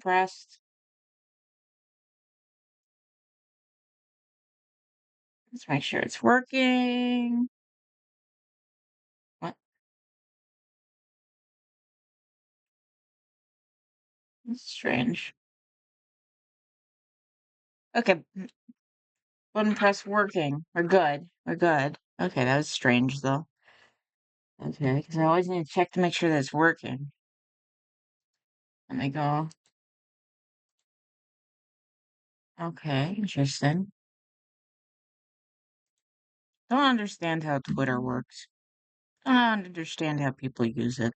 pressed. Let's make sure it's working. What? That's strange. Okay, button press working. We're good. We're good. Okay, that was strange though. Okay, because I always need to check to make sure that it's working. Let me go. Okay, interesting. Don't understand how Twitter works. Don't understand how people use it.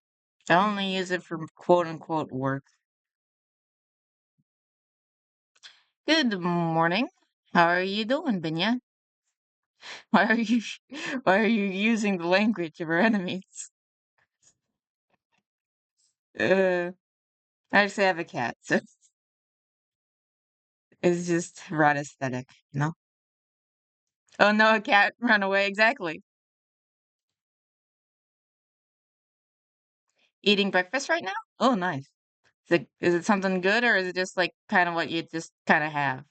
I only use it for quote unquote work. Good morning. How are you doing, Binya? Why are you why are you using the language of our enemies? I actually have a cat, so it's just rat aesthetic, you know? Oh no, a cat ran away, exactly. Eating breakfast right now? Oh, nice. Is it something good or is it just like kind of what you just kind of have?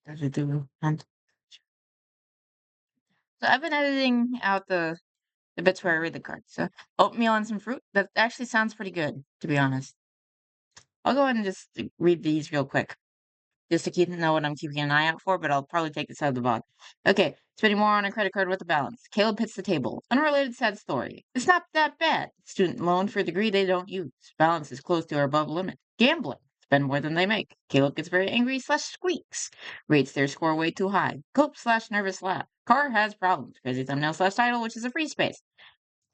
Does it do? So I've been editing out the bits where I read the cards. So oatmeal and some fruit. That actually sounds pretty good, to be honest. I'll go ahead and just read these real quick, just to know what I'm keeping an eye out for, but I'll probably take this out of the box. Okay, spending more on a credit card with a balance. Caleb hits the table. Unrelated sad story. It's not that bad. Student loan for a degree they don't use. Balance is close to or above limit. Gambling. Spend more than they make. Caleb gets very angry / squeaks. Rates their score way too high. Cope / nervous laugh. Car has problems. Crazy thumbnail / title, which is a free space.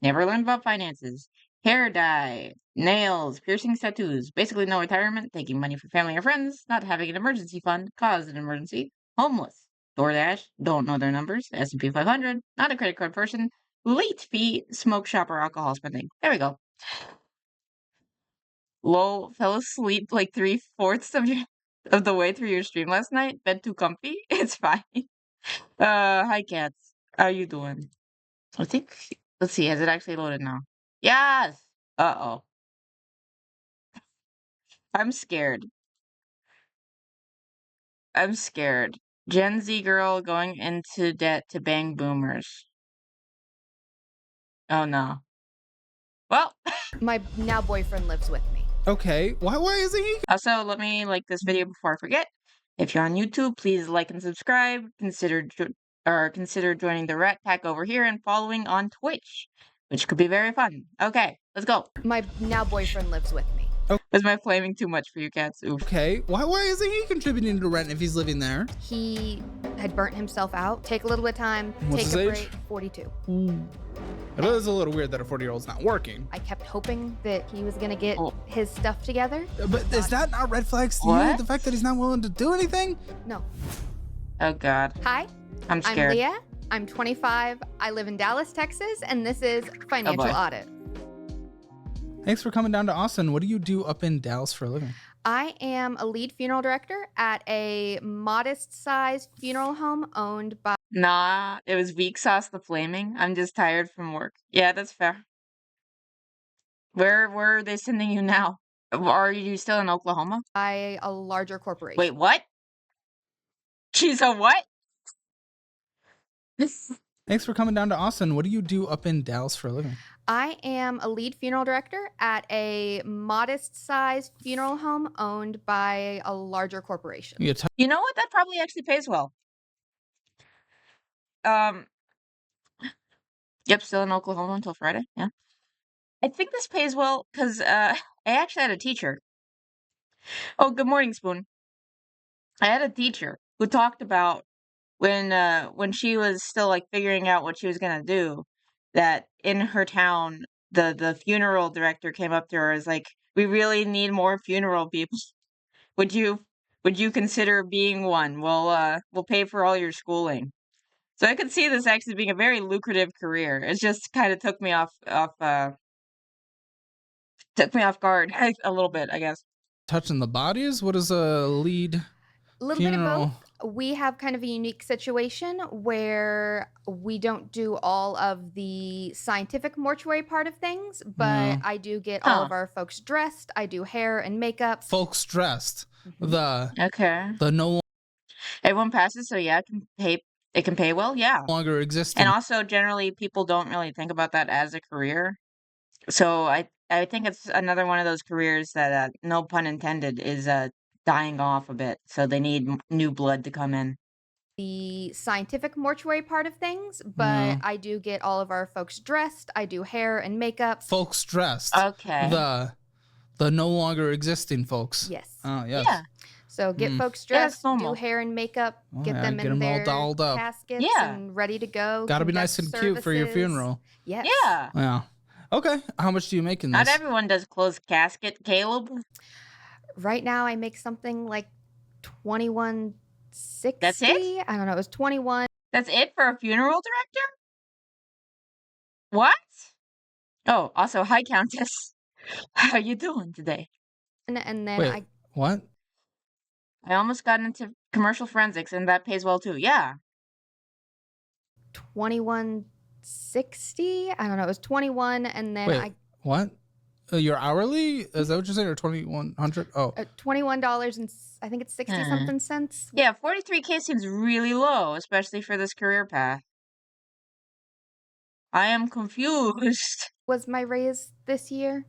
Never learned about finances. Hair dye, nails, piercings, tattoos. Basically no retirement. Taking money from family or friends. Not having an emergency fund. Caused an emergency. Homeless. DoorDash. Don't know their numbers. S&P 500. Not a credit card person. Late fee. Smoke shop or alcohol spending. There we go. Lol. Fell asleep like 3/4 of the way through your stream last night. Bed too comfy. It's fine. Hi cats. How you doing? I think, let's see, has it actually loaded now? Yes! Uh-oh. I'm scared. I'm scared. Gen Z girl going into debt to bang boomers. Oh no. Well, My now boyfriend lives with me. Okay, why isn't he? also, let me like this video before I forget. If you're on YouTube, please like and subscribe. Consider joining the Rat Pack over here and following on Twitch, which could be very fun. Okay, let's go. My now boyfriend lives with me. Was my flaming too much for you cats? Oof. Okay, why isn't he contributing to rent if he's living there? He had burnt himself out. Take a little bit of time. What's his take a age? break. 42. It is a little weird that a 40-year-old's not working. I kept hoping that he was gonna get Oh. his stuff together. But is that not red flags to you? What? The fact that he's not willing to do anything? No. Oh god. Hi, I'm I'm scared. Leah. I'm 25. I live in Dallas, Texas, and this is Financial boy. Audit. Thanks for coming down to Austin. What do you do up in Dallas for a living? I am a lead funeral director at a modest-sized funeral home owned by. Nah, it was weak sauce the flaming. I'm just tired from work. Yeah, that's fair. Where are they sending you now? Are you still in Oklahoma? a larger corporation. Wait, what? She's a what? Thanks for coming down to Austin. What do you do up in Dallas for a living? I am a lead funeral director at a modest-sized funeral home owned by a larger corporation. You know what? That probably actually pays well. Yep, still in Oklahoma until Friday. Yeah. I think this pays well because I actually had a teacher. Oh, good morning, Spoon. I had a teacher who talked about when she was still like figuring out what she was gonna do, that in her town the funeral director came up to her as like, we really need more funeral people. Would you consider being one? We'll pay for all your schooling. So I could see this actually being a very lucrative career. It just kind of took me off guard a little bit, I guess. Touching the bodies? What is a lead A little funeral? bit of both. We have kind of a unique situation where we don't do all of the scientific mortuary part of things, but I do get all of our folks dressed. I do hair and makeup. Folks dressed. Mhm. The no Everyone passes, so yeah, it can pay well, yeah. longer existing. And also, generally, people don't really think about that as a career. So I think it's another one of those careers that, no pun intended, is dying off a bit. So they need new blood to come in. The scientific mortuary part of things, but I do get all of our folks dressed. I do hair and makeup. Folks dressed. Okay. The no longer existing folks. Yes. Oh, yes. Yeah. So get folks Yeah, that's dressed, do normal. hair and makeup, Oh, get yeah, them get in 'em all their dolled up. caskets Yeah. and ready to go. Gotta be conduct nice and cute for your services. funeral. Yes. Yeah. Yeah. Okay. How much do you make in Not this? everyone does closed casket, Caleb. Right now I make something like $21.60. That's it? I don't know. It was 21. That's it for a funeral director? What? Oh, also, hi, Countess. How you doing today? And then Wait, what? I almost got into commercial forensics, and that pays well too. Yeah. 21.60. I don't know. It was 21, and then Wait, what? Your hourly? Is that what you're saying, or 2,100? Oh, $21 and I think it's 60 something cents. Yeah, 43K seems really low, especially for this career path. I am confused. Was my raise this year?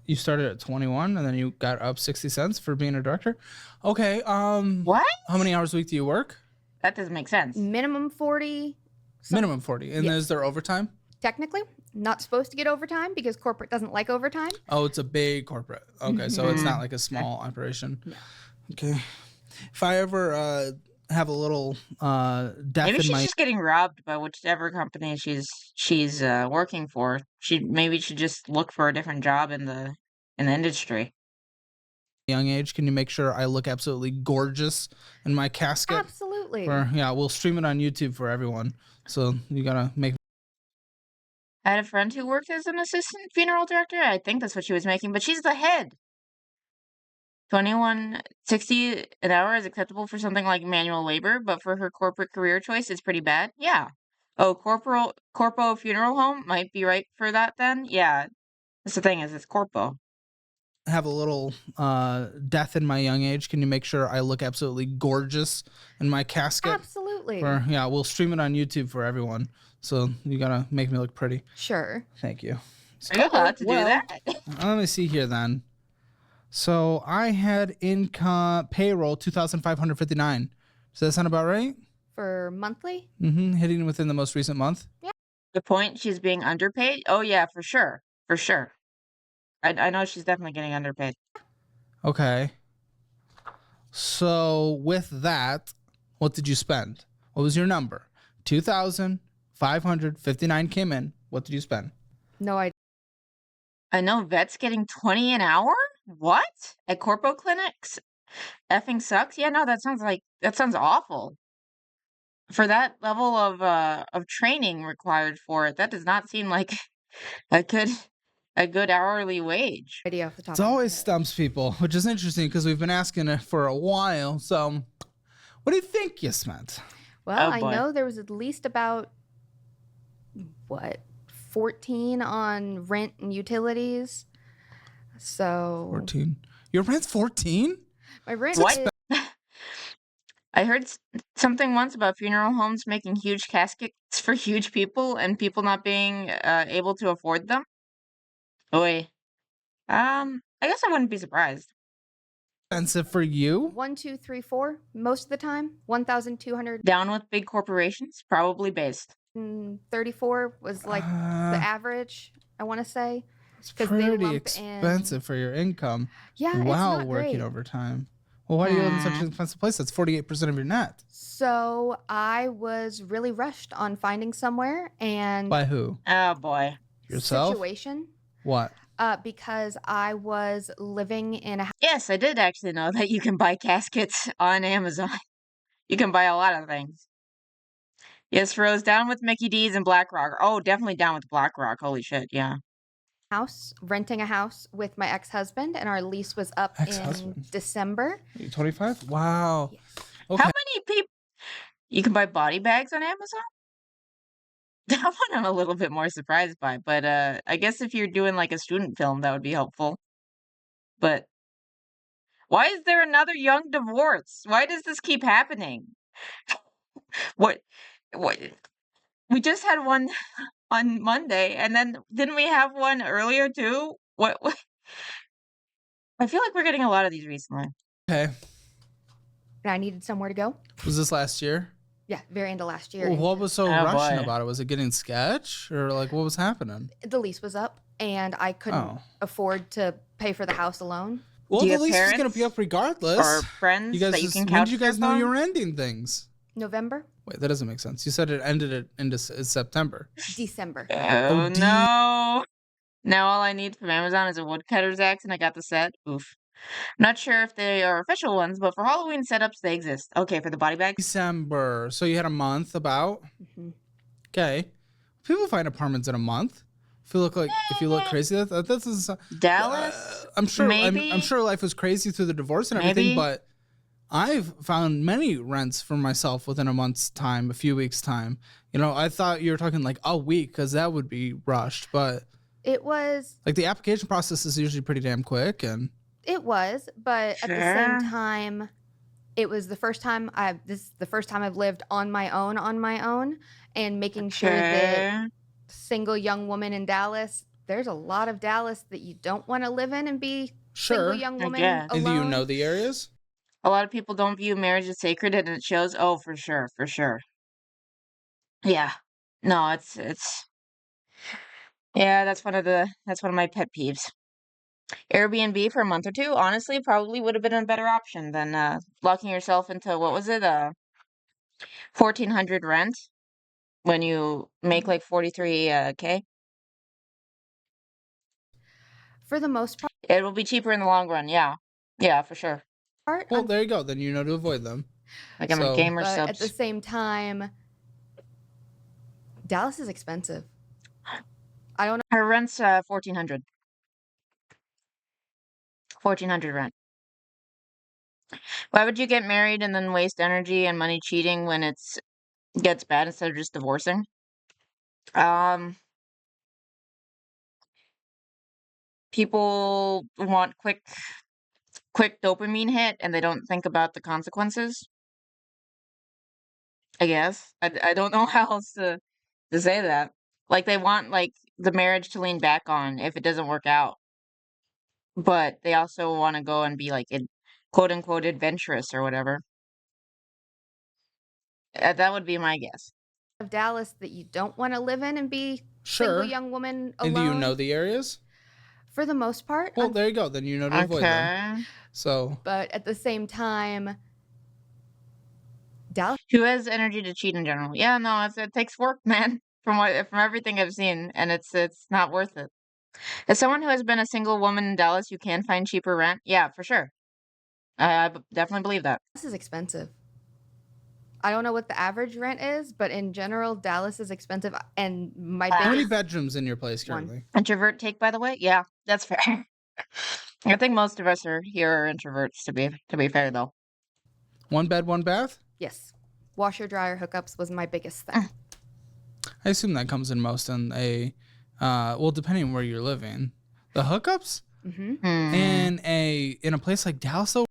you started at 21, and then you got up 60 cents for being a director. Okay. What? How many hours a week do you work? That doesn't make sense. Minimum 40. Minimum 40. And Yes. is there overtime? Technically, not supposed to get overtime because corporate doesn't like overtime. Oh, it's a big corporate. Okay, so it's not like a small operation. No. Okay. If I ever have a little death Maybe in she's my just getting robbed by whichever company she's working for. Maybe should just look for a different job in the industry. young age, can you make sure I look absolutely gorgeous in my casket? Absolutely. Or, yeah, we'll stream it on YouTube for everyone. So you gotta make. I had a friend who worked as an assistant funeral director. I think that's what she was making, but she's the head. $21.60 an hour is acceptable for something like manual labor, but for her corporate career choice, it's pretty bad. Yeah. Oh, corpo funeral home might be right for that then. Yeah. That's the thing is it's corpo. Have a little death in my young age. Can you make sure I look absolutely gorgeous in my casket? Absolutely. Or, yeah, we'll stream it on YouTube for everyone. So you gotta make me look pretty. Sure. Thank you. Are you allowed to do Well, that? Let me see here then. So I had income payroll 2,559. Does that sound about right? For monthly? Hitting within the most recent month. The point she's being underpaid? Oh yeah, for sure. For sure. I know she's definitely getting underpaid. Okay. So with that, what did you spend? What was your number? 2,559 came in. What did you spend? No idea. I know vets getting 20 an hour? What? At corpo clinics? Effing sucks. Yeah, no, that sounds awful. For that level of training required for it, that does not seem like a good hourly wage. Idea off the top It of my always head. stumps people, which is interesting because we've been asking it for a while. So what do you think you spent? Well, Oh, I boy. know there was at least about 14 on rent and utilities. So 14. Your rent's 14? my rent What? is I heard something once about funeral homes making huge caskets for huge people and people not being able to afford them. Oy. I guess I wouldn't be surprised. Expensive for you? 1, 2, 3, 4 most of the time. 1,234 Down with big corporations, probably based. was like the average, I want to say. It's 'cause they pretty lump expensive for your income Yeah, while it's not working great. overtime. Well, why do you live in such an expensive place? That's 48% of your net. So I was really rushed on finding somewhere and By who? Oh boy. Yourself? situation What? because I was living in a Yes, I did actually know that you can buy caskets on Amazon. You can buy a lot of things. Yes, Rose, down with Mickey D's and BlackRock. Oh, definitely down with BlackRock. Holy shit, yeah. house, renting a house with my ex-husband, and our lease was up in Ex-husband? December. Are you 25? Wow. Yes. Okay. How many many people? You can buy body bags on Amazon? That one I'm a little bit more surprised by, but I guess if you're doing like a student film, that would be helpful. But why is there another young divorce? Why does this keep happening? What? What? We just had one on Monday, and then didn't we have one earlier too? What? I feel like we're getting a lot of these recently. Okay. And I needed somewhere to go. Was this last year? Yeah, very end of last year. Well, what was so Oh, rushing boy. about it? Was it getting sketch or like what was happening? The lease was up, and I couldn't Oh. afford to pay for the house alone. Well, Do you the have lease is gonna be parents up regardless. or friends You guys that you just, can when couch did you to your guys know you phone? were ending things? November, Wait, that doesn't make sense. You said it ended it into September. December. Oh, D- no. Now all I need from Amazon is a woodcutter's axe, and I got the set. Oof. Not sure if they are official ones, but for Halloween setups, they exist. Okay, for the body bags? December. So you had a month about. hmm Okay. People find apartments in a month. If you look crazy, this is. Dallas? I'm sure. Maybe? I'm sure life was crazy through the divorce and everything, Maybe? but I've found many rents for myself within a month's time, a few weeks' time. You know, I thought you were talking like a week because that would be rushed, but It was, like the application process is usually pretty damn quick. And but at the Sure. same time, it was the first time I've lived on my own, and making sure that Okay. single young woman in Dallas, there's a lot of Dallas that you don't want to live in and be single sure. young I woman guess. And do alone. you know the areas? A lot of people don't view marriage as sacred, and it shows. Oh, for sure, for sure. Yeah. No, yeah, that's one of my pet peeves. Airbnb for a month or two, honestly, probably would have been a better option than locking yourself into, what was it, 1,400 rent when you make like 43K. For the most It will be cheaper in the long run. Yeah. Yeah, for sure. part, Well, there you go. Then you know to avoid them. Like I'm a So- gamer but at the subs. same time, Dallas is expensive. I don't know. Her rent's 1,400. 1,400 rent. Why would you get married and then waste energy and money cheating when gets bad instead of just divorcing? People want quick dopamine hit, and they don't think about the consequences. I guess I don't know how else to say that. Like they want like the marriage to lean back on if it doesn't work out, but they also want to go and be like quote unquote adventurous or whatever. That would be my guess. Of Dallas that you don't want to live in and be Sure. single young woman alone. And do you know the areas? For the most part, Well, there you go. Then you know to avoid them. Okay. So but at the same time, Dallas Who has energy to cheat in general? Yeah, no, it takes work, man. From everything I've seen, and it's not worth it. As someone who has been a single woman in Dallas, you can find cheaper rent. Yeah, for sure. I definitely believe that. is expensive. I don't know what the average rent is, but in general, Dallas is expensive. And my how many biggest bedrooms in your place One. currently? Introvert take, by the way. Yeah, that's fair. I think most of us here are introverts. To be fair, though. 1 bed, 1 bath? yes, washer dryer hookups was my biggest thing. I assume that comes in most in a, well, depending on where you're living. The hookups Mm-hmm. in a place like Dallas, though.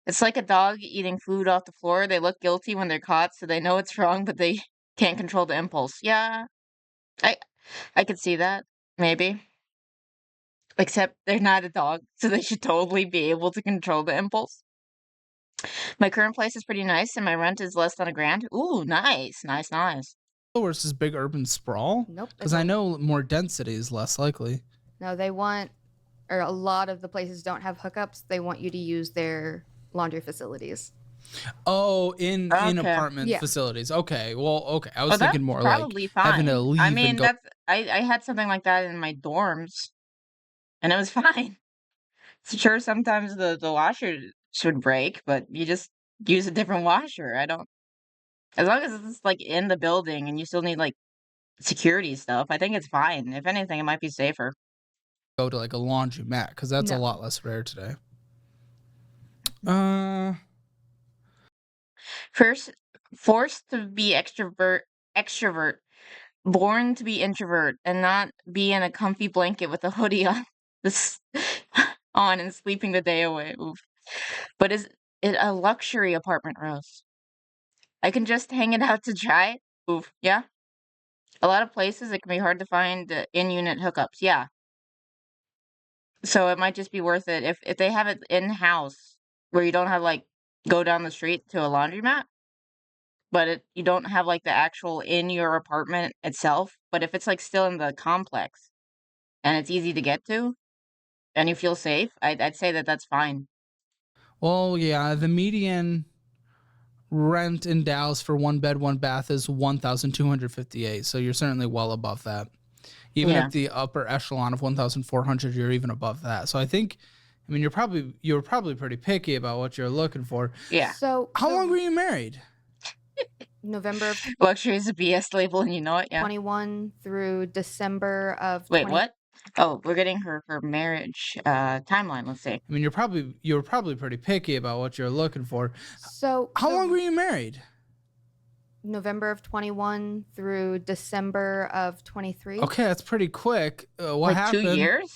It's like a dog eating food off the floor. They look guilty when they're caught, so they know it's wrong, but they can't control the impulse. Yeah, I could see that, maybe. Except they're not a dog, so they should totally be able to control the impulse. My current place is pretty nice, and my rent is less than $1,000. Ooh, nice. Versus big urban sprawl? Nope. Because I know more density is less likely. No, they want, or a lot of the places don't have hookups. They want you to use their laundry facilities. Oh, in Okay. apartment Yeah. facilities. Okay. Well, okay. I was Well, that's thinking more like probably having to fine. leave I and mean, go. I had something like that in my dorms, and it was fine. Sure, sometimes the washer should break, but you just use a different washer. As long as it's like in the building and you still need like security stuff, I think it's fine. If anything, it might be safer. Go to like a laundromat because that's a No. lot less rare today. First, forced to be extrovert, born to be introvert, and not be in a comfy blanket with a hoodie on, this on and sleeping the day away. Oof. But is it a luxury apartment, Rose? I can just hang it out to dry. Oof. Yeah. A lot of places it can be hard to find in-unit hookups. Yeah. So it might just be worth it if they have it in-house where you don't have like go down the street to a laundromat, but you don't have like the actual in your apartment itself. But if it's like still in the complex and it's easy to get to and you feel safe, I'd say that that's fine. Well, yeah, the median rent in Dallas for 1 bed, 1 bath is $1,258. So you're certainly well above that. Even Yeah. at the upper echelon of 1,400, you're even above that. So I think, I mean, you're probably pretty picky about what you're looking for. Yeah. So How long were you married? November of Luxury is a BS label and you know it, yeah. 21 through December of Wait, what? Oh, we're getting her marriage timeline, let's see. I mean, you're probably pretty picky about what you're looking for. So How long were you married? November of 21 through December of 23. Okay, that's pretty quick. What like happened? 2 years?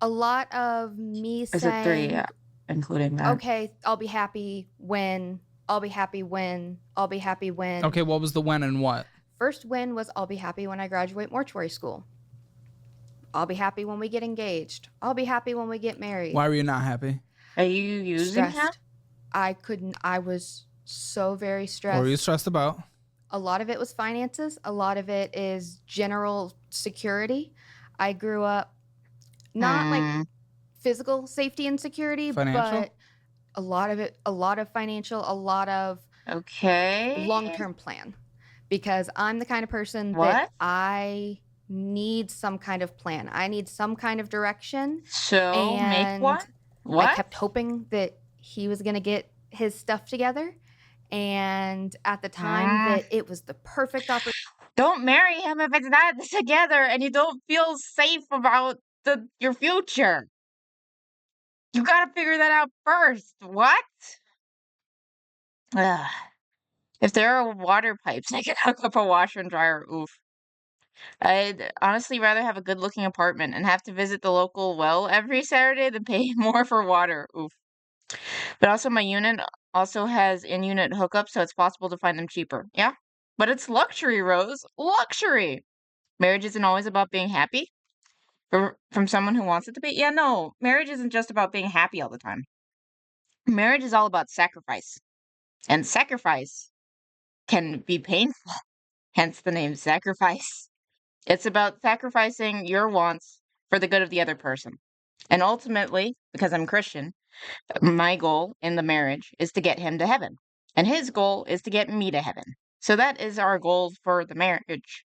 A lot of me Is it 3, saying, yeah, including that? okay, I'll be happy when, I'll be happy when, I'll be happy when. Okay, what was the when and what? First win was I'll be happy when I graduate mortuary school. I'll be happy when we get engaged. I'll be happy when we get married. Why were you not happy? Are you using Stressed. that? I was so very stressed. What were you stressed about? A lot of it was finances. A lot of it is general security. I grew up not like physical safety and security, Financial? but a lot of financial, a lot of Okay. long-term plan. Because I'm the kind of person What? that I need some kind of plan. I need some kind of direction. So, make And what? What? I kept hoping that he was going to get his stuff together. And at the time that it was the perfect opportunity. Don't marry him if it's not together and you don't feel safe about your future. You gotta figure that out first. What? Ugh. If there are water pipes, I could hook up a washer and dryer. Oof. I'd honestly rather have a good-looking apartment and have to visit the local well every Saturday than pay more for water. Oof. But also, my unit also has in-unit hookups, so it's possible to find them cheaper. Yeah? But it's luxury, Rose. Luxury! Marriage isn't always about being happy. From someone who wants it to be? Yeah, no. Marriage isn't just about being happy all the time. Marriage is all about sacrifice. And sacrifice can be painful. Hence the name sacrifice. It's about sacrificing your wants for the good of the other person. And ultimately, because I'm Christian, my goal in the marriage is to get him to heaven. And his goal is to get me to heaven. So that is our goal for the marriage.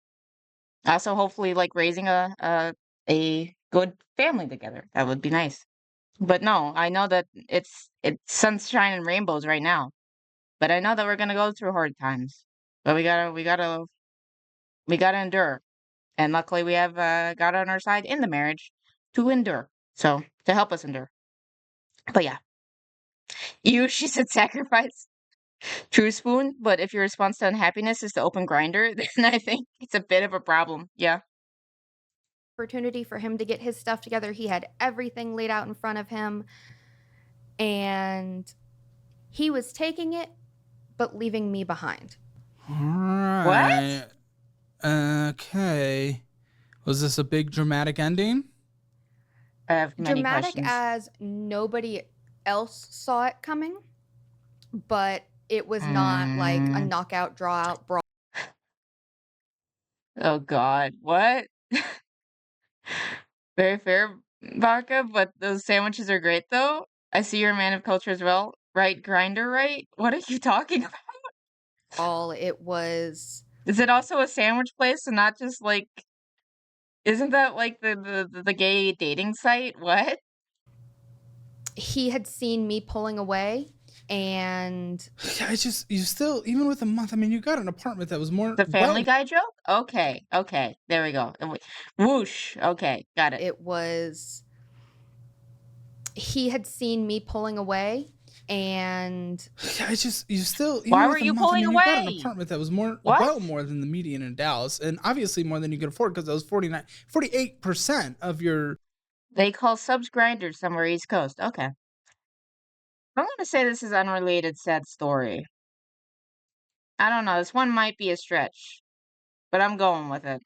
Also, hopefully, like raising a good family together. That would be nice. But no, I know that it's sunshine and rainbows right now. But I know that we're gonna go through hard times. But we gotta endure. And luckily, we have God on our side in the marriage to endure. So to help us endure. But yeah, she said sacrifice. True spoon. But if your response to unhappiness is to open Grinder, then I think it's a bit of a problem. Yeah. Opportunity for him to get his stuff together. He had everything laid out in front of him. And he was taking it, but leaving me behind. All right. What? Okay. Was this a big dramatic ending? I have many Dramatic questions. as nobody else saw it coming, but it was not like a knockout, draw out brawl. Oh God, what? Very fair, Vodka, but those sandwiches are great though. I see you're a man of culture as well. Right, Grinder, right? What are you talking about? All it was. Is it also a sandwich place and not just like? Isn't that like the gay dating site? What? He had seen me pulling away, and Yeah, you still, even with a month, I mean, you got an apartment that was more. The Family Guy joke? Okay, there we go. Whoosh. Okay, got it. It was. He had seen me pulling away, And I just, you still, even Why with were a you month, I pulling mean, you got an away? apartment that was What? more than the median in Dallas, and obviously more than you could afford, because that was 49, 48% What? of your, They call subs grinders somewhere East Coast. Okay. I'm gonna say this is unrelated sad story. I don't know. This one might be a stretch, but I'm going with it.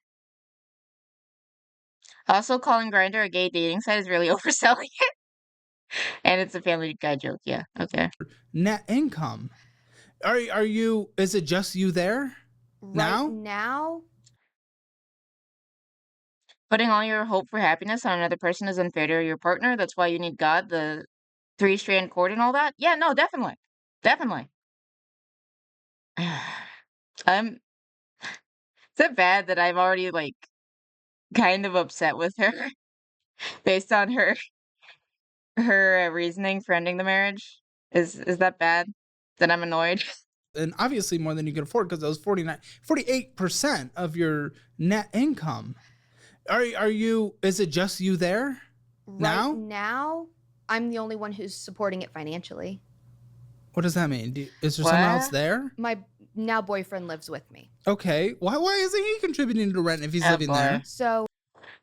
Also, calling Grindr a gay dating site is really overselling it, and it's a Family Guy joke. Yeah. Okay. net income. Are you? Is it just you there right now? now, Putting all your hope for happiness on another person is unfair to your partner. That's why you need God, the three-strand cord, and all that. Yeah. No. Definitely. Definitely. I'm. Is it bad that I'm already like kind of upset with her based on her reasoning for ending the marriage? Is that bad? That I'm annoyed? And obviously more than you could afford, because that was 49, 48% of your net income. Are you? Is it just you there right now? now, I'm the only one who's supporting it financially. What does that mean? Is there someone else What? there? My now boyfriend lives with me. Okay. Why isn't he contributing to rent if he's Oh living there? boy. So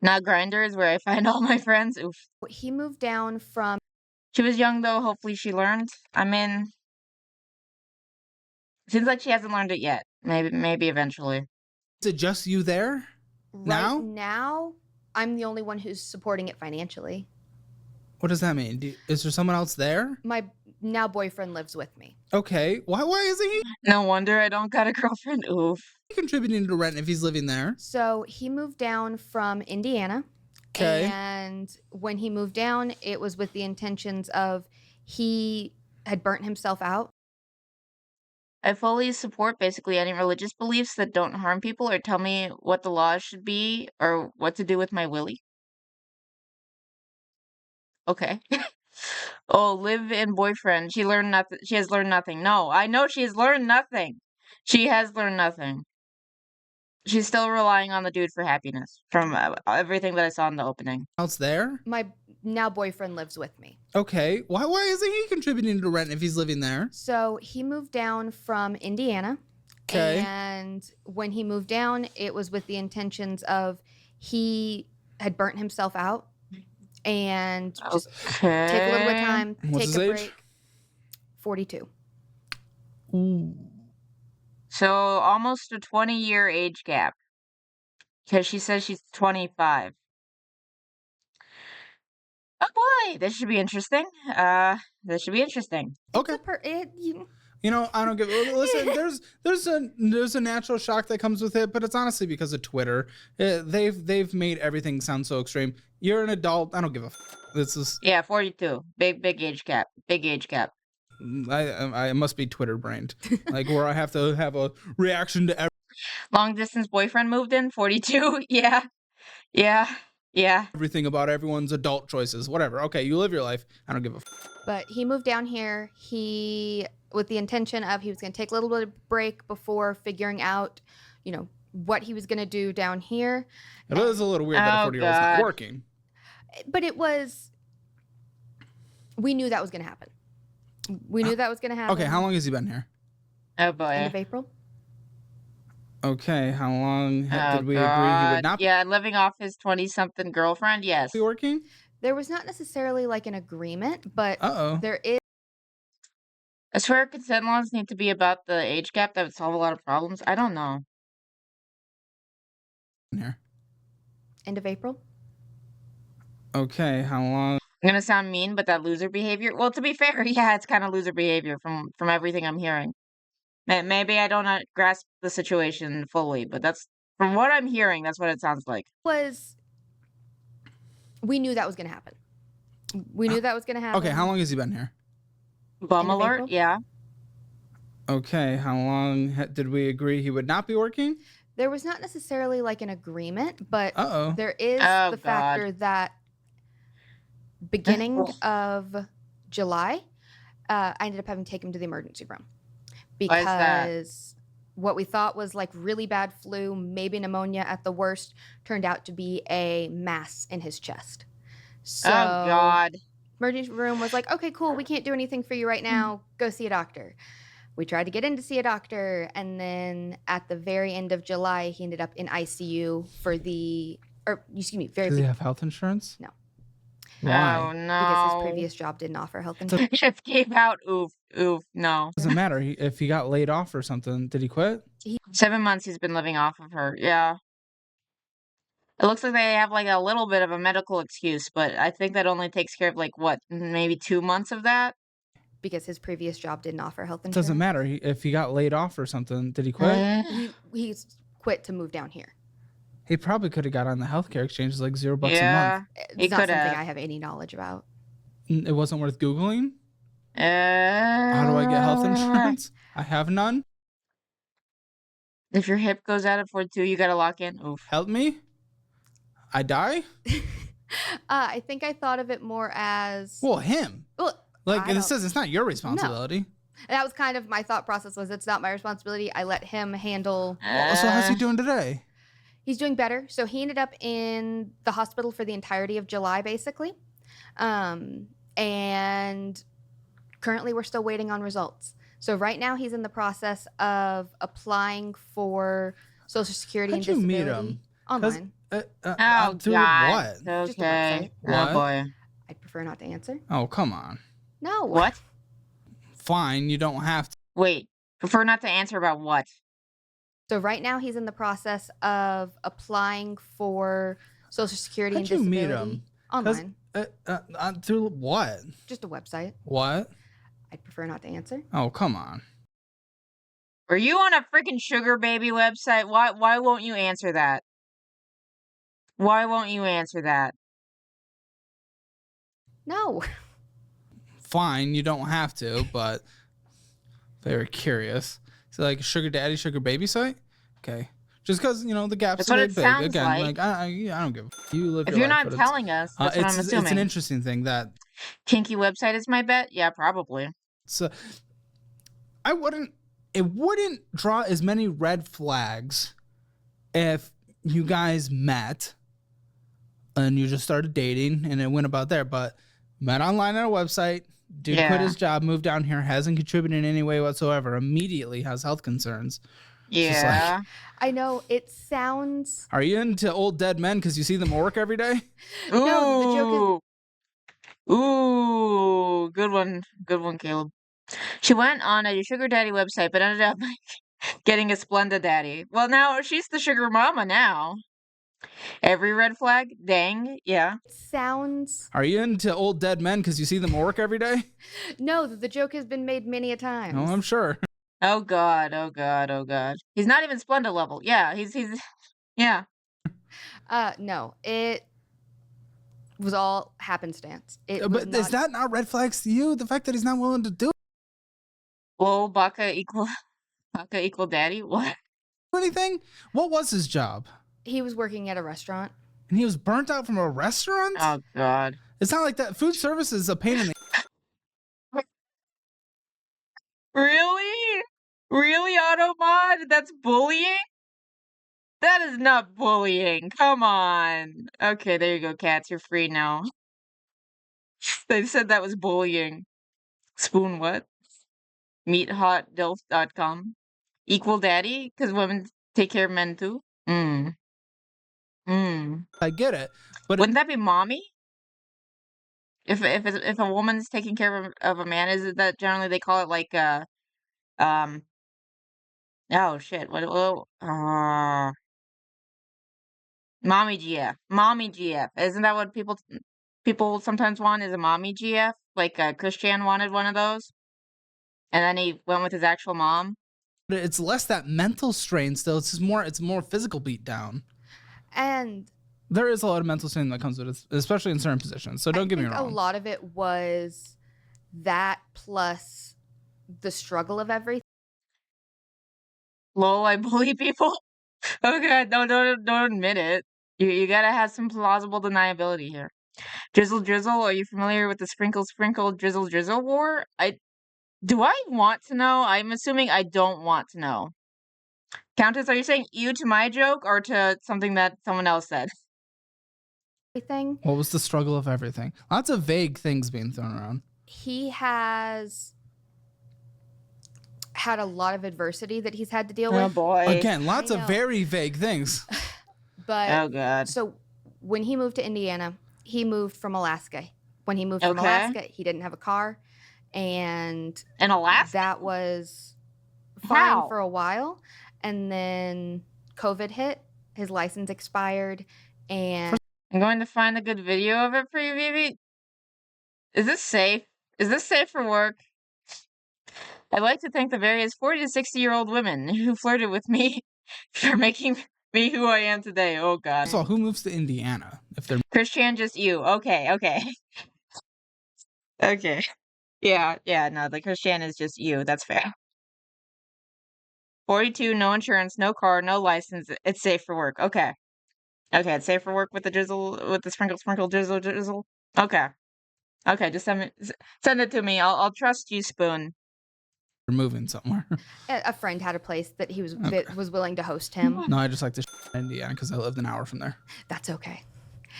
Not Grindr is where I find all my friends. Oof. he moved down from She was young though. Hopefully she learned. I mean, seems like she hasn't learned it yet. Maybe eventually. Is it just you there right now? now, I'm the only one who's supporting it financially. What does that mean? Is there someone else there? My now boyfriend lives with me. Okay. Why isn't he No wonder I don't got a girlfriend. Oof. contributing to rent if he's living there? So he moved down from Indiana. Okay. And when he moved down, it was with the intentions of he had burnt himself out. I fully support basically any religious beliefs that don't harm people or tell me what the laws should be or what to do with my willy. Okay. Oh, live-in boyfriend. She learned nothing. She has learned nothing. No, I know she has learned nothing. She has learned nothing. She's still relying on the dude for happiness from everything that I saw in the opening. Else there? My now boyfriend lives with me. Okay. Why isn't he contributing to rent if he's living there? So he moved down from Indiana. Okay. And when he moved down, it was with the intentions of he had burnt himself out and just take a little bit of time, What's take his a age? break. 42. Ooh. So almost a 20-year age gap. Because she says she's 25. Oh boy, this should be interesting. This should be interesting. Okay. You know, I don't give. Listen, there's a natural shock that comes with it, but it's honestly because of Twitter. They've made everything sound so extreme. You're an adult. I don't give a. This is. Yeah, 42. Big age gap. Big age gap. I must be Twitter brained, like where I have to have a reaction to Long distance boyfriend moved in. 42. Yeah. everything about everyone's adult choices. Whatever. Okay, you live your life. I don't give a. But he moved down here. He, with the intention of he was going to take a little bit of break before figuring out, what he was going to do down here. It is a little weird that a 40-year-old's not working. But we knew that was going to happen. We knew that was going to happen. Okay, how long has he been here? Oh boy. End of April. Okay, how long did we agree he God. would not Yeah, living off his 20-something girlfriend. Yes. be working? There was not necessarily like an agreement, but there is. I swear consent laws need to be about the age gap. That would solve a lot of problems. I don't know. Here. End of April. Okay, how long? I'm gonna sound mean, but that loser behavior. Well, to be fair, yeah, it's kind of loser behavior from everything I'm hearing. Maybe I don't grasp the situation fully, but that's from what I'm hearing. That's what it sounds like. We knew that was going to happen. We knew that was going to happen. Okay, how long has he been here? Bum alert. Yeah. Okay, how long did we agree he would not be working? There was not necessarily like an agreement, but there is Oh, the factor that beginning of July, I ended up having to take him to the emergency room because what we thought was like really bad flu, maybe pneumonia at the worst, turned out to be a mass in his chest. So, oh God. emergency room was like, okay, cool, we can't do anything for you right now. Go see a doctor. We tried to get in to see a doctor, and then at the very end of July, he ended up in ICU for Does he have health insurance? No. Why? Oh no. Because his previous job didn't offer health insurance. Just gave out. Oof. No. Doesn't matter if he got laid off or something. Did he quit? 7 months he's been living off of her. Yeah. It looks like they have like a little bit of a medical excuse, but I think that only takes care of like what, maybe 2 months of that. Because his previous job didn't offer health insurance. Doesn't matter if he got laid off or something. Did he quit? He's quit to move down here. He probably could have got on the healthcare exchange like $0 a month. It's not something I have any knowledge about. It wasn't worth Googling? How do I get health insurance? I have none. If your hip goes out at 42, you gotta lock in. Oof. Help me? I die? I think I thought of it more as... Well, him. Well, like, it says it's not your responsibility. No. That was kind of my thought process, was it's not my responsibility. I let him handle... Well, so how's he doing today? He's doing better. So he ended up in the hospital for the entirety of July, basically. And currently we're still waiting on results. So right now he's in the process of applying for Social Security and disability. How'd you meet him? Online. Through God. what? Okay. Just a website. Oh boy. I'd prefer not to answer. Oh, come on. No. What? Fine, you don't have to. Wait. Prefer not to answer about what? So right now he's in the process of applying for Social Security and How'd you disability. meet him? Online. Through what? Just a website. What? I'd prefer not to answer. Oh, come on. Are you on a freaking sugar baby website? Why won't you answer that? Why won't you answer that? No. Fine, you don't have to, but very curious. So like sugar daddy, sugar baby site? Okay. Just because, the gap's a bit big. Again, like I don't give a you live If your you're life, not telling us, that's what I'm assuming. It's an interesting thing that kinky website is my bet? Yeah, probably. So it wouldn't draw as many red flags if you guys met and you just started dating and it went about there, but met online on a website, dude quit his job, moved down here, hasn't contributed in any way whatsoever, immediately has health concerns. Yeah. Like, I know, it sounds... Are you into old dead men because you see them at work every day? Ooh. No, the joke is... Ooh, good one, Caleb. She went on a sugar daddy website, but ended up getting a Splenda daddy. Well, now she's the sugar mama now. Every red flag? Dang, yeah. It sounds... Are you into old dead men because you see them at work every day? No, the joke has been made many a time. Oh, I'm sure. Oh God. He's not even Splenda level. Yeah, he's yeah. No, it was all happenstance. But is that not red flags to you? The fact that he's not willing to do Well, Baka equal daddy? What? anything? What was his job? He was working at a restaurant. And he was burnt out from a restaurant? Oh God. It's not like that. Food service is a pain in the... Really? Really, Automod? That's bullying? That is not bullying. Come on. Okay, there you go, cats. You're free now. They said that was bullying. Spoon what? Meathotdilf.com. Equal daddy? Because women take care of men too? I get it. But wouldn't that be mommy? If a woman's taking care of a man, is it that generally they call it like oh shit, mommy GF. Mommy GF. Isn't that what people sometimes want, is a mommy GF? Like Christian wanted one of those. And then he went with his actual mom. But it's less that mental strain still. It's more physical beat down. And there is a lot of mental strain that comes with it, especially in certain positions. So don't get me wrong. A lot of it was that plus the struggle of everything. Lol, I bully people. Oh God, don't admit it. You gotta have some plausible deniability here. Drizzle, are you familiar with the sprinkle, drizzle war? Do I want to know? I'm assuming I don't want to know. Countess, are you saying you to my joke or to something that someone else said? everything. What was the struggle of everything? Lots of vague things being thrown around. He has had a lot of adversity that he's had to deal with. Oh boy. Again, lots of very vague things. But oh god. So when he moved to Indiana, he moved from Alaska. When he moved from Alaska, he didn't have a car, and in Alaska that was fine for a while, and then COVID hit. His license expired, and I'm going to find a good video of it for you, Vivi. Is this safe? Is this safe for work? I'd like to thank the various 40 to 60-year-old women who flirted with me for making me who I am today. Oh god. So who moves to Indiana if they're Christian, just you. Okay. Okay. Yeah, no, the Christian is just you. That's fair. 42, no insurance, no car, no license. It's safe for work. Okay, it's safe for work with the drizzle, with the sprinkle, drizzle. Okay, just send it to me. I'll trust you, Spoon. moving somewhere. A friend had a place that he was that was willing to host him. No, I just like to Indiana because I lived an hour from there. That's okay.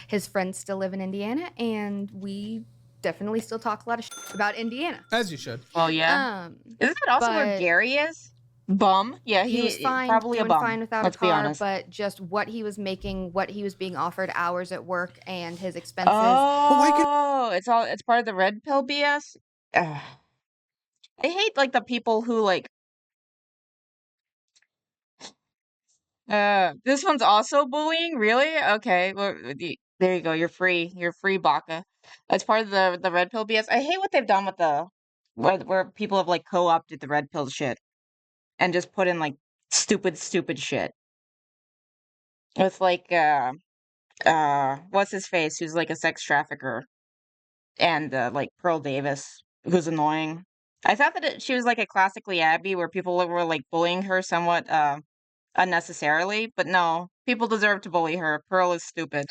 His friends still live in Indiana, and we definitely still talk a lot of about Indiana. As you should. Well, yeah. Isn't that also where Gary is? Bum. Yeah, he was fine, probably doing a bum. fine without Let's a car, be honest. but just what he was making, what he was being offered hours at work, and his expenses. Oh, it's part of the red pill BS. Ugh. I hate like the people who like. This one's also bullying. Really? Okay. Well, there you go. You're free. You're free, Baka. It's part of the red pill BS. I hate what they've done with the where people have like co-opted the red pill shit and just put in like stupid shit. With like what's his face, who's like a sex trafficker, and like Pearl Davis, who's annoying. I thought that she was like a classically Abby, where people were like bullying her somewhat unnecessarily, but no, people deserve to bully her. Pearl is stupid.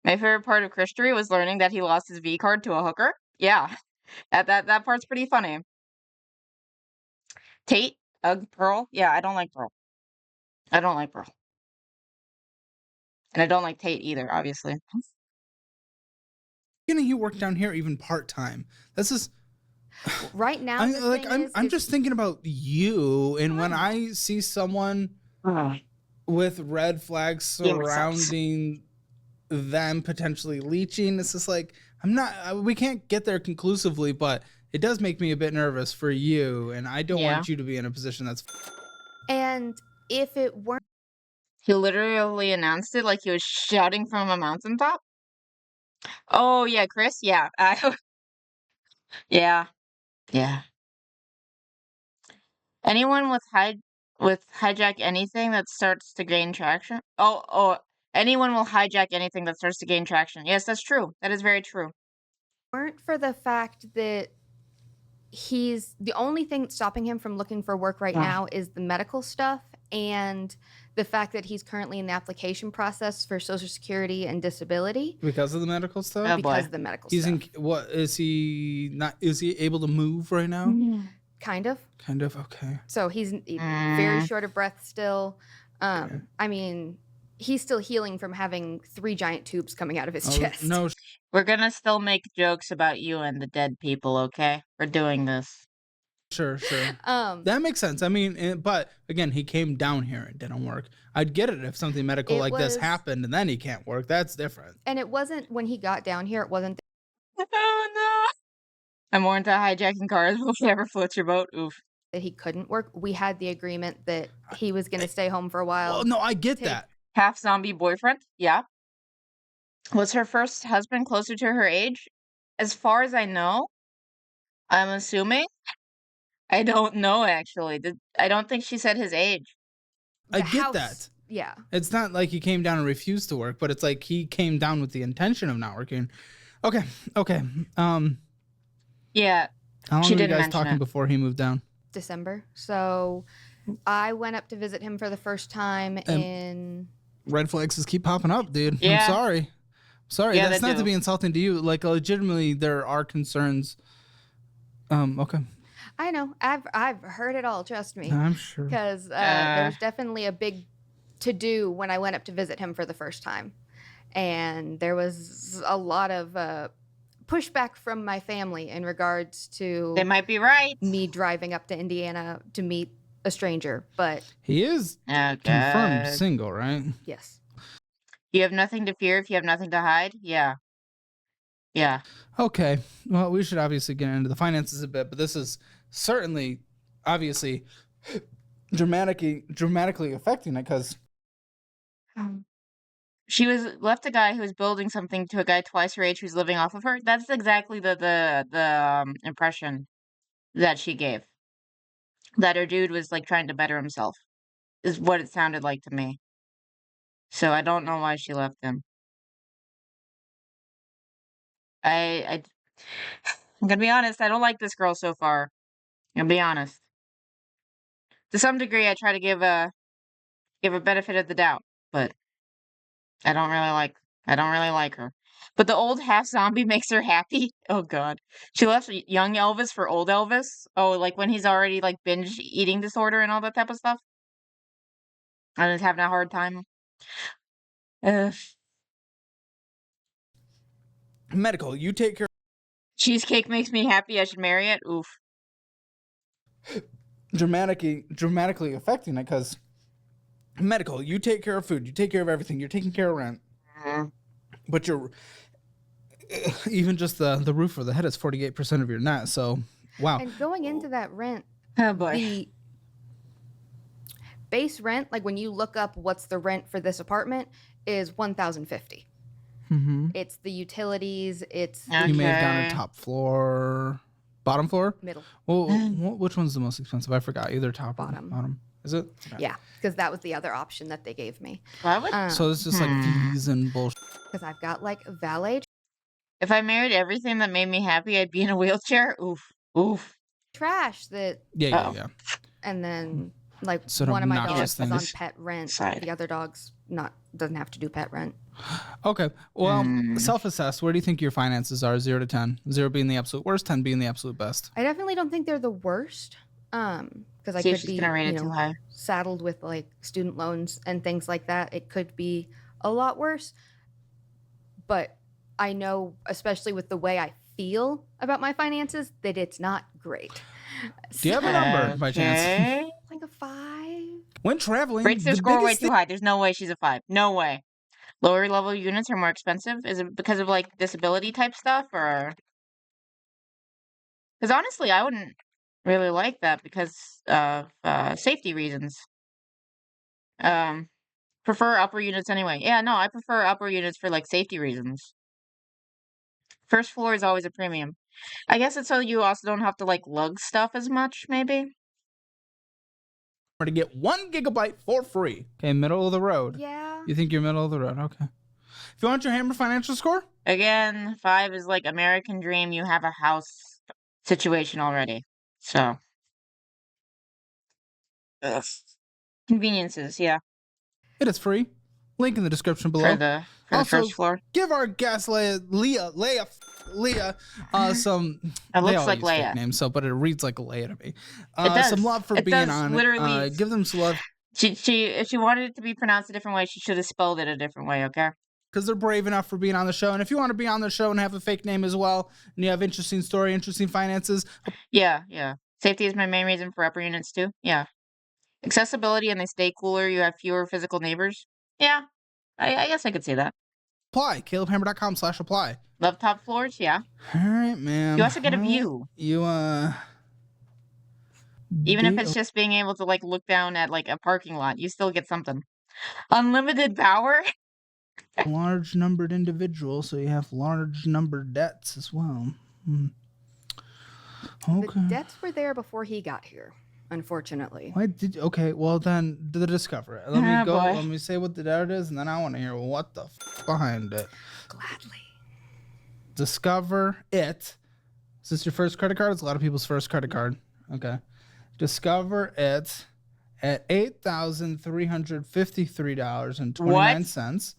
My favorite part of Christory was learning that he lost his V card to a hooker. Yeah, that part's pretty funny. Tate, Pearl. Yeah, I don't like Pearl. And I don't like Tate either, obviously. You work down here even part-time. This is right now. I'm just thinking about you, and when I see someone with red flags surrounding them potentially leeching, it's just like we can't get there conclusively, but it does make me a bit nervous for you, and I don't want you to be in a position that's. And if it weren't, he literally announced it like he was shouting from a mountaintop. Oh yeah, Chris. Yeah, yeah. Anyone with hijack anything that starts to gain traction. Anyone will hijack anything that starts to gain traction. Yes, that's true. That is very true. Weren't for the fact that he's the only thing stopping him from looking for work right now is the medical stuff, and the fact that he's currently in the application process for Social Security and disability because of the medical stuff. Because of the medical stuff. What is he not? Is he able to move right now? Kind of. Okay. So he's very short of breath still. Okay. I mean, he's still healing from having 3 giant tubes coming out of his chest. No. We're gonna still make jokes about you and the dead people, okay? We're doing this. Sure. That makes sense. I mean, but again, he came down here and didn't work. I'd get it if something medical this happened and then he can't work. That's different. And it wasn't when he got down here. It wasn't. Oh no! I'm more into hijacking cars. Whatever floats your boat. Oof. That he couldn't work. We had the agreement that he was going to stay home for a while. Well, no, I get that. Half zombie boyfriend. Yeah. Was her first husband closer to her age? As far as I know, I'm assuming. I don't know, actually. I don't think she said his age. I get that. Yeah. It's not like he came down and refused to work, but it's like he came down with the intention of not working. Okay. Yeah. How long were you guys talking before he moved down? December. So I went up to visit him for the first time in... Red flags just keep popping up, dude. Yeah. I'm sorry. Yeah, that's not to be insulting to you. Like, legitimately, there are concerns. Okay. I know. I've heard it all. Trust me. I'm sure. Because there was definitely a big to-do when I went up to visit him for the first time. and there was a lot of pushback from my family in regards to They might be right. me driving up to Indiana to meet a stranger, but he is confirmed single, right? yes. You have nothing to fear if you have nothing to hide. Yeah. Okay. Well, we should obviously get into the finances a bit, but this is certainly, obviously, dramatically affecting it because She was left a guy who was building something to a guy twice her age who's living off of her. That's exactly the impression that she gave. That her dude was like trying to better himself, is what it sounded like to me. So I don't know why she left him. I'm gonna be honest. I don't like this girl so far. I'm gonna be honest. To some degree, I try to give a benefit of the doubt, but I don't really like her. But the old half zombie makes her happy. Oh God, she left young Elvis for old Elvis. Oh, like when he's already like binge eating disorder and all that type of stuff, and is having a hard time. medical, you take care. Cheesecake makes me happy. I should marry it. Oof. Dramatically affecting it because medical, you take care of food, you take care of everything, you're taking care of rent, but you're even just the roof or the head is 48% of your net. So wow. And going into that rent, Oh boy. the base rent, like when you look up what's the rent for this apartment, is $1,050. It's the utilities. It's Okay. You may have gone to top floor, bottom floor, middle. Well, which one's the most expensive? I forgot. Either top or bottom. Is it? Okay. Yeah, because that was the other option that they gave me. Why would? So it's just like fees and bullshit. Because I've got like valet If I married everything that made me happy, I'd be in a wheelchair. Oof. trash that, Yeah. and then like Sort of one of my obnoxious dogs is on things. pet rent. Side. The other dog's doesn't have to do pet rent. Okay. Well, self-assess. Where do you think your finances are? 0 to 10. 0 being the absolute worst, 10 being the absolute best. I definitely don't think they're the worst. Because I See if could she's be gonna rate it too high. saddled with like student loans and things like that. It could be a lot worse. But I know, especially with the way I feel about my finances, that it's not great. Do you have a number by chance? Okay. Like a 5. When traveling, Rates their the score way biggest too high. There's no way she's a 5. No way. Lower level units are more expensive. Is it because of like disability type stuff, or? Because honestly, I wouldn't really like that because of safety reasons. Prefer upper units anyway. Yeah, no, I prefer upper units for like safety reasons. First floor is always a premium. I guess it's so you also don't have to like lug stuff as much, maybe. to get 1 gigabyte for free. Okay, middle of the road. Yeah. You think you're middle of the road? Okay. If you want your Hammer financial score, Again, 5 is like American dream. You have a house situation already. So. Ugh. Conveniences, yeah. it is free. Link in the description below. For the Also, first floor. give our guest Leah some. It looks they all like use fake Leia. names, but it reads like Leia to me. It does. Some love for It being does, on literally. it. Give them some love She if she wanted it to be pronounced a different way, she should have spelled it a different way, okay? because they're brave enough for being on the show. And if you want to be on the show and have a fake name as well, and you have interesting story, interesting finances. Yeah. Safety is my main reason for upper units too. Yeah. Accessibility, and they stay cooler. You have fewer physical neighbors. Yeah. I guess I could say that. Apply. CalebHammer.com/apply. Love top floors, yeah. All right, man. You also get a view. You Even if it's just being able to like look down at like a parking lot, you still get something. Unlimited power. large numbered individual, so you have large numbered debts as well. Okay. The debts were there before he got here, unfortunately. Why did okay? Well, then discover it. Let me Ah, go. boy. Let me say what the debt is, and then I want to hear what the behind it. Gladly. Discover it. Is this your first credit card? It's a lot of people's first credit card. Okay. Discover it at $8,353.29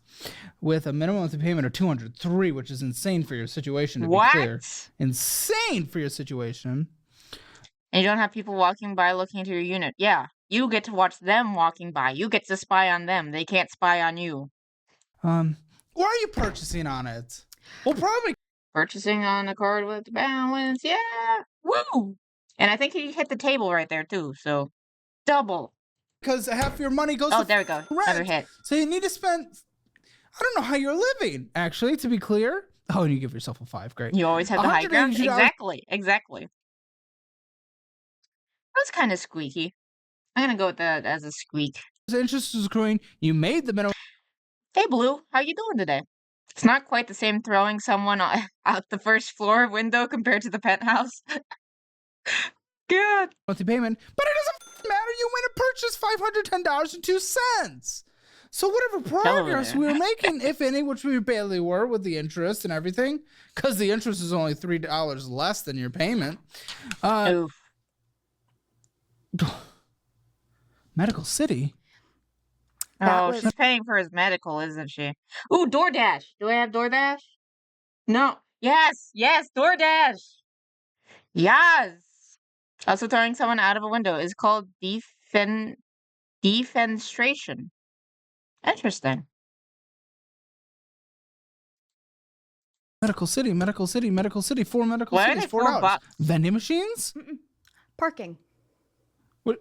with a minimum monthly payment of $203, which is insane for your situation. To be clear, insane for your situation. And you don't have people walking by looking into your unit. Yeah, you get to watch them walking by. You get to spy on them. They can't spy on you. Why are you purchasing on it? Well, probably Purchasing on a card with balance. Yeah. Woo! And I think he hit the table right there, too. So, double. because half your money goes Oh, to there we go. rent. Another hit. So you need to spend. I don't know how you're living, actually, to be clear. Oh, and you give yourself a 5. Great. You always have the high ground. $180. Exactly. That was kind of squeaky. I'm going to go with that as a squeak. Interest is accruing. You made the minimum. Hey, Blue. How you doing today? It's not quite the same throwing someone out the first floor window compared to the penthouse. God. Monthly payment, but it doesn't matter. You win a purchase $510.02. So whatever progress we were making, if any, which we barely were with the interest and everything, because the interest is only $3 less than your payment. Oof. Medical City. Oh, she's paying for his medical, isn't she? Ooh, DoorDash. Do I have DoorDash? No. Yes, DoorDash. Yes. Also throwing someone out of a window is called defenestration. Interesting. Medical City. 4 medical Why are cities, they $4. Vending machines? Parking. What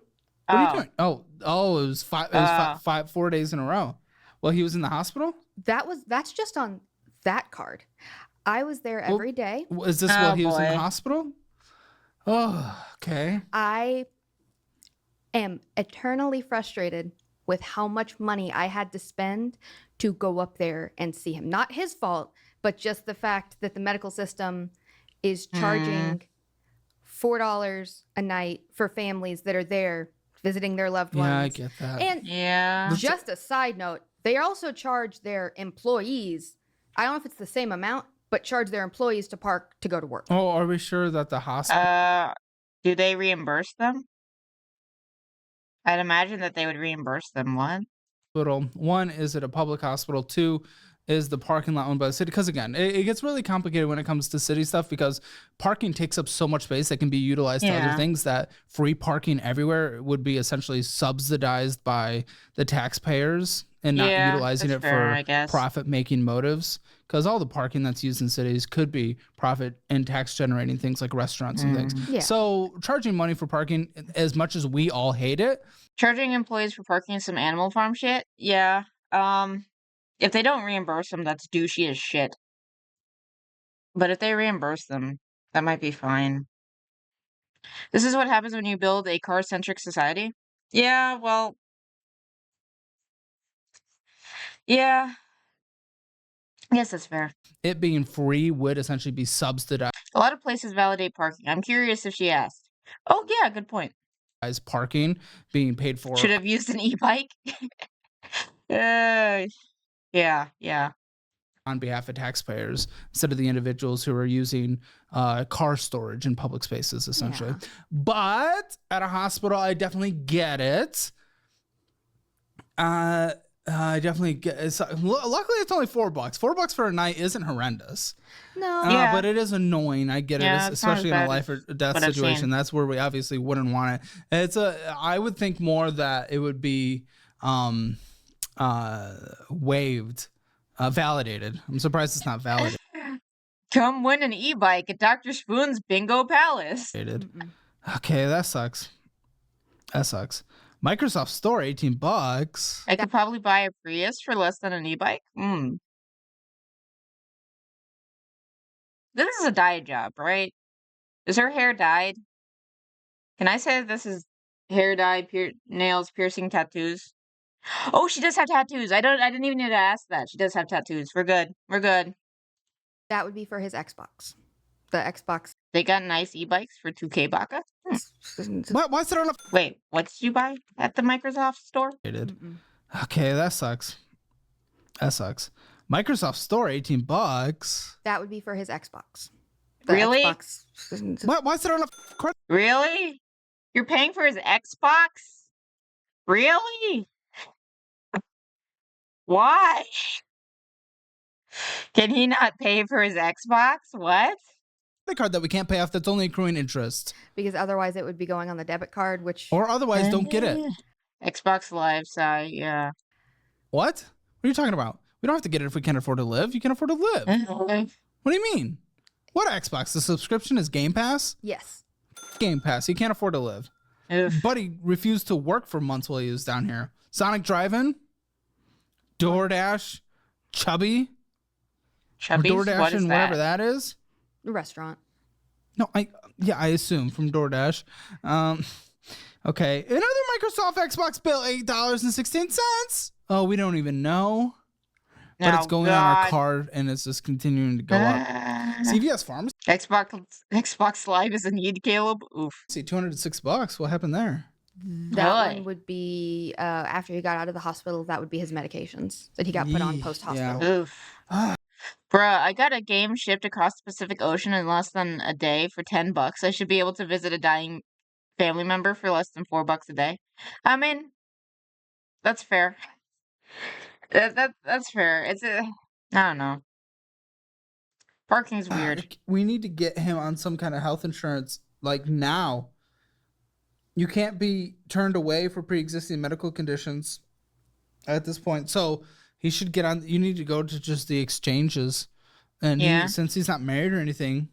are you doing? Oh, it was 4 days in a row. Well, he was in the hospital? That's just on that card. I was there every day. Is this while he was in the hospital? Oh, okay. I am eternally frustrated with how much money I had to spend to go up there and see him. Not his fault, but just the fact that the medical system is charging $4 a night for families that are there visiting their loved ones. Yeah, I get that. And just a side note, they also charge their employees, I don't know if it's the same amount, but charge their employees to park to go to work. Oh, are we sure that the hospital... Do they reimburse them? I'd imagine that they would reimburse them. One, is it a public hospital? 2, is the parking lot owned by the city? Because again, it gets really complicated when it comes to city stuff because parking takes up so much space that can be utilized to other things, that free parking everywhere would be essentially subsidized by the taxpayers and not utilizing it for profit-making motives. Because all the parking that's used in cities could be profit and tax generating things like restaurants and things. Yeah. So charging money for parking, as much as we all hate it. Charging employees for parking some Animal Farm shit? Yeah. If they don't reimburse them, that's douchey as shit. But if they reimburse them, that might be fine. This is what happens when you build a car-centric society? Yeah, well... Yeah. Yes, that's fair. It being free would essentially be subsidized. A lot of places validate parking. I'm curious if she asked. Oh, yeah, good point. Parking being paid for. Should have used an e-bike. Yeah. On behalf of taxpayers instead of the individuals who are using car storage in public spaces, essentially. Yeah. But at a hospital, I definitely get it. I definitely get it. Luckily, it's only $4. $4 for a night isn't horrendous. No. But it is annoying. I get it, especially in a life or death situation. That's where we obviously wouldn't want it. I would think more that it would be waived, validated. I'm surprised it's not validated. Come win an e-bike at Dr. Spoon's Bingo Palace. Okay, that sucks. Microsoft Store, $18. I could probably buy a Prius for less than an e-bike. This is a dye job, right? Is her hair dyed? Can I say that this is hair dye, nails, piercing, tattoos? Oh, she does have tattoos. I didn't even need to ask that. She does have tattoos. We're good. That would be for his Xbox. The Xbox. They got nice e-bikes for 2K Baka. Why is it on a... Wait, what did you buy at the Microsoft Store? Okay, that sucks. Microsoft Store, $18. That would be for his Xbox. Really? Xbox. Why is it on a... Really? You're paying for his Xbox? Really? Why? Can he not pay for his Xbox? What? The card that we can't pay off that's only accruing interest. Because otherwise it would be going on the debit card, which... Or otherwise don't get it. Xbox Live, sorry, yeah. What are you talking about? We don't have to get it if we can't afford to live. You can afford to live. Okay. What do you mean? What Xbox? The subscription is Game Pass? Yes. Game Pass. He can't afford to live. Oof. Buddy refused to work for months while he was down here. Sonic Drive-In, DoorDash, Chubby, Chubbies? or DoorDash What is and that? whatever that is. Restaurant. No, I assume from DoorDash. Okay, another Microsoft Xbox bill, $8.16. Oh, we don't even know. But it's going on our card, and it's just continuing to go up. CVS Pharmacy. Xbox Live is a need, Caleb. Oof. See, $206. What happened there? That Really? one would be after he got out of the hospital. That would be his medications that he got put on post-hospital. Yeah. Oof. Bruh, I got a game shipped across the Pacific Ocean in less than a day for $10. I should be able to visit a dying family member for less than $4 a day. I mean, that's fair. That's fair. I don't know. Parking's weird. We need to get him on some kind of health insurance, like now. You can't be turned away for pre-existing medical conditions at this point. So he should get on. You need to go to just the exchanges, and since he's not married or anything,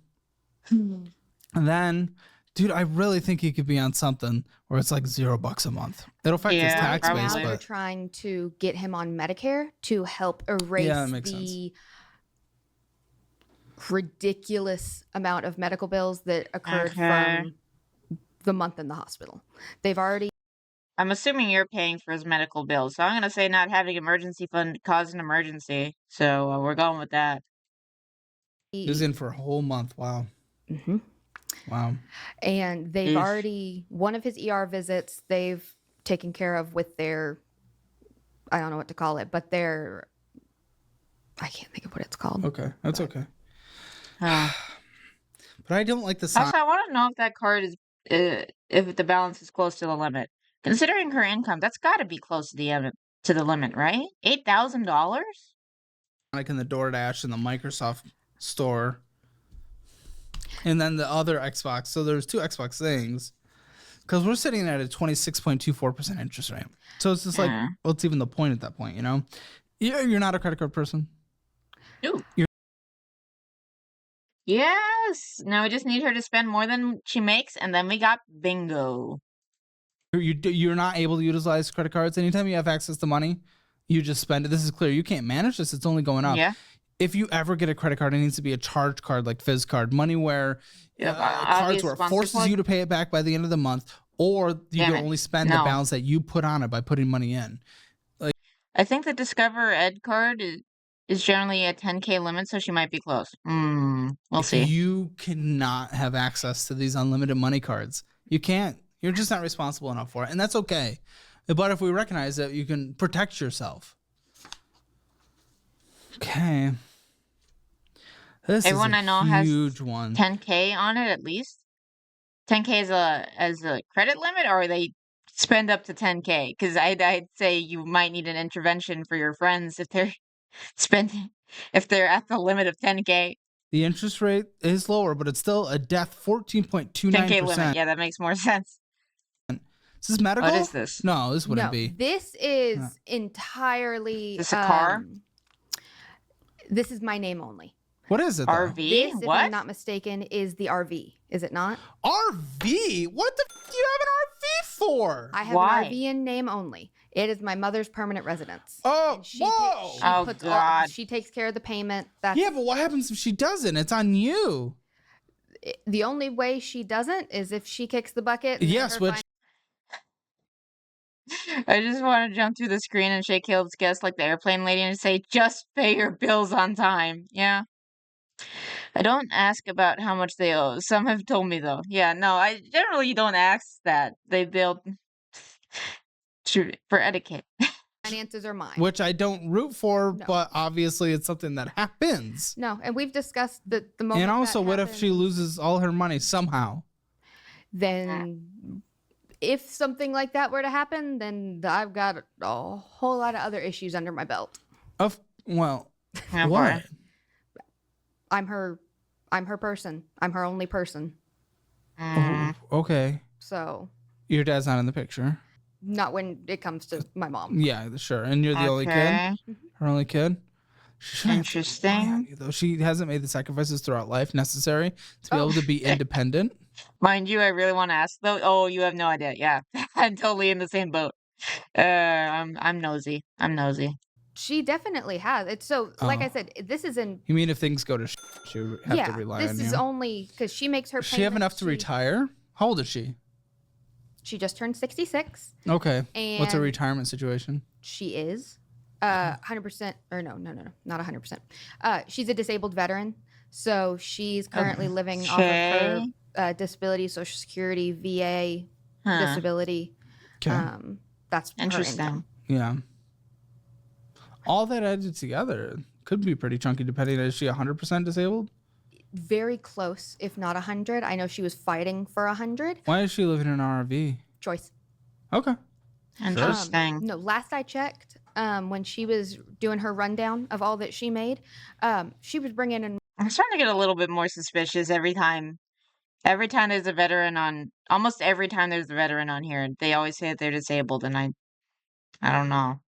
and then, dude, I really think he could be on something where it's like $0 a month. It'll affect his tax Now base, they're but trying to get him on Medicare to help erase that makes the ridiculous amount of medical bills that occurred from the month in the hospital. They've already. I'm assuming you're paying for his medical bills, so I'm gonna say not having emergency fund caused an emergency. So we're going with that. he was in for a whole month. Wow. Mm-hmm. Wow. And they've already, one of his ER visits, they've taken care of with their, I don't know what to call it, but their, I can't think of what it's called. Okay, that's okay. Huh. But I don't like the sign. Also, I want to know if that card is if the balance is close to the limit. Considering her income, that's got to be close to the limit, right? $8,000. Like in the DoorDash and the Microsoft store, and then the other Xbox. So there's two Xbox things, because we're sitting at a 26.24% interest rate. So it's just like, what's even the point at that point? You know, you're not a credit card person. No. Yes. Now we just need her to spend more than she makes, and then we got bingo. You're not able to utilize credit cards. Anytime you have access to money, you just spend it. This is clear. You can't manage this. It's only going up. Yeah. If you ever get a credit card, it needs to be a charge card, like Fizz card, money where cards where it forces you to pay it back by the end of the month, or you can only spend the balance that you put on it by putting money in. Like, I think the Discover Ed card is generally a 10K limit, so she might be close. We'll see. You cannot have access to these unlimited money cards. You can't. You're just not responsible enough for it, and that's okay. But if we recognize that, you can protect yourself. Okay. This Everyone is I know huge has one. 10K on it at least. 10K as a credit limit, or they spend up to 10K? Because I'd say you might need an intervention for your friends if they're if they're at the limit of 10K. The interest rate is lower, but it's still a death 14.29%. 10K limit. Yeah, that makes more sense. Is this medical? What is this? No, this wouldn't be. This is entirely. Is this a car? This is my name only. What is it? RV? This, what? if I'm not mistaken, is the RV. Is it not? RV? What the f do you have an RV for? I have an RV in name only. It is my mother's permanent residence. Oh, God. She takes care of the payment. But what happens if she doesn't? It's on you. The only way she doesn't is if she kicks the bucket. Yes, which. I just want to jump through the screen and shake Caleb's guest like the airplane lady and say, just pay your bills on time. Yeah. I don't ask about how much they owe. Some have told me, though. Yeah, no, I generally don't ask that. They bill for etiquette. Finances are mine. Which I don't root for, but obviously it's something that happens. No, and we've discussed the moment. And also, what if she loses all her money somehow? Then, if something like that were to happen, then I've got a whole lot of other issues under my belt. What? I'm her person. I'm her only person. Oh, okay. So. Your dad's not in the picture. Not when it comes to my mom. Yeah, sure. And you're the only kid? Her only kid? She shouldn't have to rely on you, though. She hasn't made the sacrifices throughout life necessary to be able to be independent. Mind you, I really want to ask though. Oh, you have no idea. Yeah, I'm totally in the same boat. I'm nosy. I'm nosy. She definitely has. It's so, like I said, this is in. You mean if things go to she would have to rely on you? This is only because she makes her payments. Does she have enough to retire? How old is she? She just turned 66. Okay. And what's her retirement situation? She is 100%, or no, not 100%. She's a disabled veteran, so she's currently living off of her disability, Social Security, VA, disability. Okay. That's interesting. Yeah. All that added together could be pretty chunky, depending. Is she 100% disabled? Very close, if not 100. I know she was fighting for 100. Why is she living in an RV? Choice. Okay. Interesting. No, last I checked, when she was doing her rundown of all that she made, she was bringing in. I'm starting to get a little bit more suspicious every time. Every time there's a veteran on, almost every time there's a veteran on here, they always say that they're disabled, and I don't know.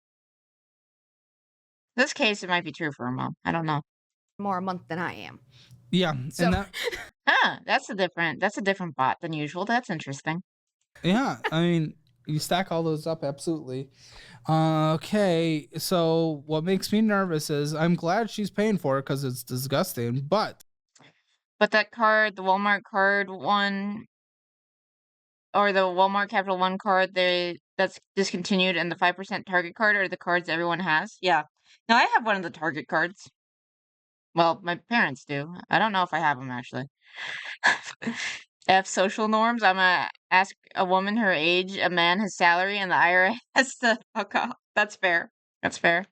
This case, it might be true for her mom. I don't know. More a month than I am. Yeah, so, and that. That's a different bot than usual. That's interesting. Yeah, I mean, you stack all those up, absolutely. Okay, so what makes me nervous is I'm glad she's paying for it because it's disgusting, but that card, the Walmart card one, or the Walmart Capital One card, that's discontinued, and the 5% Target card are the cards everyone has. Yeah. Now I have one of the Target cards. Well, my parents do. I don't know if I have them actually. F social norms. I'm gonna ask a woman her age, a man his salary, and the IRA has to fuck off. That's fair. That's fair.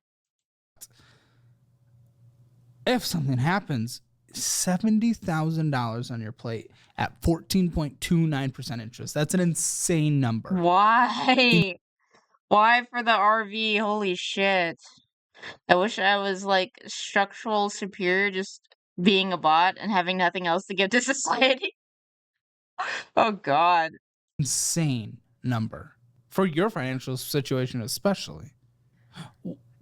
If something happens, $70,000 on your plate at 14.29% interest. That's an insane number. Why? Why for the RV? Holy shit. I wish I was like structural superior, just being a bot and having nothing else to give to society. Oh god. Insane number for your financial situation, especially.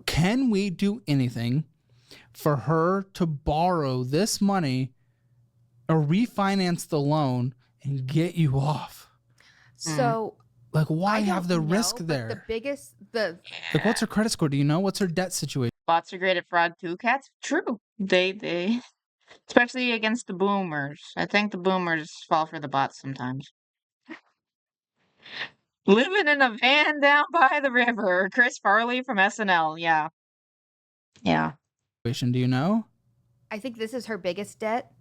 Can we do anything for her to borrow this money or refinance the loan and get you off? So, like, why have the risk there? The biggest, like, what's her credit score? Do you know? What's her debt situation? Bots are great at fraud too, cats. True. They especially against the boomers. I think the boomers fall for the bots sometimes. Living in a van down by the river. Chris Farley from SNL. Yeah. Yeah. Do you know? I think this is her biggest debt.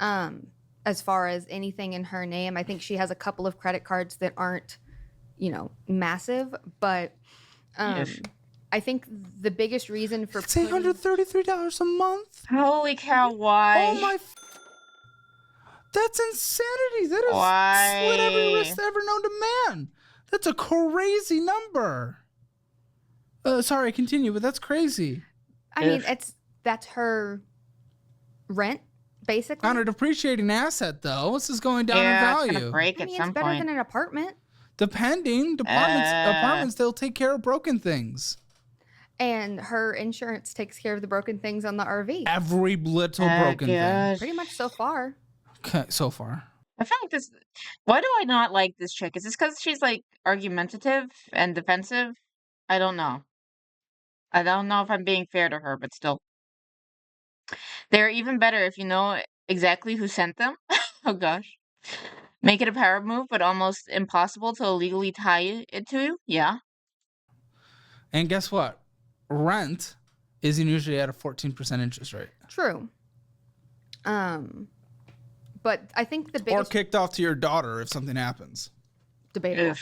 As far as anything in her name, I think she has a couple of credit cards that aren't, massive, but I think the biggest reason for it's $833 a month. Holy cow! Why? Oh my! That's insanity. That is why? Slit every wrist ever known to man. That's a crazy number. Sorry, continue, but that's crazy. I mean, that's her rent, basically. On a depreciating asset, though. This is going down in value. It's gonna break at some it's better than an apartment. Depending, apartments, they'll take care of broken things. And her insurance takes care of the broken things on the RV. Every little broken thing. Pretty much so far. Okay, so far. I feel like this. Why do I not like this chick? Is this because she's like argumentative and defensive? I don't know. I don't know if I'm being fair to her, but still. They're even better if you know exactly who sent them. Oh gosh. Make it a power move, but almost impossible to illegally tie it to you. Yeah. And guess what? Rent isn't usually at a 14% interest rate. True. But I think the biggest... Or kicked off to your daughter if something happens. Debatable.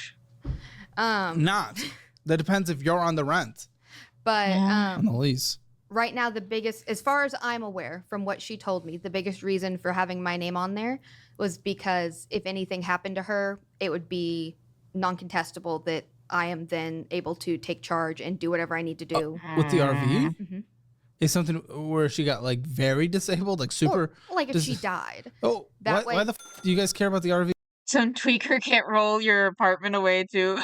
Not. That depends if you're on the rent. But on the lease. Right now, the biggest, as far as I'm aware from what she told me, the biggest reason for having my name on there was because if anything happened to her, it would be non-contestable that I am then able to take charge and do whatever I need to do. With the RV? Mm-hmm. Is something where she got like very disabled, like super... Or, like if she died. Oh, why the do you guys care about the RV? Some tweaker can't roll your apartment away too.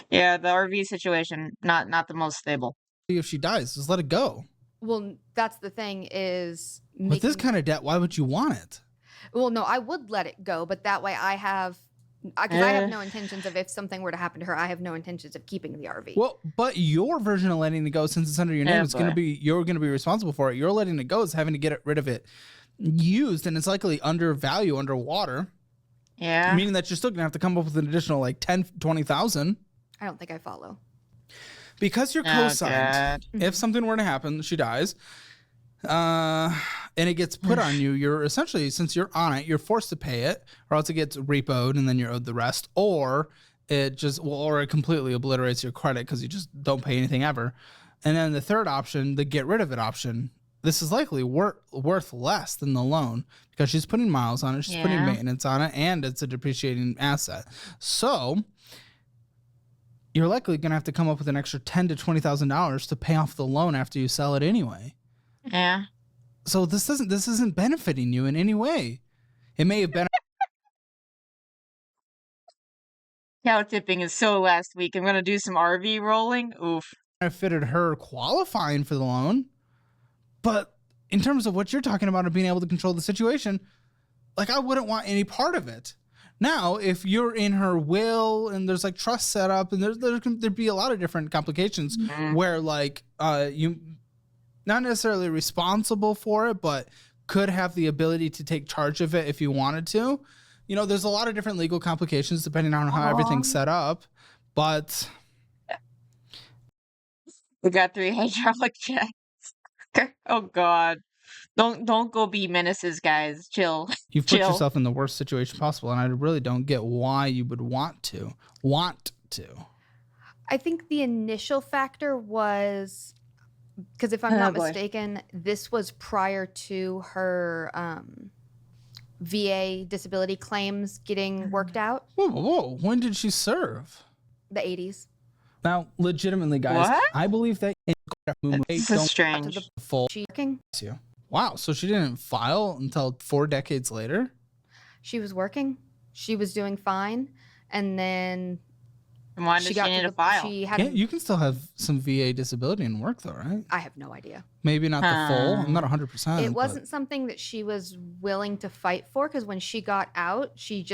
Yeah, the RV situation, not the most stable. If she dies, just let it go. Well, that's the thing is With this kind of debt, why would you want it? Well, no, I would let it go, but that way I have because I have no intentions of if something were to happen to her, I have no intentions of keeping the RV. Well, but your version of letting it go, since it's under your name, you're going to be responsible for it. You're letting it go is having to get rid of it used, and it's likely underwater. Yeah. Meaning that you're still going to have to come up with an additional like 10, 20,000. I don't think I follow. Because you're co-signed, if something were to happen, she dies, and it gets put on you, you're essentially, since you're on it, you're forced to pay it, or else it gets repoed and then you're owed the rest, or it completely obliterates your credit because you just don't pay anything ever. And then the third option, the get rid of it option, this is likely worth less than the loan because she's putting miles on it, she's putting maintenance on it, and it's a depreciating asset. So you're likely going to have to come up with an extra $10,000 to $20,000 to pay off the loan after you sell it anyway. Yeah. So this isn't benefiting you in any way. It may have been. Cow tipping is so last week. I'm going to do some RV rolling. Oof. Benefited her qualifying for the loan. But in terms of what you're talking about of being able to control the situation, like I wouldn't want any part of it. Now, if you're in her will and there's like trust set up and there'd be a lot of different complications where like you not necessarily responsible for it, but could have the ability to take charge of it if you wanted to. You know, there's a lot of different legal complications depending on how everything's set up. But we got 3 hydraulic checks. Oh God. Don't go be menaces, guys. Chill. You've put yourself in the worst situation possible, and I really don't get why you would want to. I think the initial factor was because if I'm not mistaken, this was prior to her VA disability claims getting worked out. Whoa. When did she serve? The 80s. Now, legitimately, guys, what? I believe that this is strange. Wow, so she didn't file until 4 decades later? She was working. She was doing fine. And then why did she need to file? You can still have some VA disability and work though, right? I have no idea. Maybe not the full. I'm not 100%. It wasn't something that she was willing to fight for because when she got out, she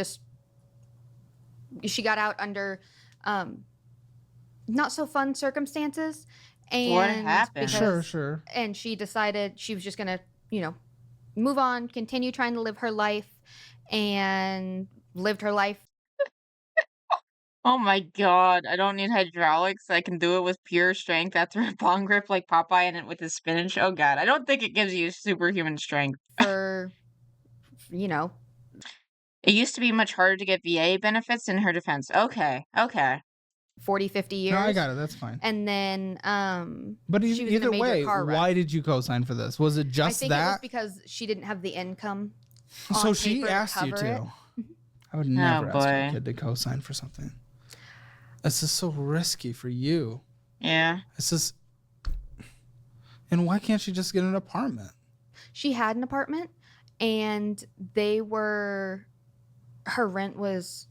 got out under not so fun circumstances. And what happened? Sure. And she decided she was just going to, move on, continue trying to live her life, and lived her life. Oh my God. I don't need hydraulics. I can do it with pure strength after a bong grip like Popeye and it with his spinach. Oh God. I don't think it gives you superhuman strength. For, It used to be much harder to get VA benefits in her defense. Okay. 40, 50 years. No, I got it. That's fine. And then, but either way, why did you co-sign for this? Was it just that? I think it was because she didn't have the income. So she asked you to. I would never ask a kid to co-sign for something. This is so risky for you. Yeah. And why can't she just get an apartment? She had an apartment, and her rent was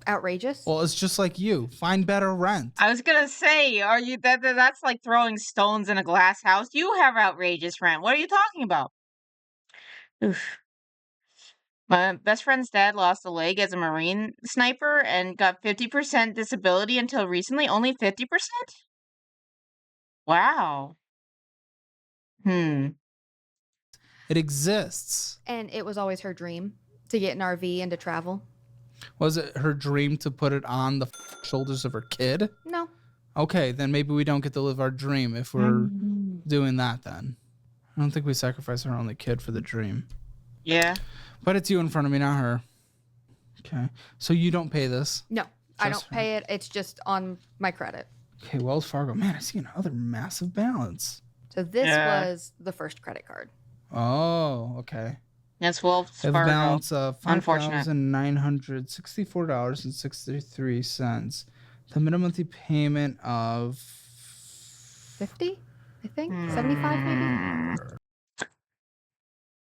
outrageous. Well, it's just like you. Find better rent. I was gonna say, are you that's like throwing stones in a glass house. You have outrageous rent. What are you talking about? Oof. My best friend's dad lost a leg as a Marine sniper and got 50% disability until recently. Only 50%? Wow. It exists. And it was always her dream to get an RV and to travel. Was it her dream to put it on the shoulders of her kid? No. Okay, then maybe we don't get to live our dream if we're doing that then. I don't think we sacrifice our only kid for the dream. Yeah. But it's you in front of me, not her. Okay. So you don't pay this? No, I don't pay it. It's just on my credit. Okay, Wells Fargo. Man, I see another massive balance. So this was the first credit card. Oh, okay. That's Wells Fargo. A balance of $5,964.63. The minimum monthly payment of 50, I think. 75 maybe.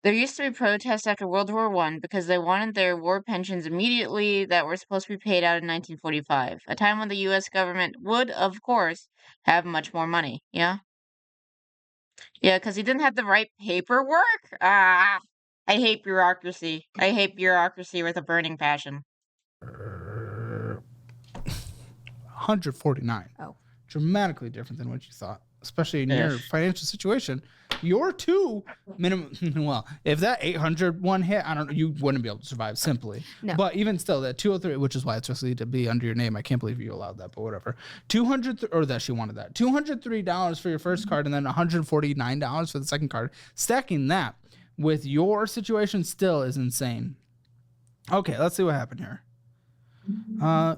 There used to be protests after World War I because they wanted their war pensions immediately that were supposed to be paid out in 1945, a time when the U.S. government would, of course, have much more money. Yeah? Yeah, because he didn't have the right paperwork? Ah, I hate bureaucracy. I hate bureaucracy with a burning passion. 149. Oh. Dramatically different than what you thought, especially in your Ish. financial situation. Your two minimum. Well, if that 800 one hit, I don't know, you wouldn't be able to survive simply. No. But even still, that 203, which is why it's supposed to be under your name. I can't believe you allowed that, but whatever. 200, or that she wanted that. $203 for your first card, and then $149 for the second card. Stacking that with your situation still is insane. Okay, let's see what happened here. Oh,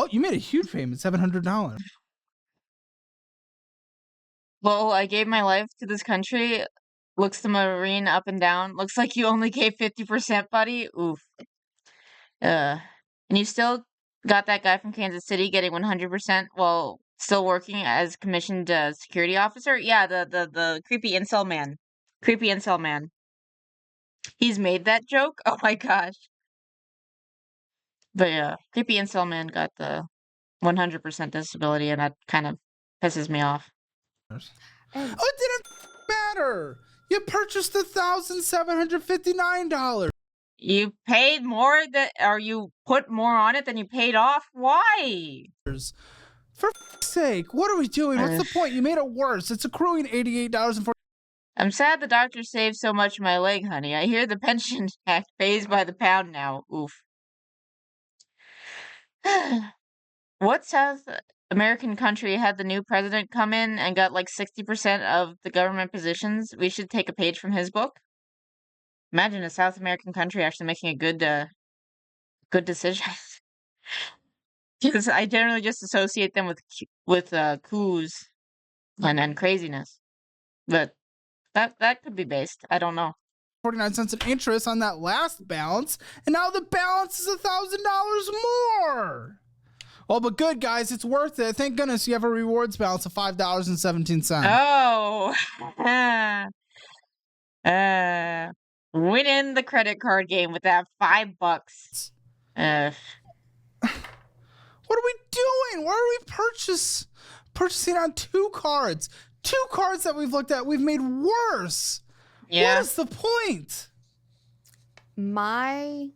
you made a huge payment, $700. Well, I gave my life to this country. Looks the Marine up and down. Looks like you only gave 50%, buddy. Oof. And you still got that guy from Kansas City getting 100% while still working as commissioned security officer? Yeah, the creepy incel man. Creepy incel man. He's made that joke? Oh my gosh. But yeah, creepy incel man got the 100% disability, and that kind of pisses me off. Oh, it didn't matter. You purchased $1,759. You paid more or you put more on it than you paid off? Why? For sake, what are we doing? What's the point? You made it worse. It's accruing $88.40. I'm sad the doctor saved so much of my leg, honey. I hear the pension act pays by the pound now. Oof. What South American country had the new president come in and got like 60% of the government positions? We should take a page from his book. Imagine a South American country actually making a good decision. Because I generally just associate them with coups and craziness. But that could be based. I don't know. 49 cents in interest on that last balance, and now the balance is $1,000 more. Oh, but good, guys, it's worth it. Thank goodness you have a rewards balance of $5.17. Oh, winning the credit card game with that $5. What are we doing? Why are we purchasing on two cards? Two cards that we've looked at, we've made worse. Yeah. What is the point? My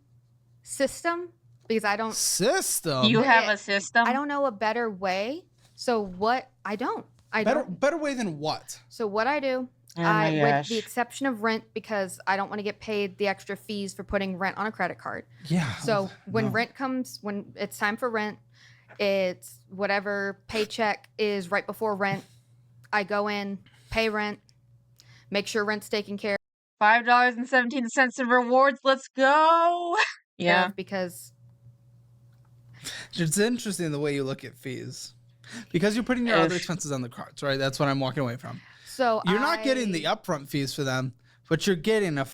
system, because I don't... System? You have a system? I don't know a better way. So what... I don't. Better way than what? So what I do... with the exception of rent, because I don't want to get paid the extra fees for putting rent on a credit card. Yeah. So when rent comes, when it's time for rent, it's whatever paycheck is right before rent. I go in, pay rent, make sure rent's taken care of. $5.17 in rewards. Let's go. Yeah. Because it's interesting the way you look at fees. Because you're putting your other expenses on the cards, right? That's what I'm walking away from. So you're not getting the upfront fees for them, but you're getting the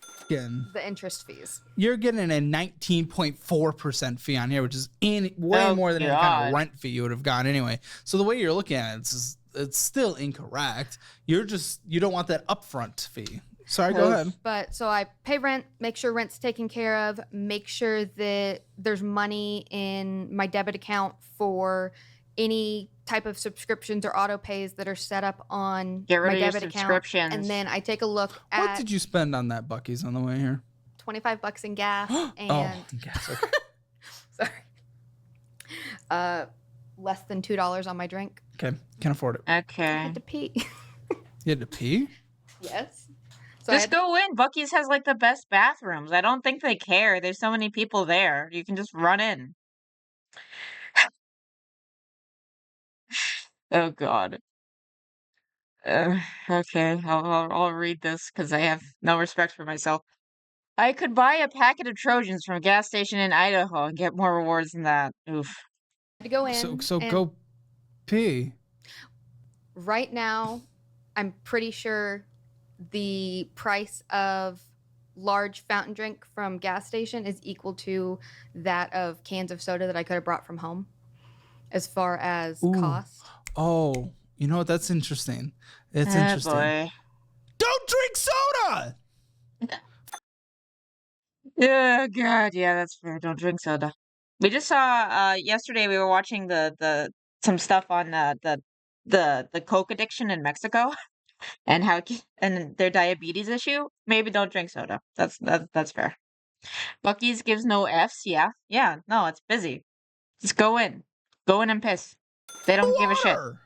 interest fees. You're getting a 19.4% fee on here, which is way more than any kind of rent fee you would have gotten anyway. So the way you're looking at it, it's still incorrect. You don't want that upfront fee. Sorry, go ahead. But so I pay rent, make sure rent's taken care of, make sure that there's money in my debit account for any type of subscriptions or auto pays that are set up on my debit account. And then I take a look at... What did you spend on that, Buc-ee's, on the way here? $25 in gas and... Oh, gas, okay. Sorry. Less than $2 on my drink. Okay, can't afford it. Okay. I had to pee. You had to pee? Yes. So just go in. Buc-ee's has like the best bathrooms. I don't think they care. There's so many people there. You can just run in. Oh God. Okay, I'll read this because I have no respect for myself. I could buy a packet of Trojans from a gas station in Idaho and get more rewards than that. Oof. To go in. So go pee. Right now, I'm pretty sure the price of large fountain drink from gas station is equal to that of cans of soda that I could have brought from home, as far as cost. Oh, you know what? That's interesting. It's interesting. Boy. Don't drink soda! Yeah, God, yeah, that's fair. Don't drink soda. We just saw yesterday. We were watching some stuff on the coke addiction in Mexico. and and their diabetes issue, maybe don't drink soda. That's fair. Bucky's gives no Fs. Yeah, no, it's busy. Just go in and piss. They don't give a shit. Water.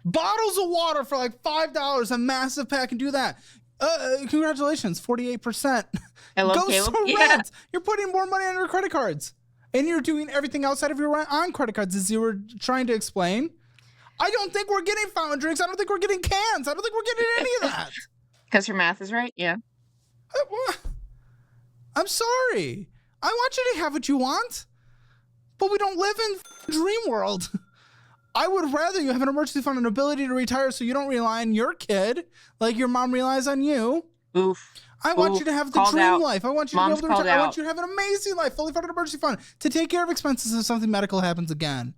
Bottles of water for like $5, a massive pack, and do that. Congratulations, 48%. I love Go Caleb. so Yeah. rent. You're putting more money on your credit cards, and you're doing everything outside of your rent on credit cards, as you were trying to explain. I don't think we're getting fountain drinks. I don't think we're getting cans. I don't think we're getting any of that. Because her math is right. Yeah. I'm sorry. I want you to have what you want, but we don't live in dream world. I would rather you have an emergency fund and ability to retire so you don't rely on your kid like your mom relies on you. Oof. I want you to have the Called dream out. life. I want you Mom's to be able to retire. called I want out. you to have an amazing life, fully funded emergency fund to take care of expenses if something medical happens again.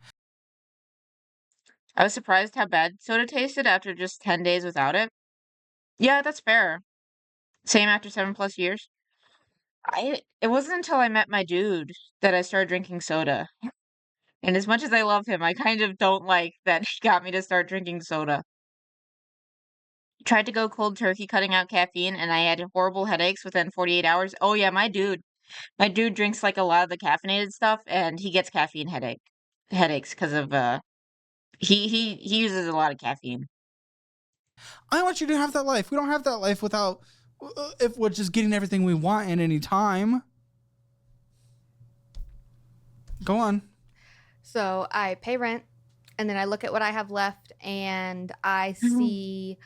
I was surprised how bad soda tasted after just 10 days without it. Yeah, that's fair. Same after 7+ years. It wasn't until I met my dude that I started drinking soda. And as much as I love him, I kind of don't like that he got me to start drinking soda. Tried to go cold turkey cutting out caffeine, and I had horrible headaches within 48 hours. Oh yeah, my dude drinks like a lot of the caffeinated stuff, and he gets caffeine headaches because of he uses a lot of caffeine. I want you to have that life. We don't have that life without if we're just getting everything we want at any time. Go on. So I pay rent, and then I look at what I have left, and I see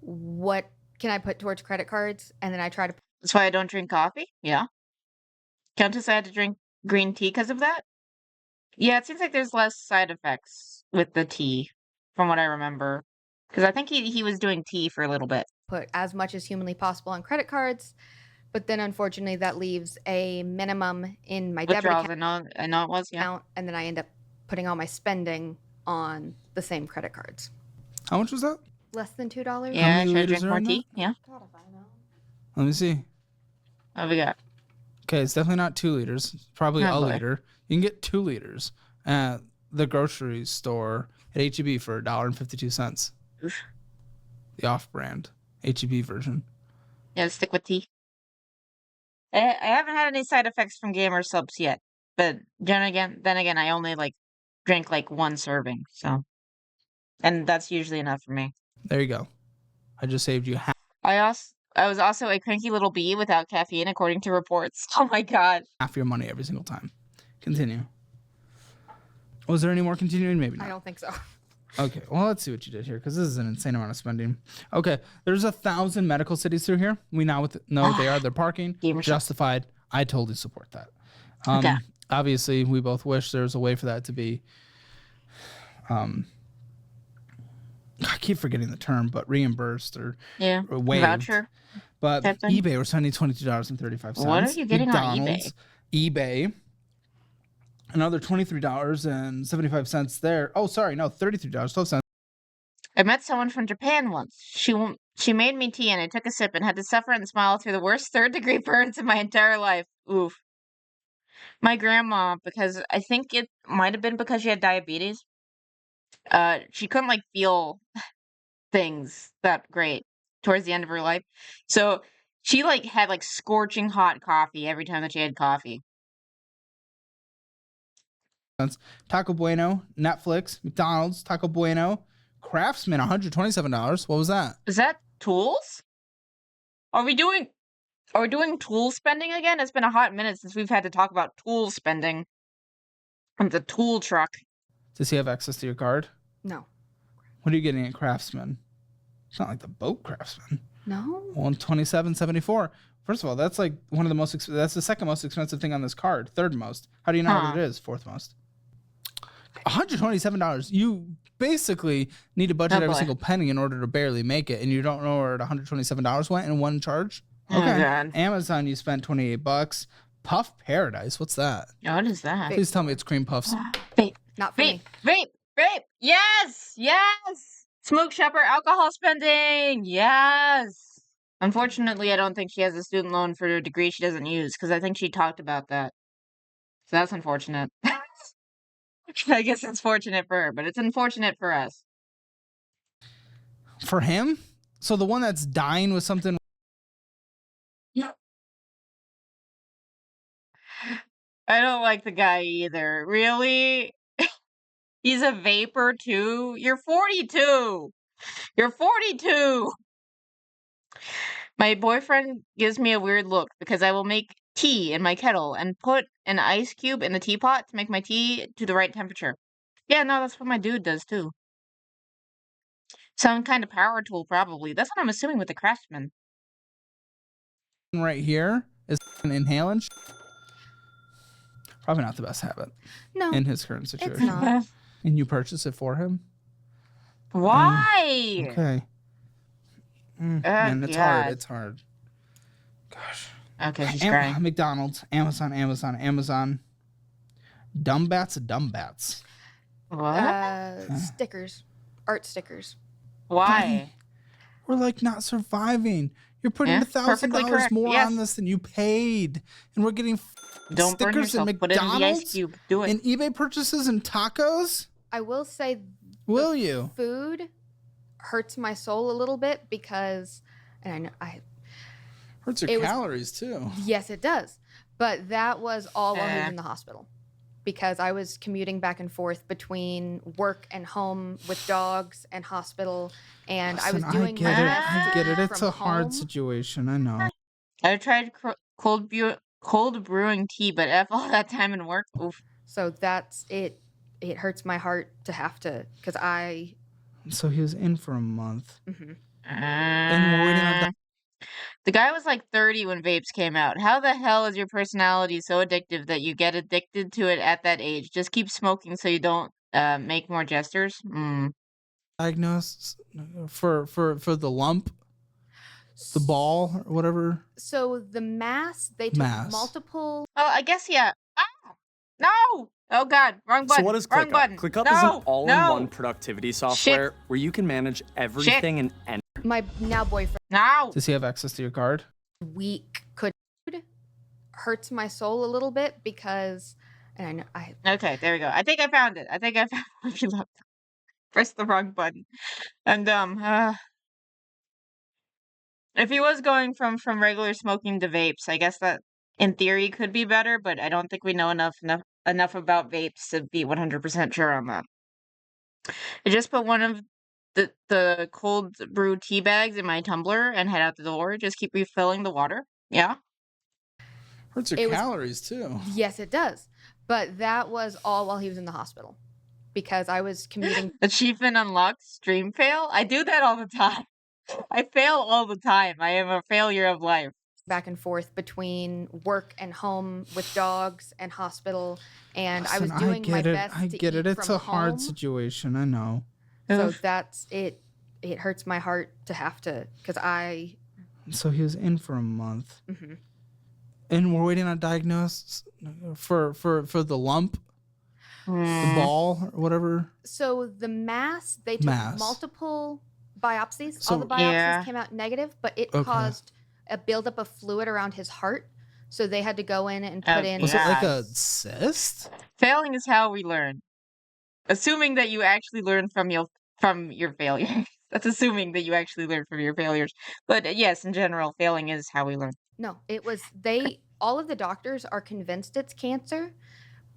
what can I put towards credit cards, and then I try to. That's why I don't drink coffee. Yeah. Countess, I had to drink green tea because of that. Yeah, it seems like there's less side effects with the tea, from what I remember. Because I think he was doing tea for a little bit. Put as much as humanly possible on credit cards, but then unfortunately that leaves a minimum in my debit Withdrawals, account, I know it was, yeah. and then I end up putting all my spending on the same credit cards. How much was that? Less than $2. Yeah, I many should liters drink are more in tea. Yeah. God, if I know. Let me see. What have we got? Okay, it's definitely not 2 liters. It's probably Oh, a boy. liter. You can get 2 liters at the grocery store at HEB for $1.52. Oof. The off-brand HEB version. Yeah, stick with tea. I haven't had any side effects from gamer subs yet, but then again, I only drink one serving, so, and that's usually enough for me. There you go. I just saved you half I was also a cranky little bee without caffeine, according to reports. Oh my god. your money every single time. Continue. Was there any more continuing? Maybe I not. don't think so. Okay, well, let's see what you did here, because this is an insane amount of spending. Okay, there's 1,000 medical cities through here. We now know they are. They're parking. Gamer shop. Justified. I totally support that. Okay. Obviously, we both wish there was a way for that to be, I keep forgetting the term, but reimbursed or waived. Voucher. But type thing. eBay, we're spending $22.35. What are you getting on McDonald's, eBay, another $23.75 there. Oh, sorry, no, $33.12. I met someone from Japan once. She made me tea and I took a sip and had to suffer and smile through the worst third-degree burns of my entire life. Oof. My grandma, because I think it might have been because she had diabetes, she couldn't feel things that great towards the end of her life. So she had scorching hot coffee every time that she had coffee. Taco Bueno, Netflix, McDonald's, Taco Bueno, Craftsman, $127. What was that? Is that tools? Are we doing tool spending again? It's been a hot minute since we've had to talk about tool spending. And the tool truck. Does he have access to your card? No. What are you getting at Craftsman? It's not like the boat Craftsman. No. $127.74. First of all, that's one of the most. That's the second most expensive thing on this card. Third most. How do you know what it is? Fourth most. $127. You basically need to budget every single penny in order to barely make it, and you don't know where the $127 went in one charge. Okay. Oh, God. Amazon, you spent $28. Puff Paradise. What's that? What is that? Please tell me it's cream puffs. Vape. Not for me. Vape. Yes. Smoke shopper alcohol spending. Yes. Unfortunately, I don't think she has a student loan for a degree she doesn't use, because I think she talked about that. So that's unfortunate. I guess it's fortunate for her, but it's unfortunate for us. For him? So the one that's dying with something. I don't like the guy either. Really? He's a vapor too? You're 42. You're 42. My boyfriend gives me a weird look because I will make tea in my kettle and put an ice cube in the teapot to make my tea to the right temperature. Yeah, no, that's what my dude does too. Some kind of power tool, probably. That's what I'm assuming with the Craftsman. Right here is inhaling. Probably not the best habit. No. In his current situation. It's not. And you purchase it for him? Why? Okay. Man, it's hard. It's hard. Gosh. Okay, she's crying. McDonald's, Amazon. Dumb bats. What? Stickers. Art stickers. Why? We're like not surviving. You're putting Yeah, $1,000 more on this than you paid, and we're getting Don't burn stickers yourself. and Put it in the ice McDonald's cube. Do it. and eBay purchases and tacos. I will say, Will you? food hurts my soul a little bit because, and I know Hurts your calories too. Yes, it does. But that was all while he was in the hospital, because I was commuting back and forth between work and home with dogs and hospital, and Listen, I was doing my best. I get it. It's from a hard home. situation. I know. I tried cold brewing tea, but F all that time and work. Oof. So that's it. It hurts my heart to have to, because I. So he was in for a month. Mm-hmm. And we're waiting on The guy was like 30 when vapes came out. How the hell is your personality so addictive that you get addicted to it at that age? Just keep smoking so you don't make more gestures. diagnosed for the lump, the ball, or whatever. So the mass, they took multiple. Oh, I guess yeah. Ah, no. Oh God, wrong button. So what is wrong ClickUp? button. ClickUp is an all-in-one productivity software where you can manage everything and My now boyfriend. No. Does he have access to your card? Week could hurts my soul a little bit because, and I know Okay, there we go. I think I found it. Pressed the wrong button. And if he was going from regular smoking to vapes, I guess that in theory could be better, but I don't think we know enough about vapes to be 100% sure on that. I just put one of the cold brew tea bags in my tumbler and head out the door. Just keep refilling the water. Yeah. Hurts your calories too. Yes, it does. But that was all while he was in the hospital, because I was commuting. Achievement unlocked, stream fail. I do that all the time. I fail all the time. I am a failure of life. Back and forth between work and home with dogs and hospital, and Listen, I was doing my best. I get it. It's a hard situation. I know. So that's it. It hurts my heart to have to, because I. So he was in for a month, Mm-hmm. and we're waiting on diagnosis for the lump, the ball, or whatever. So the mass, they took multiple biopsies. So, all the biopsies came out negative, but it caused a buildup of fluid around his heart. So they had to go in and put in. Was it like a cyst? Failing is how we learn. Assuming that you actually learn from your failures. That's assuming that you actually learn from your failures. But yes, in general, failing is how we learn. No, it was all of the doctors are convinced it's cancer,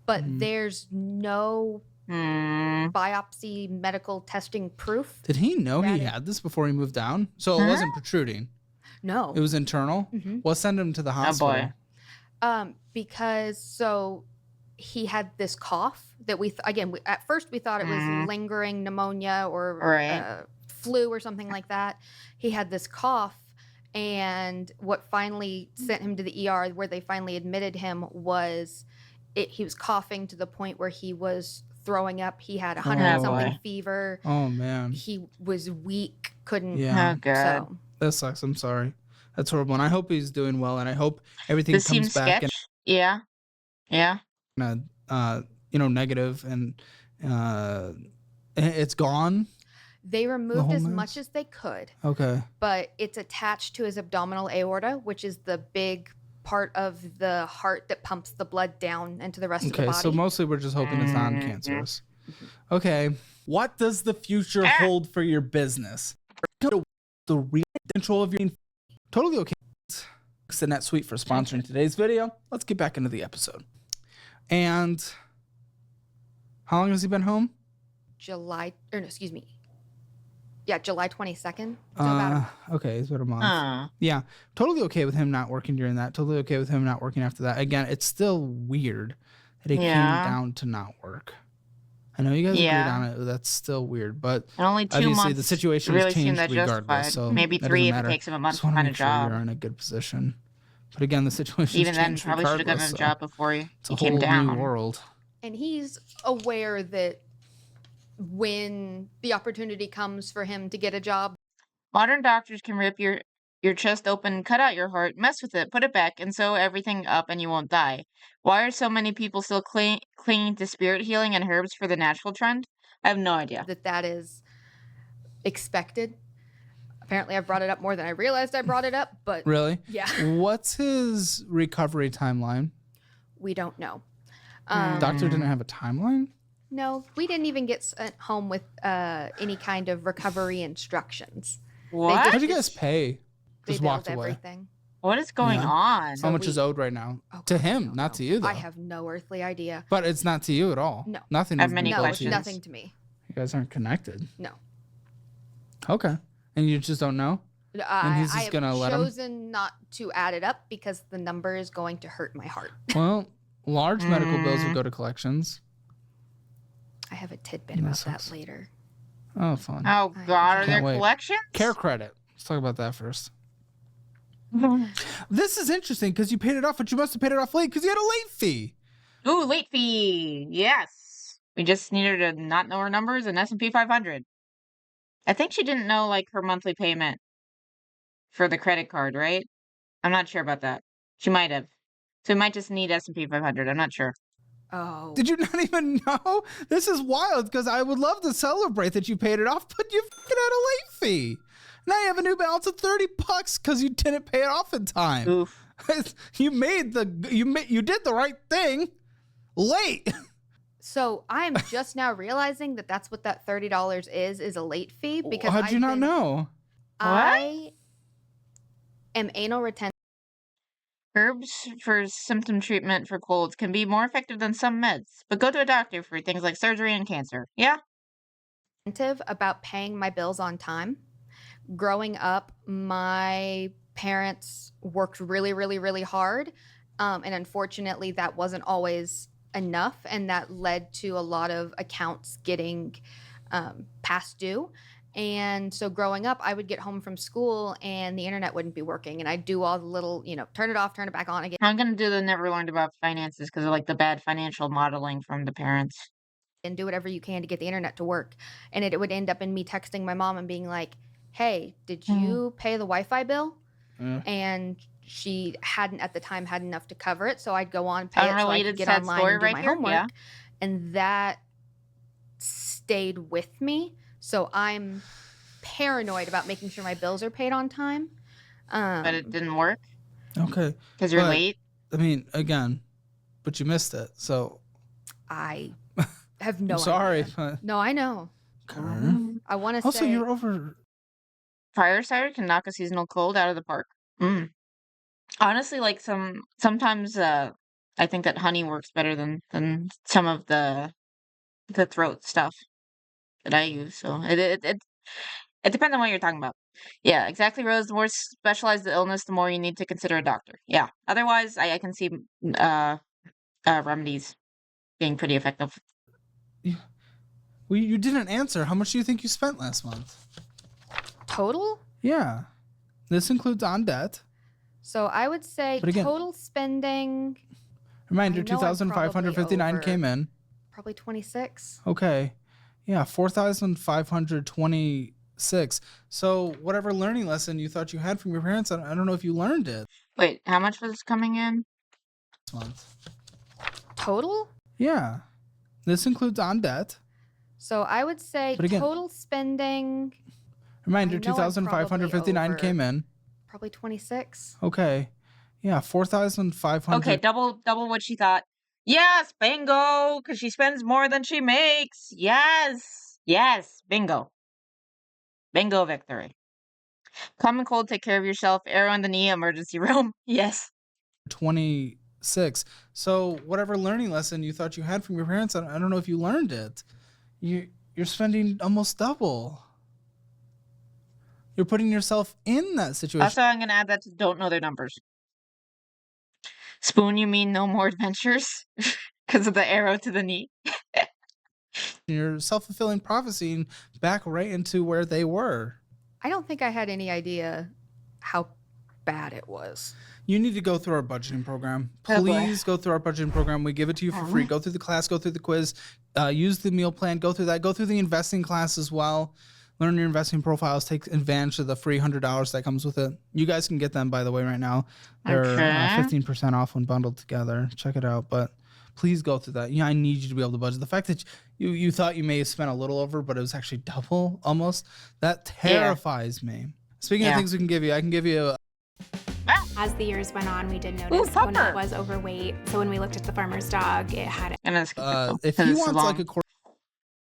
but there's no biopsy medical testing proof. Did he know he had this before he moved down? So it wasn't protruding. No. It was internal? Well, send him to the hospital. Oh boy. Because so he had this cough that at first we thought it was lingering pneumonia or flu or something like that. He had this cough, and what finally sent him to the ER, where they finally admitted him, was he was coughing to the point where he was throwing up. He had 100-something fever. Oh man. He was weak, couldn't. Yeah. Oh god. So that sucks. I'm sorry. That's horrible. And I hope he's doing well, and I hope everything This comes seems back sketch. Yeah. and negative, and it's gone. they removed as much as they could. Okay. But it's attached to his abdominal aorta, which is the big part of the heart that pumps the blood down into the rest of the body. Okay, so mostly we're just hoping it's non-cancerous. Okay. What does the future hold for your business? the real control of your totally okay. Thanks to NetSuite for sponsoring today's video. Let's get back into the episode. And how long has he been home? July 22nd. So about okay, it's about a month. Yeah, totally okay with him not working during that. Totally okay with him not working after that. Again, it's still weird that he came down to not work. I know you guys agreed on it. That's still weird, but and only 2 obviously months the situation really has changed seemed that regardless. justified. So maybe 3 if it takes him a month to find a job. You're in a good position. But again, the situation even then changed probably should have given him a job before he came down. New world. And he's aware that when the opportunity comes for him to get a job, modern doctors can rip your chest open, cut out your heart, mess with it, put it back, and sew everything up, and you won't die. Why are so many people still clinging to spirit healing and herbs for the natural trend? I have no idea. That is expected. Apparently, I've brought it up more than I realized I brought it up, but really? Yeah. What's his recovery timeline? We don't know. Doctor didn't have a timeline? No, we didn't even get sent home with any kind of recovery instructions. What? How did you guys pay? Just walked away. Everything. What is going on? How much is owed right now? To him, not to you, though. I have no earthly idea. But it's not to you at all. No. Nothing. I have many No, it's questions. nothing to me. You guys aren't connected. No. Okay. And you just don't know? And he's just I gonna let him? have chosen not to add it up because the number is going to hurt my heart. Well, large medical bills will go to collections. I have a tidbit about that later. Oh, fun. Oh, God. Are there Can't wait. collections? Care credit. Let's talk about that first. This is interesting because you paid it off, but you must have paid it off late because you had a late fee. Ooh, late fee. Yes. We just needed to not know her numbers and S&P 500. I think she didn't know, like, her monthly payment for the credit card, right? I'm not sure about that. She might have. So we might just need S&P 500. I'm not sure. Oh. Did you not even know? This is wild because I would love to celebrate that you paid it off, but you fucking had a late fee. Now you have a new balance of $30 because you didn't pay it off in time. Oof. You did the right thing late. So I'm just now realizing that that's what that $30 is a late fee because how'd you not know? I am anal retentive. Herbs for symptom treatment for colds can be more effective than some meds, but go to a doctor for things like surgery and cancer. Yeah? About paying my bills on time. Growing up, my parents worked really, really, really hard. And unfortunately, that wasn't always enough. And that led to a lot of accounts getting past due. And so growing up, I would get home from school and the internet wouldn't be working. And I'd do all the little, turn it off, turn it back on again. I'm going to do the never learned about finances because of like the bad financial modeling from the parents. And do whatever you can to get the internet to work. And it would end up in me texting my mom and being like, hey, did you pay the Wi-Fi bill? And she hadn't at the time had enough to cover it. So I'd go on, pay it so I could get online and do my homework. Yeah. And that stayed with me. So I'm paranoid about making sure my bills are paid on time. But it didn't work? Okay. Because you're late? I mean, again, but you missed it. So I have no I'm sorry. idea. But... No, I know. I want to say... Also, you're over... Fire cider can knock a seasonal cold out of the park. Honestly, like sometimes I think that honey works better than some of the throat stuff that I use. So it depends on what you're talking about. Yeah, exactly, Rose. The more specialized the illness, the more you need to consider a doctor. Yeah. Otherwise, I can see remedies being pretty effective. Well, you didn't answer. How much do you think you spent last month? Total? Yeah. This includes on debt. So I would say total spending. Reminder, 2,559 came in. Probably 26. Okay. Yeah, 4,526. So whatever learning lesson you thought you had from your parents, I don't know if you learned it. Wait, how much was coming in? This month. Total? Yeah. This includes on debt. So I would say total spending. Reminder, 2,559 came in. Probably 26. Okay. Yeah, 4,500. Okay, double what she thought. Yes, bingo, because she spends more than she makes. Yes, bingo. Bingo victory. Common cold, take care of yourself. Arrow in the knee, emergency room. Yes. 26. So whatever learning lesson you thought you had from your parents, I don't know if you learned it. You're spending almost double. You're putting yourself in that situation. Also, I'm going to add that to don't know their numbers. Spoon, you mean no more adventures? Because of the arrow to the knee. You're self-fulfilling prophecy back right into where they were. I don't think I had any idea how bad it was. You need to go through our budgeting program. Please go through our budgeting program. We give it to you for free. Go through the class, go through the quiz, use the meal plan, go through that. Go through the investing class as well. Learn your investing profiles. Take advantage of the free $100 that comes with it. You guys can get them, by the way, right now. They're 15% off when bundled together. Check it out. But please go through that. Yeah, I need you to be able to budget. The fact that you thought you may have spent a little over, but it was actually double almost, that terrifies me. Speaking of things we can give you, I can give you As the years went on, we did notice Ona was overweight. So when we looked at the farmer's dog, it had if he wants like a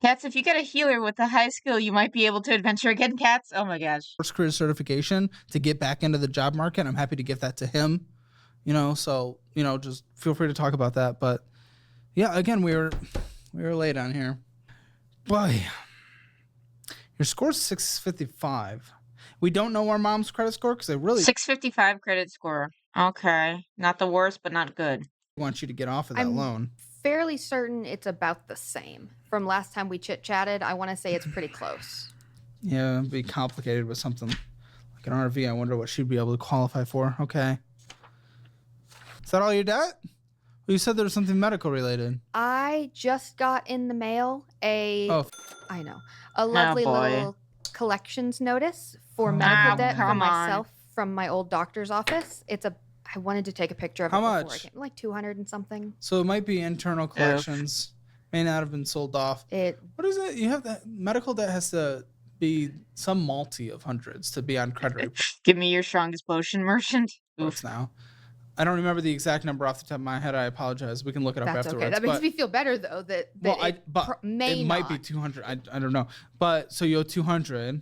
Cats, if you get a healer with a high skill, you might be able to adventure again, Cats. Oh my gosh. Horse career certification to get back into the job market. I'm happy to give that to him. So just feel free to talk about that. But yeah, again, we were late on here. Boy, your score's 655. We don't know our mom's credit score because I really 655 credit score. Okay, not the worst, but not good. Want you to get off of that loan. Fairly certain it's about the same. From last time we chit-chatted, I want to say it's pretty close. Yeah, it'd be complicated with something like an RV. I wonder what she'd be able to qualify for. Okay. Is that all your debt? Well, you said there was something medical related. I just got in the mail a lovely little collections notice for medical debt for myself from my old doctor's office. I wanted to take a picture of it. How much? Like 200 and something. So it might be internal collections. May not have been sold off. What is it? You have that medical debt has to be some multi of hundreds to be on credit report. Give me your strongest potion, merchant. Oof. Now. I don't remember the exact number off the top of my head. I apologize. We can look it up afterwards. Okay. That makes me feel better though. It might be 200. I don't know. But so you owe 200.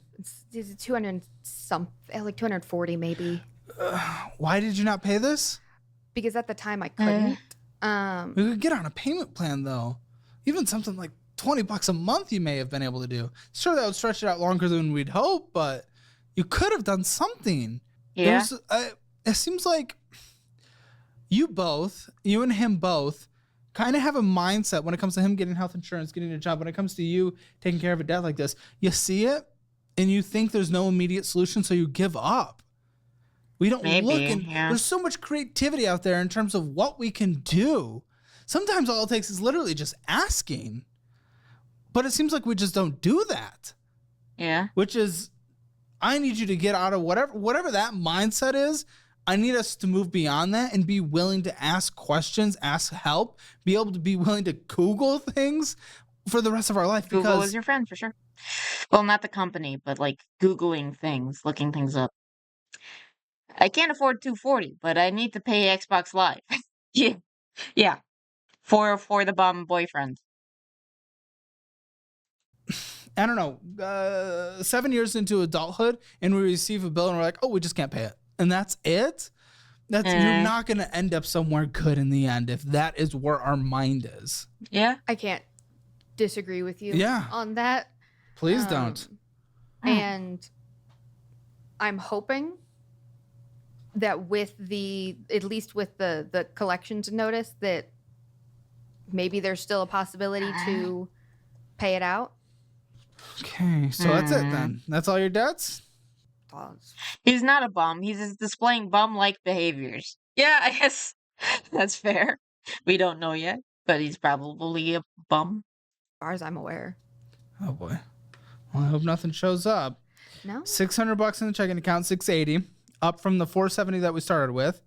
It's 200 something, like 240 maybe. Why did you not pay this? Because at the time I couldn't. We could get on a payment plan though. Even something like $20 a month you may have been able to do. Sure, that would stretch it out longer than we'd hope, but you could have done something. Yeah. It seems like you and him both kind of have a mindset when it comes to him getting health insurance, getting a job. When it comes to you taking care of a debt like this, you see it and you think there's no immediate solution, so you give up. We don't look, and there's so much creativity out there in terms of what we can do. Sometimes all it takes is literally just asking. But it seems like we just don't do that. Yeah. Which is, I need you to get out of whatever that mindset is. I need us to move beyond that and be willing to ask questions, ask help, be able to be willing to Google things for the rest of our life. Google is your friend for sure. Well, not the company, but like Googling things, looking things up. I can't afford $240, but I need to pay Xbox Live. Yeah. For the bum boyfriend. I don't know. 7 years into adulthood, and we receive a bill, and we're like, "Oh, we just can't pay it," and that's it. You're not going to end up somewhere good in the end if that is where our mind is. Yeah, I can't disagree with you. On that. Please don't. And I'm hoping that at least with the collections notice, that maybe there's still a possibility to pay it out. Okay, so that's it then. That's all your debts? He's not a bum. He's just displaying bum-like behaviors. Yeah, I guess that's fair. We don't know yet, but he's probably a bum. As far as I'm aware. Oh boy. Well, I hope nothing shows up. No. $600 in the checking account, $680, up from the $470 that we started with.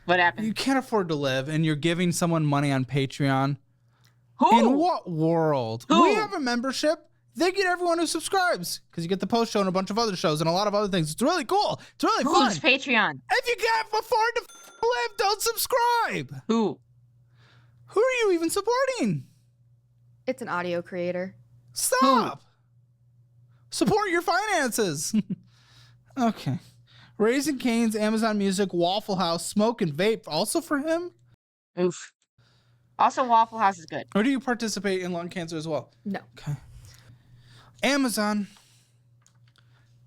What happened? You can't afford to live, and you're giving someone money on Patreon. Who? In what world? Who? We have a membership. They get everyone who subscribes because you get the post show and a bunch of other shows and a lot of other things. It's really cool. It's really fun. Who's Patreon? If you can't afford to live, don't subscribe. Who? Who are you even supporting? It's an audio creator. Stop. Support your finances. Okay. Raising Cane's, Amazon Music, Waffle House, Smoke and Vape, also for him? Oof. Also, Waffle House is good. Or do you participate in lung cancer as well? No. Okay. Amazon,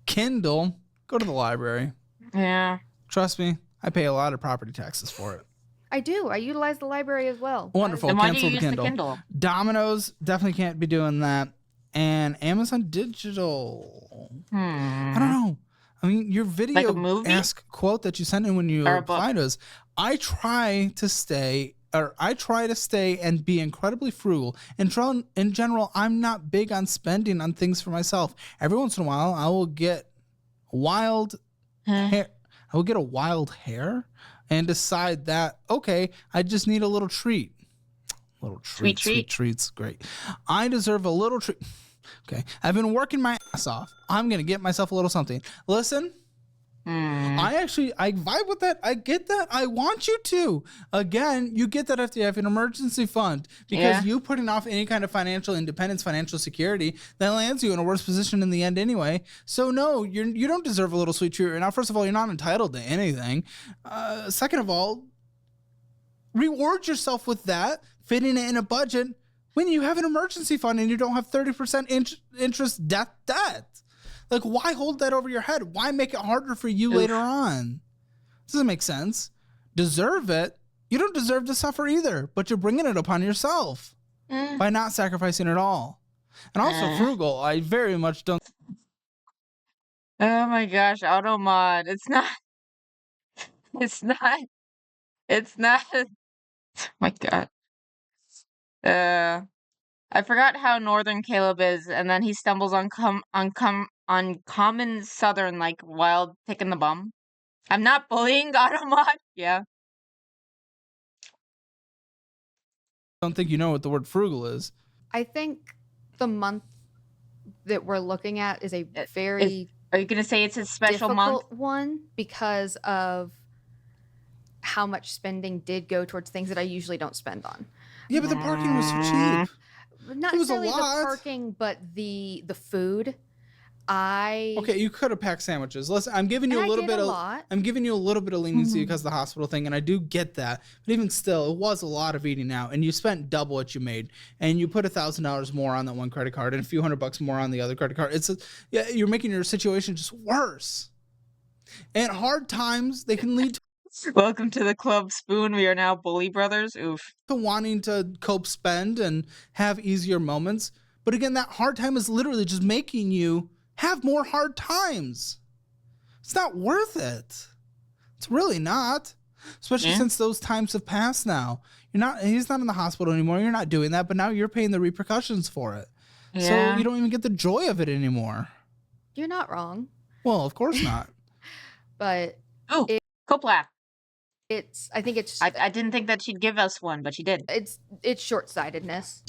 Kindle, go to the library. Yeah. Trust me, I pay a lot of property taxes for it. I do. I utilize the library as well. Wonderful. Then why do Cancel you the use the Kindle. Kindle? Domino's, definitely can't be doing that. And Amazon Digital. I don't know. I mean, your video Like a movie? ask quote that you sent in when you Or a book? applied us. I try to stay and be incredibly frugal. In general, I'm not big on spending on things for myself. Every once in a while, I will get wild hair. I will get a wild hair and decide that, okay, I just need a little treat. Sweet treats, great. I deserve a little treat. Okay, I've been working my ass off. I'm gonna get myself a little something. Listen, I vibe with that. I get that. I want you to. Again, you get that if you have an emergency fund, because you putting off any kind of financial independence, financial security, that lands you in a worse position in the end anyway. So no, you don't deserve a little sweet treat right now. First of all, you're not entitled to anything. Second of all, reward yourself with that, fitting it in a budget when you have an emergency fund and you don't have 30% interest debt. Like, why hold that over your head? Why make it harder for you later on? This doesn't make sense. Deserve it. You don't deserve to suffer either, but you're bringing it upon yourself by not sacrificing at all. And also frugal. I very much don't. Oh my gosh, auto mod. It's not. Oh my God. I forgot how northern Caleb is, and then he stumbles on common southern like wild pick in the bum. I'm not bullying Automod. Yeah. Don't think you know what the word frugal is. I think the month that we're looking at is a very Are you gonna say it's a special month? difficult one because of how much spending did go towards things that I usually don't spend on. Yeah, but the parking was so cheap. Not It was a necessarily the lot. parking, but the food. Okay, you could have packed sandwiches. Listen, I'm giving you And a I little did bit a of lot. I'm giving you a little bit of leniency because of the hospital thing, and I do get that. But even still, it was a lot of eating out, and you spent double what you made, and you put $1,000 more on that one credit card and a few $100 more on the other credit card. You're making your situation just worse. And hard times, they can lead Welcome to the club, Spoon. We are now bully brothers. Oof. to wanting to cope, spend, and have easier moments. But again, that hard time is literally just making you have more hard times. It's not worth it. It's really not. Especially since those times have passed now. He's not in the hospital anymore. You're not doing that, but now you're paying the repercussions for it. Yeah. So you don't even get the joy of it anymore. You're not wrong, Well, of course not. but Oh, Copla. I think it's I didn't think that she'd give us one, but she did. it's short-sightedness.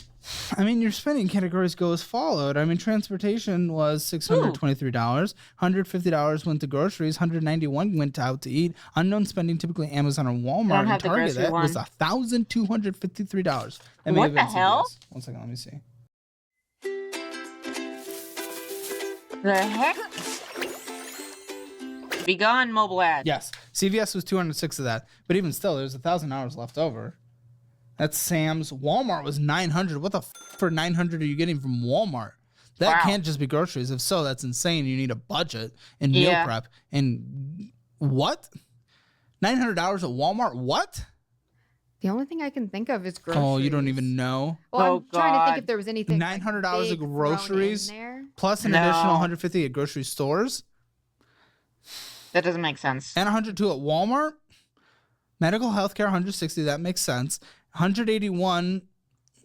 I mean, your spending categories go as followed. I mean, transportation was $623. $150 went to groceries. $191 went out to eat. Unknown spending, typically Amazon or Walmart and Target, that was $1,253. What the hell? CVS. One second, let me see. The heck? Be gone, mobile ad. Yes, CVS was 206 of that, but even still, there's $1,000 left over. That's Sam's. Walmart was 900. What the for 900 are you getting from Walmart? That can't just be groceries. If so, that's insane. You need a budget and meal prep. And what? $900 at Walmart? What? The only thing I can think of is groceries. Oh, you don't even know? Well, I'm trying to think if there was anything $900 like of big groceries thrown in there. plus an additional $150 at grocery stores. That doesn't make sense. And $102 at Walmart. Medical healthcare, $160. That makes sense. $181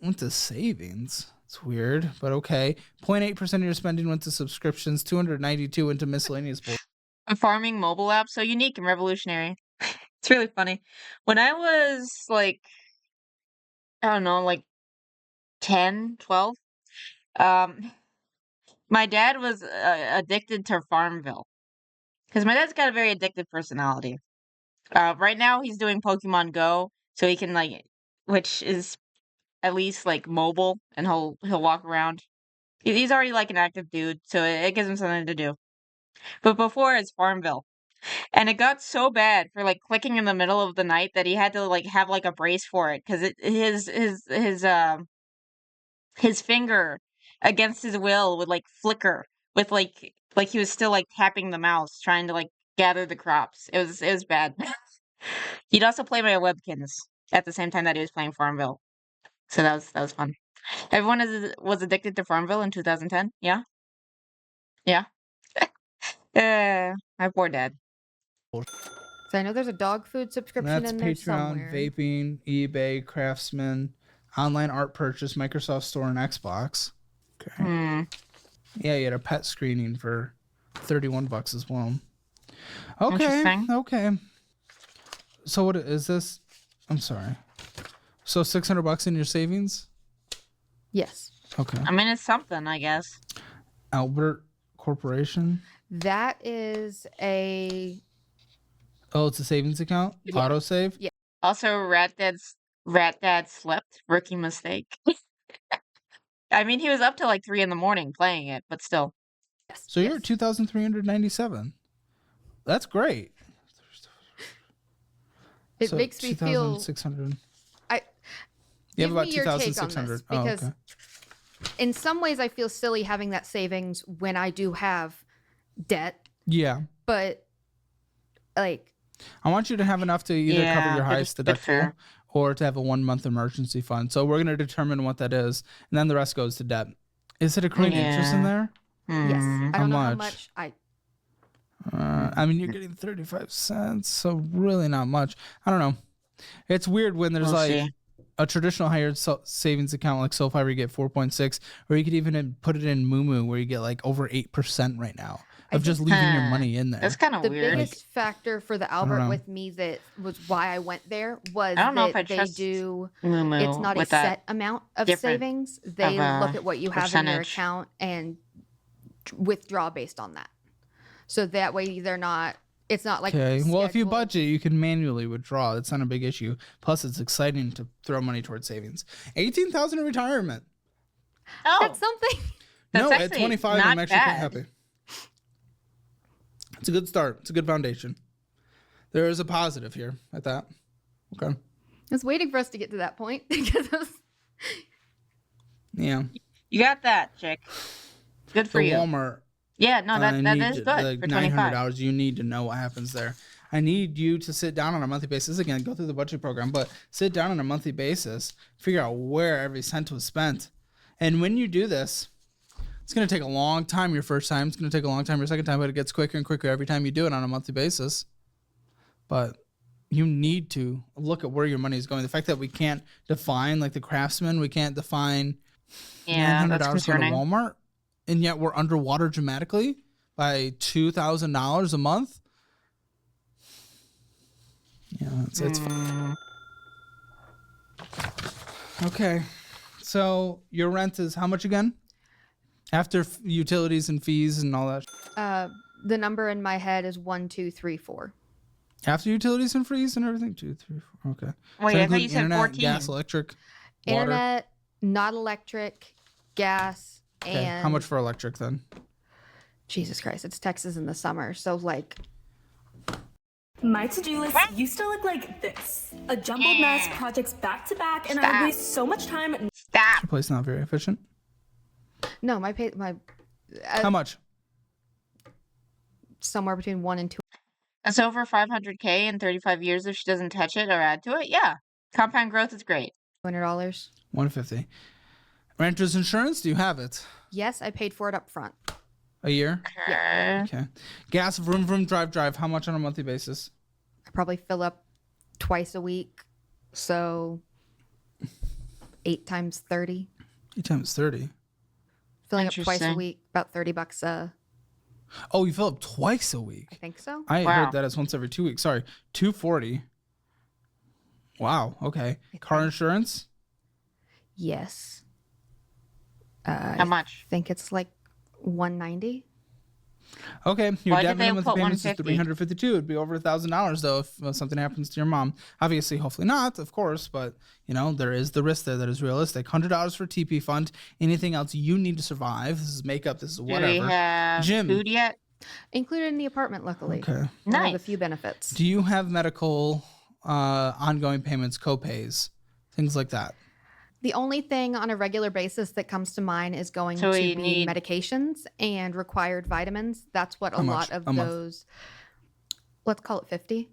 went to savings. It's weird, but okay. 0.8% of your spending went to subscriptions. $292 went to miscellaneous. A farming mobile app, so unique and revolutionary. It's really funny. When I was like, I don't know, like 10, 12, my dad was addicted to Farmville. Because my dad's got a very addictive personality. Right now he's doing Pokemon Go, so he can which is at least like mobile, and he'll walk around. He's already like an active dude, so it gives him something to do. But before it's Farmville. And it got so bad for like clicking in the middle of the night that he had to like have like a brace for it because his finger against his will would like flicker with like he was still like tapping the mouse trying to like gather the crops. It was bad. He'd also play my Webkins at the same time that he was playing Farmville. So that was fun. Everyone was addicted to Farmville in 2010. Yeah. Yeah. My poor dad. So I know there's a dog food subscription That's in there Patreon, somewhere. vaping, eBay, Craftsman, online art purchase, Microsoft Store, and Xbox. Okay. Yeah, you had a pet screening for $31 as well. Okay. Interesting. Okay. So what is this? I'm sorry. So $600 in your savings? Yes. Okay. I mean, it's something, I guess. Albert Corporation? That is a... Oh, it's a savings account? Yeah. Autosave? Yeah. Also, Rat Dad slept. Rookie mistake. I mean, he was up till like 3 a.m. playing it, but still. Yes. So you're at 2,397. That's great. It makes me feel... 2,600. You Give have about me your take on this, 2,600. because okay. in some ways I feel silly having that savings when I do have debt, Yeah. but like... I want you to have enough to either cover your highest deductible fair. or to have a 1-month emergency fund. So we're going to determine what that is, and then the rest goes to debt. Is it accruing interest in there? Yes. I don't know how much? much. I mean, you're getting 35 cents, so really not much. I don't know. It's weird when there's We'll see. a traditional higher savings account like SoFi where you get 4.6, or you could even put it in Moomoo where you get like over 8% right now of just leaving your money in there. That's kind of The weird. biggest factor for the Albert with me that was why I went there was I don't know that if I they trust do. Moomoo It's not a with that set amount of different savings. They of look a at what you have in your percentage. account and withdraw based on that. So that way they're not. It's not like Okay. Well, if you scheduled. budget, you can manually withdraw. That's not a big issue. Plus, it's exciting to throw money towards savings. 18,000 in retirement. Oh, That's something. No, That's at actually 25, not I'm actually quite bad. happy. It's a good start. It's a good foundation. There is a positive here at that. Okay. I was waiting for us to get to that point because I was, Yeah. you got that, chick. Good for The you. Walmart. Yeah, no, that is good like for 25. $900. You need to know what happens there. I need you to sit down on a monthly basis. Again, go through the budget program, but sit down on a monthly basis, figure out where every cent was spent. And when you do this, it's going to take a long time your first time. It's going to take a long time your second time, but it gets quicker and quicker every time you do it on a monthly basis. But you need to look at where your money is going. The fact that we can't define, like the Craftsman, we can't define Yeah, that's $900 for the concerning. Walmart, and yet we're underwater dramatically by $2,000 a month. Yeah, it's okay. So your rent is how much again? After utilities and fees and all that. the number in my head is 1, 2, 3, 4. After utilities and fees and everything, 2, 3, 4. Okay. Wait, So I thought include you said internet, 14. gas, electric, water. Internet, not electric, gas, Okay. and How much for electric then? Jesus Christ, it's Texas in the summer, so like My to-do list used to look like this. A jumbled mess, projects back to back, and I would waste so much time. Stop. Your place not very efficient. no, my How much? somewhere between 1 and 2. That's over 500K in 35 years if she doesn't touch it or add to it. Yeah. Compound growth is great. $200. $150. Renter's insurance? Do you have it? Yes, I paid for it up front. A year? Yeah. Okay. Gas, vroom, drive. How much on a monthly basis? I probably fill up twice a week, so 8 times 30. 8 times 30. Filling up twice a Interesting. week, about $30 Oh, you fill up twice a week. I think so. I Wow. heard that as once every 2 weeks. Sorry, $240. Wow. Okay. Car insurance? Yes. How much? I think it's like $190. Okay, your Why debt did they minimum put payments is 150? $352. It'd be over $1,000 though if something happens to your mom. Obviously, hopefully not, of course, but you know there is the risk there that is realistic. $100 for TP fund. Anything else you need to survive? This is makeup. This is whatever. Do we have Jim. food yet? Included in the apartment, luckily. Okay. One of the Nice. few benefits. Do you have medical ongoing payments, co-pays, things like that? The only thing on a regular basis that comes to mind is going So to we be need- medications and required vitamins. That's what How a much lot of a month? those, let's call it 50.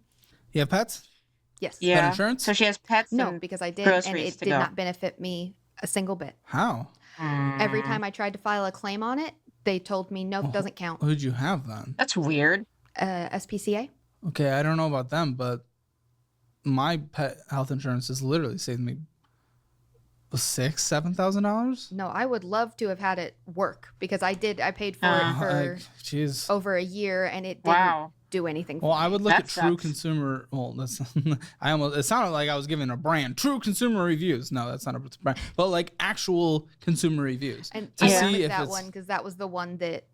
You have pets? Yes. Yeah. insurance? So she has pets. No, and because I did, and groceries it to did go. not benefit me a single bit. How? Every time I tried to file a claim on it, they told me, nope, doesn't count. Who'd you have then? That's weird. SPCA? Okay, I don't know about them, but my pet health insurance has literally saved me $7,000. No, I would love to have had it work because I paid for it for Jeez. over a year and it didn't do anything for Well, me. I would look That at True sucks. Consumer. Well, that's it sounded like I was giving a brand. True Consumer Reviews. No, that's not a brand, but like actual consumer reviews And to I see wanted if that it's one because that was the one that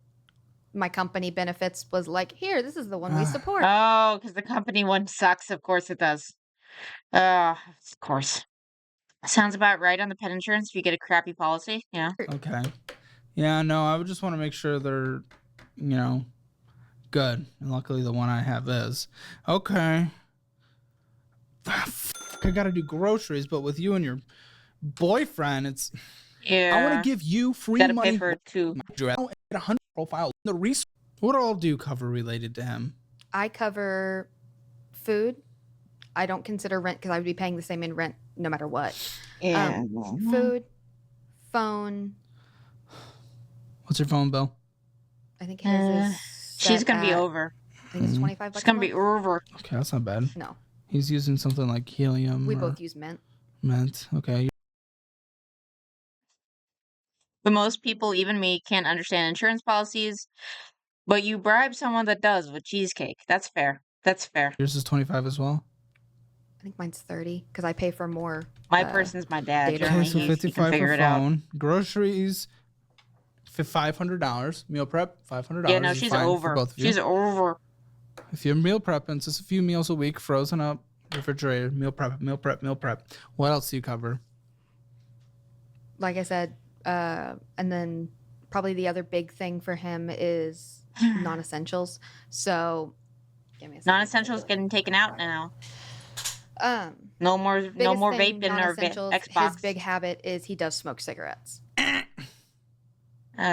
my company benefits was like, here, this is the one we support. Oh, because the company one sucks. Of course it does. Of course. Sounds about right on the pet insurance if you get a crappy policy. Yeah. okay. Yeah, no, I would just want to make sure they're, you know, good. And luckily, the one I have is okay. I gotta do groceries, but with you and your boyfriend, it's. Yeah. I want to give you free Gotta money. pay for it too. Get 100 profile. The resource. What all do you cover related to him? I cover food. I don't consider rent because I would be paying the same in rent no matter what. Yeah. Food, phone. What's your phone bill? I think his is. She's set gonna be at- over. I think it's $25. It's gonna a be month. over. Okay, that's not bad. No, He's using something like helium. we or both use Mint. Mint. Okay. But most people, even me, can't understand insurance policies. But you bribe someone that does with cheesecake. That's fair. That's fair. Yours is 25 as well. I think mine's 30 because I pay for more. My person's my dad. data. Jeremy. Okay, so He can 55 figure for it out. phone. Groceries, $500. Meal prep, $500. Yeah, no, is she's fine for over. both of you. She's over. If you're meal prepping, it's just a few meals a week, frozen up, refrigerated, meal prep, meal prep, meal prep. What else do you cover? Like I said, and then probably the other big thing for him is non-essentials. So, give me a second. Non-essentials getting taken out now. No more Biggest vaping thing, or non-essentials, Xbox. His big habit is he does smoke cigarettes.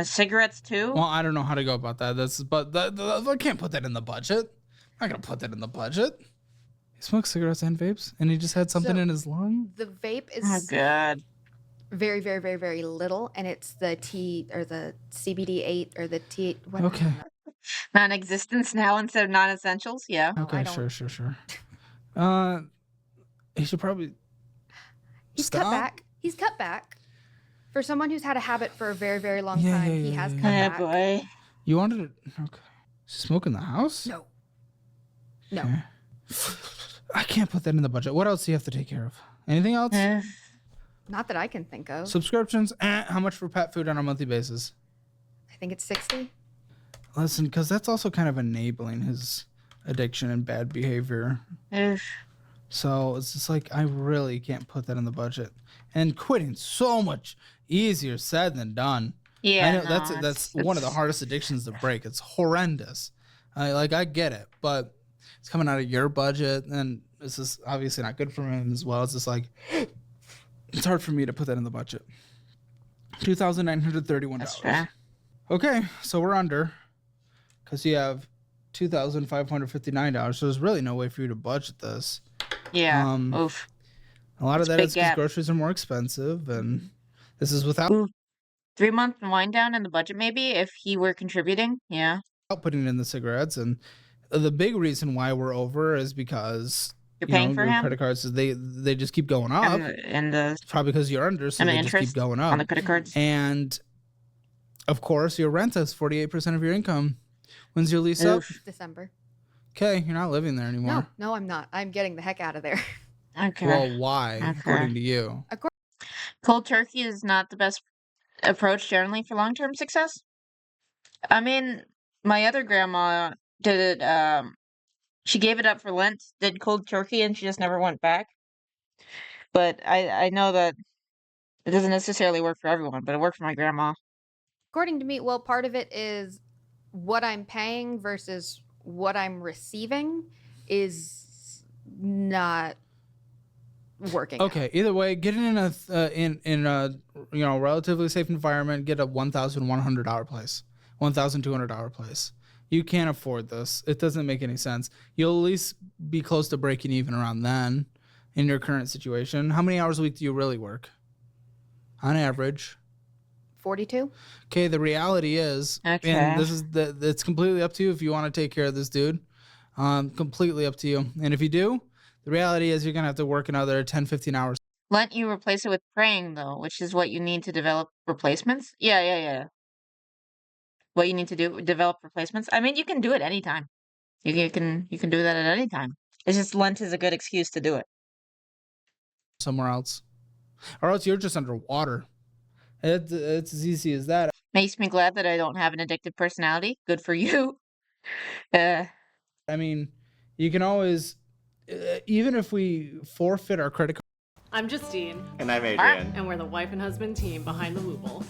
Cigarettes too. Well, I don't know how to go about that. I can't put that in the budget. I'm not gonna put that in the budget. He smokes cigarettes and vapes, and he just had something So- in his lung. The vape is Oh god. very, very, very, very little, and it's the T or the CBD8 or the T. What, Okay. Non-existence now instead of non-essentials. Yeah. No, Okay, I don't. sure. He should probably He's stop. cut back. He's cut back. For someone who's had a habit for a very, very long Yeah, time, yeah, he yeah, has yeah, cut Yeah, back. boy. You wanted it. Okay. Smoke in the house? No. No. Okay. I can't put that in the budget. What else do you have to take care of? Anything else? Not that I can think of. Subscriptions? How much for pet food on a monthly basis? I think it's 60. Listen, because that's also kind of enabling his addiction and bad behavior. So it's just like, I really can't put that in the budget. And quitting's so much easier said than done. Yeah. I know no, that's one of the hardest addictions to break. It's horrendous. I get it, but it's coming out of your budget, and this is obviously not good for him as well. It's just like, it's hard for me to put that in the budget. $2,931. That's fair. Okay, so we're under, because you have $2,559. So there's really no way for you to budget this. Yeah. A Oof. lot of It's a that big is because gap. groceries are more expensive, and this is without 3-month wind down in the budget, maybe if he were contributing. Yeah. putting in the cigarettes. And the big reason why we're over is because You're paying for your him? credit cards, they just keep going up. And the It's probably because you're under, so and the they just interest keep going up. on the credit cards. And of course, your rent is 48% of your income. When's your lease up? Oof. December. Okay, you're not living there anymore. No, I'm not. I'm getting the heck out of there. Okay. Well, why? Okay. According to you. Cold turkey is not the best approach generally for long-term success. I mean, my other grandma did it. She gave it up for Lent, did cold turkey, and she just never went back. But I know that it doesn't necessarily work for everyone, but it worked for my grandma. According to me, well, part of it is what I'm paying versus what I'm receiving is not working. Okay, either way, get it in a relatively safe environment. Get a $1,100 place, $1,200 place. You can't afford this. It doesn't make any sense. You'll at least be close to breaking even around then in your current situation. How many hours a week do you really work? On average. 42. Okay, the reality is, Okay. and it's completely up to you if you want to take care of this dude. Completely up to you. And if you do, the reality is you're going to have to work another 10, 15 hours. Lent, you replace it with praying, though, which is what you need to develop replacements. Yeah. What you need to do, develop replacements. I mean, you can do it anytime. You can do that at any time. It's just Lent is a good excuse to do it. Somewhere else. Or else you're just underwater. It's as easy as that. Makes me glad that I don't have an addictive personality. Good for you. I mean, you can always, even if we forfeit our credit card. I'm Justine. And I'm Adrian. And we're the wife and husband team behind the Woobles.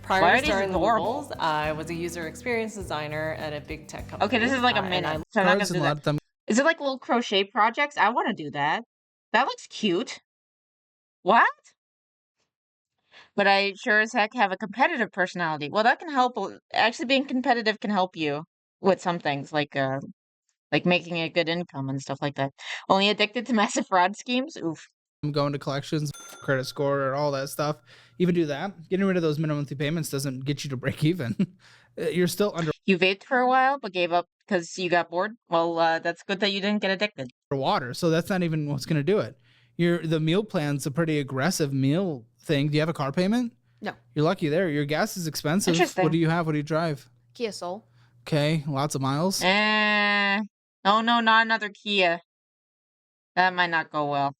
Why Prior are to these starting the adorable? Woobles, I was a user experience designer at a big tech company. Okay, this is like a and minute. So I'm not Cards gonna and do let that. them. Is it like little crochet projects? I want to do that. That looks cute. What? But I sure as heck have a competitive personality. Well, that can help. Actually, being competitive can help you with some things, like making a good income and stuff like that. Only addicted to massive fraud schemes? Oof. Going to collections, credit score, and all that stuff. Even do that. Getting rid of those minimum monthly payments doesn't get you to break even. You're still You vaped for a while, but gave up because you got bored? Well, that's good that you didn't get addicted. underwater, so that's not even what's going to do it. The meal plan's a pretty aggressive meal thing. Do you have a car payment? No. You're lucky there. Your gas is expensive. Interesting. What do you have? What do you drive? Kia Soul. Okay, lots of miles. Oh no, not another Kia. That might not go well.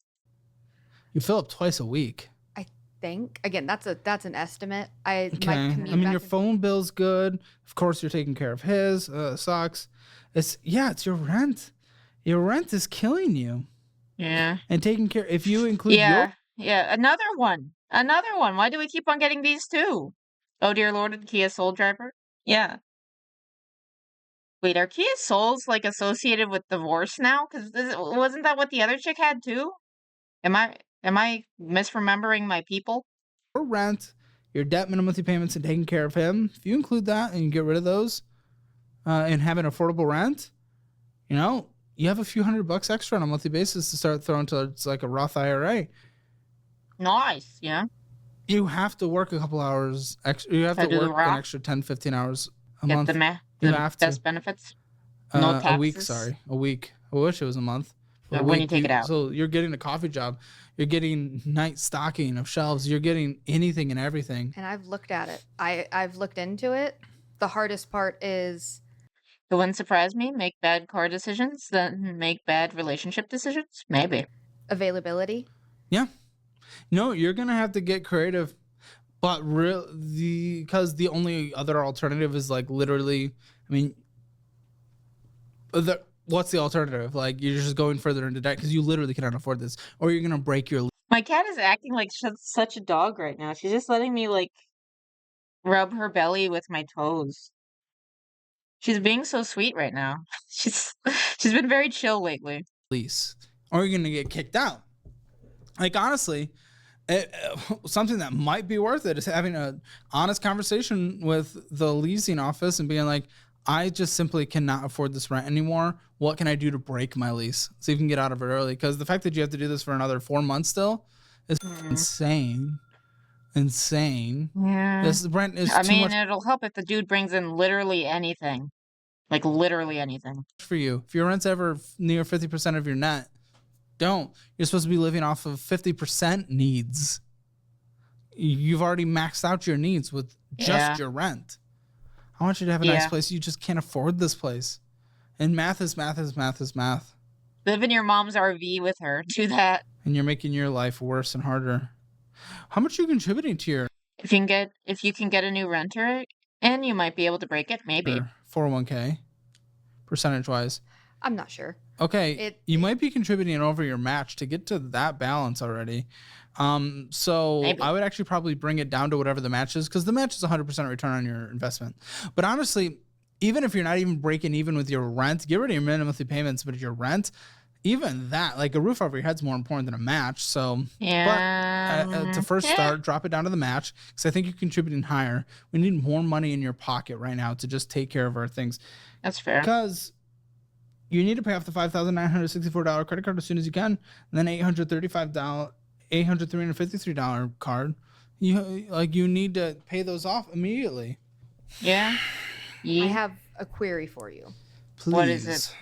You fill up twice a week. I think. Again, that's an estimate. My Okay. I commute mean, back your and- phone bill's good. Of course, you're taking care of his. Sucks. It's your rent. Your rent is killing you. Yeah. And taking care. If you include Yeah. Another one. Why do we keep on getting these too? Oh dear Lord, a Kia Soul driver. Yeah. Wait, are Kia Souls like associated with divorce now? Because wasn't that what the other chick had too? Am I misremembering my people? your rent, your debt, minimum monthly payments, and taking care of him, if you include that and you get rid of those, and have an affordable rent, you have a few $100 extra on a monthly basis to start throwing towards like a Roth IRA. Nice. Yeah. You have to work a couple hours extra. You have To to do the work an Roth? extra 10, 15 hours a Get month. the You have to. best benefits. No A week, taxes? sorry. A week. I wish it was a month. A When you week, take it out. So you're getting a coffee job. You're getting night stocking of shelves. You're getting anything and everything. And I've looked at it. I've looked into it. The hardest part is It wouldn't surprise me. Make bad car decisions, then make bad relationship decisions. Maybe. availability. Yeah. No, you're going to have to get creative. But because the only other alternative is like literally, I mean, what's the alternative? Like you're just going further into debt because you literally cannot afford this, or you're gonna break your. My cat is acting like such a dog right now. She's just letting me like rub her belly with my toes. She's being so sweet right now. She's been very chill lately. Lease, or you're gonna get kicked out. Like honestly, something that might be worth it is having an honest conversation with the leasing office and being like, I just simply cannot afford this rent anymore. What can I do to break my lease so you can get out of it early? Because the fact that you have to do this for another 4 months still is insane. Yeah. This rent is I too mean, much it'll help if the dude brings in literally anything. Like literally anything. for you. If your rent's ever near 50% of your net, don't. You're supposed to be living off of 50% needs. You've already maxed out your needs with just your rent. I want you to have a nice place. You just can't afford this place. And math is math is math is math. Live in your mom's RV with her. Do that. And you're making your life worse and harder. How much are you contributing to your If you can get a new renter in, you might be able to break it. Maybe. 401k, percentage-wise? I'm not sure. Okay, you might be contributing over your match to get to that balance already. So Maybe. I would actually probably bring it down to whatever the match is, because the match is 100% return on your investment. But honestly, even if you're not even breaking even with your rent, get rid of your minimum monthly payments, but your rent, even that, like a roof over your head's more important than a match. So, Yeah. but to first start, drop it down to the match, because I think you're contributing higher. We need more money in your pocket right now to just take care of our things. That's fair. Because you need to pay off the $5,964 credit card as soon as you can, and then $853 card. You need to pay those off immediately. Yeah. I have a query for you. Please. What is it?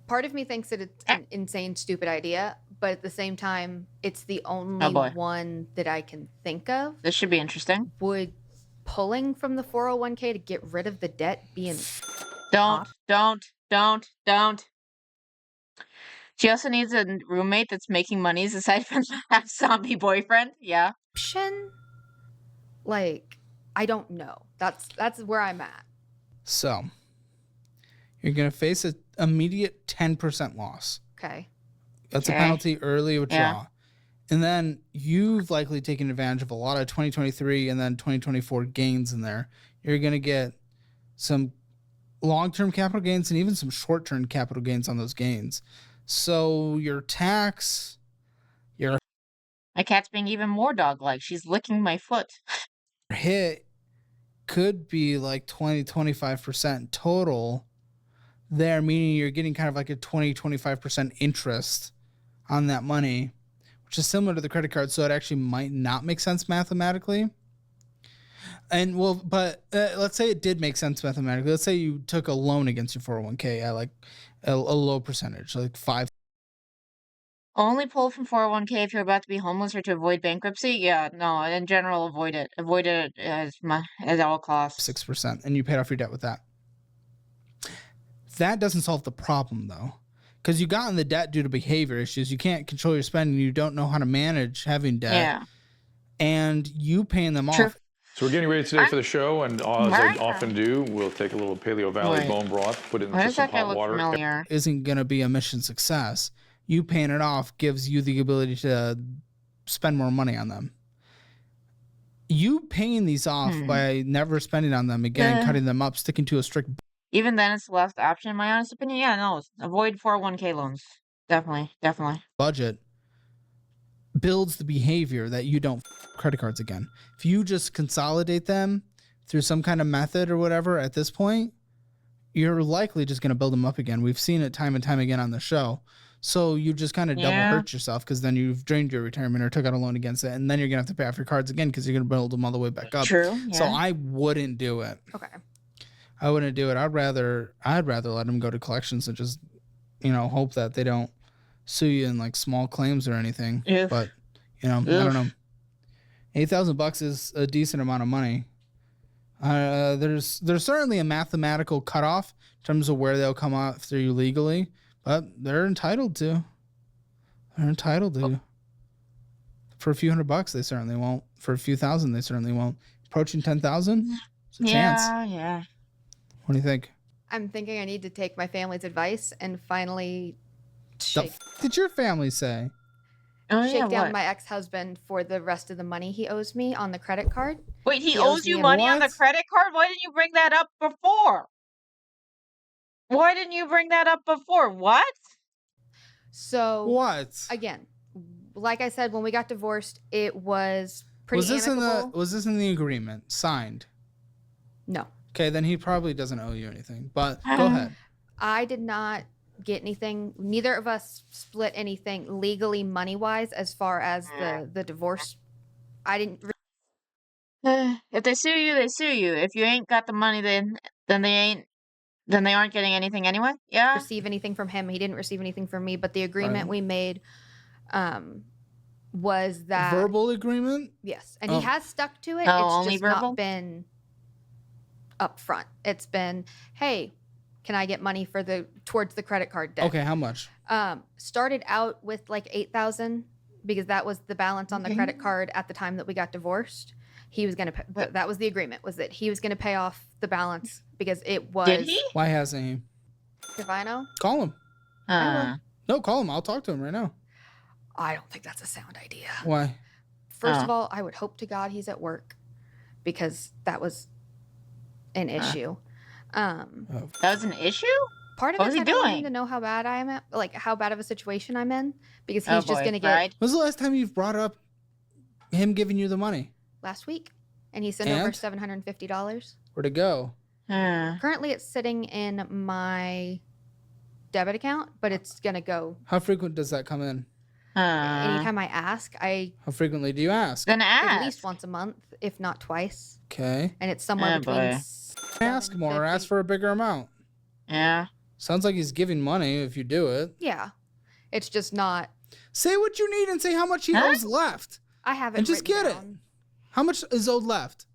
Part of me thinks that it's an insane, stupid idea, but at the same time, it's the only one that I can think of. This should be interesting. Would pulling from the 401k to get rid of the debt be an Don't. She also needs a roommate that's making monies aside from that zombie boyfriend. Yeah. option? Like, I don't know. That's where I'm at. So, you're going to face an immediate 10% loss. Okay. That's a penalty, early withdrawal. And then you've likely taken advantage of a lot of 2023 and then 2024 gains in there. You're going to get some long-term capital gains and even some short-term capital gains on those gains. So your tax, my cat's being even more dog-like. She's licking my foot. hit could be like 20-25% total there, meaning you're getting kind of like a 20-25% interest on that money, which is similar to the credit card, so it actually might not make sense mathematically. And but let's say it did make sense mathematically. Let's say you took a loan against your 401k at like a low percentage, like 5. Only pull from 401k if you're about to be homeless or to avoid bankruptcy. Yeah, no. In general, avoid it. Avoid it at all costs. 6%, and you paid off your debt with that. That doesn't solve the problem though, because you got in the debt due to behavior issues. You can't control your spending. You don't know how to manage having debt. Yeah. And you paying them off. So we're getting ready today for the show, and as I often do, we'll take a little Paleo Valley bone broth, put it into some hot water. Familiar? Isn't going to be a mission success. You paying it off gives you the ability to spend more money on them. You paying these off by never spending on them again, cutting them up, sticking to a strict. Even then, it's the last option, in my honest opinion. Yeah, no. Avoid 401k loans. Definitely. Budget builds the behavior that you don't credit cards again. If you just consolidate them through some kind of method or whatever at this point, you're likely just going to build them up again. We've seen it time and time again on the show. So you just kind of double hurt yourself, because then you've drained your retirement or took out a loan against it, and then you're going to have to pay off your cards again because you're going to build them all the way back up. True. Yeah. So I wouldn't do it. Okay. I wouldn't do it. I'd rather let them go to collections and just, hope that they don't sue you in like small claims or anything. But, I don't know. $8,000 is a decent amount of money. There's certainly a mathematical cutoff in terms of where they'll come after you legally, but they're entitled to. For a few $100, they certainly won't. For a few thousand, they certainly won't. Approaching 10,000, it's a chance. Yeah. What do you think? I'm thinking I need to take my family's advice and finally Did your family say? Shake down my ex-husband for the rest of the money he owes me on the credit card. Wait, he owes you money on the credit card? Why didn't you bring that up before? What? So what? Again, like I said, when we got divorced, it was pretty amicable. Was this in the agreement signed? No. Okay, then he probably doesn't owe you anything. But go ahead. I did not get anything. Neither of us split anything legally, money-wise, as far as the divorce. I didn't. If they sue you, they sue you. If you ain't got the money, then they aren't getting anything anyway. Yeah. Receive anything from him. He didn't receive anything from me. But the agreement we made was that verbal agreement. Yes, and he has stuck to it. Oh, it's only just verbal? not been upfront. It's been, hey, can I get money towards the credit card debt? Okay, how much? Started out with like $8,000 because that was the balance on the credit card at the time that we got divorced. He was going to that was the agreement, was that he was going to pay off the balance because it was. Did he? Why hasn't he? If I know. Call him. No, call him. I'll talk to him right now. I don't think that's a sound idea. Why? First of all, I would hope to God he's at work because that was an issue. That was an issue? Part of what was he I don't want him doing? to know how bad I am at, like how bad of a situation I'm in, because he's just going to get. Right? When's the last time you've brought up him giving you the money? Last week, and he sent over $750. Where'd it go? Currently, it's sitting in my debit account, but it's going to go. How frequent does that come in? Anytime I ask, How frequently do you ask? Then ask. At least once a month, if not twice. Okay. And it's somewhere between. Ask more. Ask for a bigger amount. Yeah. Sounds like he's giving money if you do it. Yeah. It's just not. Say what you need and say how much he owes left. I haven't. And just get it. How much is owed left?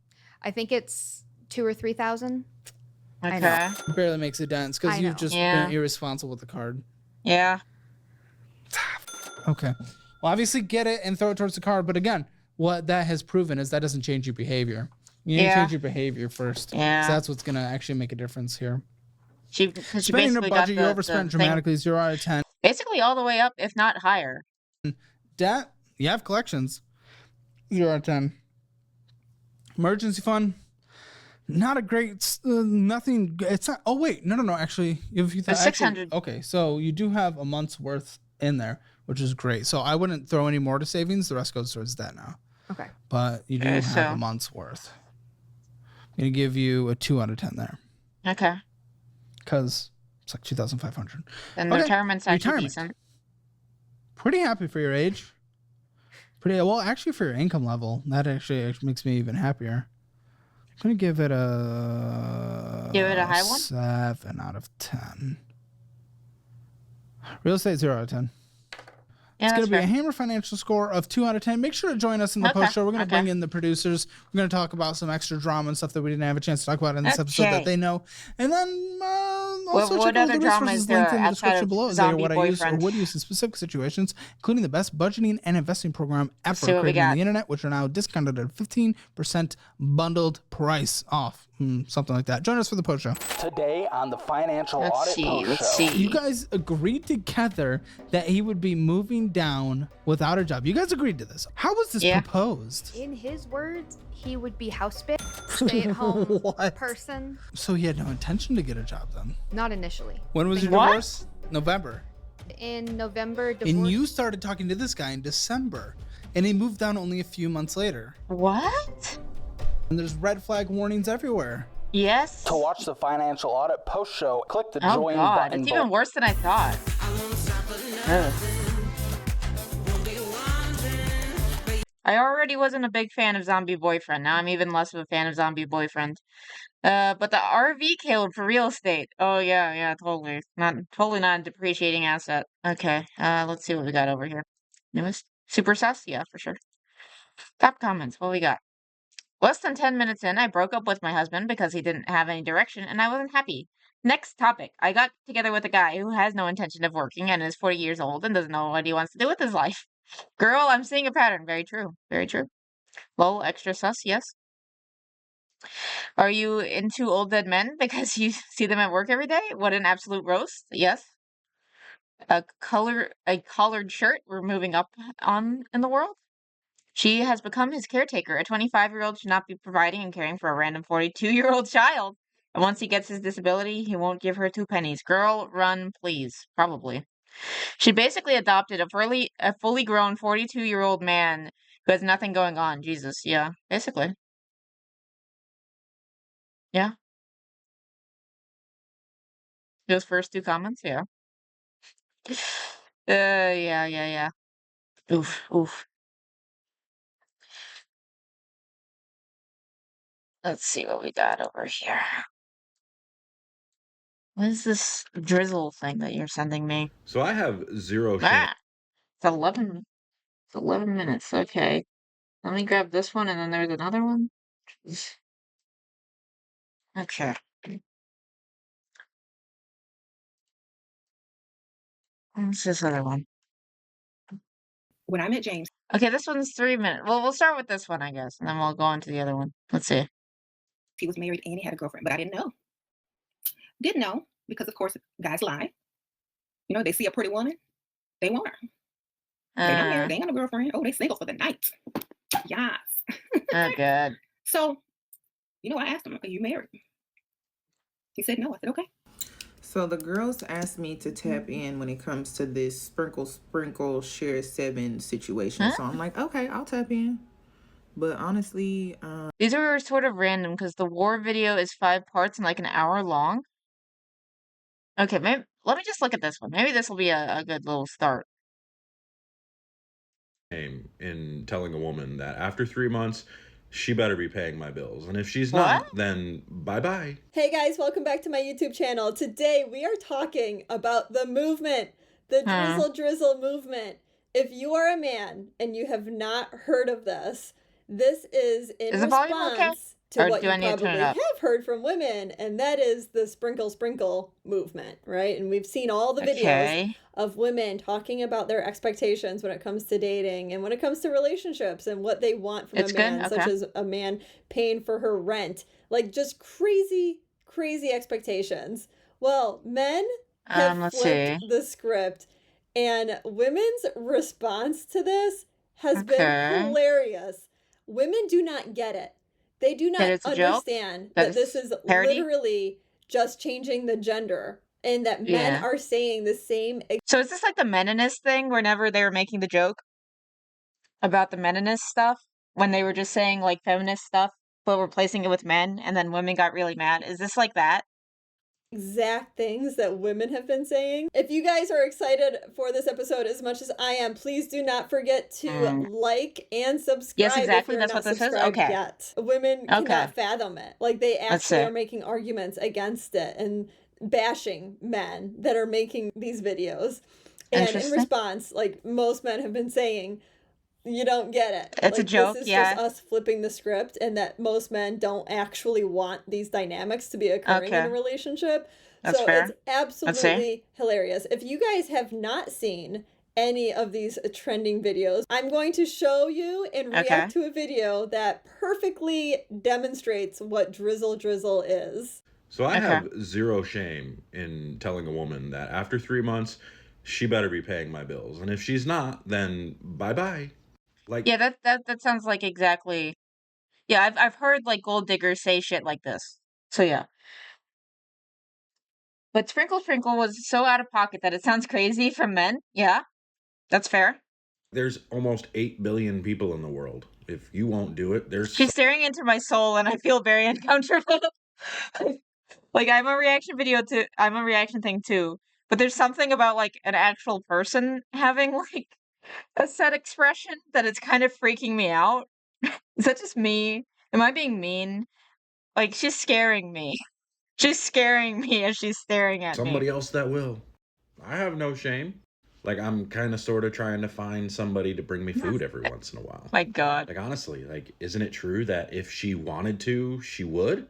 I think it's $2,000 or $3,000. Okay. Barely makes a dent because you've just been irresponsible with the card. Yeah. Okay. Well, obviously get it and throw it towards the card. But again, what that has proven is that doesn't change your behavior. You need to change your behavior first. Yeah. So that's what's going to actually make a difference here. Spending your budget, you overspent dramatically, 0 out of 10. Basically all the way up, if not higher. Debt, you have collections. 0 out of 10. Emergency fund, not a great, nothing. It's not. Oh wait, no. Actually, if you thought 600. Okay, so you do have a month's worth in there, which is great. So I wouldn't throw any more to savings. The rest goes towards debt now. Okay. But you do have a month's worth. I'm gonna give you a 2 out of 10 there. Okay. Because it's like 2,500. And retirement's actually decent. Pretty happy for your age. Pretty well, actually, for your income level, that actually makes me even happier. I'm gonna give it a high one. 7 out of 10. Real estate 0 out of 10. Yeah, it's going to be fair. a Hammer financial score of 2 out of 10. Make sure to join us in the post show. We're going to bring in the producers. We're going to talk about some extra drama and stuff that we didn't have a chance to talk about in this episode that they know. And then also what check out other the drama resources is there linked in the outside description of below. Is Zombie what I use or Boyfriend? would use in specific situations, including the best budgeting and investing program ever see what we created on got. the internet, which are now discounted at 15% bundled price off. Something like that. Join us for the post show. Today on the Financial Audit Post Show. You guys agreed together that he would be moving down without a job. You guys agreed to this. How was this proposed? In his words, he would be house-based, stay-at-home person. So he had no intention to get a job then? Not initially. When was your divorce? November. In November, divorce. And you started talking to this guy in December. And he moved down only a few months later. What? And there's red flag warnings everywhere. Yes. To watch the Financial Audit Post Show, click the Oh join God, button it's even worse than I thought. Ugh. I already wasn't a big fan of Zombie Boyfriend. Now I'm even less of a fan of Zombie Boyfriend. But the RV killed for real estate. Oh yeah, totally. Not a depreciating asset. Okay, let's see what we got over here. Newest super sus, yeah, for sure. Top comments. What we got? Less than 10 minutes in, I broke up with my husband because he didn't have any direction and I wasn't happy. Next topic. I got together with a guy who has no intention of working and is 40 years old and doesn't know what he wants to do with his life. Girl, I'm seeing a pattern. Very true. Very true. Lol, extra sus, yes. Are you into old dead men because you see them at work every day? What an absolute roast. Yes. A collared shirt we're moving up on in the world. She has become his caretaker. A 25-year-old should not be providing and caring for a random 42-year-old child. And once he gets his disability, he won't give her 2 pennies. Girl, run, please. Probably. She basically adopted a fully grown 42-year-old man who has nothing going on. Jesus, yeah. Basically. Yeah. Those first 2 comments, yeah. Yeah. Oof. Let's see what we got over here. What is this drizzle thing that you're sending me? So I have zero shame. It's 11 minutes. Okay. Let me grab this one and then there's another one. Okay. What's this other one? when I met James. Okay, this one's 3 minutes. Well, we'll start with this one, I guess, and then we'll go on to the other one. Let's see. He was married and he had a girlfriend, but I didn't know. Didn't know because, of course, guys lie. You know, they see a pretty woman, they want her. They not married, they ain't got no girlfriend. Oh, they single for the night. Yes. Oh, God. So, you know, I asked him, are you married? He said no. I said, okay. So the girls asked me to tap in when it comes to this sprinkle share 7 situation. So I'm like, okay, I'll tap in. But honestly, these are sort of random because the war video is 5 parts and like an hour long. Okay, maybe let me just look at this one. Maybe this will be a good little start. In telling a woman that after 3 months, she better be paying my bills. And if she's not, then bye-bye. Hey guys, welcome back to my YouTube channel. Today we are talking about the movement, the drizzle movement. If you are a man and you have not heard of this, this is in response to what you probably have heard from women, and that is the sprinkle movement, right? And we've seen all the videos of women talking about their expectations when it comes to dating and when it comes to relationships and what they want from a man, such as a man paying for her rent, like just crazy expectations. Well, men have flipped the script, and women's response to this has been hilarious. Women do not get it. They do not understand that this is literally just changing the gender and that men are saying the same. So is this like the meninist thing whenever they were making the joke about the meninist stuff when they were just saying like feminist stuff but replacing it with men and then women got really mad? Is this like that? Exact things that women have been saying. If you guys are excited for this episode as much as I am, please do not forget to like and subscribe. Yes, exactly. That's what this is. Okay. Yet. Women cannot fathom it. Like they actually are making arguments against it and bashing men that are making these videos. And in response, like most men have been saying, you don't get it. It's a joke, This is just us flipping the script, and that most men don't actually want these dynamics to be occurring in a relationship. That's fair. It's absolutely hilarious. If you guys have not seen any of these trending videos, I'm going to show you and react to a video that perfectly demonstrates what drizzle is. So I have zero shame in telling a woman that after 3 months, she better be paying my bills. And if she's not, then bye-bye. Like, yeah, that sounds like exactly. Yeah, I've heard like gold diggers say shit like this. So yeah. But sprinkle was so out of pocket that it sounds crazy from men. Yeah, that's fair. There's almost 8 billion people in the world. If you won't do it, She's staring into my soul, and I feel very uncomfortable. Like I'm a reaction thing too. But there's something about like an actual person having like a set expression that it's kind of freaking me out. Is that just me? Am I being mean? Like she's scaring me. She's scaring me as she's staring at somebody else that will. I have no shame. Like I'm kind of sort of trying to find somebody to bring me food every once in a while. My God. Like honestly, like isn't it true that if she wanted to, she would?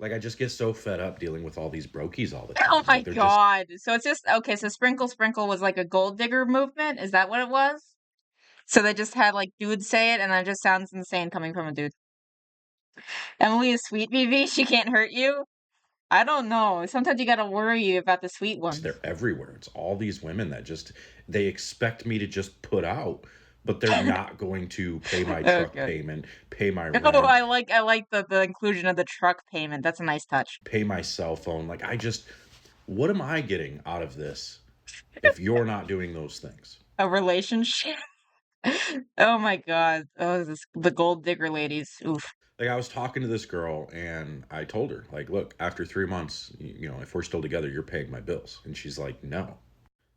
Like I just get so fed up dealing with all these brokies all the time. Oh my God. So it's just okay, so sprinkle was like a gold digger movement? Is that what it was? So they just had like dudes say it and that just sounds insane coming from a dude. Emily is sweet, BB. She can't hurt you. I don't know. Sometimes you gotta worry about the sweet ones. They're everywhere. It's all these women that they expect me to just put out, but they're not going to pay my truck payment, pay my rent. Oh, I like the inclusion of the truck payment. That's a nice touch. Pay my cell phone. Like what am I getting out of this if you're not doing those things? A relationship? Oh my God. Oh, the gold digger ladies. Oof. Like I was talking to this girl and I told her, like, look, after 3 months, you know, if we're still together, you're paying my bills. And she's like, no.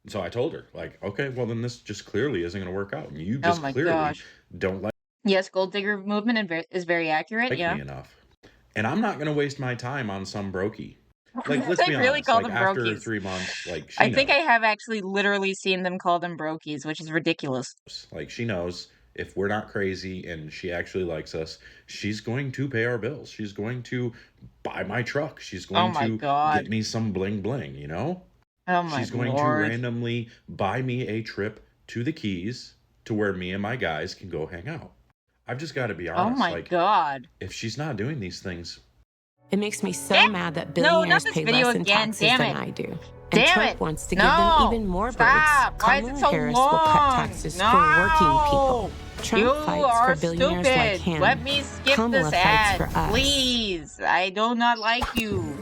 And so I told her, like, okay, well then this just clearly isn't going to work out. And you just clearly don't like. Yes, gold digger movement is very accurate. Yeah. Me enough. And I'm not going to waste my time on some brokey. Like, let's be honest. Really call them after brokies. 3 months, like I think I have actually literally seen them call them brokies, which is ridiculous. Like she knows if we're not crazy and she actually likes us, she's going to pay our bills. She's going to buy my truck. She's going to get me some bling bling, you know? Oh my She's going to randomly buy me a trip to the Keys to where me and my guys can go hang out. I've just got to be honest. Oh my God. If she's not doing these things. It makes me so mad that billionaires pay less in taxes than I do. And Trump wants to give them even more birds. Kamala Harris will cut taxes for working people. Trump fights for billionaires like him. Let me skip Kamala this fights ad, for us. please. I do not like you.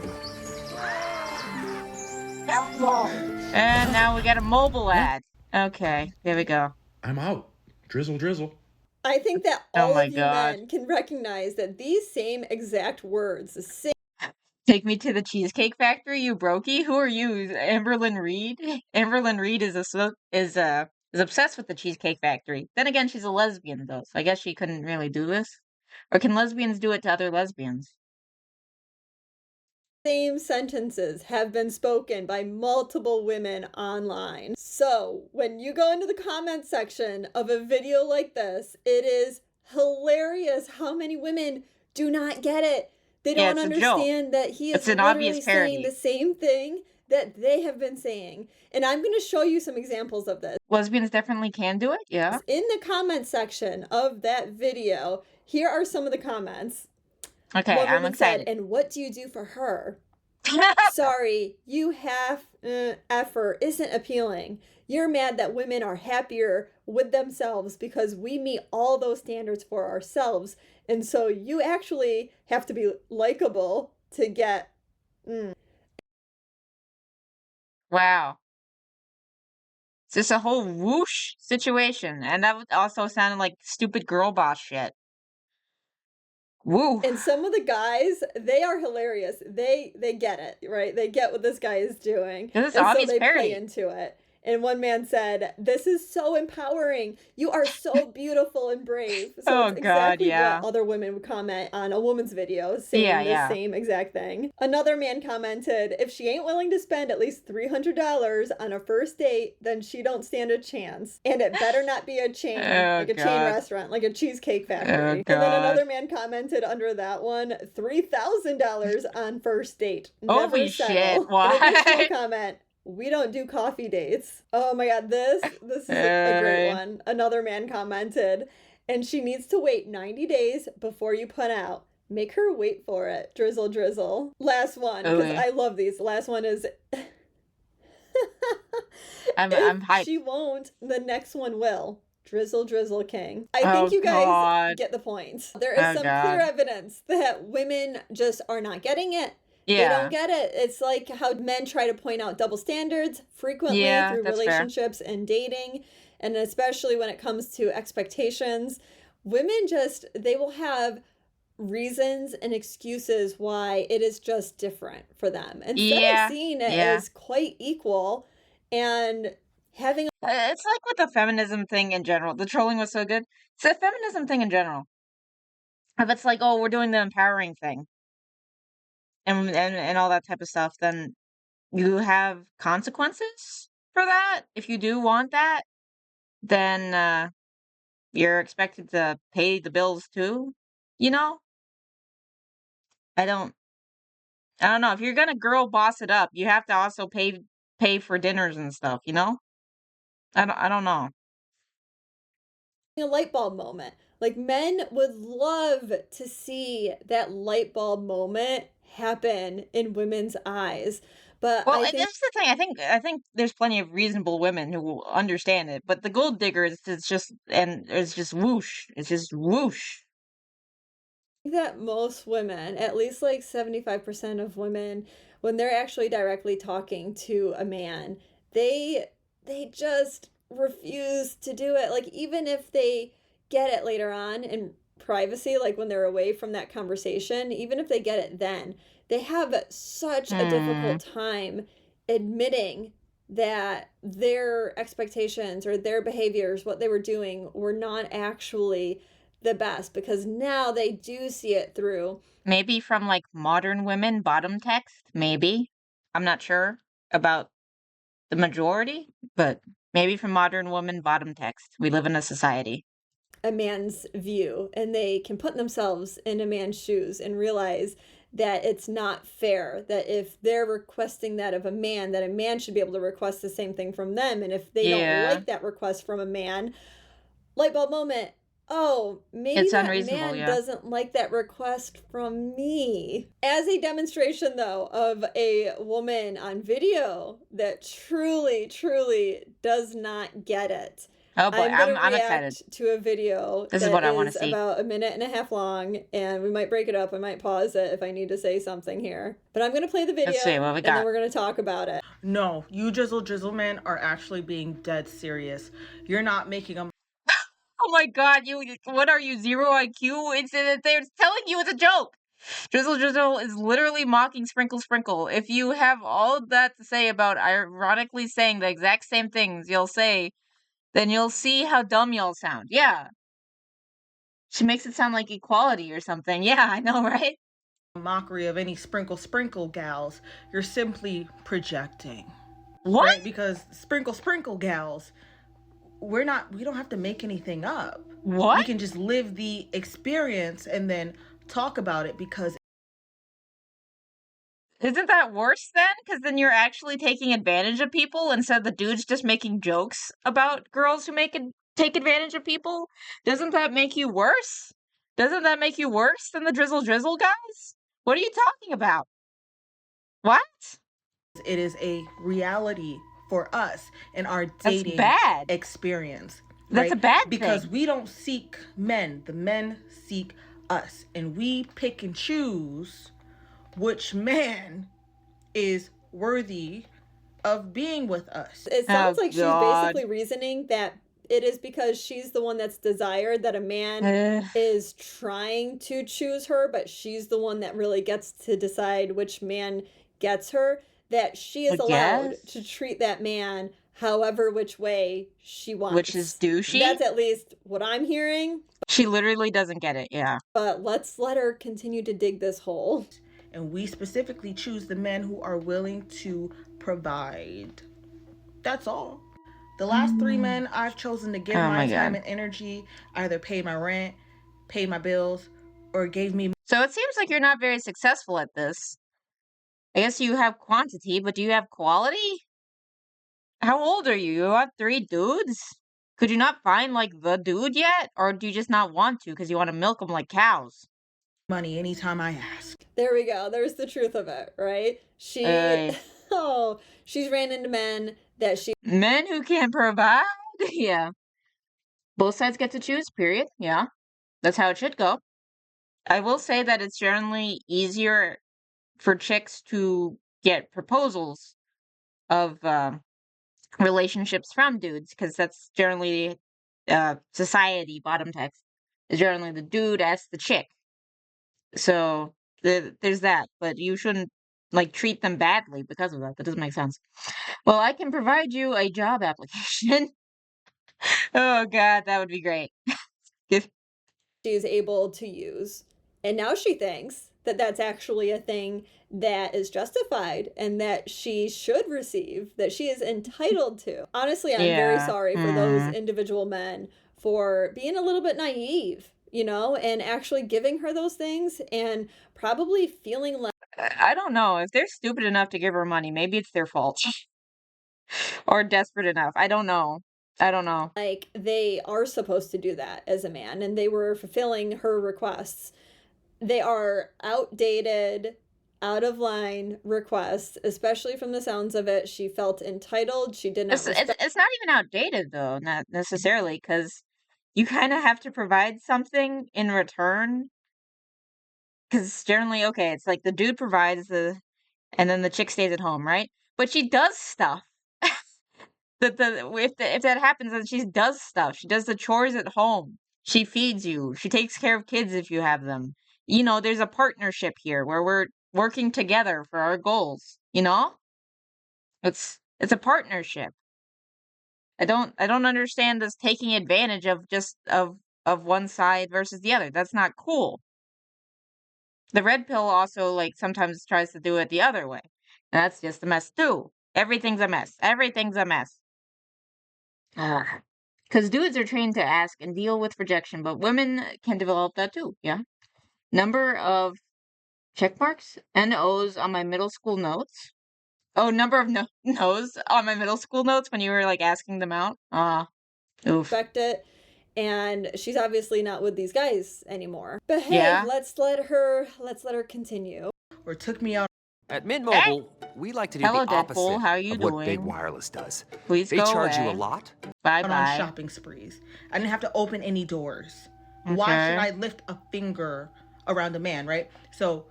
And now we got a mobile ad. Okay, here we go. I'm out. Drizzle, drizzle. I think that all of you men can recognize that these same exact words, the same. Take me to the Cheesecake Factory, you brokey. Who are you, Amberlyn Reed? Amberlyn Reed is obsessed with the Cheesecake Factory. Then again, she's a lesbian though, so I guess she couldn't really do this. Or can lesbians do it to other lesbians? Same sentences have been spoken by multiple women online. So when you go into the comment section of a video like this, it is hilarious how many women do not get it. They don't understand that he is literally saying the same thing that they have been saying. And I'm going to show you some examples of this. Lesbians definitely can do it, yeah. In the comment section of that video, here are some of the comments. Okay, I'm excited. And what do you do for her? Sorry, you half effort isn't appealing. You're mad that women are happier with themselves because we meet all those standards for ourselves. And so you actually have to be likable to get... Wow. It's just a whole whoosh situation. And that also sounded like stupid girl boss shit. Woo. And some of the guys, they are hilarious. They get it, right? They get what this guy is doing. This is and obvious so they parody. play into it. And one man said, "This is so empowering. You are so beautiful and brave." So it's exactly what other women would comment on a woman's video, saying the same exact thing. Another man commented, "If she ain't willing to spend at least $300 on a first date, then she don't stand a chance. And it better not be a chain, like a chain restaurant, like a Cheesecake Factory." And then another man commented under that one, $3,000 on first date. Never Holy settle. shit, why? An additional comment, "We don't do coffee dates." Oh my god, this is a great one. Another man commented, "And she needs to wait 90 days before you put out. Make her wait for it. Drizzle, drizzle." Last one, because I love these. Last one is... I'm hyped. She won't, the next one will. Drizzle, drizzle king. I think you guys get the point. There is some clear evidence that women just are not getting it. They don't get it. It's like how men try to point out double standards frequently through relationships and dating, and especially when it comes to expectations. Women they will have reasons and excuses why it is just different for them. Instead of seeing it as quite equal and having... It's like with the feminism thing in general. The trolling was so good. It's a feminism thing in general. If it's like, oh, we're doing the empowering thing. And all that type of stuff, then you have consequences for that. If you do want that, then you're expected to pay the bills too, you know? I don't know. If you're gonna girl boss it up, you have to also pay for dinners and stuff, you know? I don't know. A light bulb moment. Like, men would love to see that light bulb moment happen in women's eyes. But that's the thing. I think there's plenty of reasonable women who will understand it, but the gold digger is just whoosh. It's just whoosh. That most women, at least like 75% of women, when they're actually directly talking to a man, they just refuse to do it. Like, even if they get it later on in privacy, like when they're away from that conversation, even if they get it then, they have such a difficult time admitting that their expectations or their behaviors, what they were doing, were not actually the best, because now they do see it through. Maybe from like modern women bottom text, maybe. I'm not sure about the majority, but maybe from modern women bottom text. We live in a society. A man's view, and they can put themselves in a man's shoes and realize that it's not fair, that if they're requesting that of a man, that a man should be able to request the same thing from them. And if they don't like that request from a man, light bulb moment. Oh, maybe It's that unreasonable, man yeah. doesn't like that request from me. As a demonstration, though, of a woman on video that truly, truly does not get it. Oh boy, I'm gonna I'm excited. react to a video This is that what I wanna is see. about 1.5 minutes long, and we might break it up. I might pause it if I need to say something here. But I'm gonna play the video, Let's see what we and then got. we're gonna talk about it. No, you drizzle men are actually being dead serious. You're not making a Oh my god, what are you, 0 IQ? They're telling you it's a joke. Drizzle is literally mocking Sprinkle. If you have all of that to say about ironically saying the exact same things you'll say, then you'll see how dumb y'all sound. Yeah. She makes it sound like equality or something. Yeah, I know, right? mockery of any sprinkle gals. You're simply projecting. What? Right? Because sprinkle gals, we don't have to make anything up. What? We can just live the experience and then talk about it, because isn't that worse then? Because then you're actually taking advantage of people instead of the dudes just making jokes about girls who take advantage of people. Doesn't that make you worse? Doesn't that make you worse than the drizzle guys? What are you talking about? What? it is a reality for us in our dating experience. That's a bad thing. Because we don't seek men. The men seek us. And we pick and choose which man is worthy of being with us. It sounds like she's basically reasoning that it is because she's the one that's desired that a man is trying to choose her, but she's the one that really gets to decide which man gets her, that she is allowed to treat that man however which way she wants. Which is douchey? That's at least what I'm hearing. She literally doesn't get it, yeah. But let's let her continue to dig this hole. And we specifically choose the men who are willing to provide. That's all. The last 3 men I've chosen to give my time and energy either paid my rent, paid my bills, or gave me... So it seems like you're not very successful at this. I guess you have quantity, but do you have quality? How old are you? You have 3 dudes? Could you not find, like, the dude yet? Or do you just not want to because you want to milk them like cows? Money anytime I ask. There we go. There's the truth of it, right? She's ran into men that she... Men who can't provide? Yeah. Both sides get to choose, period. Yeah. That's how it should go. I will say that it's generally easier for chicks to get proposals of relationships from dudes, because that's generally society bottom text is generally the dude asks the chick. So there's that, but you shouldn't like treat them badly because of that. That doesn't make sense. Well, I can provide you a job application. Oh god, that would be great. She's able to use, and now she thinks that that's actually a thing that is justified and that she should receive, that she is entitled to. Honestly, I'm very sorry for those individual men for being a little bit naive, you know, and actually giving her those things and probably feeling like... I don't know. If they're stupid enough to give her money, maybe it's their fault. Or desperate enough. I don't know. Like they are supposed to do that as a man, and they were fulfilling her requests. They are outdated, out of line requests, especially from the sounds of it. She felt entitled. She did not. It's not even outdated though, not necessarily, because you kind of have to provide something in return. Because generally, okay, it's like the dude provides and then the chick stays at home, right? But she does stuff. If that happens, then she does stuff. She does the chores at home. She feeds you. She takes care of kids if you have them. You know, there's a partnership here where we're working together for our goals. You know, it's a partnership. I don't understand this taking advantage of just of one side versus the other. That's not cool. The red pill also like sometimes tries to do it the other way. And that's just a mess too. Everything's a mess. Because dudes are trained to ask and deal with rejection, but women can develop that too, yeah? Number of check marks and O's on my middle school notes. Oh, number of no's on my middle school notes when you were, like, asking them out? Oof. Expect it. and she's obviously not with these guys anymore. But hey, let's let her continue. Or took me out. At Mint Mobile, we like to do Hello, the opposite Deadpool. How are you of doing? what Big Wireless does. Please they go charge away. you a lot. Bye On bye. shopping sprees. I didn't have to open any doors. Why should I lift a finger around a man, right? So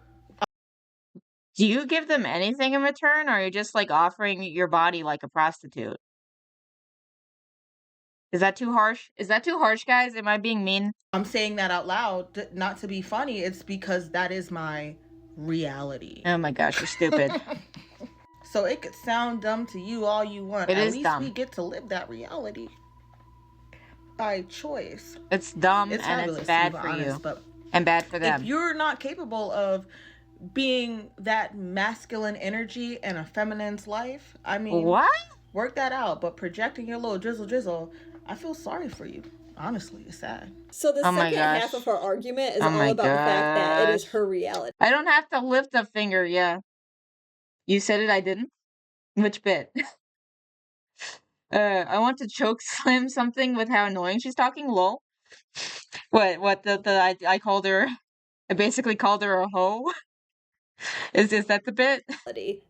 do you give them anything in return, or are you just like offering your body like a prostitute? Is that too harsh? Is that too harsh, guys? Am I being mean? I'm saying that out loud, not to be funny. It's because that is my reality. Oh my gosh, you're stupid. So it could sound dumb to you all you want. It At is least dumb. we get to live that reality by choice. It's dumb and fabulous, it's bad to be for honest, you. but And bad for them. if you're not capable of being that masculine energy in a feminine's life, I mean, what? Work that out. But projecting your little drizzle, I feel sorry for you. Honestly, it's sad. So the second half of her argument is all about the fact that it is her reality. I don't have to lift a finger, yeah. You said it, I didn't? Which bit? I want to choke slam something with how annoying she's talking, lol. What, I called her, I basically called her a hoe? Is that the bit?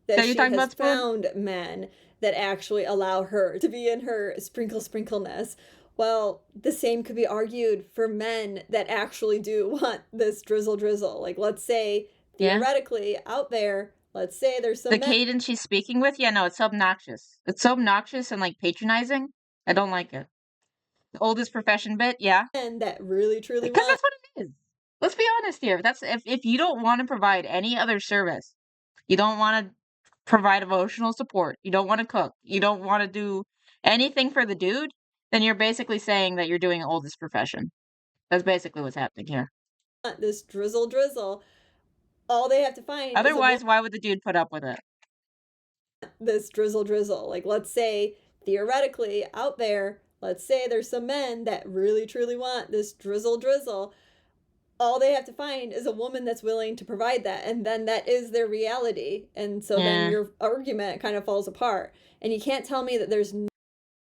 That she has found men that actually allow her to be in her sprinkleness. Well, the same could be argued for men that actually do want this drizzle. Like, let's say, theoretically, out there, let's say there's some The cadence she's speaking with? Yeah, no, it's so obnoxious. It's so obnoxious and, like, patronizing. I don't like it. The oldest profession bit, yeah. Men that really, truly Because want... that's what it is. Let's be honest here. If you don't want to provide any other service, you don't want to provide emotional support, you don't want to cook, you don't want to do anything for the dude, then you're basically saying that you're doing oldest profession. That's basically what's happening here. This drizzle. All they have to find Otherwise, why would the dude put up with it? This drizzle. Like, let's say, theoretically, out there, let's say there's some men that really, truly want this drizzle. All they have to find is a woman that's willing to provide that. And then that is their reality. And so then your argument kind of falls apart. And you can't tell me that there's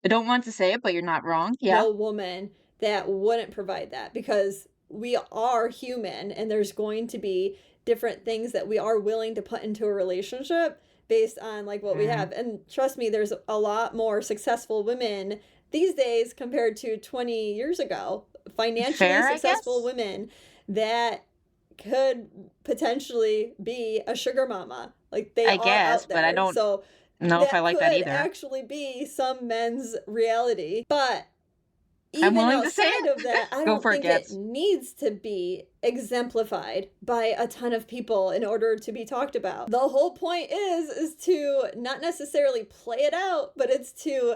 I don't want to say it, but you're not wrong. Yeah. No woman that wouldn't provide that, because we are human and there's going to be different things that we are willing to put into a relationship based on like what we have. And trust me, there's a lot more successful women these days compared to 20 years ago. Financially successful women that could potentially be a sugar mama. Like they are out there. But I don't know if I like that either. Actually be some men's reality. But I'm even willing to say outside of that, I don't think it needs to be exemplified by a ton of people in order to be talked about. The whole point is to not necessarily play it out, but it's to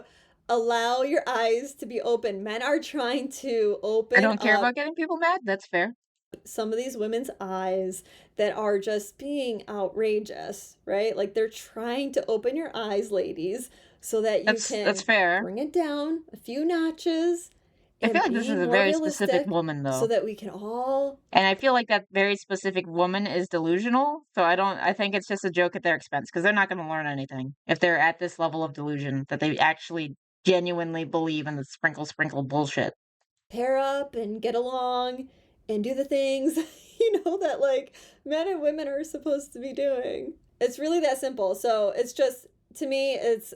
allow your eyes to be open. Men are trying to open I don't care about getting people mad. That's fair. Some of these women's eyes that are just being outrageous, right? Like they're trying to open your eyes, ladies, so that you can bring it down a few notches. I feel like this is a very specific woman, though. So that we can all... And I feel like that very specific woman is delusional. So I think it's just a joke at their expense, because they're not going to learn anything if they're at this level of delusion that they actually genuinely believe in the sprinkle bullshit. Pair up and get along and do the things, that like men and women are supposed to be doing. It's really that simple. So it's just, to me, it's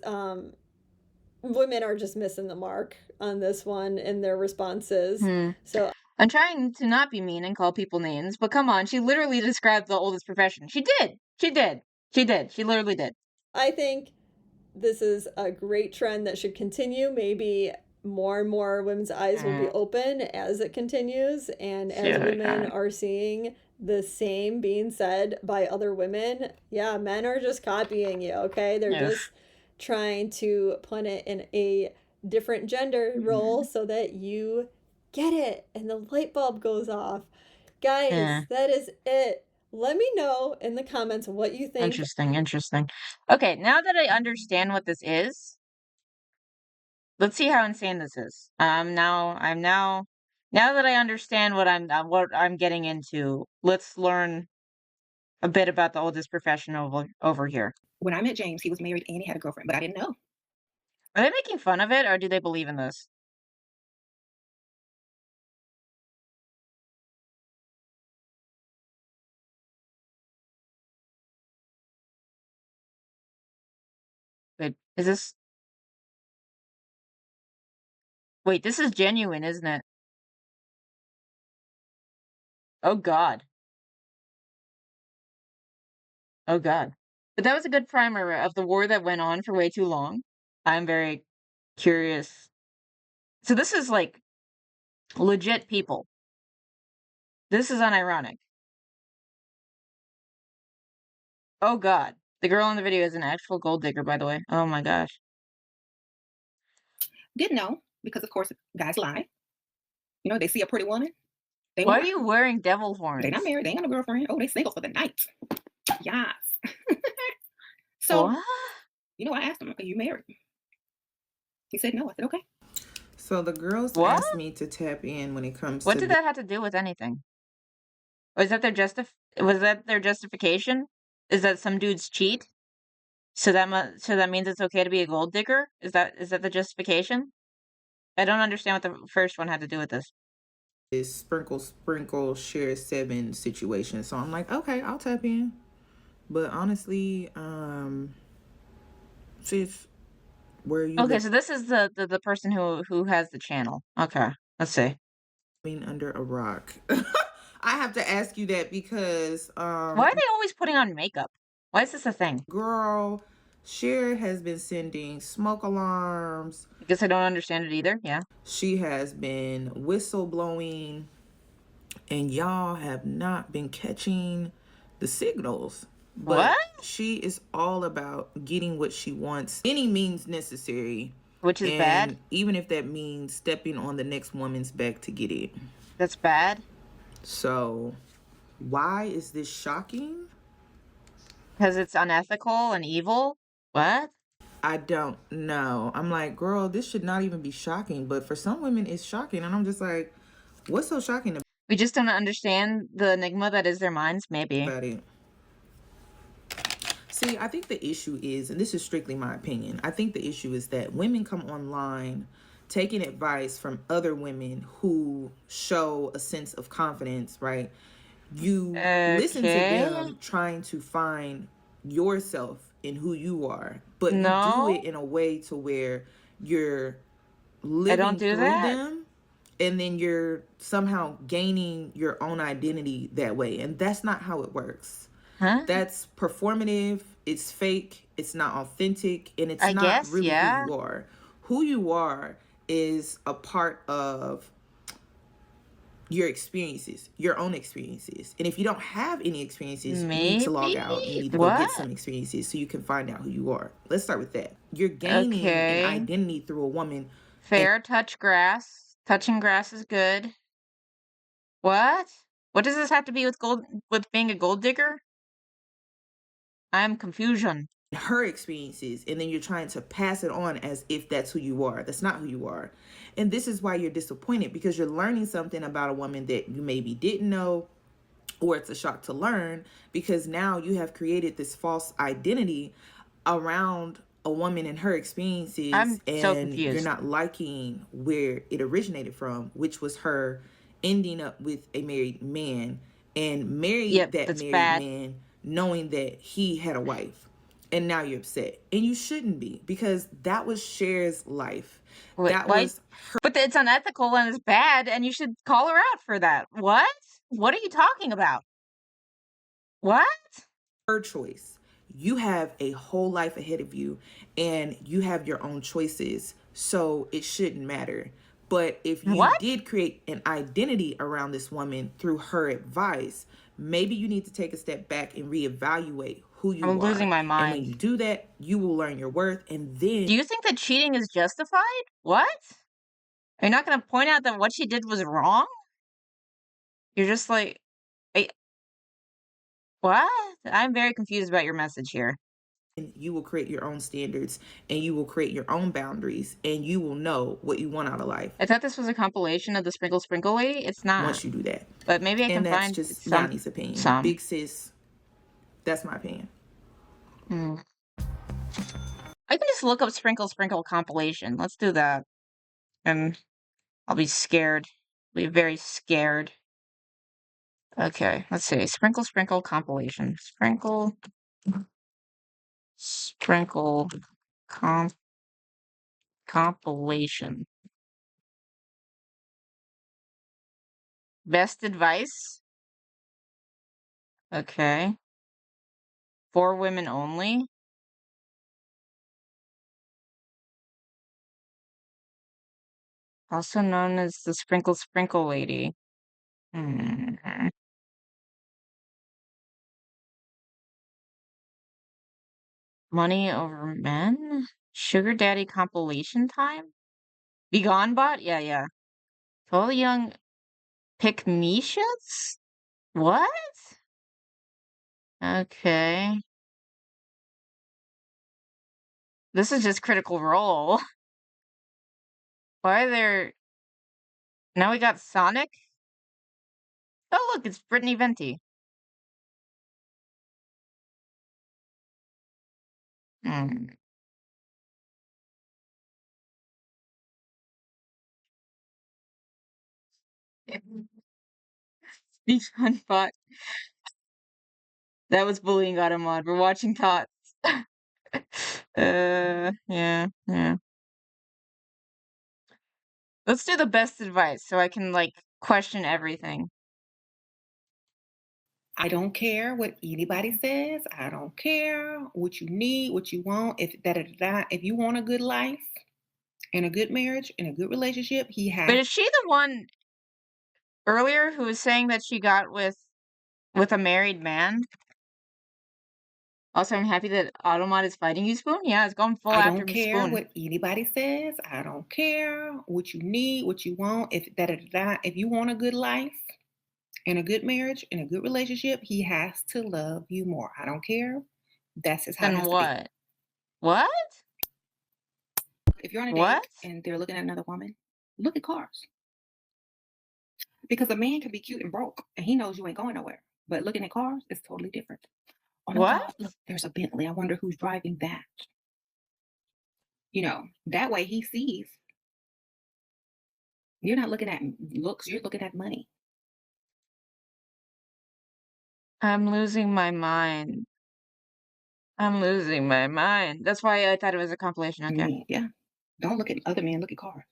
women are just missing the mark on this one in their responses. So I'm trying to not be mean and call people names, but come on, she literally described the oldest profession. She literally did. I think this is a great trend that should continue. Maybe more and more women's eyes will be open as it continues, and as women are seeing the same being said by other women. Yeah, men are just copying you, okay? They're just trying to put it in a different gender role so that you get it and the light bulb goes off. Guys, that is it. Let me know in the comments what you think. Interesting. Okay, now that I understand what this is, let's see how insane this is. Now that I understand what I'm getting into, let's learn a bit about the oldest profession over here. When I met James, he was married and he had a girlfriend, but I didn't know. Are they making fun of it, or do they believe in this? Wait, is this... Wait, this is genuine, isn't it? Oh, God. Oh, God. But that was a good primer of the war that went on for way too long. I'm very curious. So this is, like, legit people. This is unironic. Oh, God. The girl in the video is an actual gold digger, by the way. Oh, my gosh. Didn't know, because, of course, guys lie. You know, they see a pretty woman. Why are you wearing devil horns? They not married. They ain't got no girlfriend. Oh, they single for the night. Yes. So, what? You know, I asked him, are you married? He said no. I said, okay. So the girls asked me to tap in when it comes What to... did that have to do with anything? Was that their justification? Is that some dudes cheat? So that means it's okay to be a gold digger? Is that the justification? I don't understand what the first one had to do with this. This sprinkle share 7 situation. So I'm like, okay, I'll tap in. But honestly, sis, where you Okay, so this is the person who has the channel. Okay, let's see. Under a rock. I have to ask you that because why are they always putting on makeup? Why is this a thing? Girl, Cher has been sending smoke alarms. I guess I don't understand it either. Yeah. She has been whistleblowing, and y'all have not been catching the signals. But what? She is all about getting what she wants, any means necessary. Which is bad. Even if that means stepping on the next woman's back to get it. That's bad. So, why is this shocking? Because it's unethical and evil? What? I don't know. I'm like, girl, this should not even be shocking. But for some women, it's shocking. And I'm just like, what's so shocking about it? We just don't understand the enigma that is their minds, maybe. About it. See, I think the issue is, and this is strictly my opinion, I think the issue is that women come online taking advice from other women who show a sense of confidence, right? You listen to them trying to find yourself in who you are, but you do it in a way to where you're living through them, and then you're somehow gaining your own identity that way. And that's not how it works. Huh? That's performative, it's fake, it's not authentic, and it's not really who you are. Who you are is a part of your experiences, your own experiences. And if you don't have any experiences, you need to log out. You need to go get some experiences so you can find out who you are. Let's start with that. You're gaining an identity through a woman. Fair, touch grass. Touching grass is good. What? What does this have to be with being a gold digger? I'm confusion. Her experiences, and then you're trying to pass it on as if that's who you are. That's not who you are. And this is why you're disappointed, because you're learning something about a woman that you maybe didn't know, or it's a shock to learn, because now you have created this false identity around a woman and her experiences. I'm so confused. You're not liking where it originated from, which was her ending up with a married man and married that married man knowing that he had a wife. And now you're upset. And you shouldn't be, because that was Cher's life. That was her. But it's unethical and it's bad, and you should call her out for that. What? What are you talking about? What? Her choice. You have a whole life ahead of you, and you have your own choices. So it shouldn't matter. But if you did create an identity around this woman through her advice, maybe you need to take a step back and reevaluate who you are. I'm losing my mind. And when you do that, you will learn your worth. And then... Do you think that cheating is justified? What? Are you not going to point out that what she did was wrong? You're just like... What? I'm very confused about your message here. And you will create your own standards, and you will create your own boundaries, and you will know what you want out of life. I thought this was a compilation of the Sprinkle Sprinkly. It's not. Once you do that. But maybe I can that's find just Yanni's opinion. Big sis, that's my opinion. I can just look up Sprinkle Sprinkle compilation. Let's do that. And I'll be scared. I'll be very scared. Okay, let's see. Sprinkle Sprinkle compilation. Sprinkle Compilation. Best advice? Okay. For women only? Also known as the Sprinkle Sprinkle Lady. Money over men? Sugar Daddy compilation time? Be Gone Bot? Yeah. Totally Young Pick-me-shits? What? Okay. This is just Critical Role. Why are there... Now we got Sonic? Oh, look, it's Brittany Venti. Be Gone Bot. That was bullying Automod. We're watching Tots. Yeah. Let's do the best advice so I can, like, question everything. I don't care what anybody says. I don't care what you need, what you want. If you want a good life and a good marriage and a good relationship, But is she the one earlier who was saying that she got with a married man? Also, I'm happy that Automod is fighting you, Spoon. Yeah, it's going full after me, Spoon. I don't care what anybody says. I don't care what you need, what you want. If you want a good life and a good marriage and a good relationship, he has to love you more. I don't care. That's just how it has to be. Then what? If you're on a date and they're looking at another woman, look at cars. Because a man can be cute and broke, and he knows you ain't going nowhere. But looking at cars is totally different. Oh my God, look, there's a Bentley. I wonder who's driving that. You know, that way he sees. You're not looking at looks, you're looking at money. I'm losing my mind. That's why I thought it was a compilation. Okay. Yeah. Don't look at other men, look at cars.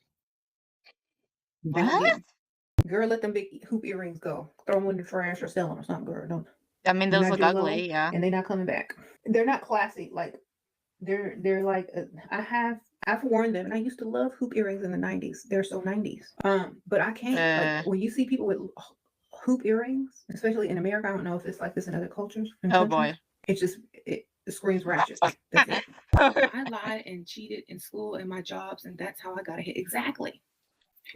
What? Girl, let them big hoop earrings go. Throw them in the trash or sell them or something, girl. Don't. I mean, those look ugly, yeah. And they're not coming back. They're not classy. Like, they're like, I've worn them, and I used to love hoop earrings in the 90s. They're so 90s. But I can't, like, when you see people with hoop earrings, especially in America, I don't know if it's like this in other cultures. Boy. It's just, it screams ratchet. That's it. I lied and cheated in school and my jobs, and that's how I got ahead. Exactly.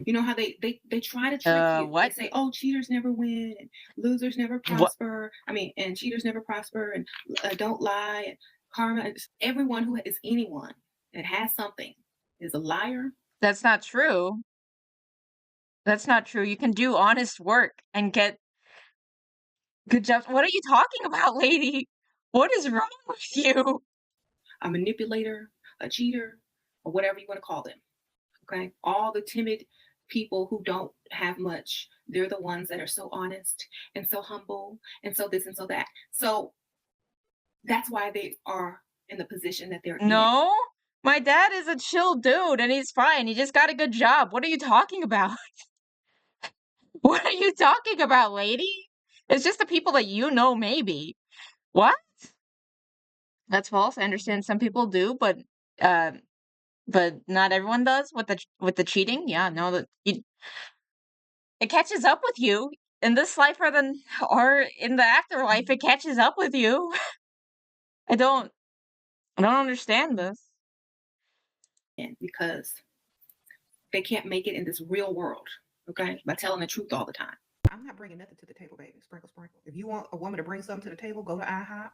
You know how they try to trick you. What? They say, oh, cheaters never win, and losers never prosper. And cheaters never prosper, and don't lie, and karma. Everyone who is anyone that has something is a liar. That's not true. You can do honest work and get good jobs. What are you talking about, lady? What is wrong with you? A manipulator, a cheater, or whatever you want to call them. Okay? All the timid people who don't have much, they're the ones that are so honest and so humble and so this and so that. So that's why they are in the position that they're in. No, my dad is a chill dude and he's fine. He just got a good job. What are you talking about? What are you talking about, lady? It's just the people that you know, maybe. What? That's false. I understand some people do, but not everyone does with the cheating. Yeah, no, it catches up with you in this life or in the afterlife. It catches up with you. I don't understand this. Because they can't make it in this real world, okay? By telling the truth all the time. I'm not bringing nothing to the table, baby. Sprinkle, sprinkle. If you want a woman to bring something to the table, go to IHOP.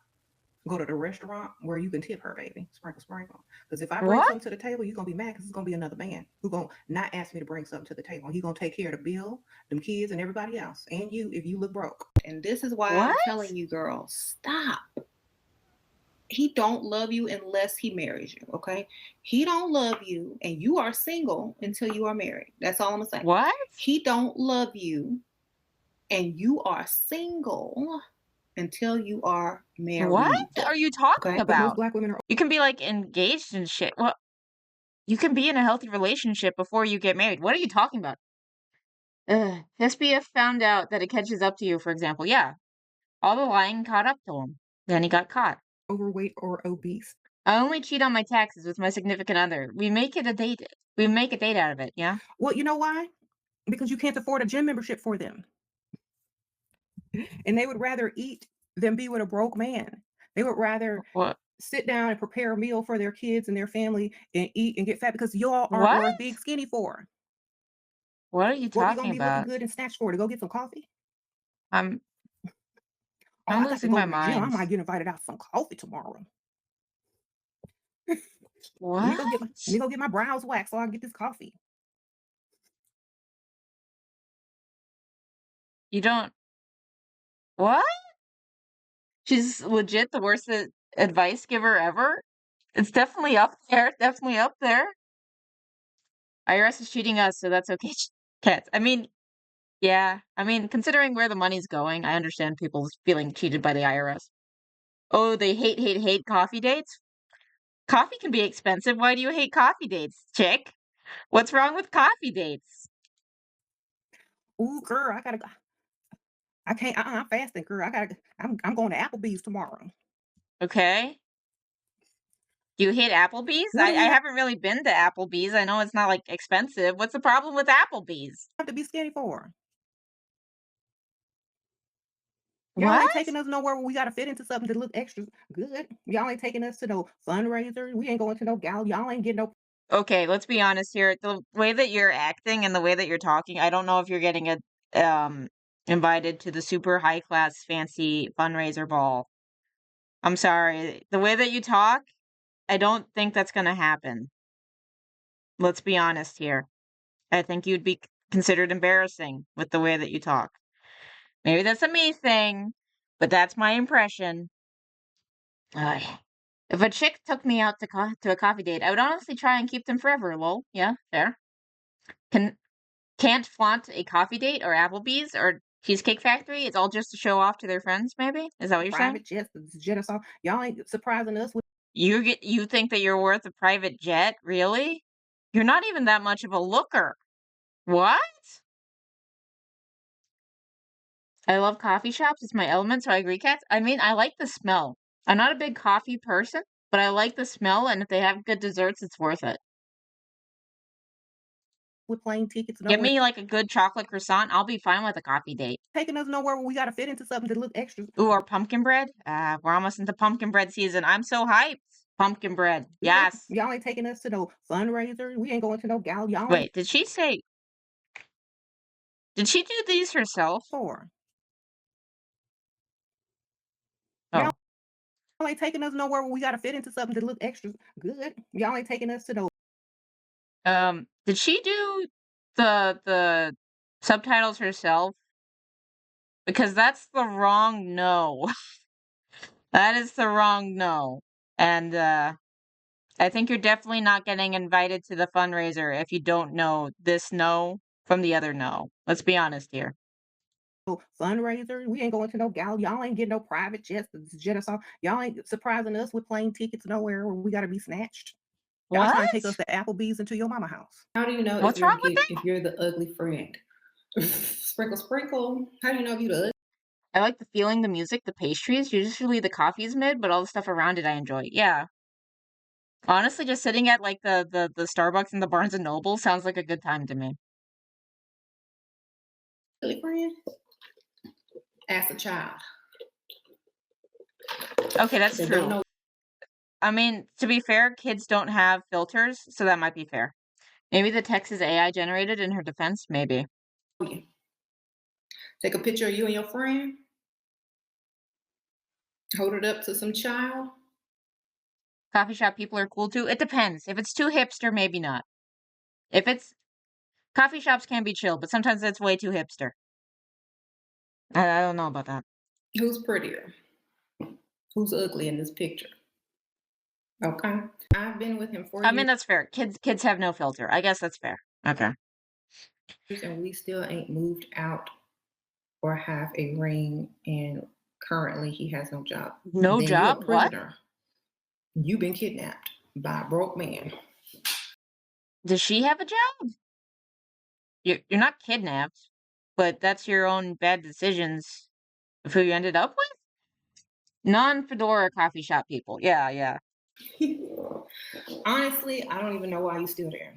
Go to the restaurant where you can tip her, baby. Sprinkle, sprinkle. Because if I bring something to the table, you're going to be mad because it's going to be another man who's going to not ask me to bring something to the table. He's going to take care of the bill, them kids, and everybody else. And you, if you look broke. And this is why I'm telling you, girls, stop. He don't love you unless he marries you, okay? He don't love you, and you are single until you are married. That's all I'm going to say. What? He don't love you, and you are single until you are married. What are you talking But most about? black women are. You can be like engaged and shit. Well, you can be in a healthy relationship before you get married. What are you talking about? SBF found out that it catches up to you, for example. Yeah, all the lying caught up to him. Then he got caught. Overweight or obese. I only cheat on my taxes with my significant other. We make it a date. We make a date out of it, yeah? Well, you know why? Because you can't afford a gym membership for them. And they would rather eat than be with a broke man. They would rather sit down and prepare a meal for their kids and their family and eat and get fat because y'all aren't worth being skinny for. What are you talking about? What we gonna be about? looking good and snatched for? To go get some coffee? I'm I losing my mind. I might get invited out for some coffee tomorrow. What? Let me go get my brows waxed so I can get this coffee. You don't. What? She's legit the worst advice giver ever. It's definitely up there. Definitely up there. IRS is cheating us, so that's okay. Cats. I mean, yeah. I mean, considering where the money's going, I understand people feeling cheated by the IRS. Oh, they hate coffee dates? Coffee can be expensive. Why do you hate coffee dates, chick? What's wrong with coffee dates? Ooh, girl, I gotta go. I can't. I'm fasting, girl. I'm going to Applebee's tomorrow. Okay. Do you hate Applebee's? I haven't really been to Applebee's. I know it's not like expensive. What's the problem with Applebee's? Have to be skinny for. Y'all ain't taking us nowhere where we gotta fit into something to look extra good. Y'all ain't taking us to no fundraisers. We ain't going to no gal. Y'all ain't getting no. Okay, let's be honest here. The way that you're acting and the way that you're talking, I don't know if you're getting invited to the super high class fancy fundraiser ball. I'm sorry. The way that you talk, I don't think that's gonna happen. Let's be honest here. I think you'd be considered embarrassing with the way that you talk. Maybe that's a me thing, but that's my impression. If a chick took me out to a coffee date, I would honestly try and keep them forever, lol. Yeah, fair. Can't flaunt a coffee date or Applebee's or Cheesecake Factory. It's all just to show off to their friends, maybe? Is that what you're saying? Private jets, y'all ain't surprising us with. You think that you're worth a private jet? Really? You're not even that much of a looker. What? I love coffee shops. It's my element, so I agree, Cats. I mean, I like the smell. I'm not a big coffee person, but I like the smell, and if they have good desserts, it's worth it. With plane tickets. Give me like a good chocolate croissant. I'll be fine with a coffee date. Taking us nowhere where we gotta fit into something to look extra. Ooh, or pumpkin bread? We're almost into pumpkin bread season. I'm so hyped. Pumpkin bread. Yes. Y'all ain't taking us to no fundraisers. We ain't going to no gal. Y'all. Wait, did she say? Did she do these herself? For. Oh. Y'all ain't taking us nowhere where we gotta fit into something to look extra good. Y'all ain't taking us to no. Did she do the subtitles herself? Because that's the wrong no. That is the wrong no. And I think you're definitely not getting invited to the fundraiser if you don't know this no from the other no. Let's be honest here. Fundraiser. We ain't going to no gal. Y'all ain't getting no private jets. Y'all ain't surprising us with plane tickets nowhere where we gotta be snatched. Y'all trying to take us to Applebee's into your mama house. How do you know What's wrong with that? if you're the ugly friend? Sprinkle, sprinkle. How do you know if you're the ugly? I like the feeling, the music, the pastries. Usually the coffee is mid, but all the stuff around it I enjoy. Yeah. Honestly, just sitting at like the Starbucks and the Barnes and Noble sounds like a good time to me. Ugly friend? As a child. Okay, that's true. I mean, to be fair, kids don't have filters, so that might be fair. Maybe the text is AI generated in her defense. Maybe. Take a picture of you and your friend. Hold it up to some child. Coffee shop people are cool too. It depends. If it's too hipster, maybe not. If it's coffee shops can be chill, but sometimes it's way too hipster. I don't know about that. Who's prettier? Who's ugly in this picture? Okay. I've been with him for years. I mean, that's fair. Kids have no filter. I guess that's fair. Okay. And we still ain't moved out or have a ring, and Currently, he has no job. No then job? You're a prisoner. What? You've been kidnapped by a broke man. Does she have a job? You're not kidnapped, but that's your own bad decisions of who you ended up with? Non-fedora coffee shop people. Yeah. Honestly, I don't even know why you're still there.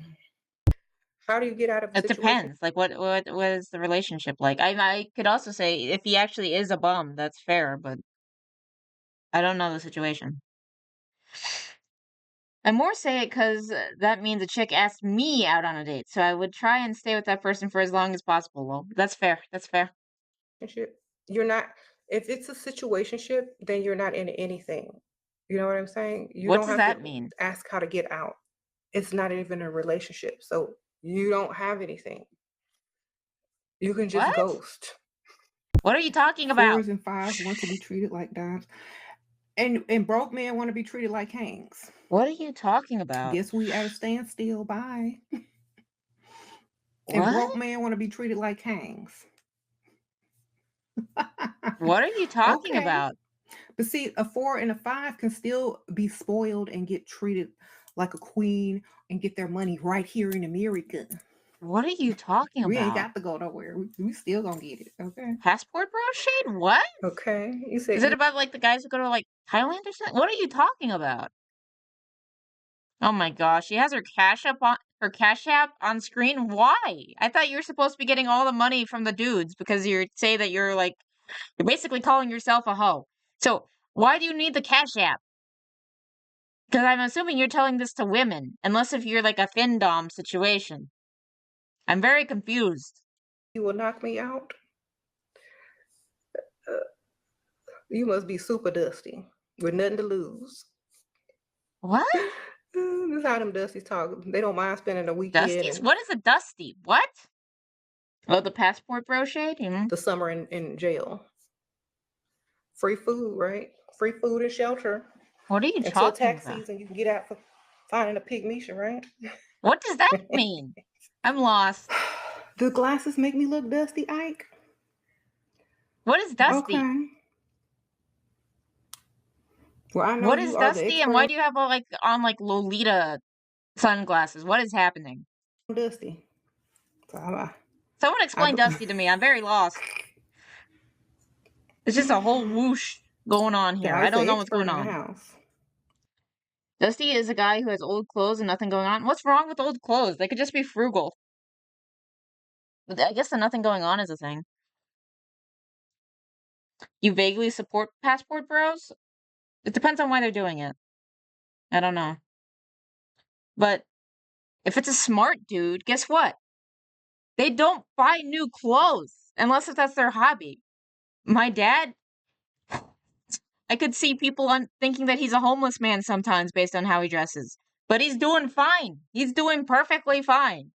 How do you get out of a It situation? depends. Like, what is the relationship like? I could also say if he actually is a bum, that's fair, but I don't know the situation. I more say it because that means a chick asked me out on a date, so I would try and stay with that person for as long as possible. Well, that's fair. That's fair. You're not. If it's a situationship, then you're not in anything. You know what I'm saying? You What don't does have that to mean? ask how to get out. It's not even a relationship, so you don't have anything. You can just What? ghost. What are you talking about? 4s and 5s want to be treated like dimes, and broke men want to be treated like kings. What are you talking about? Guess we at a standstill. Bye. And What? broke men want to be treated like kings. What are you talking Okay. about? But see, a 4 and a 5 can still be spoiled and get treated like a queen and get their money right here in America. What are you talking We ain't about? got to go nowhere. We still gonna get it. Okay. Passport bro shade? What? Okay. You said Is it about like the guys who go to like Thailand or something? What are you talking about? Oh my gosh, she has her Cash App on screen. Why? I thought you were supposed to be getting all the money from the dudes because you say that you're basically calling yourself a hoe. So why do you need the Cash App? Because I'm assuming you're telling this to women, unless if you're like a findom situation. I'm very confused. you will knock me out. You must be super dusty with nothing to lose. What? This is how them Dusties talk. They don't mind spending a weekend. Dusties? What is a dusty? What? Oh, the passport bro shade? The summer in jail. Free food, right? Free food and shelter. What are you Until talking tax about? season, you can get out for finding a pygmisha, right? What does that mean? I'm lost. The glasses make me look dusty, Ike. What is dusty? Okay. Well, I know what you is are the dusty, expert and why do you have on Lolita sunglasses? What is happening? Dusty. Someone explain dusty to me. I'm very lost. It's just a whole whoosh going on here. I don't know what's going on. Dusty is a guy who has old clothes and nothing going on. What's wrong with old clothes? They could just be frugal. But I guess the nothing going on is a thing. You vaguely support passport bros? It depends on why they're doing it. I don't know. But if it's a smart dude, guess what? They don't buy new clothes unless if that's their hobby. My dad, I could see people thinking that he's a homeless man sometimes based on how he dresses. But he's doing fine. He's doing perfectly fine.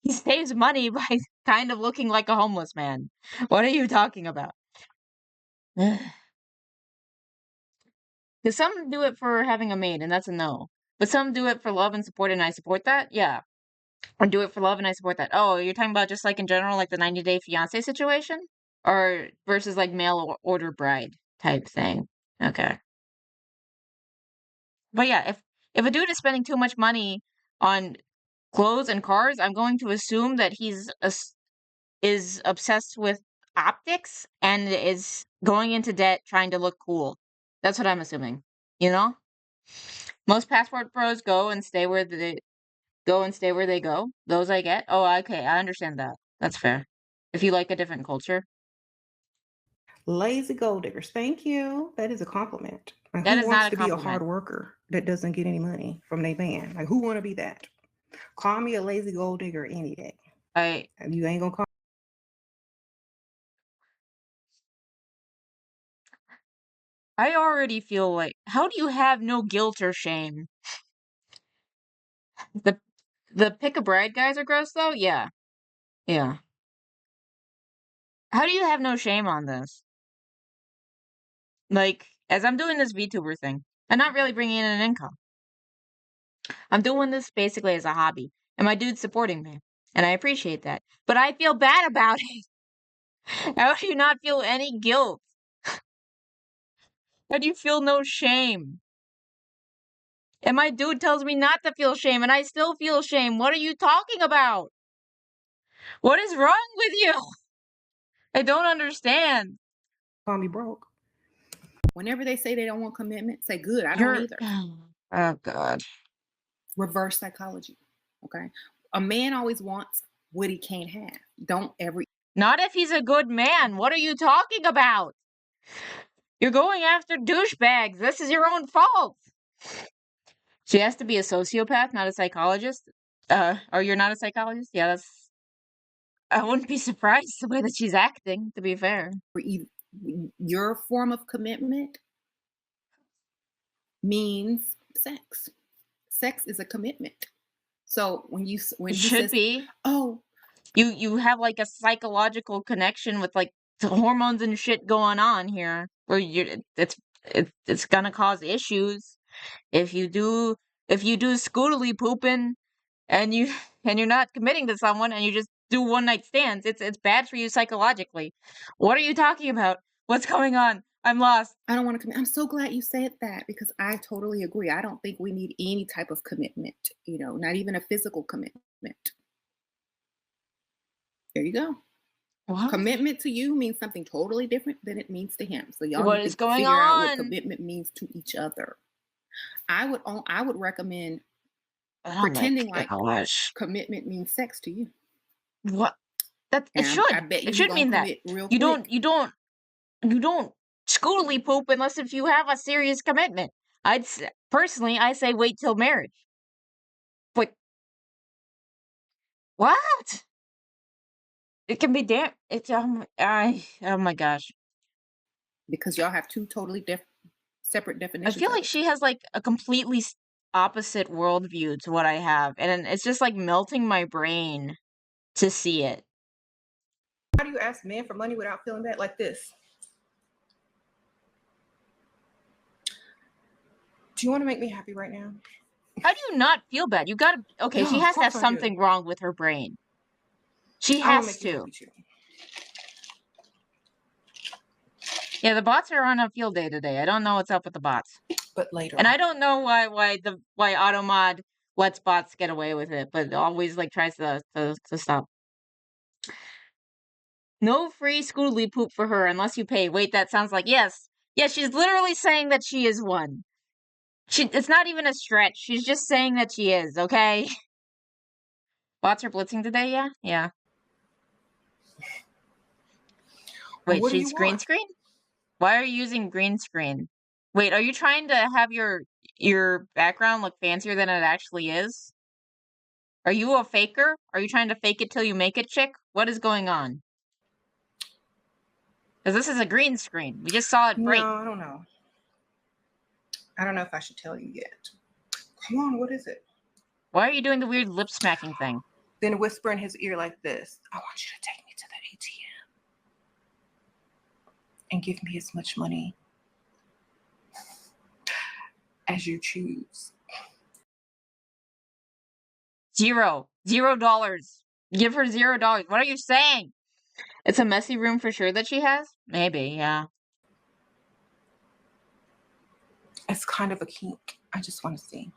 He saves money by kind of looking like a homeless man. What are you talking about? Because some do it for having a maid, and that's a no. But some do it for love and support, and I support that. Yeah. Or do it for love, and I support that. Oh, you're talking about just like in general, like the 90-day fiance situation? Or versus like mail order bride type thing. Okay. But yeah, if a dude is spending too much money on clothes and cars, I'm going to assume that he's is obsessed with optics and is going into debt trying to look cool. That's what I'm assuming. You know? Most passport bros go and stay where they go. Those I get. Oh, okay, I understand that. That's fair. If you like a different culture. Lazy gold diggers. Thank you. That is a compliment. Like, that who is wants not a to compliment. be a hard worker that doesn't get any money from their band? Like, who want to be that? Call me a lazy gold digger any day. You ain't gonna call. I already feel like, how do you have no guilt or shame? The pick a bride guys are gross though? Yeah. Yeah. How do you have no shame on this? Like, as I'm doing this VTuber thing, I'm not really bringing in an income. I'm doing this basically as a hobby, and my dude's supporting me, and I appreciate that. But I feel bad about it. How do you not feel any guilt? And you feel no shame. And my dude tells me not to feel shame, and I still feel shame. What are you talking about? What is wrong with you? I don't understand. Call me broke. Whenever they say they don't want commitment, say good. I don't either. Oh God. Reverse psychology. Okay. A man always wants what he can't have. Don't ever. Not if he's a good man. What are you talking about? You're going after douchebags. This is your own fault. She has to be a sociopath, not a psychologist. Or you're not a psychologist? Yeah, that's. I wouldn't be surprised the way that she's acting, to be fair. Your form of commitment means sex. Sex is a commitment. So when he should be. Oh, you have like a psychological connection with like the hormones and shit going on here, where it's gonna cause issues if you do scootily pooping and you're not committing to someone and you just do one night stands. It's bad for you psychologically. What are you talking about? What's going on? I'm lost. I don't want to commit. I'm so glad you said that because I totally agree. I don't think we need any type of commitment, not even a physical commitment. There you go. What? Commitment to you means something totally different than it means to him. So y'all what need is to going figure on? out what commitment means to each other. I would recommend pretending like commitment means sex to you. What? It should. I bet it should mean that. You don't scootily poop unless if you have a serious commitment. Personally, I say wait till marriage. But what? It can be it's oh my gosh. Because y'all have two totally separate definitions. I feel like she has like a completely opposite worldview to what I have, and it's just like melting my brain to see it. How do you ask men for money without feeling bad? Like this. Do you want to make me happy right now? How do you not feel bad? You gotta. Okay, No, she has to have of course I do. something wrong with her brain. She I wanna has make you to. happy too. Yeah, the bots are on a field day today. I don't know what's up with the bots. But later. And I don't know why Automod lets bots get away with it, but always like tries to stop. No free scootly poop for her unless you pay. Wait, that sounds like yes. Yeah, she's literally saying that she is one. It's not even a stretch. She's just saying that she is, okay? Bots are blitzing today, yeah? Yeah. Wait, What do she's you green want? screen? Why are you using green screen? Wait, are you trying to have your background look fancier than it actually is? Are you a faker? Are you trying to fake it till you make it, chick? What is going on? Because this is a green screen. We just saw it break. No, I don't know. I don't know if I should tell you yet. Come on, what is it? Why are you doing the weird lip smacking thing? Then whisper in his ear like this. I want you to take me to the ATM and give me as much money as you choose. $0. Give her $0. What are you saying? It's a messy room for sure that she has? Maybe, yeah. It's kind of a kink. I just want to see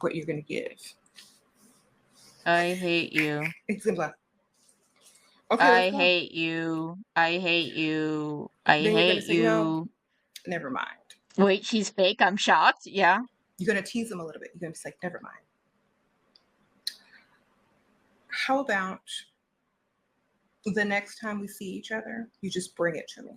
what you're going to give. I hate you. It's in black. Okay, I hate you. I hate you. I then hate you. No? Never mind. Wait, she's fake? I'm shocked. Yeah. You're going to tease him a little bit. You're going to be like, never mind. How about the next time we see each other, you just bring it to me?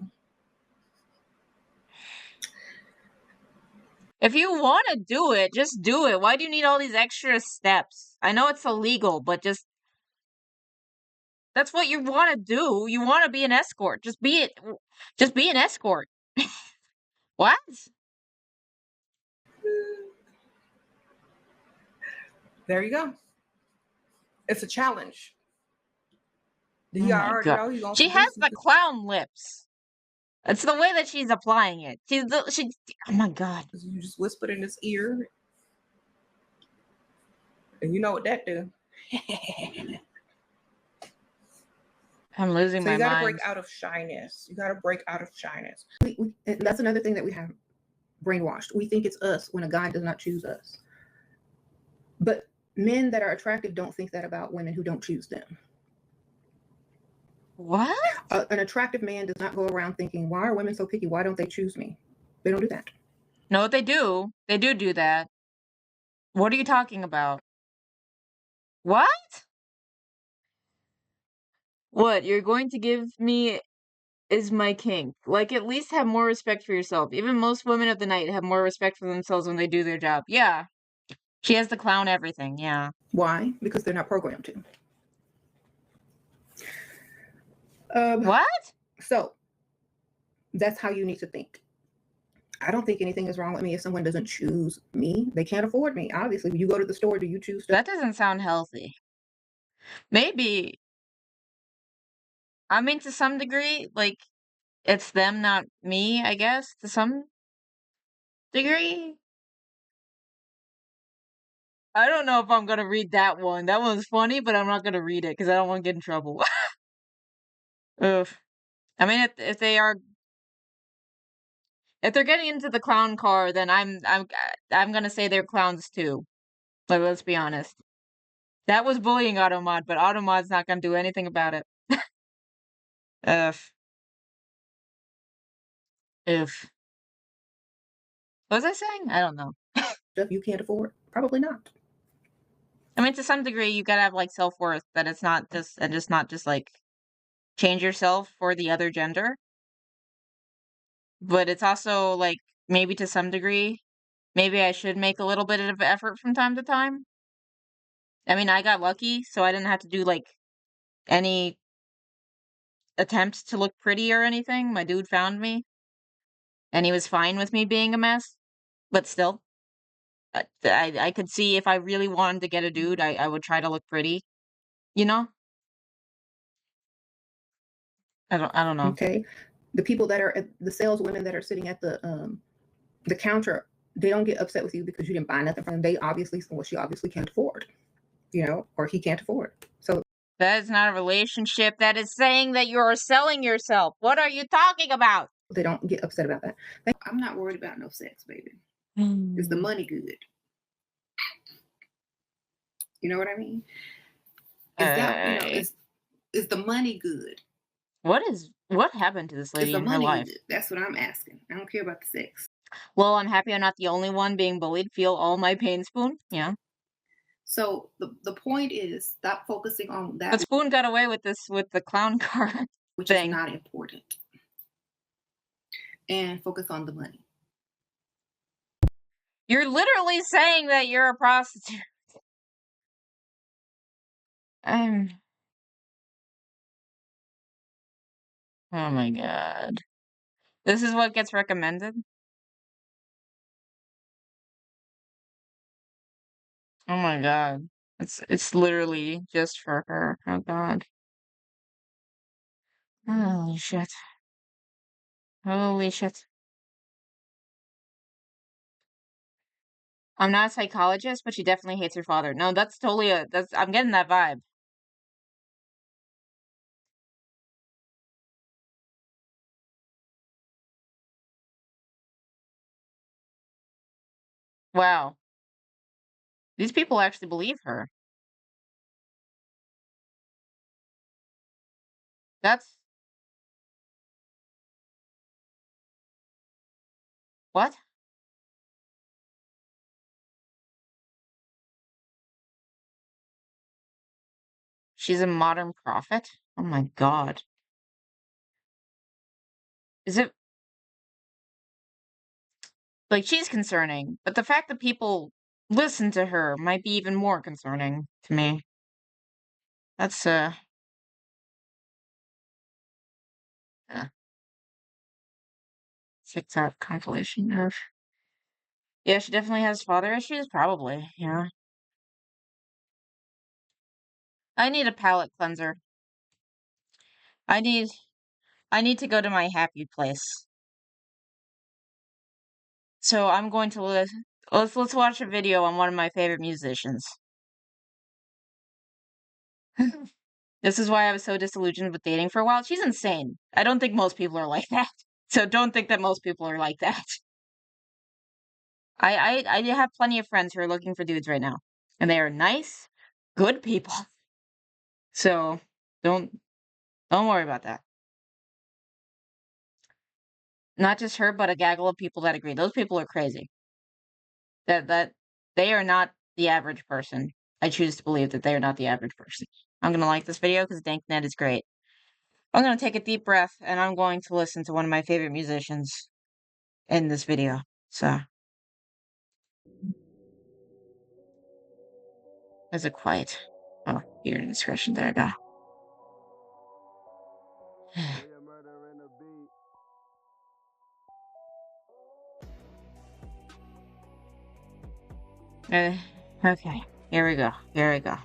If you want to do it, just do it. Why do you need all these extra steps? I know it's illegal, but just... That's what you want to do. You want to be an escort. Just be an escort. What? There you go. It's a challenge. Oh my God. She has the clown lips. It's the way that she's applying it. Oh my God. You just whispered in his ear. And you know what that do. I'm losing my mind. So you got to break out of shyness. You got to break out of shyness. That's another thing that we have brainwashed. We think it's us when a guy does not choose us. But men that are attractive don't think that about women who don't choose them. What? An attractive man does not go around thinking, why are women so picky? Why don't they choose me? They don't do that. No, they do. They do that. What are you talking about? What? What? You're going to give me is my kink. Like, at least have more respect for yourself. Even most women of the night have more respect for themselves when they do their job. Yeah. She has to clown everything. Yeah. Why? Because they're not programmed to. What? So, that's how you need to think. I don't think anything is wrong with me if someone doesn't choose me. They can't afford me. Obviously, when you go to the store, do you choose stuff? That doesn't sound healthy. Maybe. I mean, to some degree, like, it's them, not me, I guess, to some degree. I don't know if I'm gonna read that one. That one's funny, but I'm not gonna read it because I don't want to get in trouble. Oof. I mean, if they're getting into the clown car, then I'm gonna say they're clowns too. Like, let's be honest. That was bullying Automod, but Automod's not gonna do anything about it. Oof. Oof. What was I saying? I don't know. Stuff you can't afford? Probably not. I mean, to some degree, you gotta have like self-worth, that it's not just like change yourself for the other gender. But it's also like maybe to some degree, maybe I should make a little bit of effort from time to time. I mean, I got lucky, so I didn't have to do like any attempts to look pretty or anything. My dude found me, and he was fine with me being a mess. But still, I could see if I really wanted to get a dude, I would try to look pretty. You know? I don't know. Okay. The people that are the saleswomen that are sitting at the counter, they don't get upset with you because you didn't buy nothing from them. They obviously, well, she obviously can't afford, or he can't afford. So that is not a relationship. That is saying that you are selling yourself. What are you talking about? They don't get upset about that. I'm not worried about no sex, baby. Is the money good? You know what I mean? Is that is the money good? What happened to this lady in her life? Good? That's what I'm asking. I don't care about the sex. Well, I'm happy I'm not the only one being bullied. Feel all my pain, Spoon. Yeah. So the point is, stop focusing on that. But Spoon got away with this with the clown car which thing. Is not important. And focus on the money. You're literally saying that you're a prostitute. Oh my god. This is what gets recommended? Oh my god. It's literally just for her. Oh god. Holy shit. Holy shit. I'm not a psychologist, but she definitely hates her father. No, that's totally I'm getting that vibe. Wow. These people actually believe her. That's... What? She's a modern prophet? Oh my god. Is it... Like, she's concerning, but the fact that people listen to her might be even more concerning to me. That's, TikTok compilation of... Yeah, she definitely has father issues? Probably, yeah. I need a palate cleanser. I need to go to my happy place. So I'm going to let's watch a video on one of my favorite musicians. This is why I was so disillusioned with dating for a while. She's insane. I don't think most people are like that. So don't think that most people are like that. I have plenty of friends who are looking for dudes right now, and they are nice, good people. So don't worry about that. Not just her, but a gaggle of people that agree. Those people are crazy. That they are not the average person. I choose to believe that they are not the average person. I'm gonna like this video because DankNet is great. I'm gonna take a deep breath and I'm going to listen to one of my favorite musicians in this video. So is it quiet? Oh, hear indiscretion. There I go. Okay, here we go. Here we go.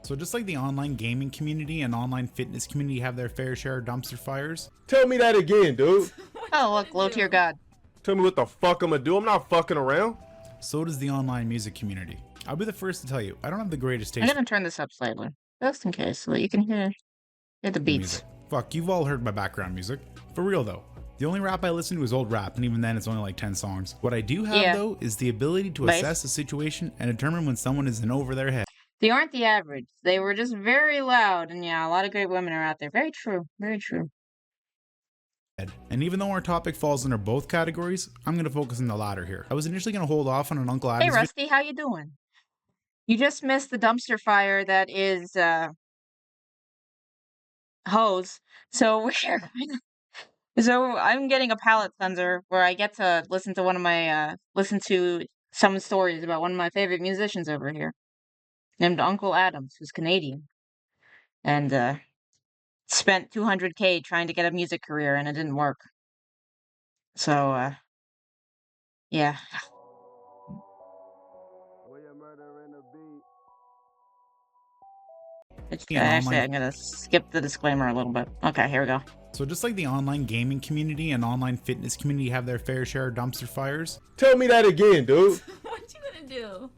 So just like the online gaming community and online fitness community have their fair share of dumpster fires. Tell me that again, dude. Oh, look, low tier God. Tell me what the fuck I'm gonna do. I'm not fucking around. So does the online music community. I'll be the first to tell you, I don't have the greatest taste. I'm gonna turn this up slightly, just in case, so that you can hear the beats. Music. Fuck, you've all heard my background music. For real though. The only rap I listen to is old rap, and even then it's only like 10 songs. What I do have though is the ability to assess a situation and determine when someone is in over their head. They aren't the average. They were just very loud, and yeah, a lot of great women are out there. Very true. Very true. And even though our topic falls under both categories, I'm going to focus on the latter here. I was initially going to hold off on an Uncle Adam's. Hey Rusty, how you doing? You just missed the dumpster fire that is hose. So I'm getting a palate cleanser where I get to listen to listen to some stories about one of my favorite musicians over here, named Uncle Adams, who's Canadian, and spent $200K trying to get a music career, and it didn't work. So yeah. Actually, I'm gonna skip the disclaimer a little bit. Okay, here we go. So just like the online gaming community and online fitness community have their fair share of dumpster fires. Tell me that again, dude. What you gonna do?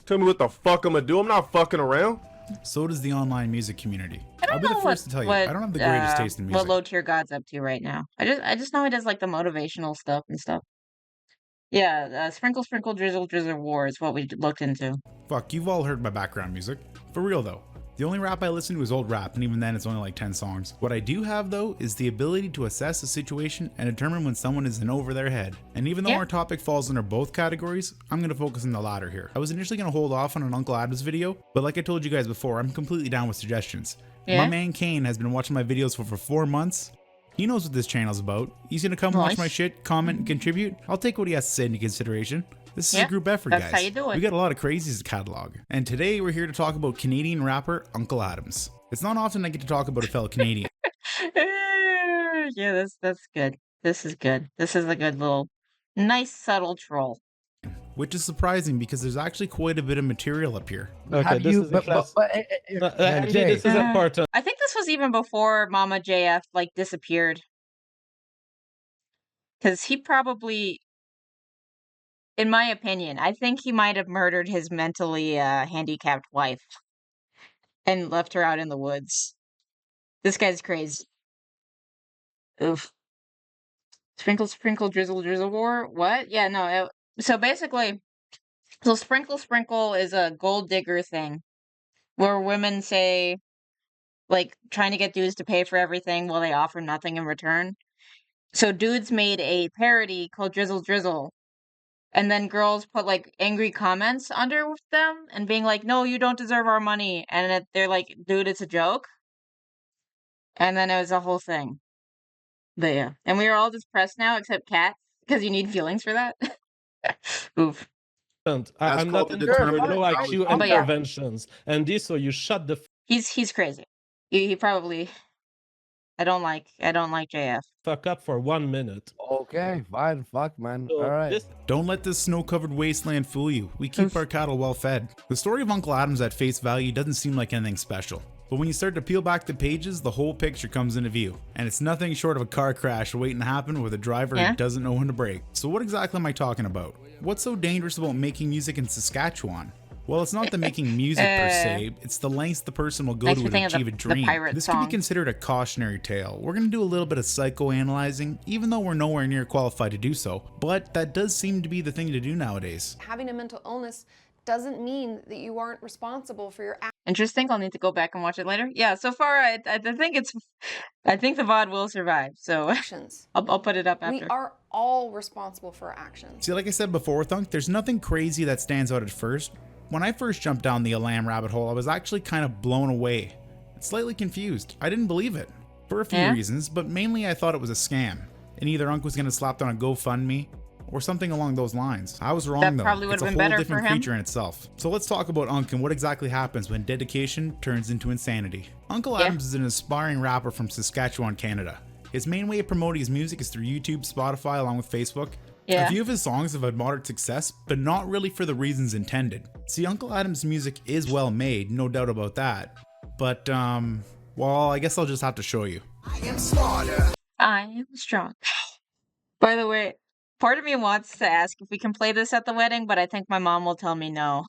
Tell me what the fuck I'm gonna do. I'm not fucking around. So does the online music community. I'll be the first to tell you, I don't have the greatest taste in music. What low tier God's up to right now? I just know he does like the motivational stuff and stuff. Yeah, sprinkle, sprinkle, drizzle, drizzle war is what we looked into. Fuck, you've all heard my background music. For real though. The only rap I listen to is old rap, and even then it's only like 10 songs. What I do have though is the ability to assess a situation and determine when someone is in over their head. And even though our topic falls under both categories, I'm going to focus on the latter here. I was initially going to hold off on an Uncle Adams video, but like I told you guys before, I'm completely down with suggestions. My man Kane has been watching my videos for 4 months. He knows what this channel's about. He's going to come watch my shit, comment, and contribute. I'll take what he has to say into consideration. This is a group effort, guys. That's how you do it. We got a lot of crazies to catalog. And today we're here to talk about Canadian rapper Uncle Adams. It's not often I get to talk about a fellow Canadian. Yeah, that's good. This is good. This is a good little, nice subtle troll. Which is surprising because there's actually quite a bit of material up here. Okay, this is important. I think this was even before Mama JF like disappeared. Because he probably, in my opinion, I think he might have murdered his mentally handicapped wife and left her out in the woods. This guy's crazy. Oof. Sprinkle, sprinkle, drizzle, drizzle war? What? Yeah, no. So basically, sprinkle, sprinkle is a gold digger thing where women say, like, trying to get dudes to pay for everything while they offer nothing in return. So dudes made a parody called Drizzle Drizzle. And then girls put, like, angry comments under them and being like, no, you don't deserve our money. And they're like, dude, it's a joke. And then it was a whole thing. But yeah. And we are all depressed now except Kat, because you need feelings for that. Oof. I'm not determined low IQ interventions. And this, so you shut the He's crazy. He probably I don't like JF. Fuck up for 1 minute. Okay, fine, fuck man. So alright. Don't let this snow-covered wasteland fool you. We keep our cattle well fed. The story of Uncle Adams at face value doesn't seem like anything special. But when you start to peel back the pages, the whole picture comes into view. And it's nothing short of a car crash waiting to happen with a driver who doesn't know when to brake. So what exactly am I talking about? What's so dangerous about making music in Saskatchewan? Well, it's not the making music per se, it's the lengths the person will go to achieve a dream. This could be considered a cautionary tale. We're going to do a little bit of psychoanalyzing, even though we're nowhere near qualified to do so, but that does seem to be the thing to do nowadays. Having a mental illness doesn't mean that you aren't responsible for your actions. Interesting. I'll need to go back and watch it later. Yeah, so far I think the VOD will survive. So I'll put it up after. We are all responsible for our actions. See, like I said before with Unc, there's nothing crazy that stands out at first. When I first jumped down the Alam rabbit hole, I was actually kind of blown away. Slightly confused. I didn't believe it. For a few reasons, but mainly I thought it was a scam. And either Unc was going to slap down a GoFundMe or something along those lines. I was wrong though. It's a whole different creature in itself. So let's talk about Unc and what exactly happens when dedication turns into insanity. Uncle Adams is an aspiring rapper from Saskatchewan, Canada. His main way of promoting his music is through YouTube, Spotify, along with Facebook. A few of his songs have had moderate success, but not really for the reasons intended. See, Uncle Adams' music is well made, no doubt about that. But, well, I guess I'll just have to show you. I am smarter. I am strong. By the way, part of me wants to ask if we can play this at the wedding, but I think my mom will tell me no.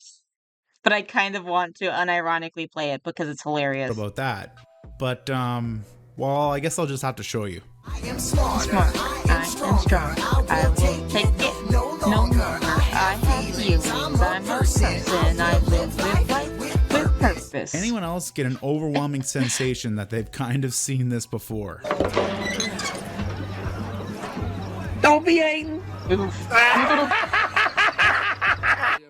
But I kind of want to unironically play it because it's hilarious. About that. But, well, I guess I'll just have to show you. I am smarter. I am strong. I will take it no more. I have feelings. I'm a person. I live with life with purpose. Anyone else get an overwhelming sensation that they've kind of seen this before? Don't be hating.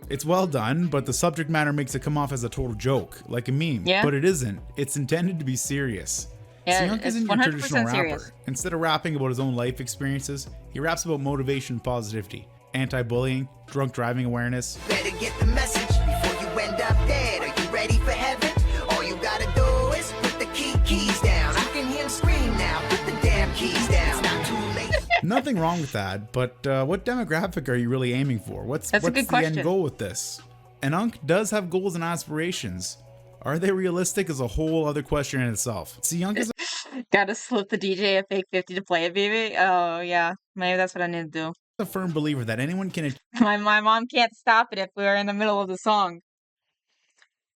It's well done, but the subject matter makes it come off as a total joke, like a meme. But it isn't. It's intended to be serious. See, Unc isn't your traditional rapper. Instead of rapping about his own life experiences, he raps about motivation and positivity, anti-bullying, drunk driving awareness. Better get the message before you end up dead. Are you ready for heaven? All you gotta do is put the keys down. I can hear him scream now. Put the damn keys down. It's not too late. Nothing wrong with that, but what demographic are you really aiming for? What's the end goal with this? And Unc does have goals and aspirations. Are they realistic is a whole other question in itself. See, Unc is gotta slip the DJ a fake 50 to play it, baby. Oh yeah, maybe that's what I need to do. A firm believer that anyone can. My mom can't stop it if we're in the middle of the song.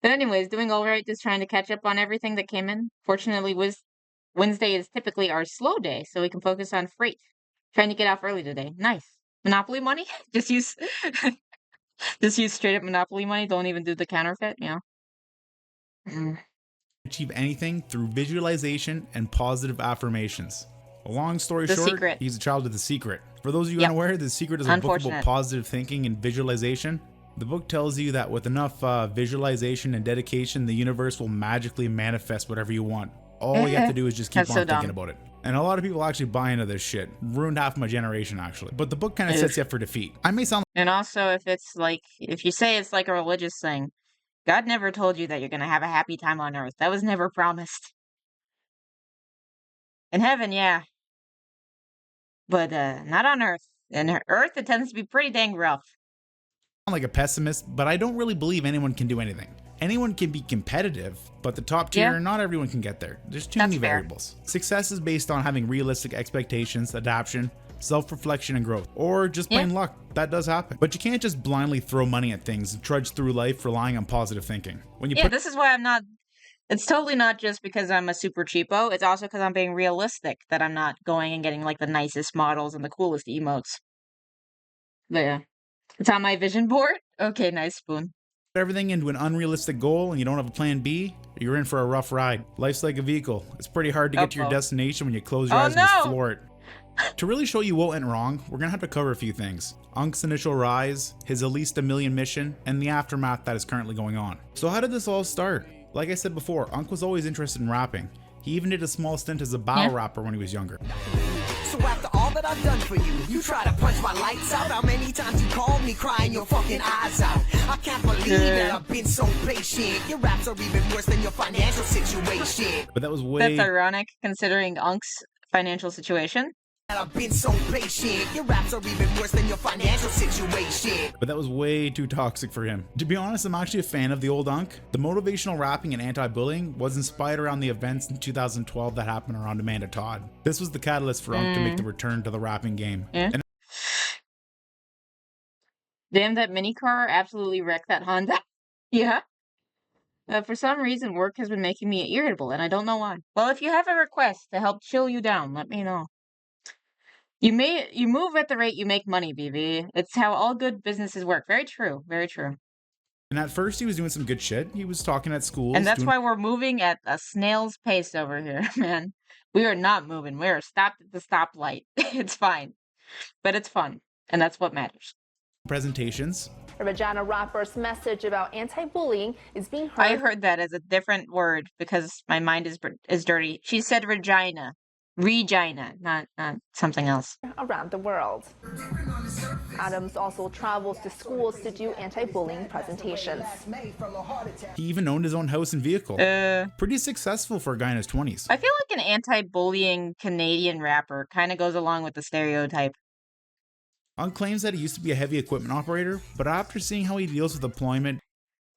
But anyways, doing all right, just trying to catch up on everything that came in. Fortunately, Wednesday is typically our slow day, so we can focus on freight. Trying to get off early today. Nice. Monopoly money? Just use straight up Monopoly money. Don't even do the counterfeit, you know. Achieve anything through visualization and positive affirmations. A long story short, he's a child of The Secret. For those of you unaware, The Secret is a book about positive thinking and visualization. The book tells you that with enough visualization and dedication, the universe will magically manifest whatever you want. All you have to do is just keep on thinking about it. And a lot of people actually buy into this shit. Ruined half my generation, actually. But the book kind of sets you up for defeat. I may sound. And also, if you say it's like a religious thing, God never told you that you're going to have a happy time on earth. That was never promised. In heaven, yeah. But not on earth. And earth, it tends to be pretty dang rough. I'm like a pessimist, but I don't really believe anyone can do anything. Anyone can be competitive, but the top tier, not everyone can get there. There's too many variables. Success is based on having realistic expectations, adaptation, self-reflection, and growth. Or just plain luck. That does happen. But you can't just blindly throw money at things and trudge through life relying on positive thinking. When you this is why I'm not. It's totally not just because I'm a super cheapo. It's also because I'm being realistic that I'm not going and getting like the nicest models and the coolest emotes. But yeah. It's on my vision board. Okay, nice spoon. Everything into an unrealistic goal and you don't have a plan B, you're in for a rough ride. Life's like a vehicle. It's pretty hard to get to your destination when you close your eyes and just floor it. To really show you what went wrong, we're gonna have to cover a few things. Unc's initial rise, his at least a million mission, and the aftermath that is currently going on. So how did this all start? Like I said before, Unc was always interested in rapping. He even did a small stint as a battle rapper when he was younger. So after all that I've done for you, you try to punch my lights out. How many times you called me crying your fucking eyes out? I can't believe that I've been so patient. Your raps are even worse than your financial situation. But that was way... That's ironic considering Unc's financial situation. I've been so patient. Your raps are even worse than your financial situation. But that was way too toxic for him. To be honest, I'm actually a fan of the old Unc. The motivational rapping and anti-bullying was inspired around the events in 2012 that happened around Amanda Todd. This was the catalyst for Unc to make the return to the rapping game. And damn, that mini car absolutely wrecked that Honda. Yeah. For some reason, work has been making me irritable, and I don't know why. Well, if you have a request to help chill you down, let me know. You move at the rate you make money, BB. It's how all good businesses work. Very true. Very true. And at first, he was doing some good shit. He was talking at schools. And that's why we're moving at a snail's pace over here, man. We are not moving. We are stopped at the stoplight. It's fine. But it's fun. And that's what matters. Presentations. A Regina rapper's message about anti-bullying is being heard. I heard that as a different word because my mind is dirty. She said Regina. Regina, not something else. Around the world. Adams also travels to schools to do anti-bullying presentations. He even owned his own house and vehicle. Pretty successful for a guy in his 20s. I feel like an anti-bullying Canadian rapper kind of goes along with the stereotype. Unkle claims that he used to be a heavy equipment operator, but after seeing how he deals with deployment,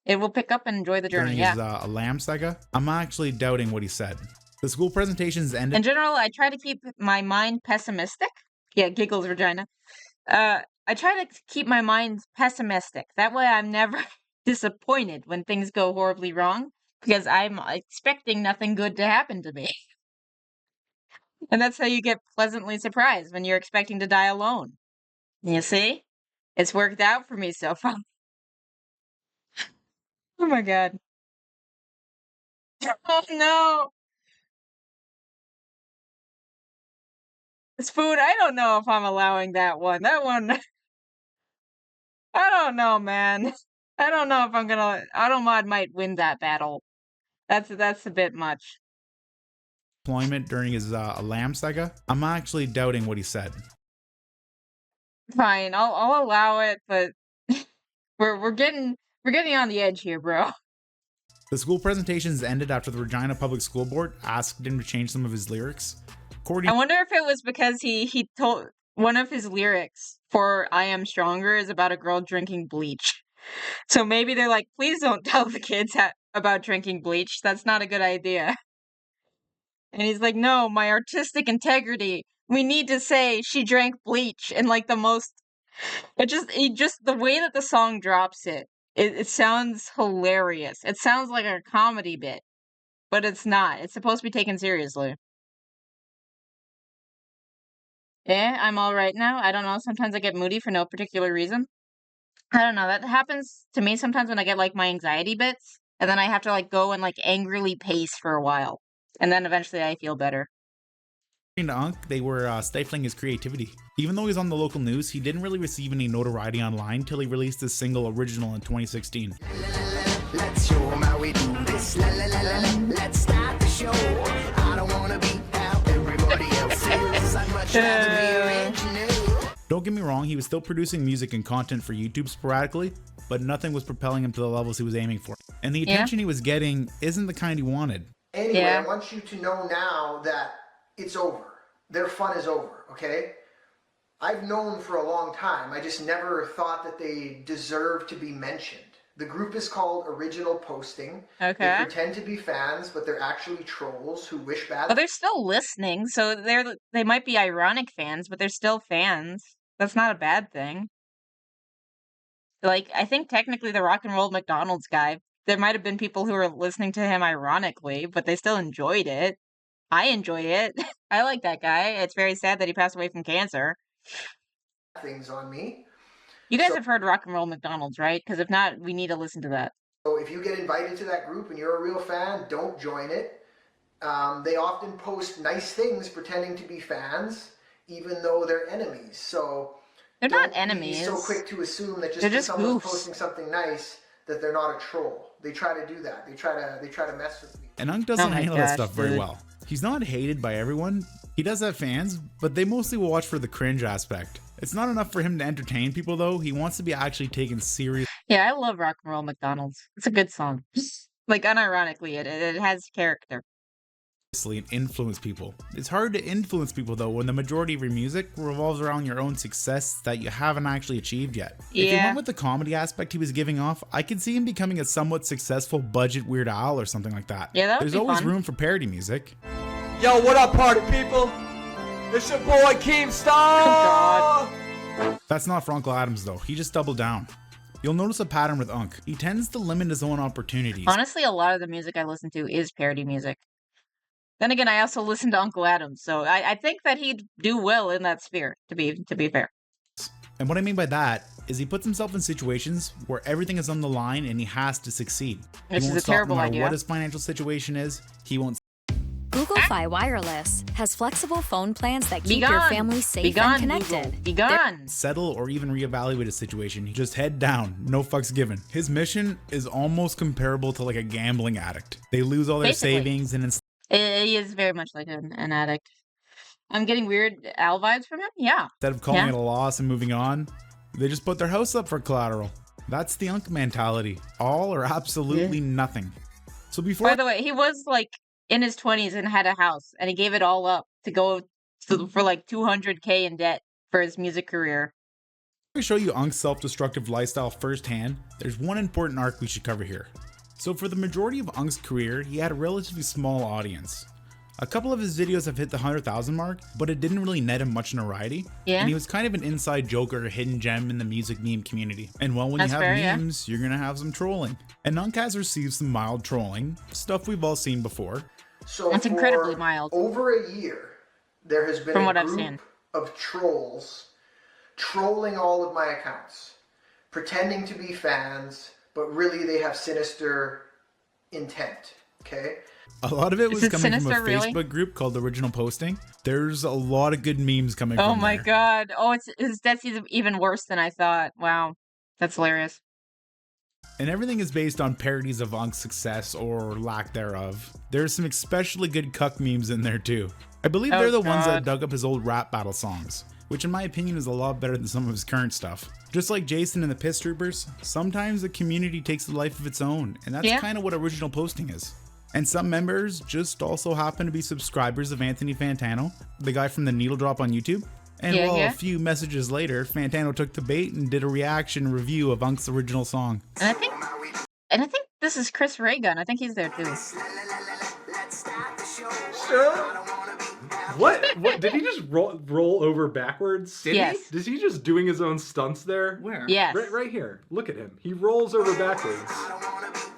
it will pick up and enjoy the journey. During his lamb saga, I'm actually doubting what he said. The school presentations ended. In general, I try to keep my mind pessimistic. Yeah, giggles, Regina. I try to keep my mind pessimistic. That way I'm never disappointed when things go horribly wrong, because I'm expecting nothing good to happen to me. And that's how you get pleasantly surprised when you're expecting to die alone. You see? It's worked out for me so far. Oh my god. Oh no! This food, I don't know if I'm allowing that one. That one... I don't know, man. I don't know if I'm gonna... Automod might win that battle. That's a bit much. Deployment during his lamb saga, I'm actually doubting what he said. Fine, I'll allow it, but we're getting on the edge here, bro. The school presentations ended after the Regina Public School Board asked him to change some of his lyrics. I wonder if it was because he told one of his lyrics for I Am Stronger is about a girl drinking bleach. So maybe they're like, please don't tell the kids about drinking bleach. That's not a good idea. And he's like, no, my artistic integrity. We need to say she drank bleach in like the most... the way that the song drops it sounds hilarious. It sounds like a comedy bit, but it's not. It's supposed to be taken seriously. Yeah, I'm all right now. I don't know. Sometimes I get moody for no particular reason. I don't know. That happens to me sometimes when I get like my anxiety bits, and then I have to like go and like angrily pace for a while, and then eventually I feel better. To Unkle, they were stifling his creativity. Even though he's on the local news, he didn't really receive any notoriety online till he released his single Original in 2016. Let's show 'em how we do this. Let's start the show. I don't wanna be how everybody else is. I'd much rather be original. Don't get me wrong, he was still producing music and content for YouTube sporadically, but nothing was propelling him to the levels he was aiming for. And the attention he was getting isn't the kind he wanted. Anyway, I want you to know now that it's over. Their fun is over, okay? I've known for a long time. I just never thought that they deserved to be mentioned. The group is called Original Posting. Okay. They pretend to be fans, but they're actually trolls who wish bad. But they're still listening, so they might be ironic fans, but they're still fans. That's not a bad thing. Like, I think technically the Rock and Roll McDonald's guy, there might have been people who were listening to him ironically, but they still enjoyed it. I enjoy it. I like that guy. It's very sad that he passed away from cancer. Things on me. You guys have heard Rock and Roll McDonald's, right? Because if not, we need to listen to that. So if you get invited to that group and you're a real fan, don't join it. They often post nice things pretending to be fans, even though they're enemies. So they're not enemies. Be so quick to assume that just because someone's posting something nice that they're not a troll. They try to do that. They try to mess with me. And Unkle doesn't handle that stuff very well. He's not hated by everyone. He does have fans, but they mostly will watch for the cringe aspect. It's not enough for him to entertain people, though. He wants to be actually taken serious. Yeah, I love Rock and Roll McDonald's. It's a good song. Like, unironically, it has character. And influence people. It's hard to influence people, though, when the majority of your music revolves around your own success that you haven't actually achieved yet. Yeah. If you went with the comedy aspect he was giving off, I could see him becoming a somewhat successful budget Weird Al or something like that. Yeah, that would There's be always fun. room for parody music. Yo, what up, party people? It's your boy Keemstar. Oh, God. That's not for Uncle Adams, though. He just doubled down. You'll notice a pattern with Unk. He tends to limit his own opportunities. Honestly, a lot of the music I listen to is parody music. Then again, I also listen to Uncle Adam, so I think that he'd do well in that sphere, to be fair. And what I mean by that is he puts himself in situations where everything is on the line and he has to succeed. Which is a terrible idea. What his financial situation is, he won't. Google Fi Wireless has flexible phone plans that keep your family safe and connected. Be gone. Settle or even reevaluate a situation. He just head down, no fucks given. His mission is almost comparable to like a gambling addict. They lose all their savings and he is very much like an addict. I'm getting weird Al vibes from him. Yeah. Instead of calling it a loss and moving on, they just put their house up for collateral. That's the Unk mentality. All or absolutely nothing. So before. By the way, he was like in his 20s and had a house, and he gave it all up to go for like $200K in debt for his music career. Before we show you Unk's self-destructive lifestyle firsthand, there's one important arc we should cover here. So for the majority of Unk's career, he had a relatively small audience. A couple of his videos have hit the 100,000 mark, but it didn't really net him much notoriety. Yeah. And he was kind of an inside joke or a hidden gem in the music meme community. And well, when you have memes, you're gonna have some trolling. And Unk has received some mild trolling, stuff we've all seen before. So it's incredibly mild. Over a year, there has been a group of trolls trolling all of my accounts, pretending to be fans, but really they have sinister intent, okay? A lot of it was coming from a Facebook group called Original Posting. There's a lot of good memes coming from there. Oh my god. Oh, that's even worse than I thought. Wow. That's hilarious. And everything is based on parodies of Unk's success or lack thereof. There's some especially good cuck memes in there too. I believe they're the ones that dug up his old rap battle songs, which in my opinion is a lot better than some of his current stuff. Just like Jason and the Piss Troopers, sometimes the community takes a life of its own, and that's kind of what Original Posting is. And some members just also happen to be subscribers of Anthony Fantano, the guy from the Needle Drop on YouTube. And a few messages later, Fantano took the bait and did a reaction review of Unk's original song. And I think this is Chris Raygun. I think he's there too. What did he just roll over backwards? Yes. Is he just doing his own stunts there? Where? Yes. Right here. Look at him. He rolls over backwards.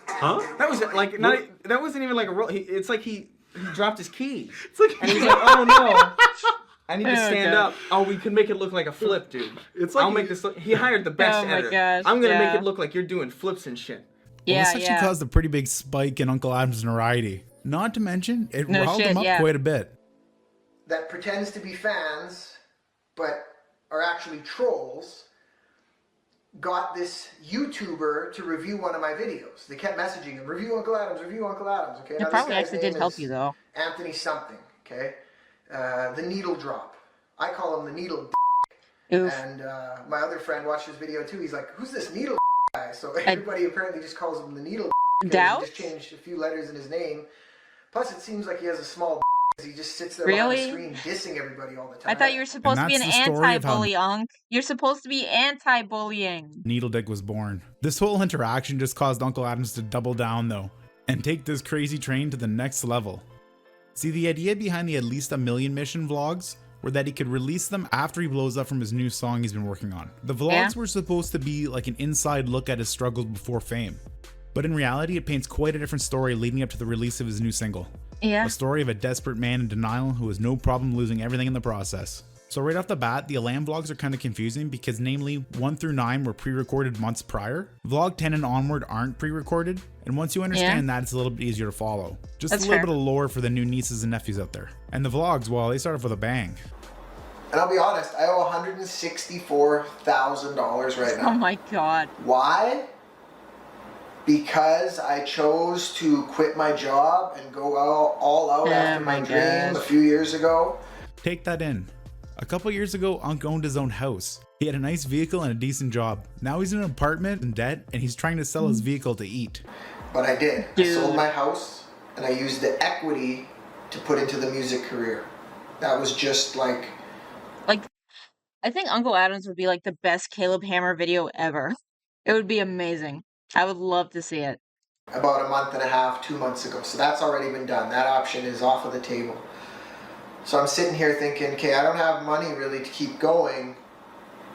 Huh? That was like that wasn't even like a roll. It's like he dropped his key. It's like and he's like, oh no, I need to stand up. Oh, we could make it look like a flip, dude. It's like I'll make this look. He hired the best editor. Gosh, I'm gonna make it look like you're doing flips and shit. Well, this actually caused a pretty big spike in Uncle Adam's notoriety. Not to mention, it riled him up quite a bit. That pretends to be fans, but are actually trolls, got this YouTuber to review one of my videos. They kept messaging him, review Uncle Adams, okay? It probably actually did help you, though. Anthony something, okay? The Needle Drop. I call him the Needle Oof. And my other friend watched his video too. He's like, who's this Needle guy? So everybody apparently just calls him the Needle Doubt? He just changed a few letters in his name. Plus, it seems like he has a small he just sits there on the screen dissing everybody all the time. I thought you were supposed to be an anti-bully, Unk. You're supposed to be anti-bullying. Needle Dick was born. This whole interaction just caused Uncle Adams to double down though, and take this crazy train to the next level. See, the idea behind the At Least a Million mission vlogs were that he could release them after he blows up from his new song he's been working on. The vlogs were supposed to be like an inside look at his struggles before fame. But in reality, it paints quite a different story leading up to the release of his new single. Yeah. A story of a desperate man in denial who has no problem losing everything in the process. So right off the bat, the Alam vlogs are kind of confusing because namely 1 through 9 were pre-recorded months prior. Vlog 10 and onward aren't pre-recorded. And once you understand that, it's a little bit easier to follow. Just a little bit of lore for the new nieces and nephews out there. And the vlogs, well, they start off with a bang. And I'll be honest, I owe $164,000 right now. Oh my God. Why? Because I chose to quit my job and go all out after my dream a few years ago. Take that in. A couple years ago, Unk owned his own house. He had a nice vehicle and a decent job. Now he's in an apartment in debt and he's trying to sell his vehicle to eat. But I did. I sold my house and I used the equity to put into the music career. That was just like, I think Uncle Adams would be like the best Caleb Hammer video ever. It would be amazing. I would love to see it. About a month and a half, 2 months ago. So that's already been done. That option is off of the table. So I'm sitting here thinking, okay, I don't have money really to keep going.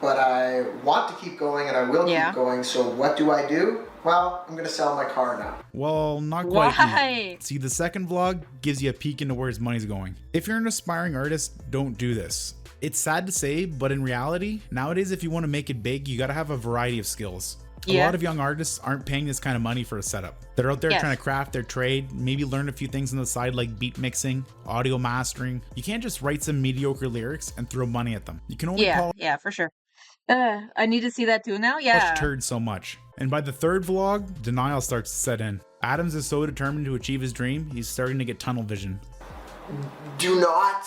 but I want to keep going and I will keep going. So what do? Well, I'm gonna sell my car now. Well, not quite Why? yet. See, the second vlog gives you a peek into where his money's going. If you're an aspiring artist, don't do this. It's sad to say, but in reality, nowadays if you want to make it big, you gotta have a variety of skills. A lot of young artists aren't paying this kind of money for a setup. They're out there trying to craft their trade, maybe learn a few things on the side like beat mixing, audio mastering. You can't just write some mediocre lyrics and throw money at them. You can only call for sure. I need to see that too now. turd so much. And by the third vlog, denial starts to set in. Adams is so determined to achieve his dream, he's starting to get tunnel vision. Do not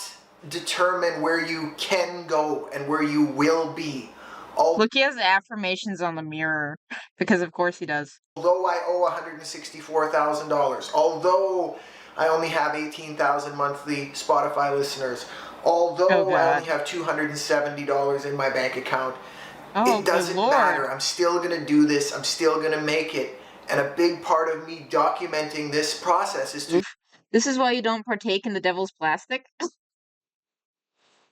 determine where you can go and where you will be. Look, he has affirmations on the mirror, because of course he does. Although I owe $164,000, although I only have 18,000 monthly Spotify listeners, although I only have $270 in my bank account, it doesn't matter. I'm still going to do this. I'm still going to make it. And a big part of me documenting this process is to... This is why you don't partake in the devil's plastic?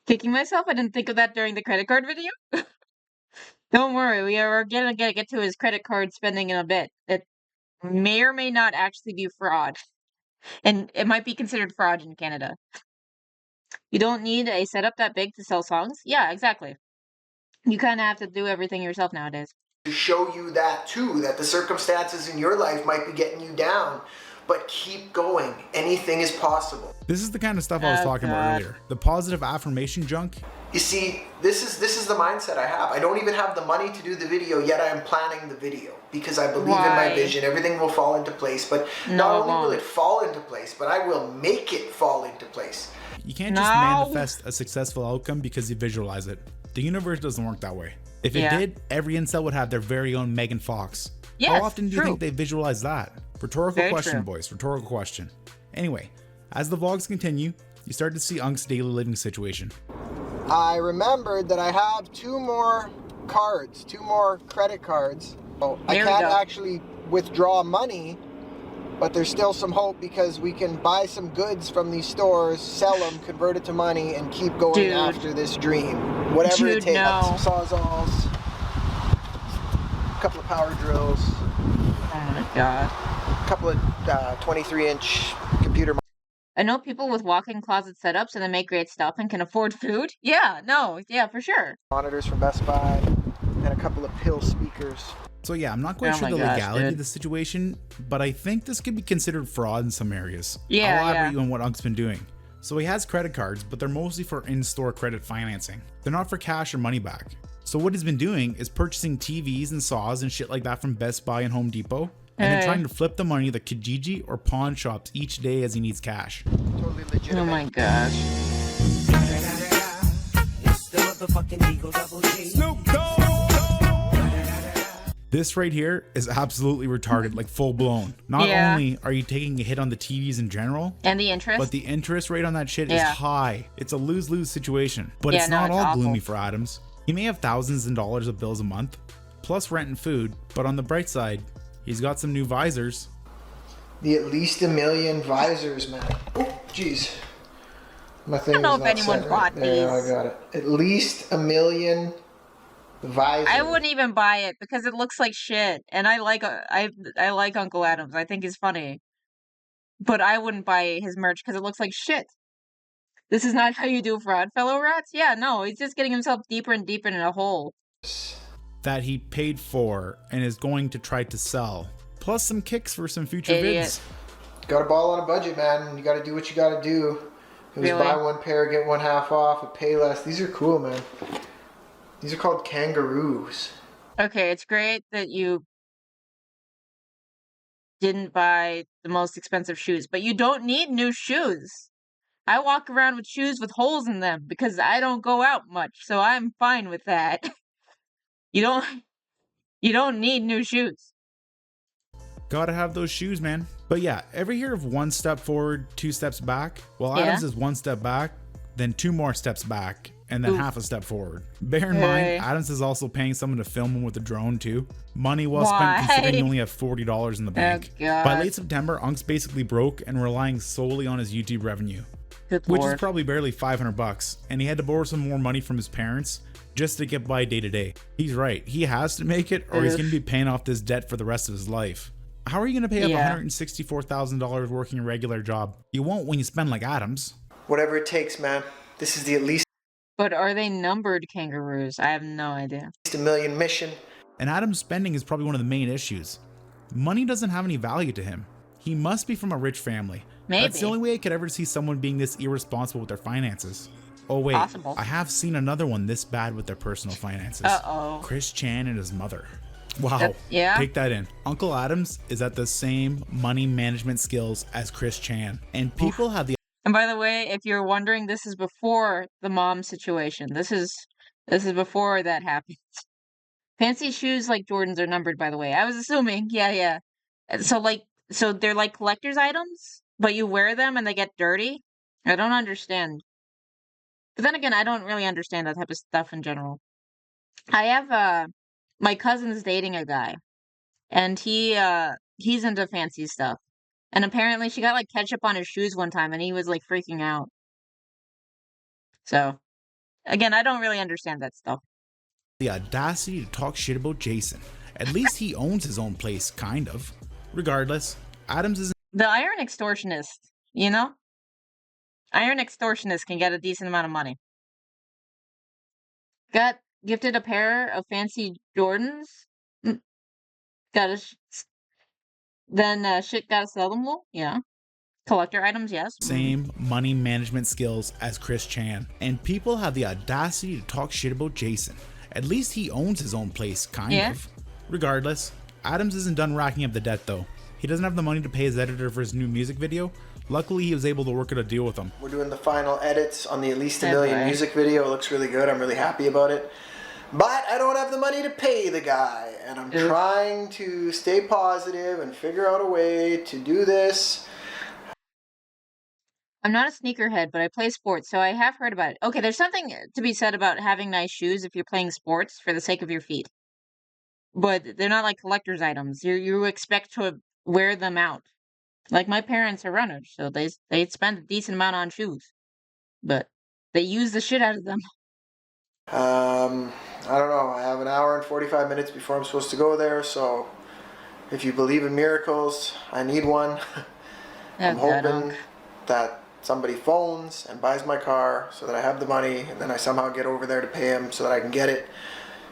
Kicking myself? I didn't think of that during the credit card video. Don't worry, we're gonna get to his credit card spending in a bit. It may or may not actually be fraud. And it might be considered fraud in Canada. You don't need a setup that big to sell songs? Yeah, exactly. You kind of have to do everything yourself nowadays. To show you that too, that the circumstances in your life might be getting you down, but keep going. Anything is possible. This is the kind of stuff I was talking about earlier. The positive affirmation junk. You see, this is the mindset I have. I don't even have the money to do the video, yet I am planning the video because I believe in my vision. Everything will fall into place, but not only will it fall into place, but I will make it fall into place. You can't just manifest a successful outcome because you visualize it. The universe doesn't work that way. If it did, every incel would have their very own Megan Fox. How often do you think they visualize that? Rhetorical question, boys. Rhetorical question. Anyway, as the vlogs continue, you start to see Unk's daily living situation. I remembered that I have two more credit cards. So I can't actually withdraw money, but there's still some hope because we can buy some goods from these stores, sell them, convert it to money, and keep going after this dream. Whatever it takes. Some sawzalls, a couple of power drills. Oh my god. A couple of 23-inch computer. I know people with walk-in closet setups and they make great stuff and can afford food. For sure. Monitors from Best Buy and a couple of pill speakers. So yeah, I'm not quite sure the legality of the situation, but I think this could be considered fraud in some areas. I'll elaborate on what Unk's been doing. So he has credit cards, but they're mostly for in-store credit financing. They're not for cash or money back. So what he's been doing is purchasing TVs and saws and shit like that from Best Buy and Home Depot, and then trying to flip the money to Kijiji or pawn shops each day as he needs cash. Totally legitimate. Oh my gosh. This right here is absolutely retarded, like full blown. Not only are you taking a hit on the TVs in general, and the interest, but the interest rate on that shit is high. It's a lose-lose situation. But it's not all gloomy for Adams. He may have thousands of dollars of bills a month, plus rent and food, but on the bright side, he's got some new visors. The at least $1 million visors, man. Oh, jeez. My thing I don't know if anyone bought these. Yeah, I got it. At least $1 million visors. I wouldn't even buy it because it looks like shit, and I like Uncle Adams. I think he's funny, but I wouldn't buy his merch because it looks like shit. This is not how you do fraud, fellow rats. Yeah, no, he's just getting himself deeper and deeper in a hole that he paid for and is going to try to sell, plus some kicks for some future vids. Got a ball on a budget, man. You got to do what you got to do. It was buy one pair, get one half off, or pay less. These are cool, man. These are called kangaroos. Okay, it's great that you didn't buy the most expensive shoes, but you don't need new shoes. I walk around with shoes with holes in them because I don't go out much, so I'm fine with that. You don't need new shoes. Gotta have those shoes, man. But yeah, ever hear of 1 step forward, 2 steps back? Well, Adams is 1 step back, then 2 more steps back, and then half a step forward. Bear in mind, Adams is also paying someone to film him with a drone too. Money well spent considering you only have $40 in the bank. By late September, Unk's basically broke and relying solely on his YouTube revenue. which is probably barely $500, and he had to borrow some more money from his parents just to get by day to day. He's right. He has to make it, or he's going to be paying off this debt for the rest of his life. How are you going to pay up $164,000 working a regular job? You won't when you spend like Adams. Whatever it takes, man. This is the at least. But are they numbered kangaroos? I have no idea. A million mission. And Adam's spending is probably one of the main issues. Money doesn't have any value to him. He must be from a rich family. Maybe. That's the only way I could ever see someone being this irresponsible with their finances. Oh wait, Possible. I have seen another one this bad with their personal finances. Uh-oh. Chris Chan and his mother. Wow, yeah. Take that in. Uncle Adams is at the same money management skills as Chris Chan. And people have the... And by the way, if you're wondering, this is before the mom situation. This is before that happens. Fancy shoes like Jordans are numbered, by the way. I was assuming. Yeah. So they're like collector's items, but you wear them and they get dirty? I don't understand. But then again, I don't really understand that type of stuff in general. I have my cousin's dating a guy, and he's into fancy stuff. And apparently she got like ketchup on his shoes one time and he was like freaking out. So, again, I don't really understand that stuff. The audacity to talk shit about Jason. At least he owns his own place, kind of. Regardless, Adams is... The iron extortionist, you know? Iron extortionist can get a decent amount of money. Got gifted a pair of fancy Jordans? Then shit gotta sell them, well? Yeah. Collector items, yes. Same money management skills as Chris Chan. And people have the audacity to talk shit about Jason. At least he owns his own place, kind of. Regardless, Adams isn't done racking up the debt though. He doesn't have the money to pay his editor for his new music video. Luckily, he was able to work out a deal with him. We're doing the final edits on the At Least a Million music video. It looks really good. I'm really happy about it. But I don't have the money to pay the guy. And I'm trying to stay positive and figure out a way to do this. I'm not a sneakerhead, but I play sports, so I have heard about it. Okay, there's something to be said about having nice shoes if you're playing sports for the sake of your feet. But they're not like collector's items. You expect to wear them out. Like my parents are runners, so they spend a decent amount on shoes. But they use the shit out of them. I don't know. I have an hour and 45 minutes before I'm supposed to go there, so if you believe in miracles, I need one. I'm hoping that somebody phones and buys my car so that I have the money, and then I somehow get over there to pay him so that I can get it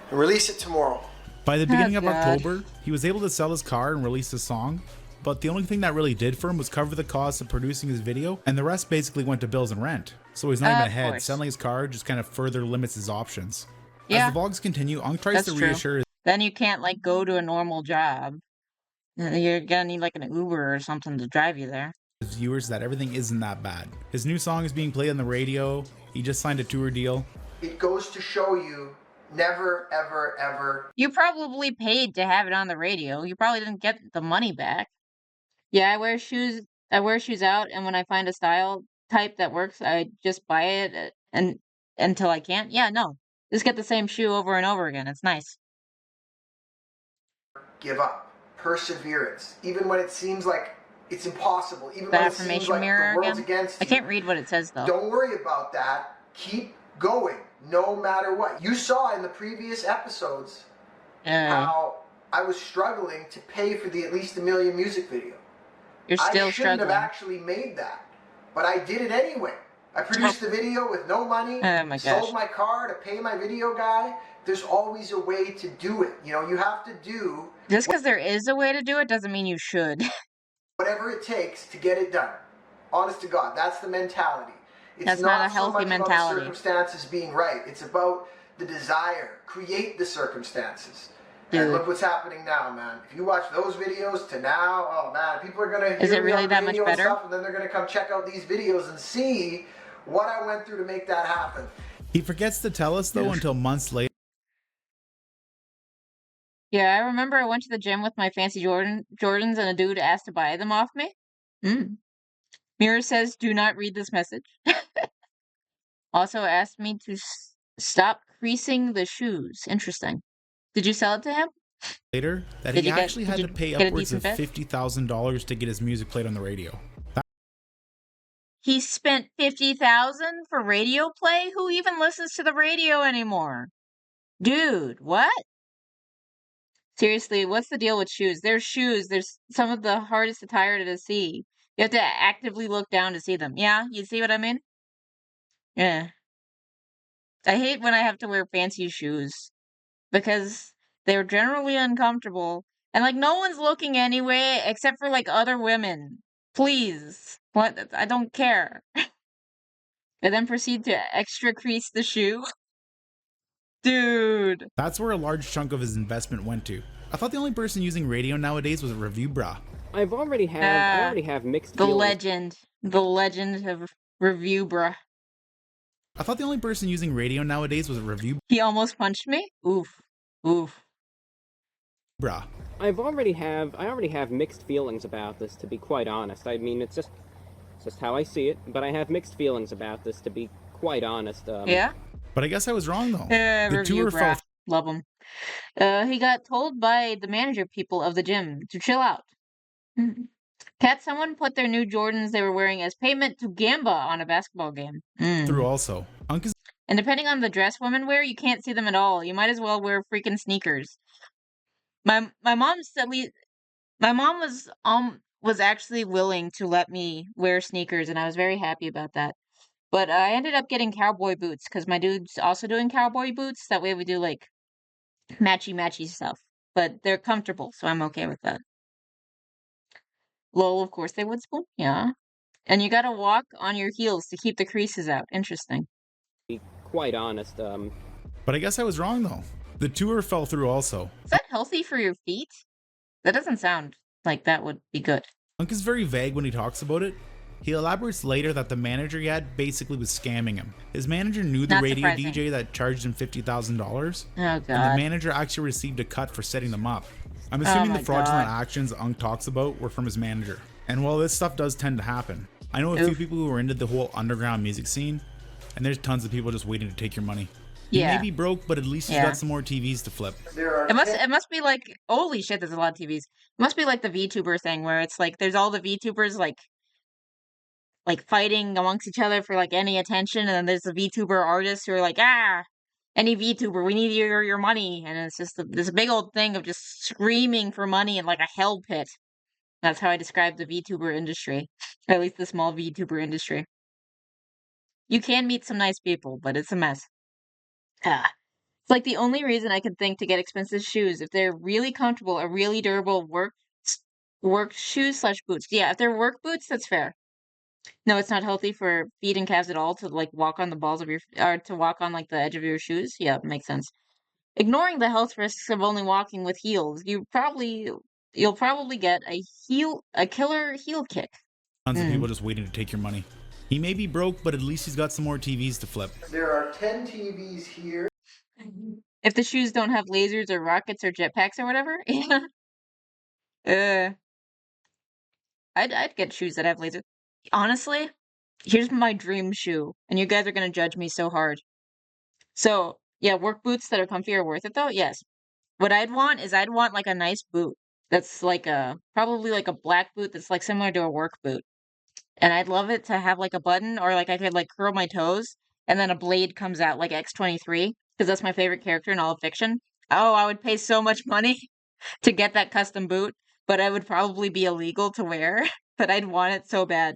and release it tomorrow. By the beginning of October, he was able to sell his car and release the song, but the only thing that really did for him was cover the cost of producing his video, and the rest basically went to bills and rent. So he's not even ahead. Selling his car just kind of further limits his options. As the vlogs continue, Uncle tries to reassure. Then you can't like go to a normal job. You're gonna need like an Uber or something to drive you there. His viewers that everything isn't that bad. His new song is being played on the radio. He just signed a tour deal. It goes to show you, never, ever, ever. You probably paid to have it on the radio. You probably didn't get the money back. Yeah, I wear shoes out, and when I find a style type that works, I just buy it and until I can't. Yeah, no. Just get the same shoe over and over again. It's nice. Give up. Perseverance. Even when it seems like it's impossible. Even when it seems like the world's against you. I can't read what it says, though. Don't worry about that. Keep going, no matter what. You saw in the previous episodes how I was struggling to pay for the At Least a Million music video. You're still I shouldn't have actually made that, but I did it anyway. I produced the video with no money, sold my car to pay my video guy. There's always a way to do it. You know, you have to do... Just because there is a way to do it doesn't mean you should. Whatever it takes to get it done. Honest to God, that's the mentality. That's not a healthy mentality. About the circumstances being right. It's about the desire. Create the circumstances. And look what's happening now, man. If you watch those videos to now, oh man, people are gonna hear me on the radio and stuff, and then they're gonna come check out these videos and see what I went through to make that happen. He forgets to tell us though until months later. Yeah, I remember I went to the gym with my fancy Jordans and a dude asked to buy them off me. Mira says, do not read this message. Also asked me to stop creasing the shoes. Interesting. Did you sell it to him? Later, that he actually had to pay upwards of $50,000 to get his music played on the radio. He spent 50,000 for radio play? Who even listens to the radio anymore? Dude, what? Seriously, what's the deal with shoes? There's shoes. There's some of the hardest attire to see. You have to actively look down to see them. Yeah, you see what I mean? Yeah. I hate when I have to wear fancy shoes because they're generally uncomfortable. And like no one's looking anyway except for like other women. Please. What? I don't care. And then proceed to extra crease the shoe. Dude. That's where a large chunk of his investment went to. I thought the only person using radio nowadays was a review bra. I already have mixed the feelings. The legend of review bruh. I thought the only person using radio nowadays was a review. He almost punched me? Oof. Oof. Bruh. I already have mixed feelings about this, to be quite honest. I mean, it's just how I see it, but I have mixed feelings about this, to be quite honest. Yeah? But I guess I was wrong, though. The tour fell. Love him. He got told by the manager people of the gym to chill out. Cat, someone put their new Jordans they were wearing as payment to Gamba on a basketball game. Through also. And depending on the dress women wear, you can't see them at all. You might as well wear freaking sneakers. My mom was actually willing to let me wear sneakers, and I was very happy about that. But I ended up getting cowboy boots because my dude's also doing cowboy boots. That way we do like matchy stuff. But they're comfortable, so I'm okay with that. Lol, of course they would spoon. Yeah. And you gotta walk on your heels to keep the creases out. Interesting. Be quite honest. But I guess I was wrong, though. The tour fell through also. Is that healthy for your feet? That doesn't sound like that would be good. Unk is very vague when he talks about it. He elaborates later that the manager he had basically was scamming him. His manager knew the radio DJ that charged him $50,000. Oh, God. And the manager actually received a cut for setting them up. I'm assuming the fraudulent actions Unk talks about were from his manager. And while this stuff does tend to happen, I know a few people who are into the whole underground music scene, and there's tons of people just waiting to take your money. He may be broke, but at least he's got some more TVs to flip. It must be like, holy shit, there's a lot of TVs. It must be like the VTuber thing where it's like there's all the VTubers like fighting amongst each other for like any attention, and then there's the VTuber artists who are like, any VTuber, we need your money, and it's just this big old thing of just screaming for money in like a hell pit. That's how I describe the VTuber industry, or at least the small VTuber industry. You can meet some nice people, but it's a mess. It's like the only reason I could think to get expensive shoes if they're really comfortable or really durable work shoes / boots. Yeah, if they're work boots, that's fair. No, it's not healthy for feet and calves at all to like walk on the balls of your or to walk on like the edge of your shoes. Yeah, makes sense. Ignoring the health risks of only walking with heels, you'll probably get a killer heel kick. Tons of people just waiting to take your money. He may be broke, but at least he's got some more TVs to flip. There are 10 TVs here. If the shoes don't have lasers or rockets or jetpacks or whatever, yeah. I'd get shoes that have lasers. Honestly, here's my dream shoe, and you guys are gonna judge me so hard. So yeah, work boots that are comfy are worth it though. Yes. What I'd want like a nice boot that's like probably like a black boot that's like similar to a work boot. And I'd love it to have like a button or like I could like curl my toes and then a blade comes out like X-23 because that's my favorite character in all of fiction. Oh, I would pay so much money to get that custom boot, but I would probably be illegal to wear, but I'd want it so bad.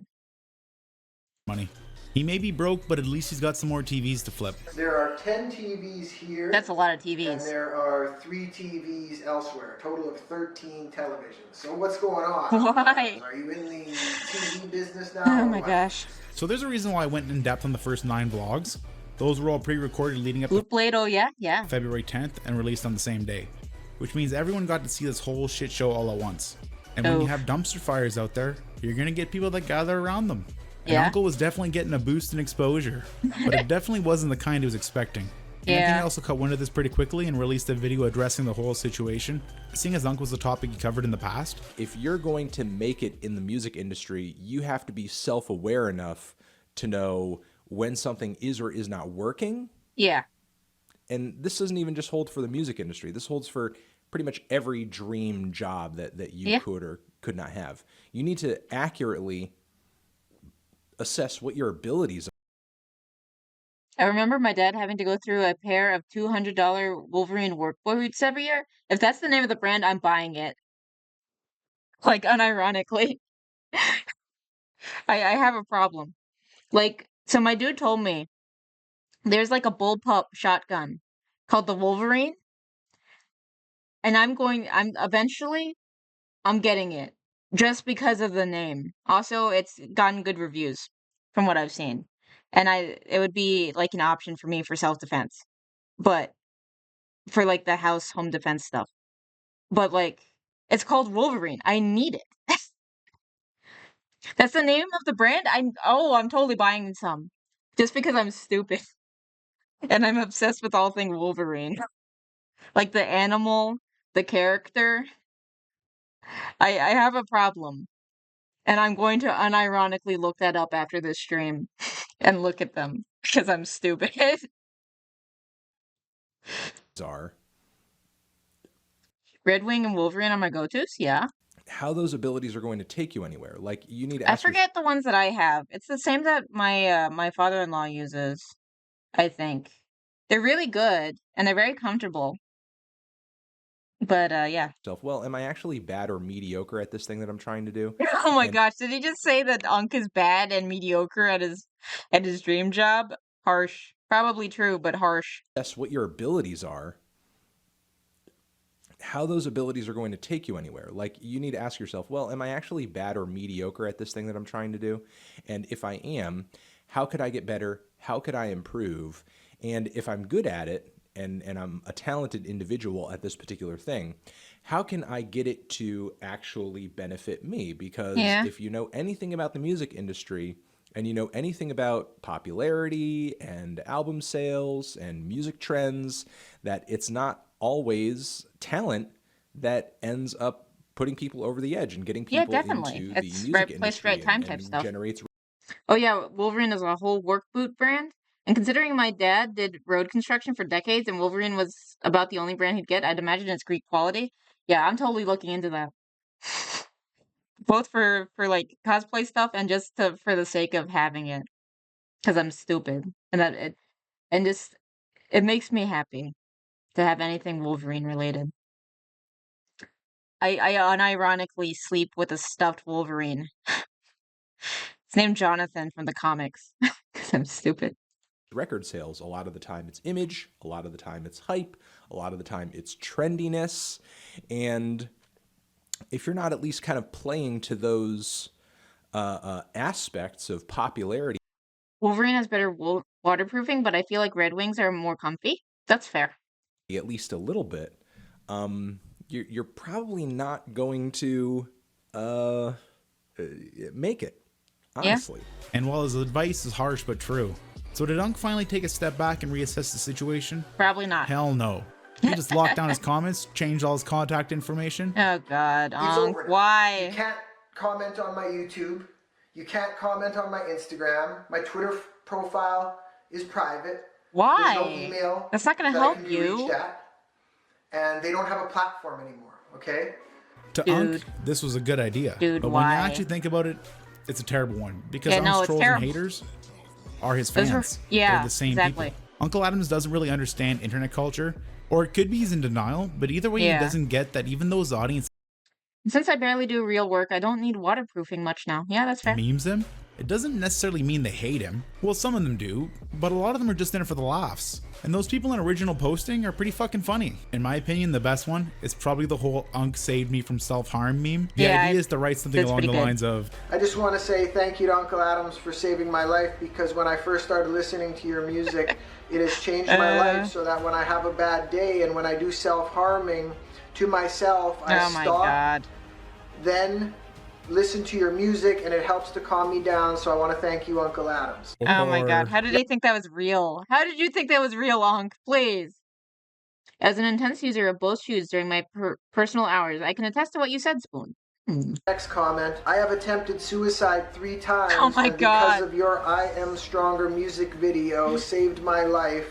Money. He may be broke, but at least he's got some more TVs to flip. There are 10 TVs here. That's a lot of TVs. And there are 3 TVs elsewhere. A total of 13 televisions. So what's going on? Why? Are you in the TV business now? Oh my gosh. So there's a reason why I went in depth on the first 9 vlogs. Those were all pre-recorded leading up to Blade, oh yeah? February 10th and released on the same day. Which means everyone got to see this whole shit show all at once. And when you have dumpster fires out there, you're gonna get people that gather around them. And Unkle was definitely getting a boost in exposure, but it definitely wasn't the kind he was expecting. And I think I also caught wind of this pretty quickly and released a video addressing the whole situation, seeing as Unkle was a topic he covered in the past. If you're going to make it in the music industry, you have to be self-aware enough to know when something is or is not working. Yeah. And this doesn't even just hold for the music industry. This holds for pretty much every dream job that you could or could not have. You need to accurately assess what your abilities are. I remember my dad having to go through a pair of $200 Wolverine work boots every year. If that's the name of the brand, I'm buying it. Like, unironically. I have a problem. Like, so my dude told me there's like a bullpup shotgun called the Wolverine, and I'm getting it just because of the name. Also, it's gotten good reviews from what I've seen. And it would be like an option for me for self-defense. But for like the home defense stuff. But like it's called Wolverine. I need it. That's the name of the brand. I'm totally buying some. Just because I'm stupid. And I'm obsessed with all things Wolverine. Like the animal, the character. I have a problem. And I'm going to unironically look that up after this stream and look at them because I'm stupid. Are Red Wing and Wolverine are my go-tos, yeah. How those abilities are going to take you anywhere. Like, you need to I ask forget the ones that I have. It's the same that my father-in-law uses, I think. They're really good, and they're very comfortable. But, yeah. well, am I actually bad or mediocre at this thing that I'm trying to do? Oh my gosh, did he just say that Unc is bad and mediocre at his dream job? Harsh. Probably true, but harsh. That's what your abilities are. How those abilities are going to take you anywhere. Like, you need to ask yourself, well, am I actually bad or mediocre at this thing that I'm trying to do? And if I am, how could I get better? How could I improve? And if I'm good at it, and I'm a talented individual at this particular thing, how can I get it to actually benefit me? Because if you know anything about the music industry, and you know anything about popularity and album sales and music trends, that it's not always talent that ends up putting people over the edge and getting people into the music industry right time and type stuff. generates. Oh yeah, Wolverine is a whole work boot brand. And considering my dad did road construction for decades and Wolverine was about the only brand he'd get, I'd imagine it's Greek quality. Yeah, I'm totally looking into that. Both for like cosplay stuff and just for the sake of having it. Because I'm stupid. And it makes me happy to have anything Wolverine related. I unironically sleep with a stuffed Wolverine. It's named Jonathan from the comics. Because I'm stupid. Record sales, a lot of the time it's image, a lot of the time it's hype, a lot of the time it's trendiness, and if you're not at least kind of playing to those aspects of popularity. Wolverine has better waterproofing, but I feel like Red Wings are more comfy. That's fair. At least a little bit. You're probably not going to make it, honestly. Yeah. And while his advice is harsh but true, so did Unc finally take a step back and reassess the situation? Probably not. Hell no. He just locked down his comments, changed all his contact information. Oh God, Unc, why? You can't comment on my YouTube. You can't comment on my Instagram. My Twitter profile is private. Why? There's no email. That's not going to help you. And they don't have a platform anymore, okay? To Unc, this was a good idea. Dude, but when you actually think about it, it's a terrible one. Because Unc's trolls and haters are his fans. They're the same people. Uncle Adams doesn't really understand internet culture, or it could be he's in denial, but either way he doesn't get that even though his audience... Since I barely do real work, I don't need waterproofing much now. Yeah, that's fair. Memes him, it doesn't necessarily mean they hate him. Well, some of them do, but a lot of them are just in it for the laughs. And those people in original posting are pretty fucking funny. In my opinion, the best one is probably the whole Unc saved me from self-harm meme. The idea is to write something along the lines of... I just want to say thank you to Uncle Adams for saving my life, because when I first started listening to your music, it has changed my life so that when I have a bad day and when I do self-harming to myself, I stop, then listen to your music, and it helps to calm me down. So I want to thank you, Uncle Adams. Oh my God, how did he think that was real? How did you think that was real, Unc? Please. As an intense user of both shoes during my personal hours, I can attest to what you said, Spoon. Next comment. I have attempted suicide 3 times. Oh my God. Because of your I Am Stronger music video saved my life.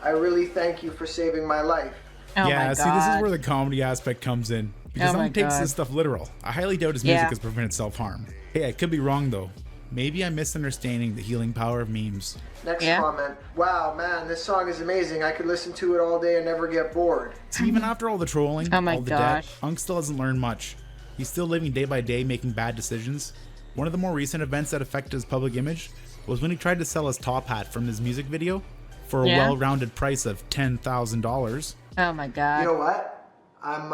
I really thank you for saving my life. Oh yeah, see, this is where the comedy aspect comes in. Because Unc takes this stuff literal. I highly doubt his music has prevented self-harm. Hey, I could be wrong though. Maybe I'm misunderstanding the healing power of memes. Next comment. Wow, man, this song is amazing. I could listen to it all day and never get bored. So even after all the trolling, Oh my all the gosh. debt, Uncle still hasn't learned much. He's still living day by day, making bad decisions. One of the more recent events that affected his public image was when he tried to sell his top hat from his music video for a well-rounded price of $10,000. Oh my god. You know what? I'm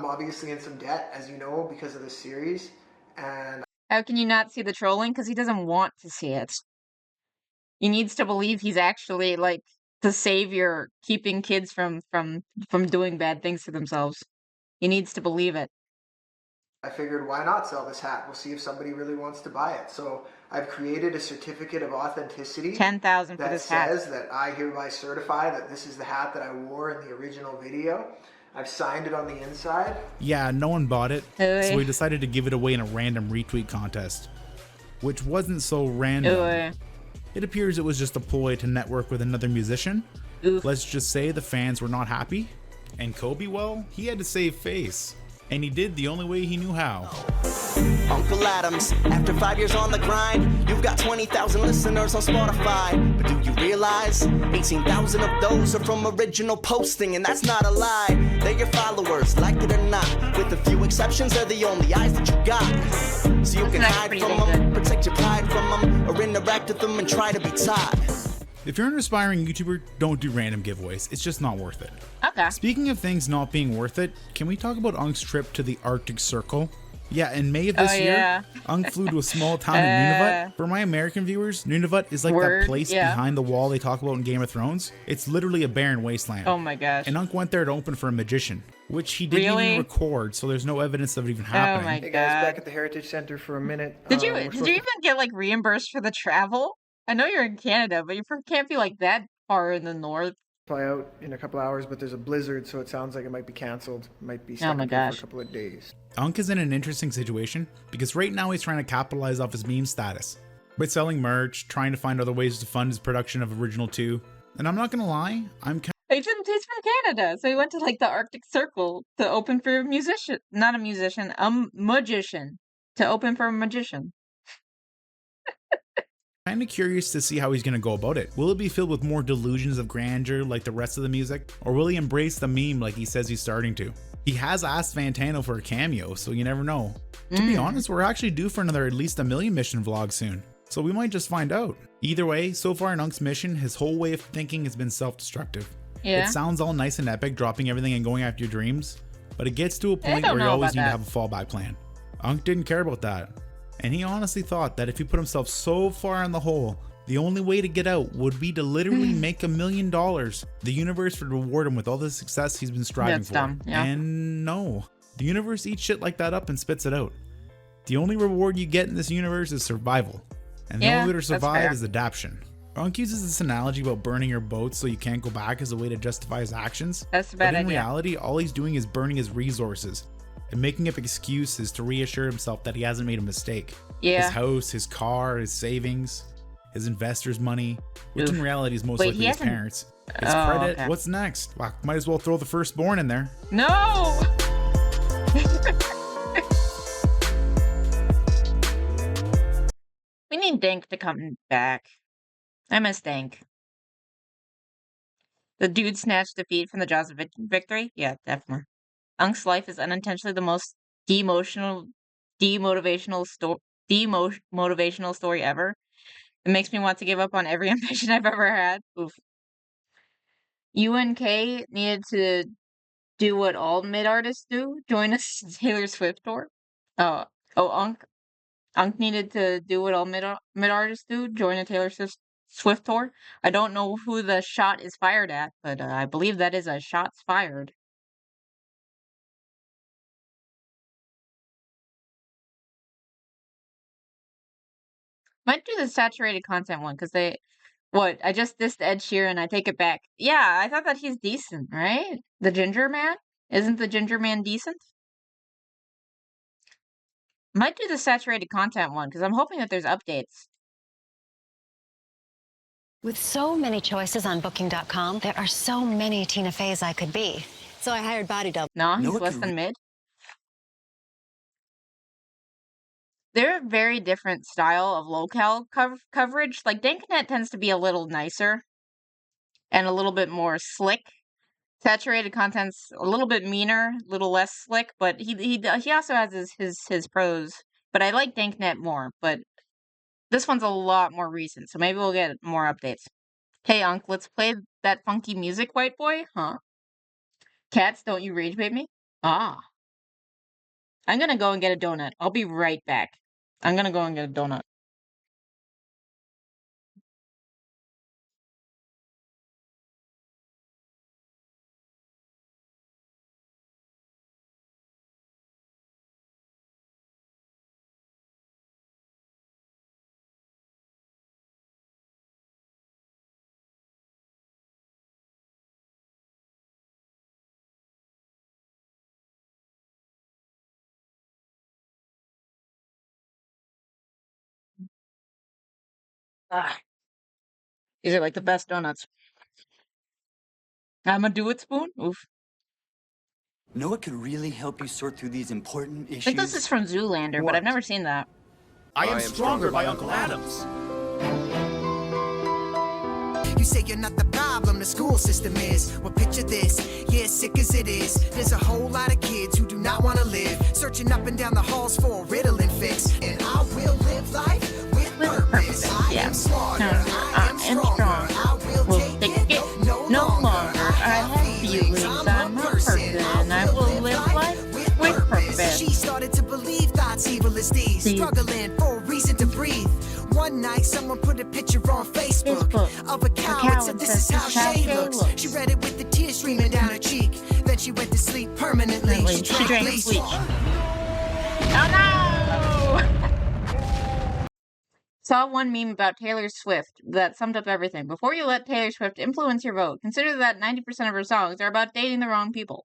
obviously in some debt, as you know, because of this series, and How can you not see the trolling? Because he doesn't want to see it. He needs to believe he's actually like the savior, keeping kids from doing bad things to themselves. He needs to believe it. I figured, why not sell this hat? We'll see if somebody really wants to buy it. So I've created a certificate of authenticity 10,000 for that this hat. says that I hereby certify that this is the hat that I wore in the original video. I've signed it on the inside. Yeah, no one bought it, Ooh. so he decided to give it away in a random retweet contest, which wasn't so random. Ooh. It appears it was just a ploy to network with another musician. Oof. Let's just say the fans were not happy, and Kobe, well, he had to save face, and he did the only way he knew how. Uncle Adams, after 5 years on the grind, you've got 20,000 listeners on Spotify. But do you realize 18,000 of those are from original posting, and that's not a lie. They're your followers, like it or not. With a few exceptions, they're the only eyes that you got. So you can hide from them, protect your pride from them, or interact with them and try to be taught. If you're an aspiring YouTuber, don't do random giveaways. It's just not worth it. Okay. Speaking of things not being worth it, can we talk about Unk's trip to the Arctic Circle? Yeah, in May of this year, Unk flew to a small town in Nunavut. For my American viewers, Nunavut is like that place behind the wall they talk about in Game of Thrones. It's literally a barren wasteland. Oh my gosh. And Unk went there to open for a magician, which he didn't even record, so there's no evidence of it even happening. Oh my Hey god. guys, back at the Heritage Center for a minute. Did you even get like reimbursed for the travel? I know you're in Canada, but you can't be like that far in the north. Fly out in a couple hours, but there's a blizzard, so it sounds like it might be canceled. Might be stuck my up here for gosh. a couple of days. Unk is in an interesting situation because right now he's trying to capitalize off his meme status by selling merch, trying to find other ways to fund his production of Original 2. And I'm not gonna lie, He's from Canada, so he went to like the Arctic Circle to open for a musician, not a musician, a magician, to open for a magician. kind of curious to see how he's gonna go about it. Will it be filled with more delusions of grandeur like the rest of the music? Or will he embrace the meme like he says he's starting to? He has asked Fantano for a cameo, so you never know. To be honest, we're actually due for another at least 1 million mission vlog soon. So we might just find out. Either way, so far in Unk's mission, his whole way of thinking has been self-destructive. Yeah. It sounds all nice and epic, dropping everything and going after your dreams, but it gets to a point where you always need to have a fallback plan. Unk didn't care about that. And he honestly thought that if he put himself so far in the hole, the only way to get out would be to literally make $1 million. The universe would reward him with all the success he's been striving for. Dumb. Yeah. And no, the universe eats shit like that up and spits it out. The only reward you get in this universe is survival. And the only way to survive is adaptation. Unk uses this analogy about burning your boat so you can't go back as a way to justify his actions. That's a bad idea. In idea. reality, all he's doing is burning his resources and making up excuses to reassure himself that he hasn't made a mistake. Yeah. His house, his car, his savings, his investors' money, which in reality is most likely his parents. His credit. Okay. What's next? Well, might as well throw the firstborn in there. No! We need Dank to come back. I miss Dank. The dude snatched defeat from the jaws of victory? Yeah, definitely. Unk's life is unintentionally the most demotivational story ever. It makes me want to give up on every ambition I've ever had. Oof. UNK needed to do what all mid artists do. Join a Taylor Swift tour. Unk needed to do what all mid artists do. Join a Taylor Swift tour. I don't know who the shot is fired at, but I believe that is a shots fired. Might do the saturated content one because I just dissed Ed Sheeran. I take it back. Yeah, I thought that he's decent, right? The Ginger Man? Isn't the Ginger Man decent? Might do the saturated content one because I'm hoping that there's updates. With so many choices on Booking.com, there are so many Tina Feys I could be. So I hired Body Double. No, he's less than mid. they're a very different style of locale coverage. Like, Danknet tends to be a little nicer and a little bit more slick. Saturated content's a little bit meaner, a little less slick, but he also has his pros. But I like Danknet more, but this one's a lot more recent, so maybe we'll get more updates. Hey, Uncle, let's play that funky music, white boy? Huh? Cats, don't you rage bait me? Ah. I'm gonna go and get a donut. I'll be right back. I'm gonna go and get a donut. Ah. These are like the best donuts. I'm a do-it spoon? Oof. Know what could really help you sort through these important issues? I think this is from Zoolander, but I've never seen that. I Am Stronger by Uncle Adams. You say you're not the problem, the school system is. Well, picture this, yeah, sick as it is. There's a whole lot of kids who do not want to live, searching up and down the halls for a Ritalin fix. And I will live life with purpose. I am smarter, I am stronger. I will take it no longer. I have feelings, I'm a person, and I will live life with purpose. She started to believe thoughts evil as these, struggling for a reason to breathe. One night, someone put a picture on Facebook of a cow and said, "This is how Shay looks." She read it with the tears streaming down her cheek. Then she went to sleep permanently. She drank bleach. Oh no! Saw one meme about Taylor Swift that summed up everything. Before you let Taylor Swift influence your vote, consider that 90% of her songs are about dating the wrong people.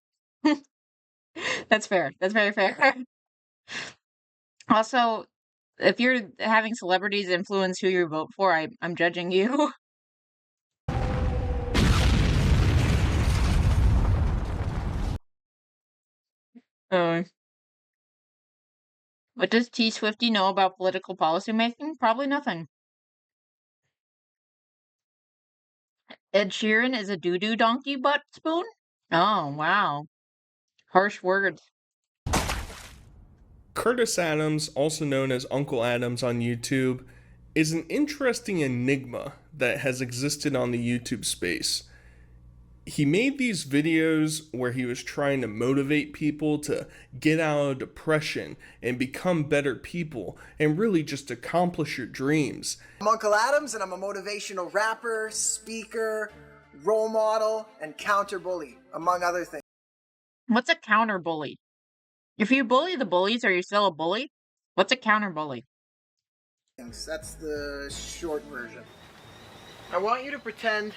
That's fair. That's very fair. Also, if you're having celebrities influence who you vote for, I'm judging you. What does T Swifty know about political policy making? Probably nothing. Ed Sheeran is a doo-doo donkey butt spoon? Oh, wow. Harsh words. Curtis Adams, also known as Uncle Adams on YouTube, is an interesting enigma that has existed on the YouTube space. He made these videos where he was trying to motivate people to get out of depression and become better people and really just accomplish your dreams. I'm Uncle Adams, and I'm a motivational rapper, speaker, role model, and counter bully, among other things. What's a counter bully? If you bully the bullies, are you still a bully? What's a counter bully? That's the short version. I want you to pretend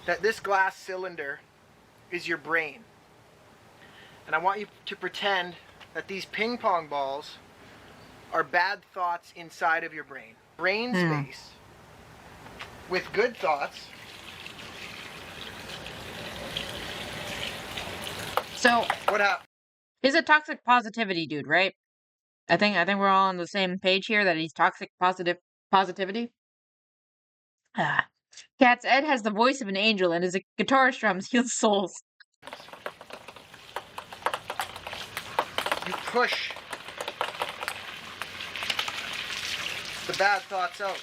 that this glass cylinder is your brain. And I want you to pretend that these ping pong balls are bad thoughts inside of your brain. Brain space with good thoughts. So what happened? He's a toxic positivity dude, right? I think we're all on the same page here that he's toxic positivity. Cats, Ed has the voice of an angel and his guitar strums heal souls. You push the bad thoughts out.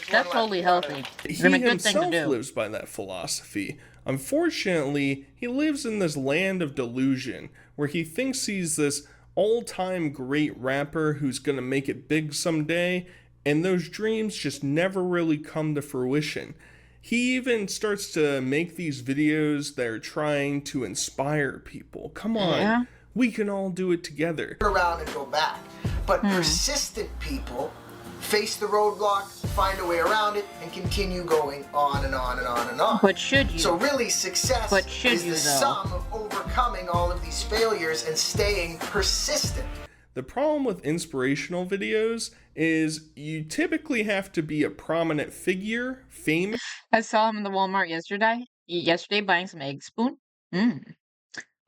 That's totally healthy. He himself lives by that philosophy. Unfortunately, he lives in this land of delusion where he thinks he's this all-time great rapper who's gonna make it big someday, and those dreams just never really come to fruition. He even starts to make these videos that are trying to inspire people. Come on, we can all do it together. Around and go back. But persistent people face the roadblock, find a way around it, and continue going on and on and on and on. But should you? So really, success is the sum of overcoming all of these failures and staying persistent. The problem with inspirational videos is you typically have to be a prominent figure, famous. I saw him in the Walmart yesterday buying some egg spoon.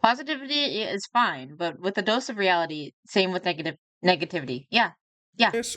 Positivity is fine, but with a dose of reality, same with negativity. Yeah.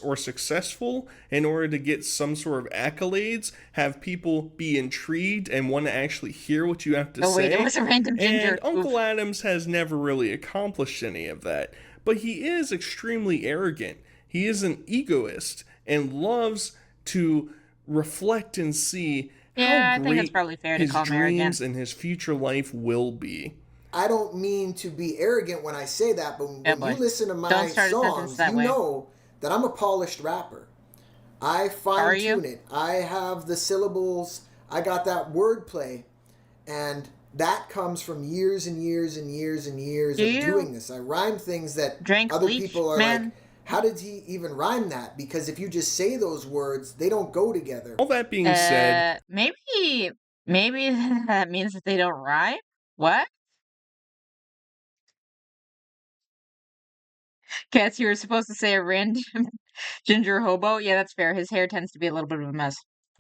Or successful in order to get some sort of accolades, have people be intrigued and want to actually hear what you have to say. Oh wait, it was a random ginger. And Uncle Adams has never really accomplished any of that, but he is extremely arrogant. He is an egoist and loves to reflect and see how I think it's great probably fair to his call him dreams arrogant. and his future life will be. I don't mean to be arrogant when I say that, but when you listen to my songs, you know that I'm a polished rapper. I fine-tune it. I have the syllables. I got that wordplay. And that comes from years and years and years and years of doing this. I rhyme things that other people are like, how did he even rhyme that? Because if you just say those words, they don't go together. All that being said... Maybe that means that they don't rhyme? What? Cats, you were supposed to say a random ginger hobo? Yeah, that's fair. His hair tends to be a little bit of a mess.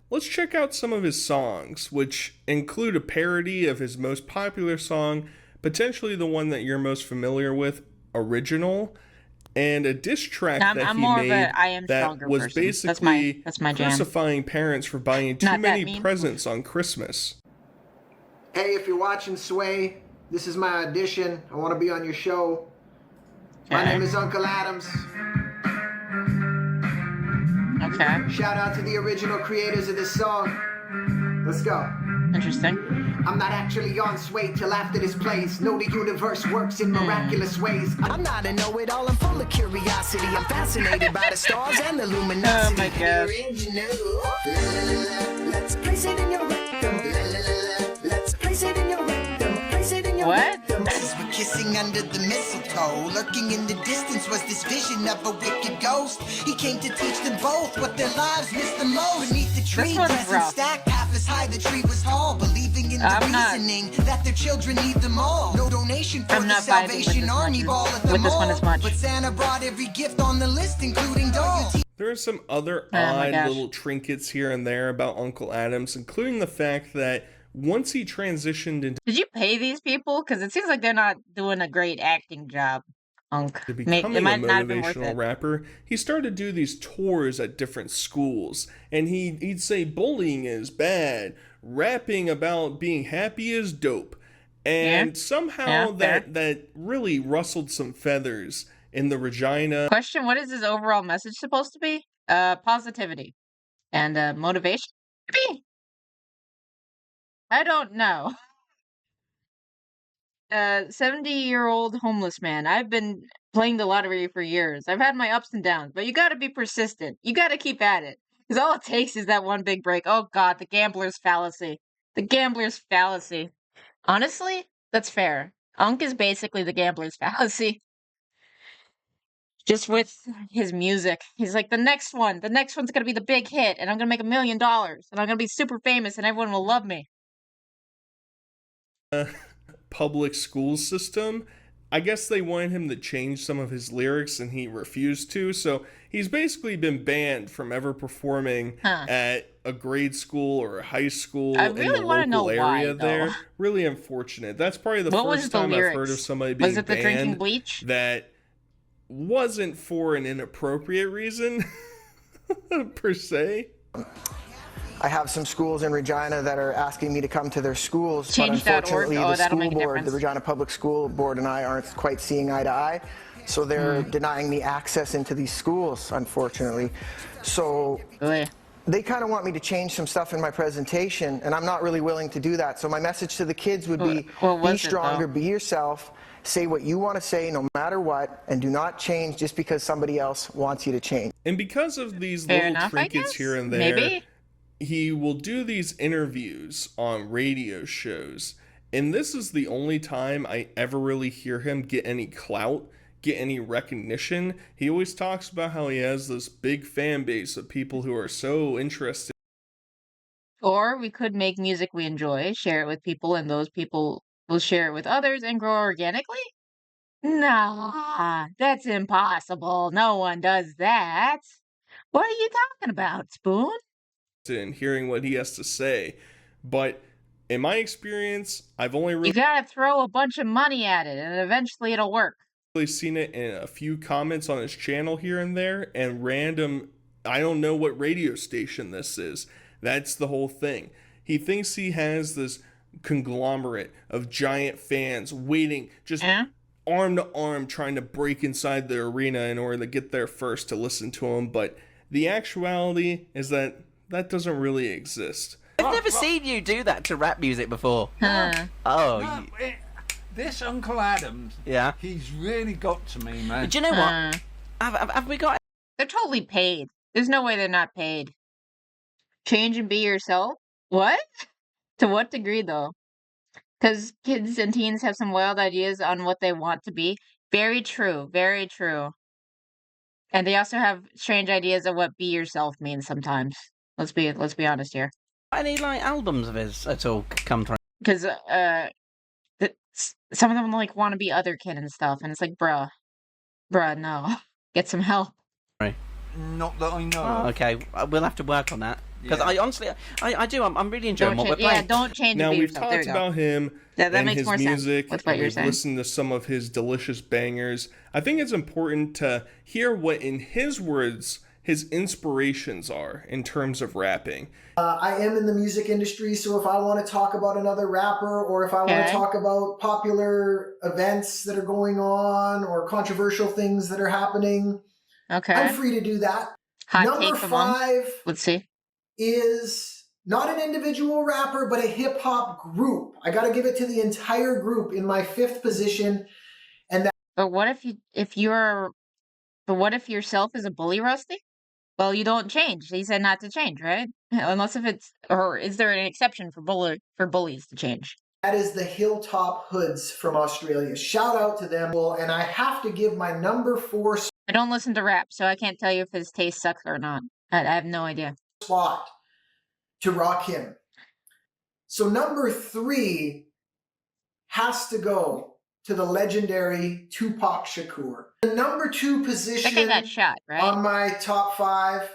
Let's check out some of his songs, which include a parody of his most popular song, potentially the one that you're most familiar with, Original, and a diss track that he made that was basically that's my jam. crucifying parents for buying too many presents on Christmas. Hey, if you're watching Sway, this is my audition. I want to be on your show. My name is Uncle Adams. Okay. Shout out to the original creators of this song. Let's go. Interesting. I'm not actually on Sway till after this plays. Know the universe works in miraculous ways. I'm not a know-it-all, I'm full of curiosity. I'm fascinated by the stars and the luminosity. Oh my gosh. Let's place it in your rectum. Let's place it in your rectum. Place it in your rectum. As we're kissing under the mistletoe, lurking in the distance was this vision of a wicked ghost. He came to teach them both what their lives missed the most. Beneath the tree, presents stacked half as high, the tree was tall, believing in the reasoning that their children need them all. No donation for the Salvation Army ball at the mall, but Santa brought every gift on the list, including dolls. There are some other odd little trinkets here and there about Uncle Adams, including the fact that once he transitioned into... Did you pay these people? Because it seems like they're not doing a great acting job. To becoming a motivational rapper, he started to do these tours at different schools, and he'd say bullying is bad, rapping about being happy is dope, and somehow that really rustled some feathers in the Regina. Question: what is his overall message supposed to be? Positivity and motivation. Maybe? I don't know. 70-year-old homeless man. I've been playing the lottery for years. I've had my ups and downs, but you got to be persistent. You got to keep at it. Because all it takes is that one big break. Oh God, the gambler's fallacy. The gambler's fallacy. Honestly, that's fair. Unc is basically the gambler's fallacy. Just with his music. He's like, the next one's going to be the big hit, and I'm going to make $1 million, and I'm going to be super famous, and everyone will love me. Public school system. I guess they wanted him to change some of his lyrics and he refused to, so he's basically been banned from ever performing at a grade school or a high school in the local area there. Really unfortunate. That's probably the first time I've heard of somebody being banned the drinking bleach? That wasn't for an inappropriate reason per se. I have some schools in Regina that are asking me to come to their schools, but unfortunately the school board, the Regina Public School Board, and I aren't quite seeing eye to eye, so they're denying me access into these schools, unfortunately. So they kind of want me to change some stuff in my presentation, and I'm not really willing to do that. So my message to the kids would be, be stronger, be yourself, say what you want to say no matter what, and do not change just because somebody else wants you to change. And because of these little trinkets here and there, he will do these interviews on radio shows, and this is the only time I ever really hear him get any clout, get any recognition. He always talks about how he has this big fan base of people who are so interested. Or we could make music we enjoy, share it with people, and those people will share it with others and grow organically? Nah, that's impossible. No one does that. What are you talking about, Spoon? And hearing what he has to say, but in my experience, I've only really... You gotta throw a bunch of money at it, and eventually it'll work. Seen it in a few comments on his channel here and there, and random, I don't know what radio station this is. That's the whole thing. He thinks he has this conglomerate of giant fans waiting, just arm to arm, trying to break inside the arena in order to get there first to listen to him. But the actuality is that that doesn't really exist. I've never seen you do that to rap music before. This Uncle Adams, yeah, he's really got to me, man. Do you know what? Have we got... They're totally paid. There's no way they're not paid. Change and be yourself? What? To what degree, though? Because kids and teens have some wild ideas on what they want to be. Very true. Very true. And they also have strange ideas of what be yourself means sometimes. Let's be honest here. Any like albums of his at all come through? Because some of them like want to be other kid and stuff, and it's like, bruh, no, get some help. Right. Not that I know. Oh, okay, we'll have to work on that. Because I honestly, I do. I'm really enjoying what we're playing. Yeah, don't change. Now, we've yourself. Talked about him and makes his more music, sense with what and you're we've saying. listened to some of his delicious bangers. I think it's important to hear what, in his words, his inspirations are in terms of rapping. I am in the music industry, so if I want to talk about another rapper, or if I want to talk about popular events that are going on, or controversial things that are happening, I'm free to do that. Number 5 Let's see. is not an individual rapper, but a hip hop group. I got to give it to the entire group in my 5th position. And that. But what if yourself is a bully, Rusty? Well, you don't change. He said not to change, right? Unless if it's, or is there an exception for bullies to change? That is the Hilltop Hoods from Australia. Shout out to them. Well, and I have to give my number 4 I don't listen to rap, so I can't tell you if his taste sucks or not. I have no idea. Spot to rock him. So number 3 has to go to the legendary Tupac Shakur. The number 2 position got shot, right? on my top 5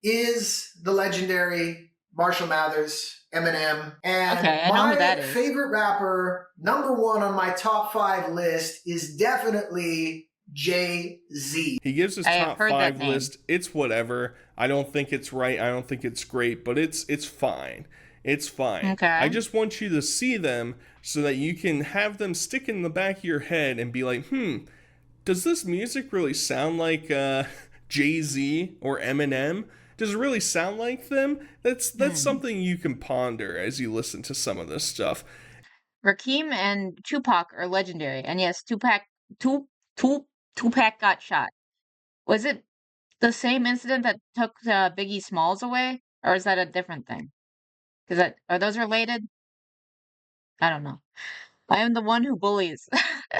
is the legendary Marshall Mathers, Eminem. And I know who that my is. favorite rapper, number 1 on my top 5 list, is definitely Jay-Z. He gives his top 5 list. It's whatever. I don't think it's right. I don't think it's great, but it's fine. It's fine. Okay. I just want you to see them so that you can have them stick in the back of your head and be like, does this music really sound like Jay-Z or Eminem? Does it really sound like them? That's something you can ponder as you listen to some of this stuff. Rakim and Tupac are legendary. And yes, Tupac got shot. Was it the same incident that took Biggie Smalls away? Or is that a different thing? Are those related? I don't know. I am the one who bullies.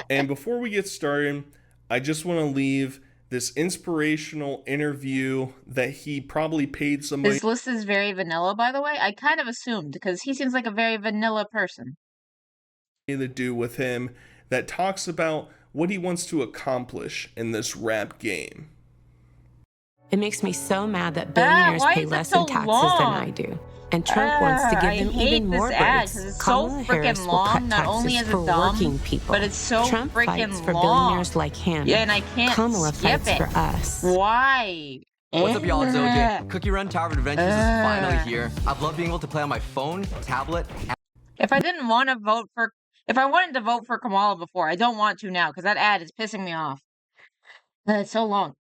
And before we get started, I just want to leave this inspirational interview that he probably paid somebody. His list is very vanilla, by the way. I kind of assumed, because he seems like a very vanilla person. To do with him that talks about what he wants to accomplish in this rap game. It makes me so mad that billionaires pay less in taxes than I do. And Trump wants to give them even more breaks. It's Kamala so Harris freaking will cut long. Not only taxes is for it dumb, working people. but it's so Trump freaking fights for long. billionaires like him. Yeah, and I can't Kamala skip fights it. for us. Why? What's up, y'all? It's OJ. Cookie Run Tower of Adventures is finally here. I've loved being able to play on my phone, tablet. If I didn't want to vote for, if I wanted to vote for Kamala before, I don't want to now because that ad is pissing me off. It's so long.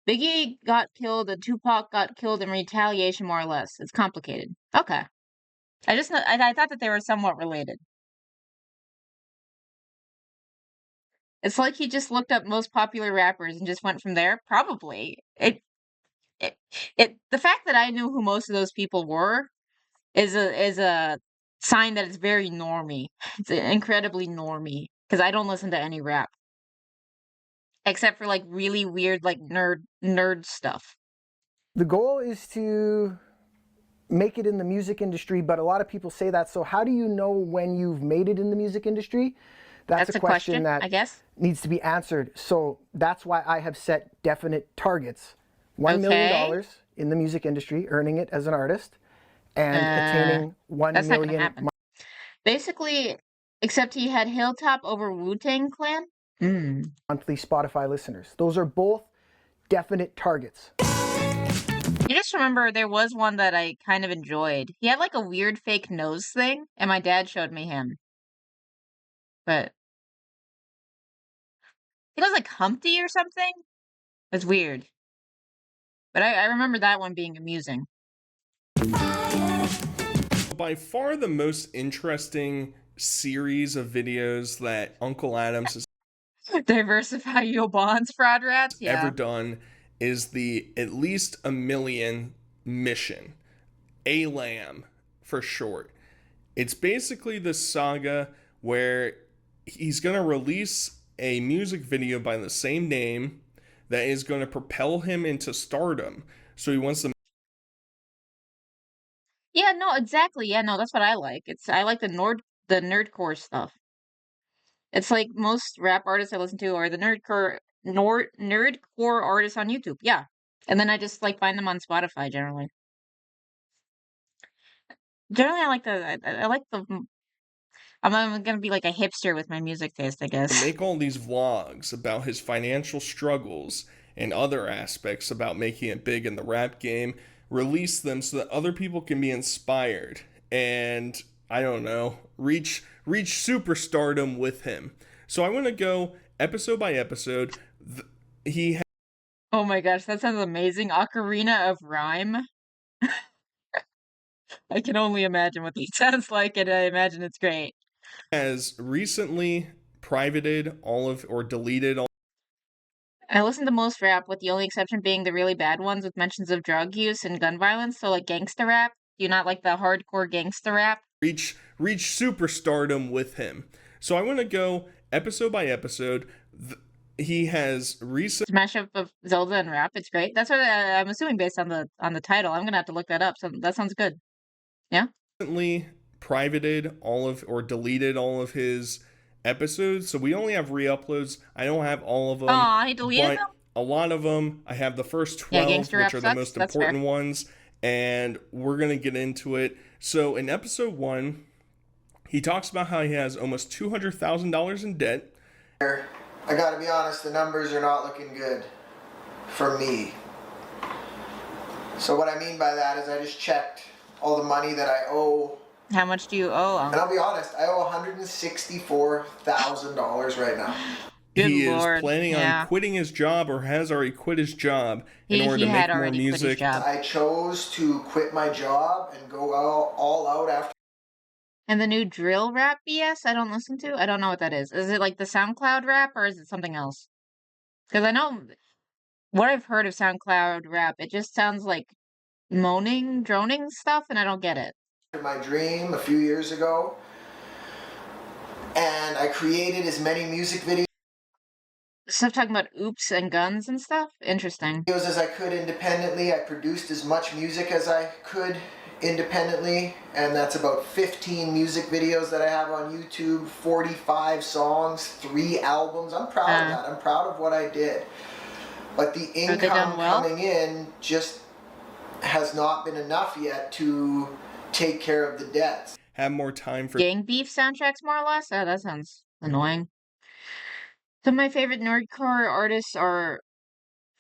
Biggie got killed and Tupac got killed in retaliation, more or less. It's complicated. Okay. I thought that they were somewhat related. It's like he just looked up most popular rappers and just went from there. Probably. The fact that I knew who most of those people were is a sign that it's very normie. It's incredibly normie because I don't listen to any rap. Except for, like, really weird, like, nerd stuff. The goal is to make it in the music industry, but a lot of people say that. So how do you know when you've made it in the music industry? That's a question that I guess needs to be answered. So that's why I have set definite targets. $1 million in the music industry, earning it as an artist, and attaining 1 that's million. Not gonna happen. Basically, Except he had Hilltop over Wu-Tang Clan? Monthly Spotify listeners. Those are both definite targets. You just remember there was one that I kind of enjoyed. He had like a weird fake nose thing, and my dad showed me him. But he was like Humpty or something. It's weird. But I remember that one being amusing. By far the most interesting series of videos that Uncle Adams has Diversify your bonds, fraud rats? Yeah. ever done is the At Least a Million mission. ALAM for short. It's basically the saga where he's going to release a music video by the same name that is going to propel him into stardom. So he wants to. Yeah, no, exactly. Yeah, no, that's what I like. I like the nerdcore stuff. It's like most rap artists I listen to are the nerdcore artists on YouTube. Yeah. And then I just like find them on Spotify generally. Generally I like the I'm gonna be like a hipster with my music taste, I guess. Make all these vlogs about his financial struggles and other aspects about making it big in the rap game, release them so that other people can be inspired and, I don't know, reach superstardom with him. So I want to go episode by episode. Oh my gosh, that sounds amazing. Ocarina of Rhyme. I can only imagine what this sounds like, and I imagine it's great. Has recently privated deleted all. I listen to most rap, with the only exception being the really bad ones with mentions of drug use and gun violence. So like gangsta rap. Do you not like the hardcore gangsta rap? Reach superstardom with him. So I want to go episode by episode. He has mashup of Zelda and rap. It's great. That's what I'm assuming based on the title. I'm gonna have to look that up. So that sounds good. Yeah. Recently privated deleted all of his episodes, so we only have re-uploads. I don't have all of them. Aw, he deleted them? A lot of them. I have the first 12, which are the most important ones, and we're gonna get into it. So in episode 1, he talks about how he has almost $200,000 in debt. I gotta be honest, the numbers are not looking good for me. So what I mean by that is I just checked all the money that I owe. How much do you owe? And I'll be honest, I owe $164,000 right now. He is planning on quitting his job, or has already quit his job in order to make more music. I chose to quit my job and go all out after. And the new drill rap BS I don't listen to? I don't know what that is. Is it like the SoundCloud rap, or is it something else? Because I know what I've heard of SoundCloud rap, it just sounds like moaning, droning stuff, and I don't get it. My dream a few years ago, and I created as many music videos. Stuff talking about oops and guns and stuff? Interesting. As I could independently. I produced as much music as I could independently, and that's about 15 music videos that I have on YouTube, 45 songs, 3 albums. I'm proud of that. I'm proud of what I did. But the income coming in just has not been enough yet to take care of the debts. Have more time for gang beef soundtracks, more or less? Oh, that sounds annoying. Some of my favorite nerdcore artists are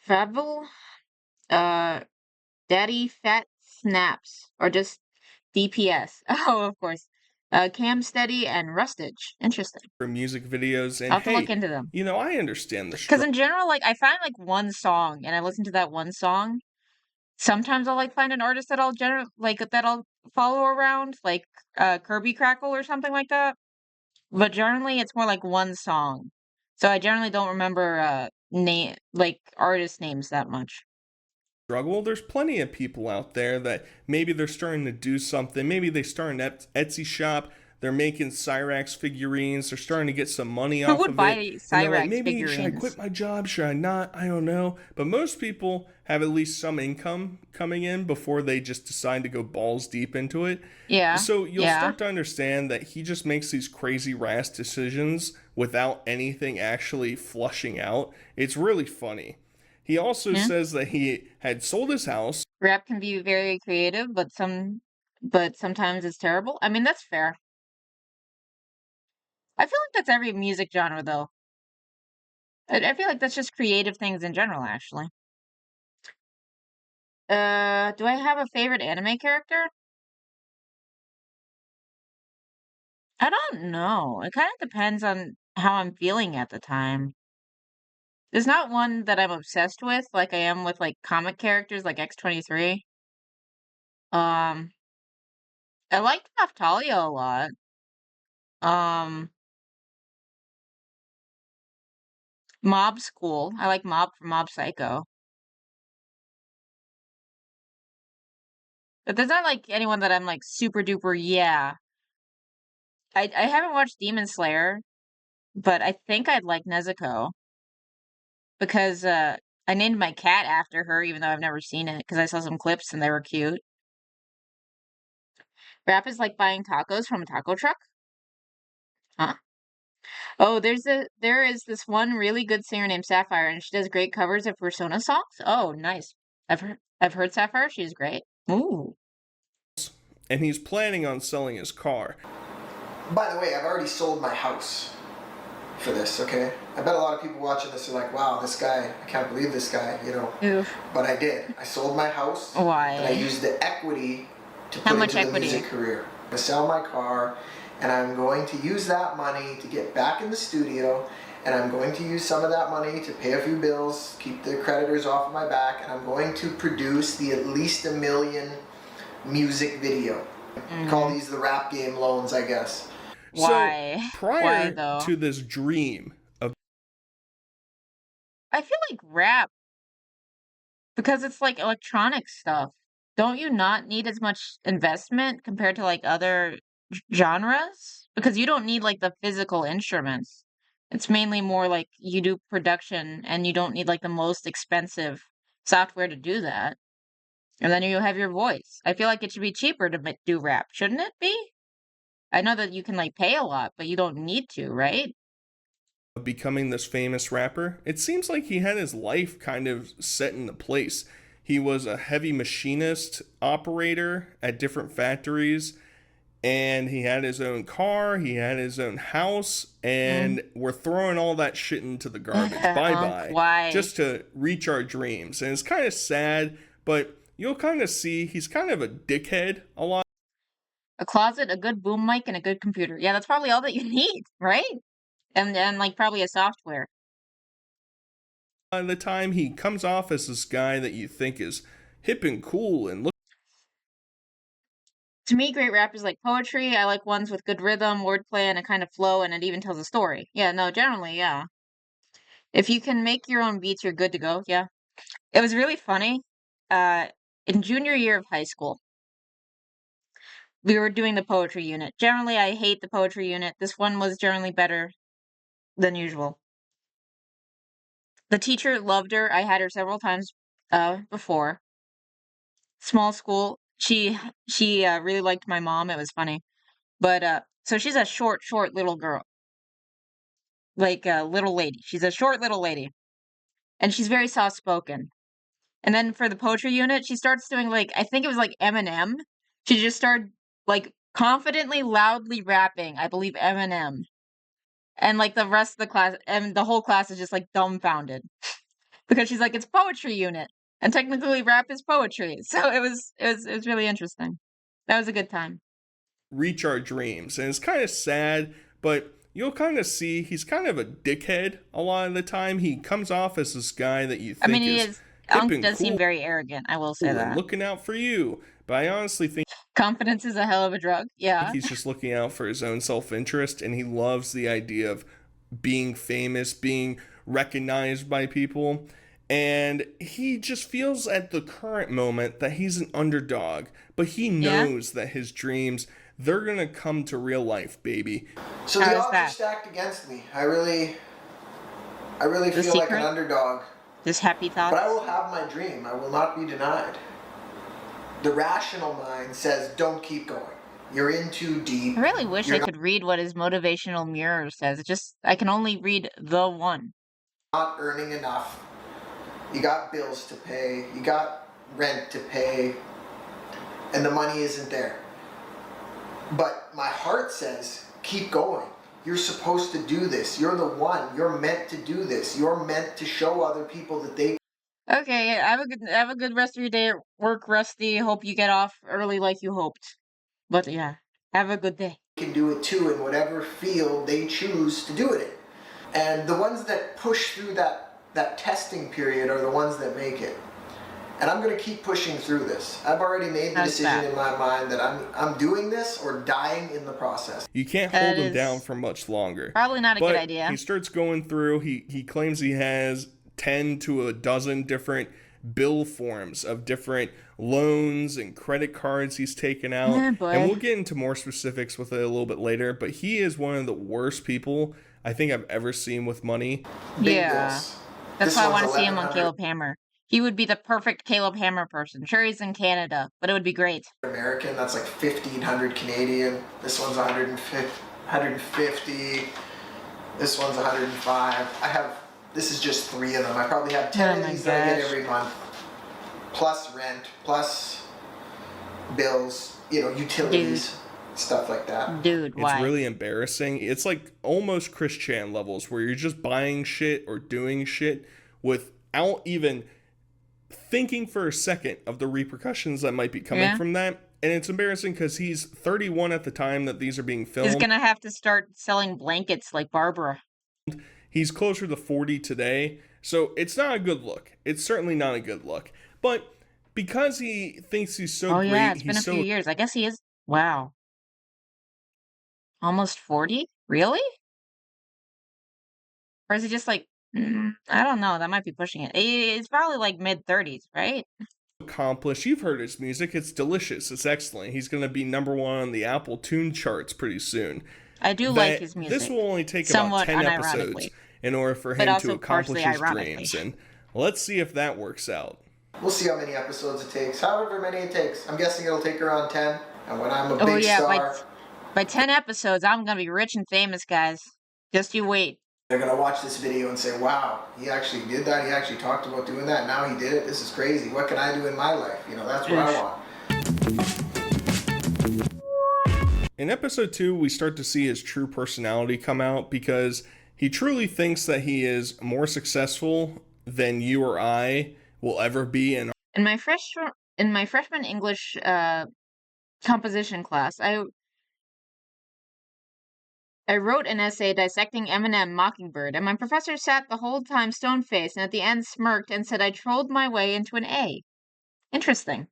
VeraVolta, Daddy Fat Snaps, or just DPS. Oh, of course. Cam Steady and Rustage. Interesting. For music videos, and I'll have to look into them. You know, I understand the because in general, like I find like one song and I listen to that one song. Sometimes I'll like find an artist that I'll follow around, like Kirby Crackle or something like that. But generally, it's more like one song. So I generally don't remember artist names that much. Struggle. There's plenty of people out there that maybe they're starting to do something. Maybe they start an Etsy shop. They're making Cyrax figurines. They're starting to get some money off of it. Who would buy Cyrax figurines? Should I quit my job? Should I not? I don't know. But most people have at least some income coming in before they just decide to go balls deep into it. Yeah. So you'll start to understand that he just makes these crazy rash decisions without anything actually flushing out. It's really funny. He also says that he had sold his house. Rap can be very creative, but sometimes it's terrible. I mean, that's fair. I feel like that's every music genre, though. I feel like that's just creative things in general, actually. Do I have a favorite anime character? I don't know. It kind of depends on how I'm feeling at the time. There's not one that I'm obsessed with, like I am with like comic characters like X-23. Um, I liked Naftalia a lot. Um, Mob School. I like Mob from Mob Psycho. But there's not like anyone that I'm like super duper, yeah. I haven't watched Demon Slayer, but I think I'd like Nezuko because I named my cat after her, even though I've never seen it, because I saw some clips and they were cute. Rap is like buying tacos from a taco truck. Huh? Oh, there is this one really good singer named Sapphire, and she does great covers of Persona songs. Oh, nice. I've heard Sapphire. She's great. Ooh. And he's planning on selling his car. By the way, I've already sold my house for this, okay? I bet a lot of people watching this are like, wow, this guy, I can't believe this guy, you know. Oof. But I did. I sold my house. Why? And I used the equity to How put much into equity? the music career. I'm going to sell my car, and I'm going to use that money to get back in the studio, and I'm going to use some of that money to pay a few bills, keep the creditors off of my back, and I'm going to produce the at least $1 million music video. Call these the rap game loans, I guess. Why? So prior Why, though? to this dream of I feel like rap, because it's like electronic stuff. Don't you not need as much investment compared to like other genres? Because you don't need like the physical instruments. It's mainly more like you do production and you don't need like the most expensive software to do that. And then you have your voice. I feel like it should be cheaper to do rap, shouldn't it be? I know that you can like pay a lot, but you don't need to, right? becoming this famous rapper, it seems like he had his life kind of set into place. He was a heavy machinist operator at different factories, and he had his own car, he had his own house, and we're throwing all that shit into the garbage. Bye-bye. Why? Just to reach our dreams. And it's kind of sad, but you'll kind of see he's kind of a dickhead a lot. A closet, a good boom mic, and a good computer. Yeah, that's probably all that you need, right? And like probably a software. By the time he comes off as this guy that you think is hip and cool and look. To me, great rap is like poetry. I like ones with good rhythm, wordplay, and a kind of flow, and it even tells a story. Yeah, no, generally, yeah. If you can make your own beats, you're good to go. Yeah. It was really funny. In junior year of high school, we were doing the poetry unit. Generally, I hate the poetry unit. This one was generally better than usual. The teacher loved her. I had her several times before. Small school. She really liked my mom. It was funny. But so she's a short little girl. Like a little lady. She's a short little lady. And she's very soft spoken. And then for the poetry unit, she starts doing like I think it was like Eminem. She just started like confidently, loudly rapping, I believe Eminem. And like the rest of the class and the whole class is just like dumbfounded. Because she's like, it's poetry unit. And technically rap is poetry. So it was really interesting. That was a good time. Reach our dreams. And it's kind of sad, but you'll kind of see he's kind of a dickhead a lot of the time. He comes off as this guy that you think he is. Unkle does seem very arrogant. I will say that. Looking out for you. But I honestly think confidence is a hell of a drug. Yeah. He's just looking out for his own self-interest, and he loves the idea of being famous, being recognized by people. And he just feels at the current moment that he's an underdog, but he knows that his dreams, they're going to come to real life, baby. So the odds are stacked against me. I really feel like an underdog. Just happy thoughts. But I will have my dream. I will not be denied. The rational mind says, don't keep going. You're in too deep. I really wish I could read what his motivational mirror says. I can only read the one. Not earning enough. You got bills to pay. You got rent to pay. And the money isn't there. But my heart says, keep going. You're supposed to do this. You're the one. You're meant to do this. You're meant to show other people that they Okay, have a good rest of your day at work, Rusty. Hope you get off early like you hoped. But yeah, have a good day. can do it too in whatever field they choose to do it in. And the ones that push through that testing period are the ones that make it. And I'm going to keep pushing through this. I've already made the decision in my mind that I'm doing this or dying in the process. You can't hold him down for much longer. Probably not a good idea. He starts going through, he claims he has 10 to a dozen different bill forms of different loans and credit cards he's taken out. And we'll get into more specifics with it a little bit later, but he is one of the worst people I think I've ever seen with money. Yeah. That's why I want to see him on Caleb Hammer. He would be the perfect Caleb Hammer person. Sure, he's in Canada, but it would be great. American, that's like 1,500 Canadian. This one's 150. This one's 105. This is just 3 of them. I probably have 10 of these that I get every month. Plus rent, plus bills, utilities, stuff like that. Dude, why? It's really embarrassing. It's like almost Chris Chan levels where you're just buying shit or doing shit without even thinking for a second of the repercussions that might be coming from that. And it's embarrassing because he's 31 at the time that these are being filmed. He's going to have to start selling blankets like Barbara. He's closer to 40 today, so it's not a good look. It's certainly not a good look. But because he thinks he's so great... Oh yeah, it's been a few years. I guess he is... Wow. Almost 40? Really? Or is he just like... I don't know. That might be pushing it. It's probably like mid-30s, right? Accomplished. You've heard his music. It's delicious. It's excellent. He's going to be #1 on the Apple Tune charts pretty soon. I do like his music. This will only take about 10 episodes in order for him to accomplish his dreams. And let's see if that works out. We'll see how many episodes it takes. However many it takes. I'm guessing it'll take around 10. And when I'm a big star... By 10 episodes, I'm going to be rich and famous, guys. Just you wait. They're going to watch this video and say, wow, he actually did that. He actually talked about doing that. Now he did it. This is crazy. What can I do in my life? That's what I want. In episode 2, we start to see his true personality come out because he truly thinks that he is more successful than you or I will ever be. In my freshman English composition class, I wrote an essay dissecting Eminem Mockingbird, and my professor sat the whole time stone-faced and at the end smirked and said I trolled my way into an A. Interesting.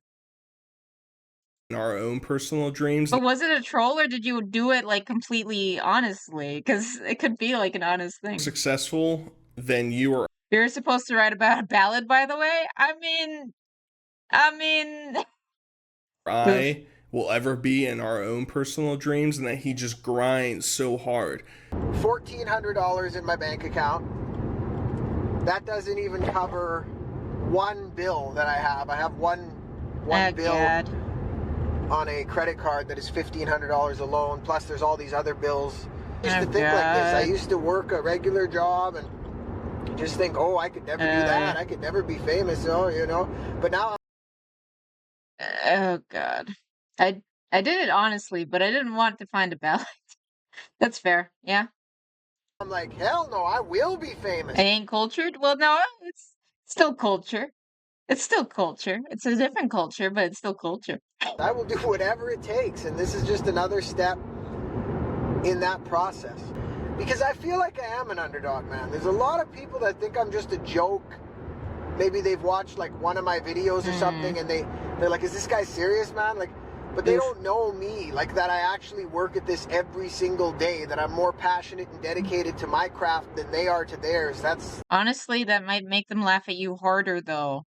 Our own personal dreams. But was it a troll or did you do it like completely honestly? Because it could be like an honest thing. Successful than you or You're supposed to write about a ballad, by the way? I mean... I will ever be in our own personal dreams, and that he just grinds so hard. $1,400 in my bank account. That doesn't even cover one bill that I have. I have one bill on a credit card that is $1,500 alone. Plus, there's all these other bills. I used to think like this. I used to work a regular job and just think, oh, I could never do that. I could never be famous, But now, oh God. I did it honestly, but I didn't want to find a ballad. That's fair, yeah. I'm like, hell no, I will be famous. I ain't cultured? Well, no, it's still culture. It's still culture. It's a different culture, but it's still culture. I will do whatever it takes, and this is just another step in that process. Because I feel like I am an underdog, man. There's a lot of people that think I'm just a joke. Maybe they've watched like one of my videos or something, and they're like, is this guy serious, man? But they don't know me, like that I actually work at this every single day, that I'm more passionate and dedicated to my craft than they are to theirs. Honestly, that might make them laugh at you harder, though.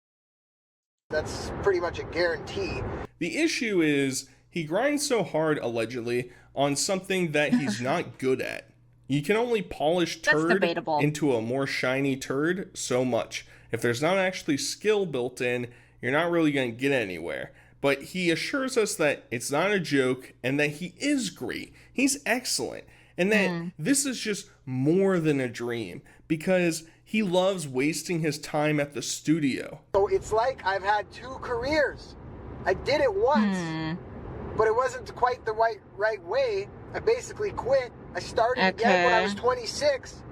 That's pretty much a guarantee. The issue is he grinds so hard, allegedly, on something that he's not good at. You can only polish turd into a more shiny turd so much. If there's not actually skill built in, you're not really going to get anywhere. But he assures us that it's not a joke and that he is great. He's excellent. And that this is just more than a dream because he loves wasting his time at the studio. So it's like I've had 2 careers. I did it once, but it wasn't quite the right way. I basically quit I started again when I was 26.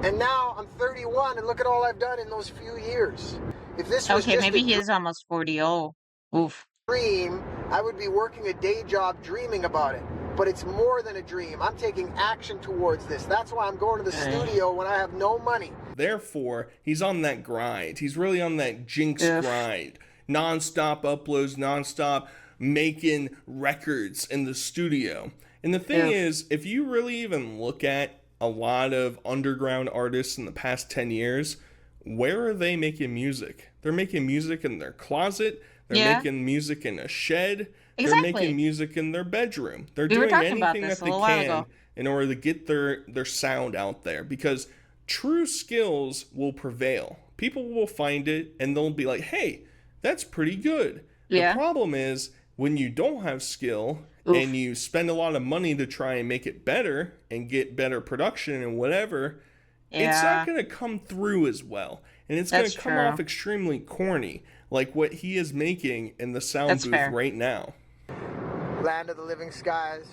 And now I'm 31, and look at all I've done in those few years. If this was just maybe he is almost 40. Oh, oof. Dream, I would be working a day job dreaming about it. But it's more than a dream. I'm taking action towards this. That's why I'm going to the studio when I have no money. Therefore, he's on that grind. He's really on that Jinx grind. Non-stop uploads, non-stop making records in the studio. And the thing is, if you really even look at a lot of underground artists in the past 10 years, where are they making music? They're making music in their closet. They're making music in a shed. Exactly. They're making music in their bedroom. They're doing anything that they can in order to get their sound out there, because true skills will prevail. People will find it and they'll be like, hey, that's pretty good. The problem is when you don't have skill and you spend a lot of money to try and make it better and get better production and whatever, it's not going to come through as well. And it's going to come off extremely corny, like what he is making in the sound booth right now. Land of the living skies.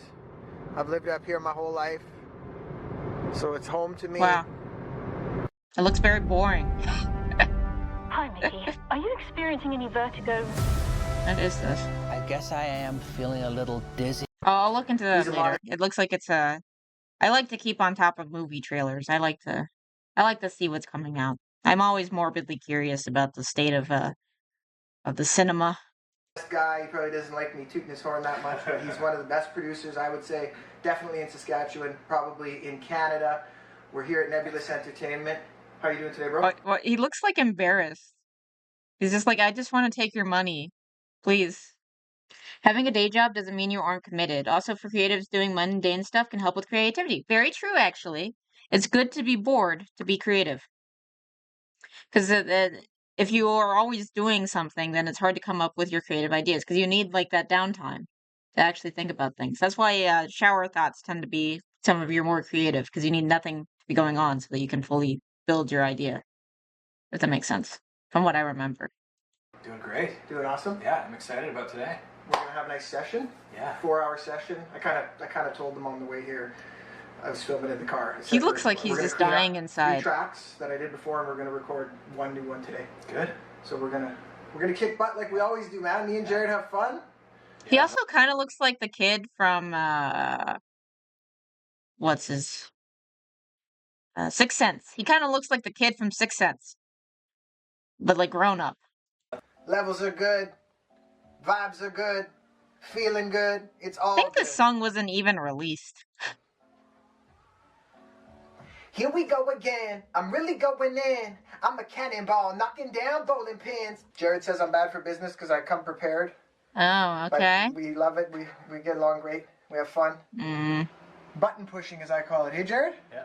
I've lived up here my whole life, so it's home to me. Wow. It looks very boring. Hi, Mickey. Are you experiencing any vertigo? What is this? I guess I am feeling a little dizzy. Oh, I'll look into that later. It looks like it's a... I like to keep on top of movie trailers. I like to see what's coming out. I'm always morbidly curious about the state of the cinema. This guy, he probably doesn't like me tooting his horn that much, but he's one of the best producers, I would say, definitely in Saskatchewan, probably in Canada. We're here at Nebulous Entertainment. How are you doing today, bro? What, he looks like embarrassed. He's just like, I just want to take your money. Please. Having a day job doesn't mean you aren't committed. Also, for creatives, doing mundane stuff can help with creativity. Very true, actually. It's good to be bored to be creative. Because if you are always doing something, then it's hard to come up with your creative ideas. Because you need like that downtime to actually think about things. That's why shower thoughts tend to be some of your more creative. Because you need nothing to be going on so that you can fully build your idea. If that makes sense. From what I remember. Doing great. Doing awesome. Yeah, I'm excited about today. We're gonna have a nice session. Yeah. 4-hour session. I kind of told them on the way here. I was filming in the car. He looks like he's just dying inside. 3 tracks that I did before, and we're gonna record one new one today. Good. So we're gonna kick butt like we always do, man. Me and Jared have fun. He also kind of looks like the kid from what's his Sixth Sense. He kind of looks like the kid from Sixth Sense, but like grown up. Levels are good. Vibes are good. Feeling good. It's all I think good. this song wasn't even released. Here we go again. I'm really going in. I'm a cannonball, knocking down bowling pins. Jared says I'm bad for business because I come prepared. Oh, okay. But we love it. We get along great. We have fun. Button pushing, as I call it. Hey, Jared? Yeah.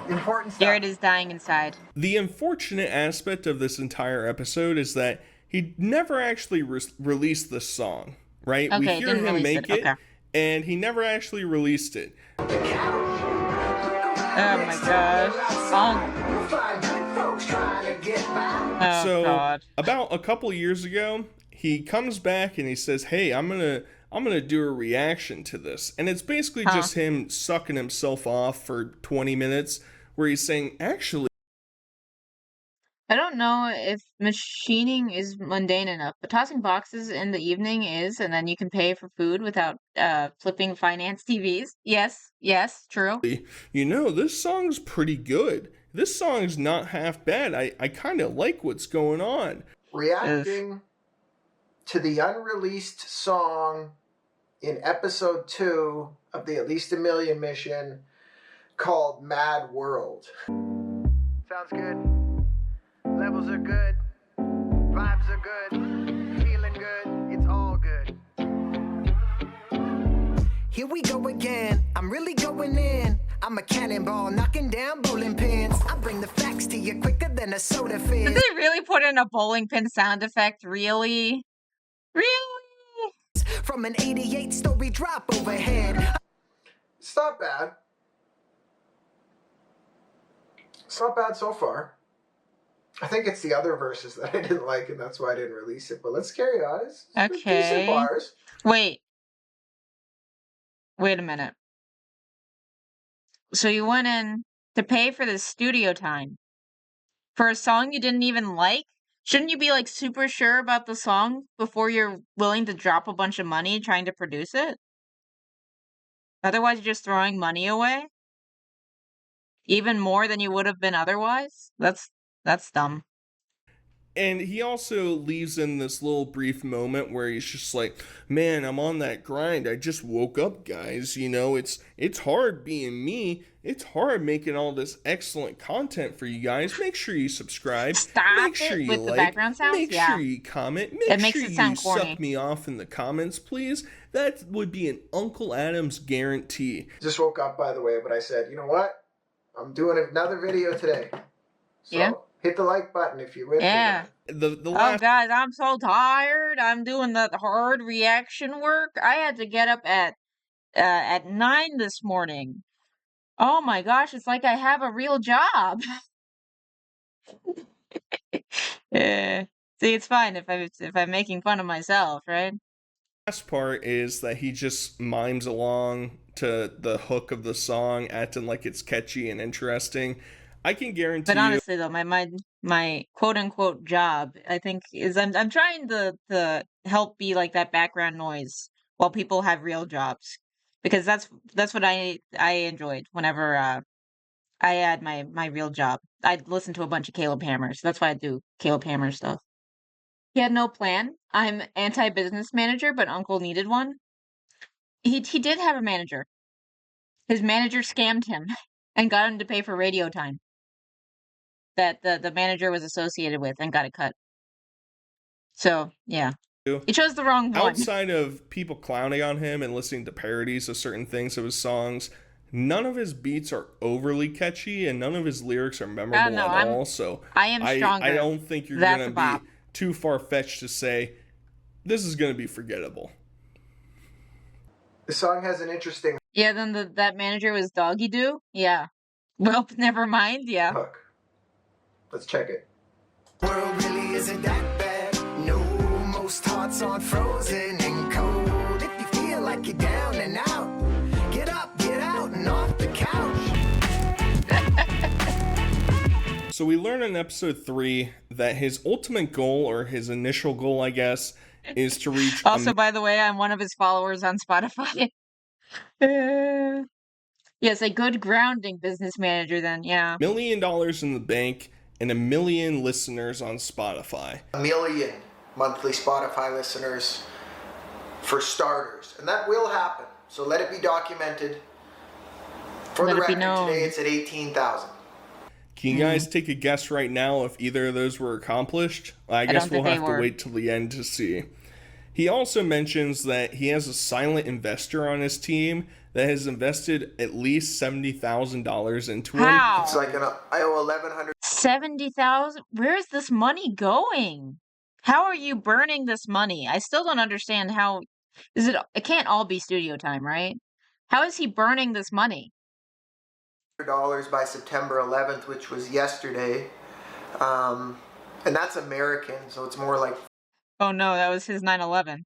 Important stuff. Jared is dying inside. The unfortunate aspect of this entire episode is that he never actually released the song, right? Okay, we hear him make it, okay. and he never actually released it. Oh my gosh. Oh, so God. About a couple years ago, he comes back and he says, hey, I'm gonna do a reaction to this. And it's basically just him sucking himself off for 20 minutes where he's saying, actually, I don't know if machining is mundane enough, but tossing boxes in the evening is, and then you can pay for food without flipping finance TVs. Yes, true. you know, this song's pretty good. This song's not half bad. I kind of like what's going on. Reacting to the unreleased song in episode 2 of the At Least a Million mission called Mad World. Sounds good. Levels are good. Vibes are good. Feeling good. It's all good. Here we go again. I'm really going in. I'm a cannonball knocking down bowling pins. I bring the facts to you quicker than a soda fizz. Did they really put in a bowling pin sound effect? Really? Really? From an 88-story drop overhead. It's not bad. It's not bad so far. I think it's the other verses that I didn't like, and that's why I didn't release it. But let's carry on. It's decent bars. Wait a minute. So you went in to pay for the studio time for a song you didn't even like? Shouldn't you be like super sure about the song before you're willing to drop a bunch of money trying to produce it? Otherwise, you're just throwing money away? Even more than you would have been otherwise? That's dumb. And he also leaves in this little brief moment where he's just like, man, I'm on that grind. I just woke up, guys. You know, it's hard being me. It's hard making all this excellent content for you guys. Make sure you subscribe. Make sure you with the background sounds? Make Yeah. sure you comment. It Make makes sure it sound you corny. suck me off in the comments, please. That would be an Uncle Adams guarantee. Just woke up, by the way, but I said, you know what? I'm doing another video today. So Yeah. hit the like button if you're with me. Yeah. The Oh, last guys, I'm so tired. I'm doing the hard reaction work. I had to get up at 9 this morning. Oh my gosh, it's like I have a real job. Yeah. See, it's fine if I'm making fun of myself, right? last part is that he just mimes along to the hook of the song, acting like it's catchy and interesting. I can guarantee But you. honestly, though, my quote unquote job, I think, is I'm trying to help be like that background noise while people have real jobs, because that's what I enjoyed whenever I had my real job. I'd listen to a bunch of Caleb Hammers. That's why I do Caleb Hammer stuff. He had no plan. I'm anti-business manager, but Uncle needed one. He did have a manager. His manager scammed him and got him to pay for radio time that the manager was associated with and got it cut. So, yeah. He chose the wrong one. Outside of people clowning on him and listening to parodies of certain things of his songs, none of his beats are overly catchy and none of his lyrics are memorable at all. So I am stronger. I don't think you're going to be too far-fetched to say this is going to be forgettable. The song has an interesting Yeah, then that manager was Doggy Doo? Yeah. Well, never mind, yeah. hook. Let's check it. World really isn't that bad. No, most hearts aren't frozen and cold. If you feel like you're down and out, get up, get out and off the couch. So we learn in episode 3 that his ultimate goal, or his initial goal, I guess, is to reach. Also, by the way, I'm one of his followers on Spotify. Yes, a good grounding business manager then, yeah. $1 million in the bank and 1 million listeners on Spotify. 1 million monthly Spotify listeners for starters. And that will happen. So let it be documented. For the record, today it's at 18,000. Can you guys take a guess right now if either of those were accomplished? I guess we'll have to wait till the end to see. He also mentions that he has a silent investor on his team that has invested at least $70,000 into him. It's like I owe 1,100. 70,000? Where's this money going? How are you burning this money? I still don't understand how. It can't all be studio time, right? How is he burning this money? $100 by September 11th, which was yesterday. And that's American, so it's more like. Oh no, that was his 9/11.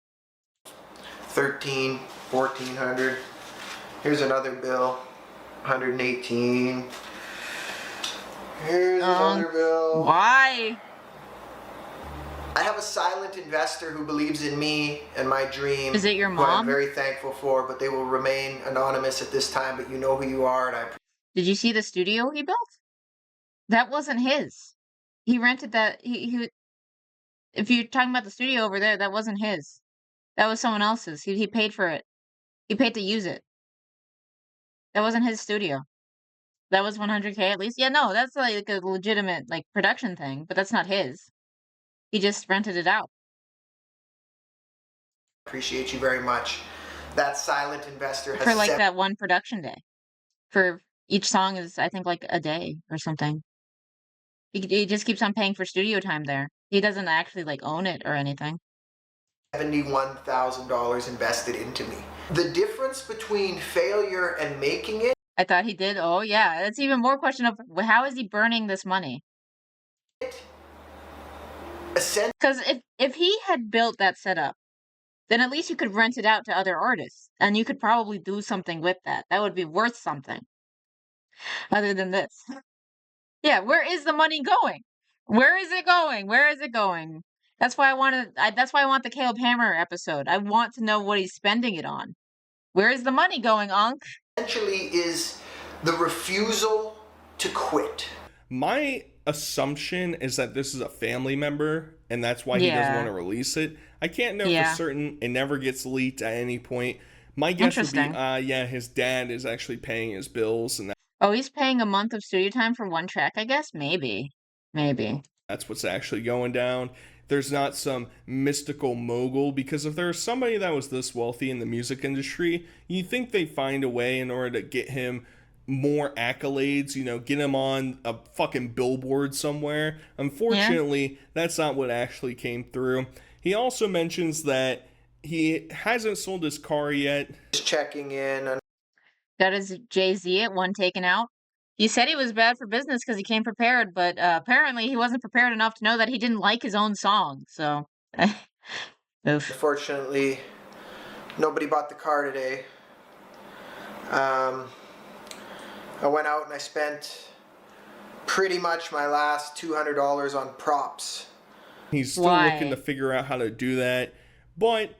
13, 1,400. Here's another bill, 118. Here's another bill. Why? I have a silent investor who believes in me and my dream. Is it your who I'm mom? very thankful for, but they will remain anonymous at this time, but you know who you are, and I. Did you see the studio he built? That wasn't his. He rented that. He if you're talking about the studio over there, that wasn't his. That was someone else's. He paid for it. He paid to use it. That wasn't his studio. That was 100K at least. Yeah, no, that's like a legitimate like production thing, but that's not his. He just rented it out. Appreciate you very much. That silent investor has For like that one production day. For each song is, I think, like a day or something. He just keeps on paying for studio time there. He doesn't actually like own it or anything. $71,000 invested into me. The difference between failure and making it. I thought he did. Oh yeah, that's even more question of how is he burning this money? Because if he had built that setup, then at least you could rent it out to other artists, and you could probably do something with that. That would be worth something. other than this. Yeah, where is the money going? Where is it going? Where is it going? That's why that's why I want the Caleb Hammer episode. I want to know what he's spending it on. Where is the money going, Unc? Essentially is the refusal to quit. My assumption is that this is a family member, and that's why he doesn't want to release it. I can't know for certain. It never gets leaked at any point. My guess would be, yeah, his dad is actually paying his bills, and oh, he's paying a month of studio time for one track, I guess? Maybe. That's what's actually going down. There's not some mystical mogul, because if there's somebody that was this wealthy in the music industry, you'd think they'd find a way in order to get him more accolades, you know, get him on a fucking billboard somewhere. Unfortunately, that's not what actually came through. He also mentions that he hasn't sold his car yet. Just checking in. Got his Jay-Z at one taken out. He said he was bad for business because he came prepared, but apparently he wasn't prepared enough to know that he didn't like his own song. So, Unfortunately, nobody bought the car today. I went out and I spent pretty much my last $200 on props. He's still looking to figure out how to do that, but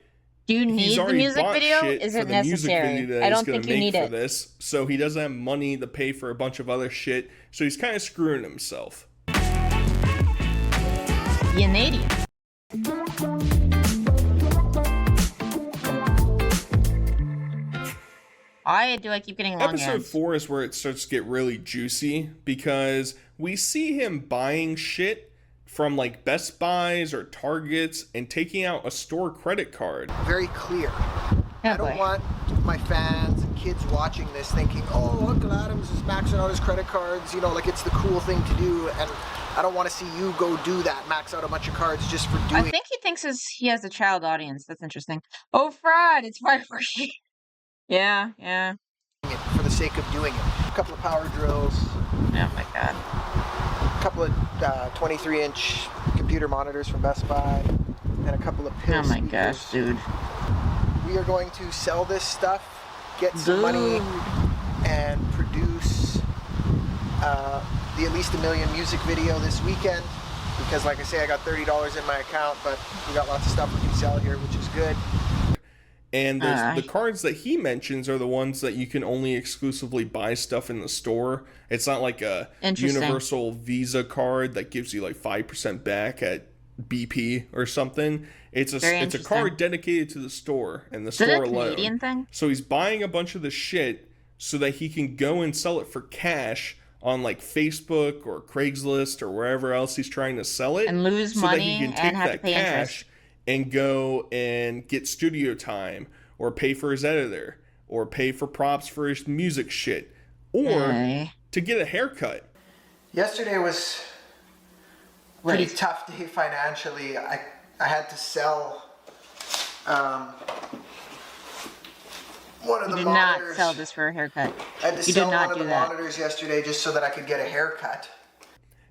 do you need the music video? Is it necessary? I don't think you need it. This, so he doesn't have money to pay for a bunch of other shit, so he's kind of screwing himself. Unedited. Why do I keep getting long Episode ads? 4 is where it starts to get really juicy, because we see him buying shit from like Best Buys or Targets and taking out a store credit card. Very clear. I don't want my fans and kids watching this thinking, oh, Uncle Adams is maxing out his credit cards, you know, like it's the cool thing to do, and I don't want to see you go do that, max out a bunch of cards just for doing it. I think he thinks he has a child audience. That's interesting. Oh, fraud! It's fireworking. Yeah. For the sake of doing it. A couple of power drills. Oh my god. A couple of 23-inch computer monitors from Best Buy, and a couple of pills. Oh my gosh, dude. We are going to sell this stuff, get some money, and produce the At Least a Million music video this weekend. Because like I say, I got $30 in my account, but we got lots of stuff we can sell here, which is good. And the cards that he mentions are the ones that you can only exclusively buy stuff in the store. It's not like a universal Visa card that gives you like 5% back at BP or something. It's a card dedicated to the store and the store alone. Canadian thing? So he's buying a bunch of the shit so that he can go and sell it for cash on like Facebook or Craigslist or wherever else he's trying to sell it, and lose so money that he can take and have that to pay cash interest. And go and get studio time, or pay for his editor, or pay for props for his music shit, or to get a haircut. Yesterday was a pretty tough day financially. I had to sell one of the monitors. You did not sell this for a haircut. I had to sell one of the monitors yesterday just so that I could get a haircut.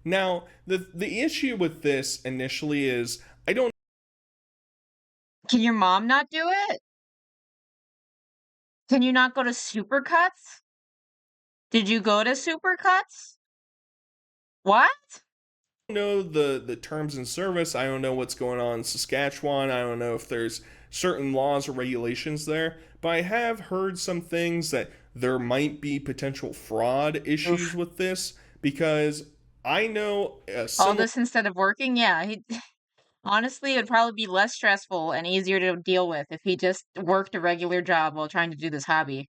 Now, the issue with this initially is, I don't... Can your mom not do it? Can you not go to Supercuts? Did you go to Supercuts? What? I don't know the terms and service. I don't know what's going on in Saskatchewan. I don't know if there's certain laws or regulations there. But I have heard some things that there might be potential fraud issues with this, because I know... all this instead of working? Yeah, honestly, it would probably be less stressful and easier to deal with if he just worked a regular job while trying to do this hobby.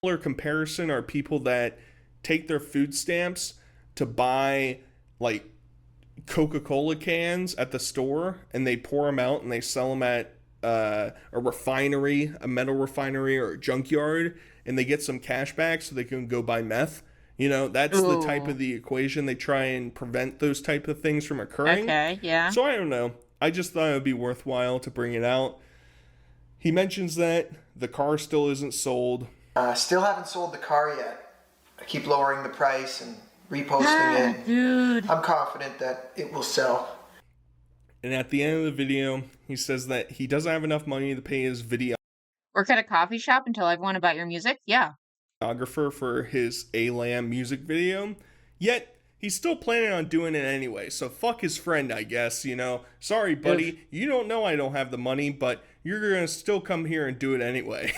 Similar comparison are people that take their food stamps to buy like Coca-Cola cans at the store, and they pour them out and they sell them at a refinery, a metal refinery or a junkyard, and they get some cash back so they can go buy meth. You know, that's the type of the equation. They try and prevent those type of things from occurring. Okay, yeah. So I don't know. I just thought it would be worthwhile to bring it out. He mentions that the car still isn't sold. Still haven't sold the car yet. I keep lowering the price and reposting it. Dude. I'm confident that it will sell. And at the end of the video, he says that he doesn't have enough money to pay his video. Work at a coffee shop and tell everyone about your music? Yeah. choreographer for his A-Lamb music video, yet he's still planning on doing it anyway. So fuck his friend, I guess, you know. Sorry, buddy, you don't know I don't have the money, but you're gonna still come here and do it anyway.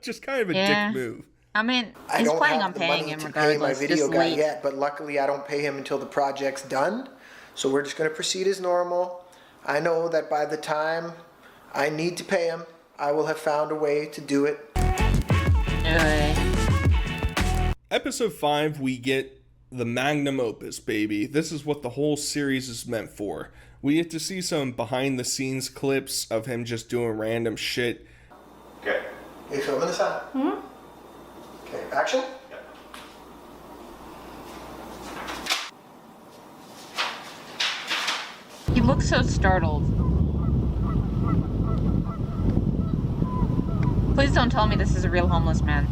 Just kind of a dick move. I mean, I he's don't planning have on the paying money him to pay my regardless. video Just guy late. yet, but luckily I don't pay him until the project's done. So we're just going to proceed as normal. I know that by the time I need to pay him, I will have found a way to do it. Episode 5, we get the magnum opus, baby. This is what the whole series is meant for. We get to see some behind the scenes clips of him just doing random shit. Okay. Are you filming this out? Mm-hmm. Okay, action? He looks so startled. Please don't tell me this is a real homeless man.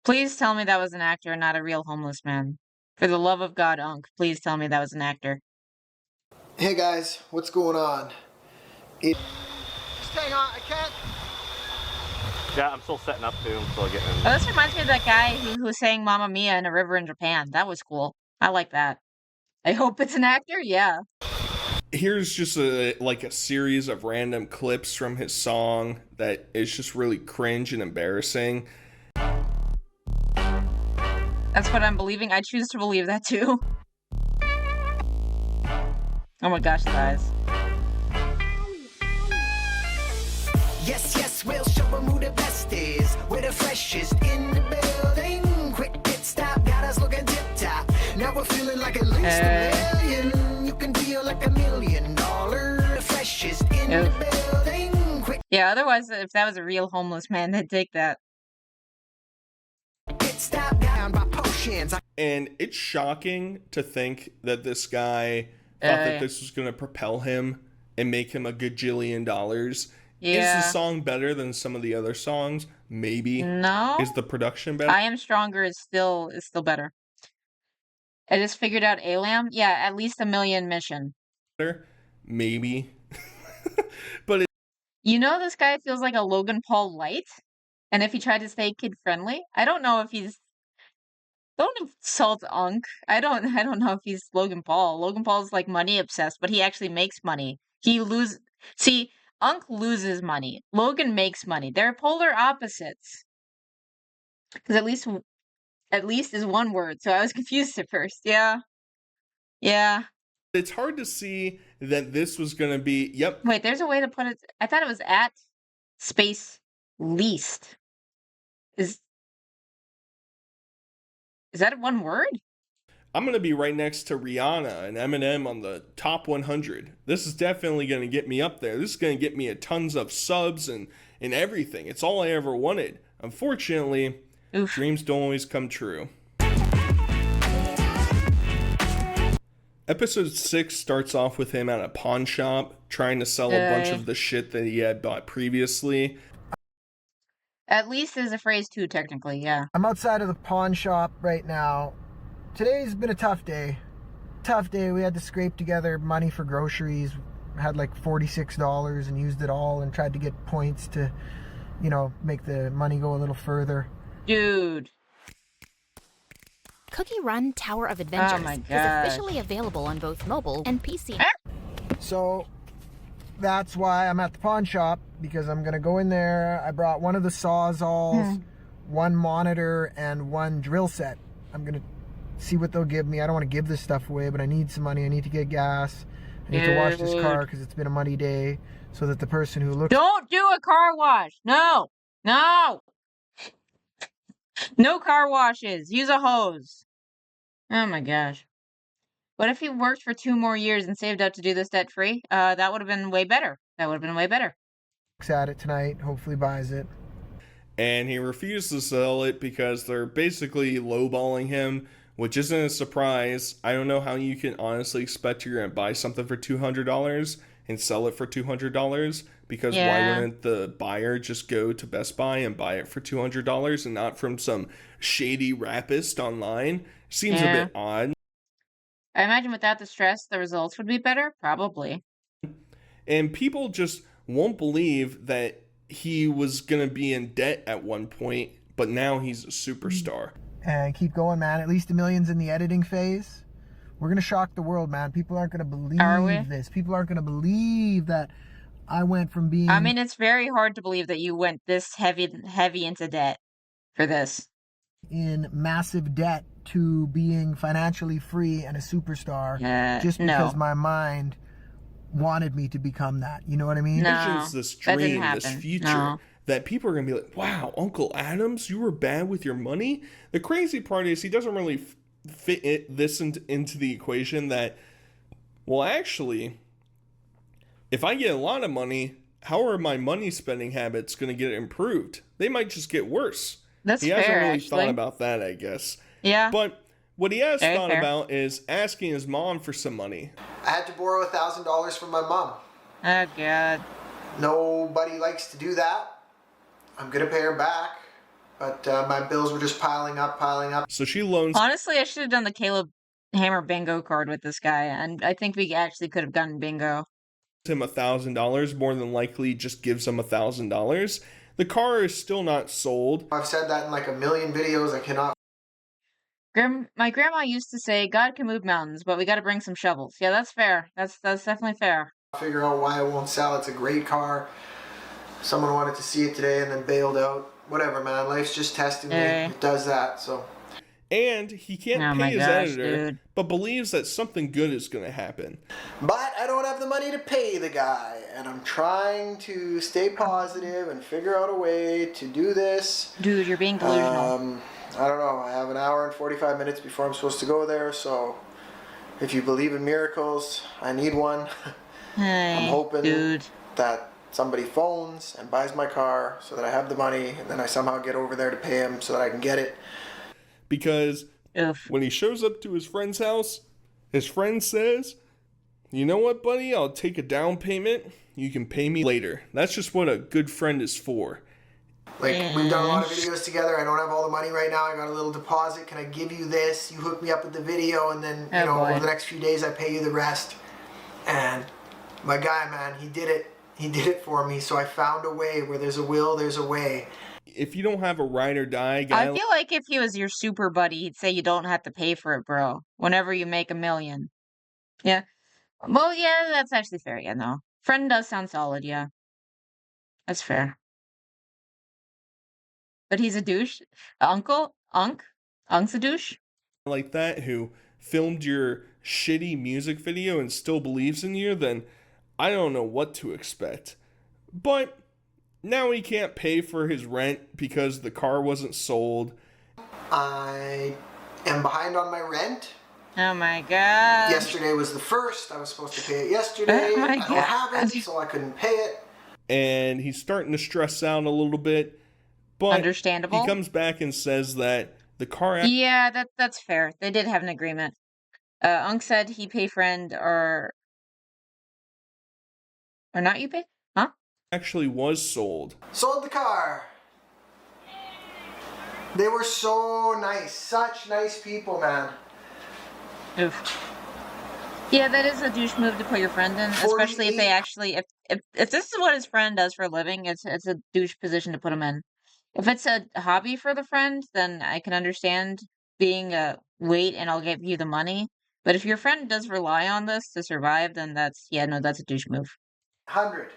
Please tell me that was an actor and not a real homeless man. For the love of God, Unc, please tell me that was an actor. Hey guys, what's going on? Just hang on, I can't. Yeah, I'm still setting up too. I'm still getting in. Oh, this reminds me of that guy who sang Mamma Mia in a river in Japan. That was cool. I like that. I hope it's an actor. Yeah. Here's just a series of random clips from his song that is just really cringe and embarrassing. That's what I'm believing. I choose to believe that too. Oh my gosh, guys. Yes, yes, we'll show them who the best is. We're the freshest in the building. Quick pit stop, got us looking tip top. Now we're feeling like at least a million. You can feel like $1 million. The freshest in the building. Quick yeah, otherwise, if that was a real homeless man, they'd take that. pit stop down by potions. And it's shocking to think that this guy thought that this was going to propel him and make him a gajillion dollars. Yeah. Is the song better than some of the other songs? Maybe. No. Is the production better? I Am Stronger is still better. I just figured out A-Lamb. Yeah, at least $1 million mission. Maybe. But you know, this guy feels like a Logan Paul light. And if he tried to stay kid friendly, I don't know if he's. Don't insult Unc. I don't know if he's Logan Paul. Logan Paul's like money obsessed, but he actually makes money. See, Unc loses money. Logan makes money. They're polar opposites. Because at least is one word. So I was confused at first. Yeah. Yeah. It's hard to see that this was going to be. Yep. Wait, there's a way to put it. I thought it was at space least. Is that one word? I'm going to be right next to Rihanna and Eminem on the top 100. This is definitely going to get me up there. This is going to get me a tons of subs and everything. It's all I ever wanted. Unfortunately, dreams don't always come true. Episode 6 starts off with him at a pawn shop trying to sell a bunch of the shit that he had bought previously. At least is a phrase too, technically, yeah. I'm outside of the pawn shop right now. Today's been a tough day. Tough day. We had to scrape together money for groceries. Had like $46 and used it all and tried to get points to, make the money go a little further. Dude. Cookie Run Tower of Adventures my is gosh. officially available on both mobile and PC. So that's why I'm at the pawn shop, because I'm going to go in there. I brought one of the Sawzalls, one monitor, and one drill set. I'm going to see what they'll give me. I don't want to give this stuff away, but I need some money. I need to get gas. I need to wash this car because it's been a muddy day, so that the person who looks... Don't do a car wash! No! No! No car washes! Use a hose! Oh my gosh. What if he worked for 2 more years and saved up to do this debt-free? That would have been way better. That would have been way better. Looks at it tonight, hopefully buys it. And he refused to sell it because they're basically lowballing him, which isn't a surprise. I don't know how you can honestly expect you're going to buy something for $200 and sell it for $200, because why wouldn't the buyer just go to Best Buy and buy it for $200 and not from some shady rapist online? Seems a bit odd. I imagine without the stress, the results would be better? Probably. And people just won't believe that he was going to be in debt at one point but now he's a superstar. And keep going, man. At least $1 million's in the editing phase. We're gonna shock the world, man. People aren't gonna believe this. People aren't gonna believe that I went from being... I mean, it's very hard to believe that you went this heavy into debt for this. In massive debt to being financially free and a superstar just because my mind wanted me to become that. You know what I mean? Visions this dream, this future that people are going to be like, wow, Uncle Adams, you were bad with your money? The crazy part is he doesn't really fit this into the equation that, well, actually, if I get a lot of money, how are my money spending habits going to get improved? They might just get worse. He hasn't really thought about that, I guess. Yeah. But what he has thought about is asking his mom for some money. I had to borrow $1,000 from my mom. Oh, God. Nobody likes to do that. I'm going to pay her back. But my bills were just piling up. So she loans... Honestly, I should have done the Caleb Hammer bingo card with this guy. And I think we actually could have gotten bingo. Him $1,000, more than likely just gives him $1,000. The car is still not sold. I've said that in like 1 million videos. I cannot. My grandma used to say, God can move mountains, but we got to bring some shovels. Yeah, that's fair. That's definitely fair. Figure out why it won't sell. It's a great car. Someone wanted to see it today and then bailed out. Whatever, man. Life's just testing me. It does that, so. And he can't pay his editor, but believes that something good is going to happen. But I don't have the money to pay the guy, and I'm trying to stay positive and figure out a way to do this. Dude, you're being delusional. I don't know. I have an hour and 45 minutes before I'm supposed to go there, so if you believe in miracles, I need one. I'm hoping that somebody phones and buys my car so that I have the money, and then I somehow get over there to pay him so that I can get it. Because when he shows up to his friend's house, his friend says, you know what, buddy? I'll take a down payment. You can pay me later. That's just what a good friend is for. Like, we've done a lot of videos together. I don't have all the money right now. I got a little deposit. Can I give you this? You hook me up with the video, and then, you know, over the next few days, I pay you the rest. And my guy, man, he did it. He did it for me. So I found a way. Where there's a will, there's a way. If you don't have a ride or die guy... I feel like if he was your super buddy, he'd say you don't have to pay for it, bro. Whenever you make $1 million. Yeah. Well, yeah, that's actually fair. Yeah, no. Friend does sound solid, yeah. That's fair. But he's a douche? Unkle's a douche? Like that, who filmed your shitty music video and still believes in you, then I don't know what to expect. But... now he can't pay for his rent because the car wasn't sold. I am behind on my rent. Oh my god. Yesterday was the first. I was supposed to pay it yesterday. I don't have it, so I couldn't pay it. And he's starting to stress out a little bit. But understandable. He comes back and says that the car... yeah, that's fair. They did have an agreement. Unc said he pay friend or not you pay? Huh? Actually was sold. Sold the car. They were so nice. Such nice people, man. Oof. Yeah, that is a douche move to put your friend in, especially if they actually if this is what his friend does for a living, it's a douche position to put him in. If it's a hobby for the friend, then I can understand being a wait and I'll give you the money. But if your friend does rely on this to survive, then that's a douche move. 100.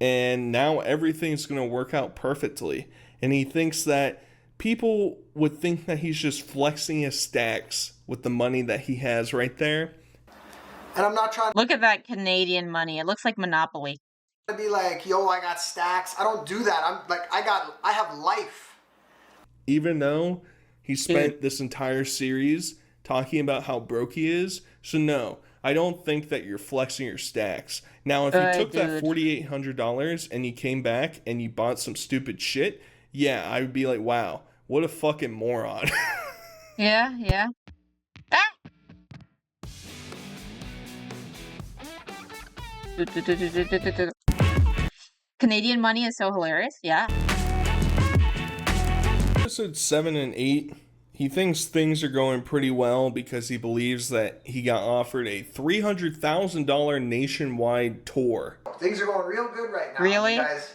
And now everything's going to work out perfectly. And he thinks that people would think that he's just flexing his stacks with the money that he has right there. And I'm not trying to... look at that Canadian money. It looks like Monopoly. To be like, yo, I got stacks. I don't do that. I'm like, I have life. Even though he spent this entire series talking about how broke he is. So no, I don't think that you're flexing your stacks. Now, if you took that $4,800 and you came back and you bought some stupid shit, yeah, I would be like, wow, what a fucking moron. Yeah. Ah! Canadian money is so hilarious, yeah. Episode 7 and 8, he thinks things are going pretty well because he believes that he got offered a $300,000 nationwide tour. Things are going real good right now. Really? You guys...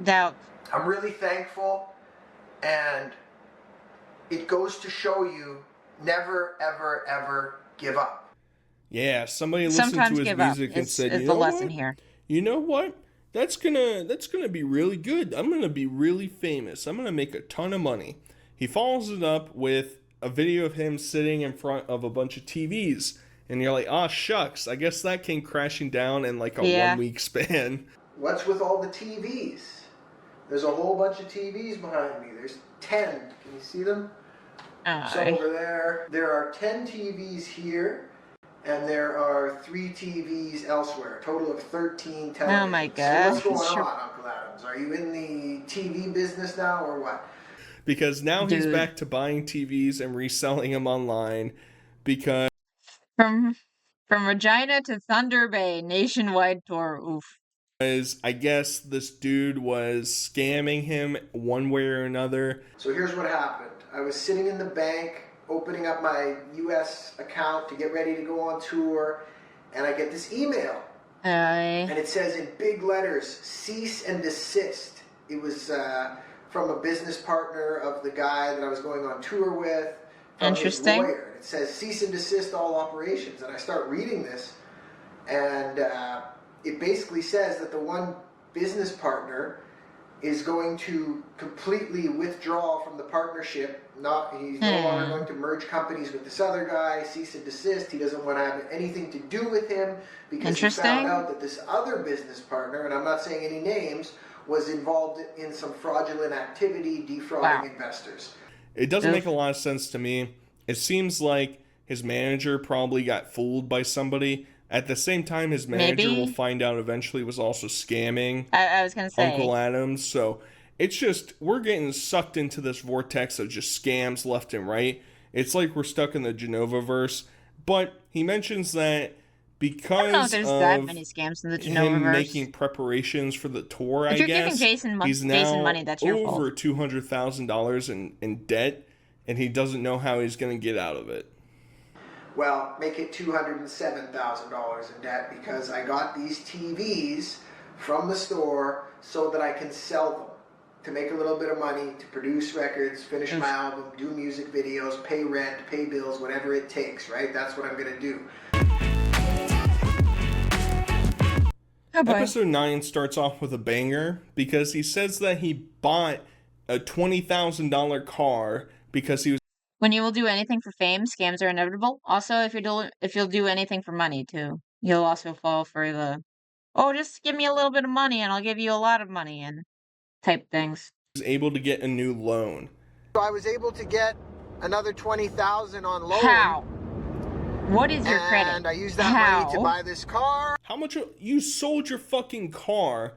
Doubt. I'm really thankful, and it goes to show you never, ever, ever give up. Yeah, somebody listened Sometimes to his give up. music and It's said, "You the know lesson what? here. You know what? That's gonna be really good. I'm gonna be really famous. I'm gonna make a ton of money." He follows it up with a video of him sitting in front of a bunch of TVs, and you're like, "Ah, shucks. I guess that came crashing down in like a 1 week span." What's with all the TVs? There's a whole bunch of TVs behind me. There's 10. Can you see them? Some over there. There are 10 TVs here, and there are 3 TVs elsewhere. A total of 13 televisions. Oh my gosh. So what's going on, Uncle Adams? Are you in the TV business now, or what? Because now he's back to buying TVs and reselling them online because From Regina to Thunder Bay, nationwide tour. Oof. I guess this dude was scamming him one way or another. So here's what happened. I was sitting in the bank, opening up my US account to get ready to go on tour, and I get this email. And it says in big letters, cease and desist. It was from a business partner of the guy that I was going on tour with. From his lawyer. It says cease and desist all operations. And I start reading this, and it basically says that the one business partner is going to completely withdraw from the partnership. He's no longer going to merge companies with this other guy, cease and desist. He doesn't want to have anything to do with him because he found out that this other business partner, and I'm not saying any names, was involved in some fraudulent activity, defrauding investors. It doesn't make a lot of sense to me. It seems like his manager probably got fooled by somebody. At the same time, his manager will find out eventually was also scamming I was going to say Uncle Adams. So it's just, we're getting sucked into this vortex of just scams left and right. It's like we're stuck in the Genova-verse. But he mentions that because I don't know if there's that many scams in the Genova-verse. him making preparations for the tour, if you're giving Jason he's now money, that's your fault. over $200,000 in debt, and he doesn't know how he's going to get out of it. Well, make it $207,000 in debt because I got these TVs from the store so that I can sell them to make a little bit of money, to produce records, finish my album, do music videos, pay rent, pay bills, whatever it takes, right? That's what I'm going to do. Episode 9 starts off with a banger because he says that he bought a $20,000 car because he was... When you will do anything for fame, scams are inevitable. Also, if you'll do anything for money too, you'll also fall for the, oh, just give me a little bit of money and I'll give you a lot of money and type things. He was able to get a new loan. So I was able to get another $20,000 on loan. How? What is your credit? And I used that money to buy this car. How much you sold your fucking car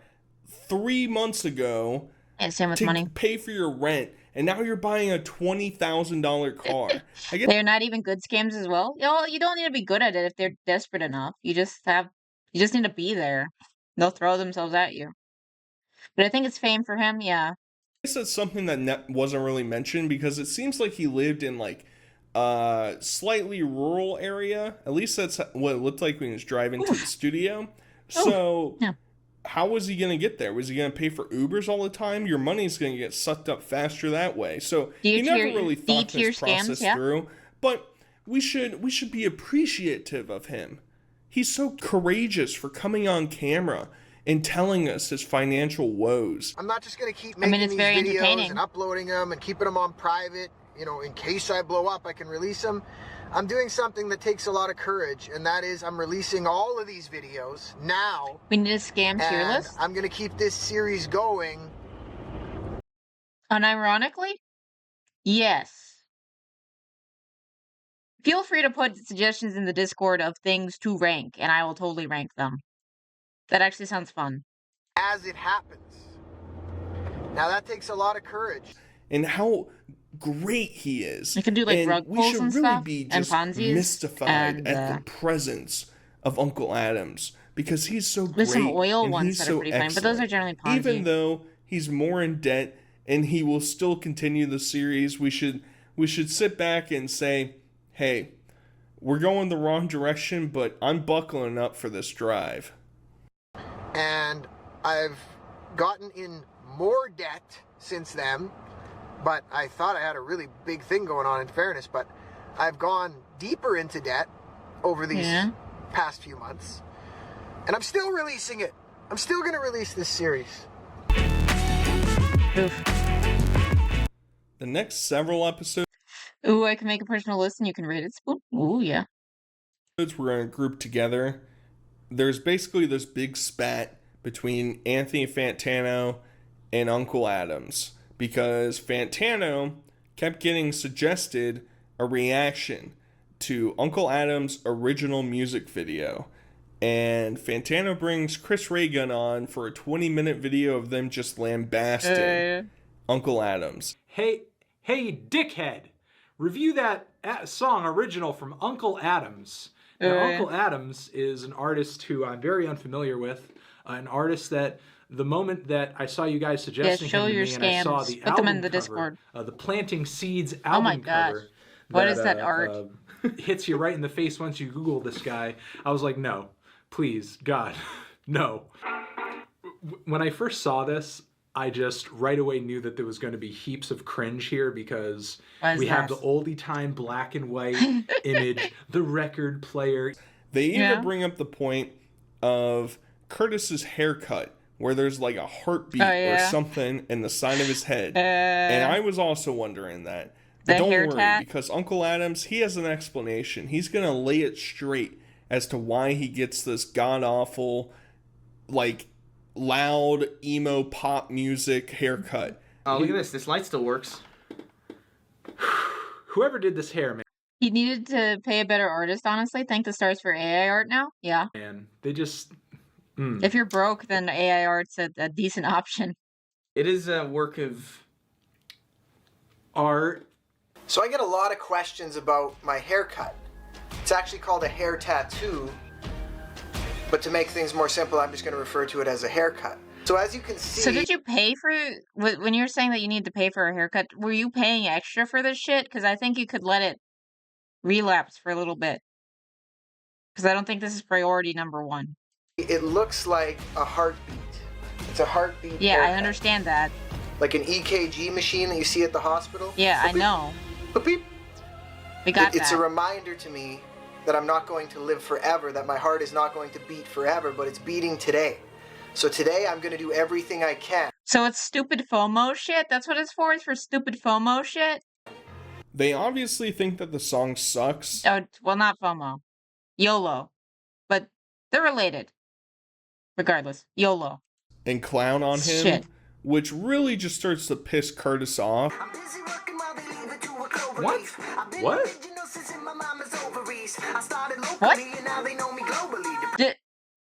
3 months ago to pay for your rent, and now you're buying a $20,000 car. They're not even good scams as well. You don't need to be good at it if they're desperate enough. You just need to be there. They'll throw themselves at you. But I think it's fame for him, yeah. I guess that's something that wasn't really mentioned because it seems like he lived in like slightly rural area. At least that's what it looked like when he was driving to the studio. So how was he going to get there? Was he going to pay for Ubers all the time? Your money's going to get sucked up faster that way. So he never really thought this process through. But we should be appreciative of him. He's so courageous for coming on camera and telling us his financial woes. I'm not just going to keep making these videos and uploading them and keeping them on private. You know, in case I blow up, I can release them. I'm doing something that takes a lot of courage, and that is I'm releasing all of these videos now. We need a scam tier list. I'm going to keep this series going. Unironically, yes. Feel free to put suggestions in the Discord of things to rank, and I will totally rank them. That actually sounds fun. As it happens. Now that takes a lot of courage. And how great he is. You can do like rug pulls and stuff, be and Ponzi's, mystified at the presence of Uncle Adams because he's so great. There's some oil and ones that are pretty fun, but those are generally Ponzi. Even though he's more in debt and he will still continue the series, we should sit back and say, hey, we're going the wrong direction, but I'm buckling up for this drive. And I've gotten in more debt since then, but I thought I had a really big thing going on, in fairness, but I've gone deeper into debt over these past few months, and I'm still releasing it. I'm still going to release this series. Oof. The next several episodes. Ooh, I can make a personal list and you can rate it. Ooh, yeah. We're going to group together. There's basically this big spat between Anthony Fantano and Uncle Adams because Fantano kept getting suggested a reaction to Uncle Adams' original music video. And Fantano brings Chris Reagan on for a 20-minute video of them just lambasting Uncle Adams. Hey, dickhead! Review that song original from Uncle Adams. Now, Uncle Adams is an artist who I'm very unfamiliar with. An artist that the moment that I saw you guys suggesting him to me and I saw the album cover, Discord. The Planting Seeds album cover. What is that art? Hits you right in the face once you Google this guy. I was like, no, please, God, no. When I first saw this, I just right away knew that there was going to be heaps of cringe here because we have the oldie time black and white image, the record player. They even bring up the point of Curtis's haircut, where there's like a heartbeat or something in the side of his head. And I was also wondering that. But don't worry, because Uncle Adams, he has an explanation. He's going to lay it straight as to why he gets this god-awful, like, loud, emo, pop music haircut. Oh, look at this. This light still works. Whoever did this hair, man. He needed to pay a better artist, honestly. Thank the stars for AI art now. Yeah. Man, they just... If you're broke, then AI art's a decent option. It is a work of art. So I get a lot of questions about my haircut. It's actually called a hair tattoo, but to make things more simple, I'm just going to refer to it as a haircut. So as you can see... So did you pay for... When you were saying that you need to pay for a haircut, were you paying extra for this shit? Because I think you could let it relapse for a little bit. Because I don't think this is priority number one. It looks like a heartbeat. It's a heartbeat Yeah, haircut. I understand that. Like an EKG machine that you see at the hospital? Yeah, I know. Beep. We got It's that. a reminder to me that I'm not going to live forever, that my heart is not going to beat forever, but it's beating today. So today I'm going to do everything I can. So it's stupid FOMO shit? That's what it's for? It's for stupid FOMO shit? They obviously think that the song sucks. Oh, well, not FOMO. YOLO. But they're related. Regardless. YOLO. And clown on him. Shit. Which really just starts to piss Curtis off. What? What? What?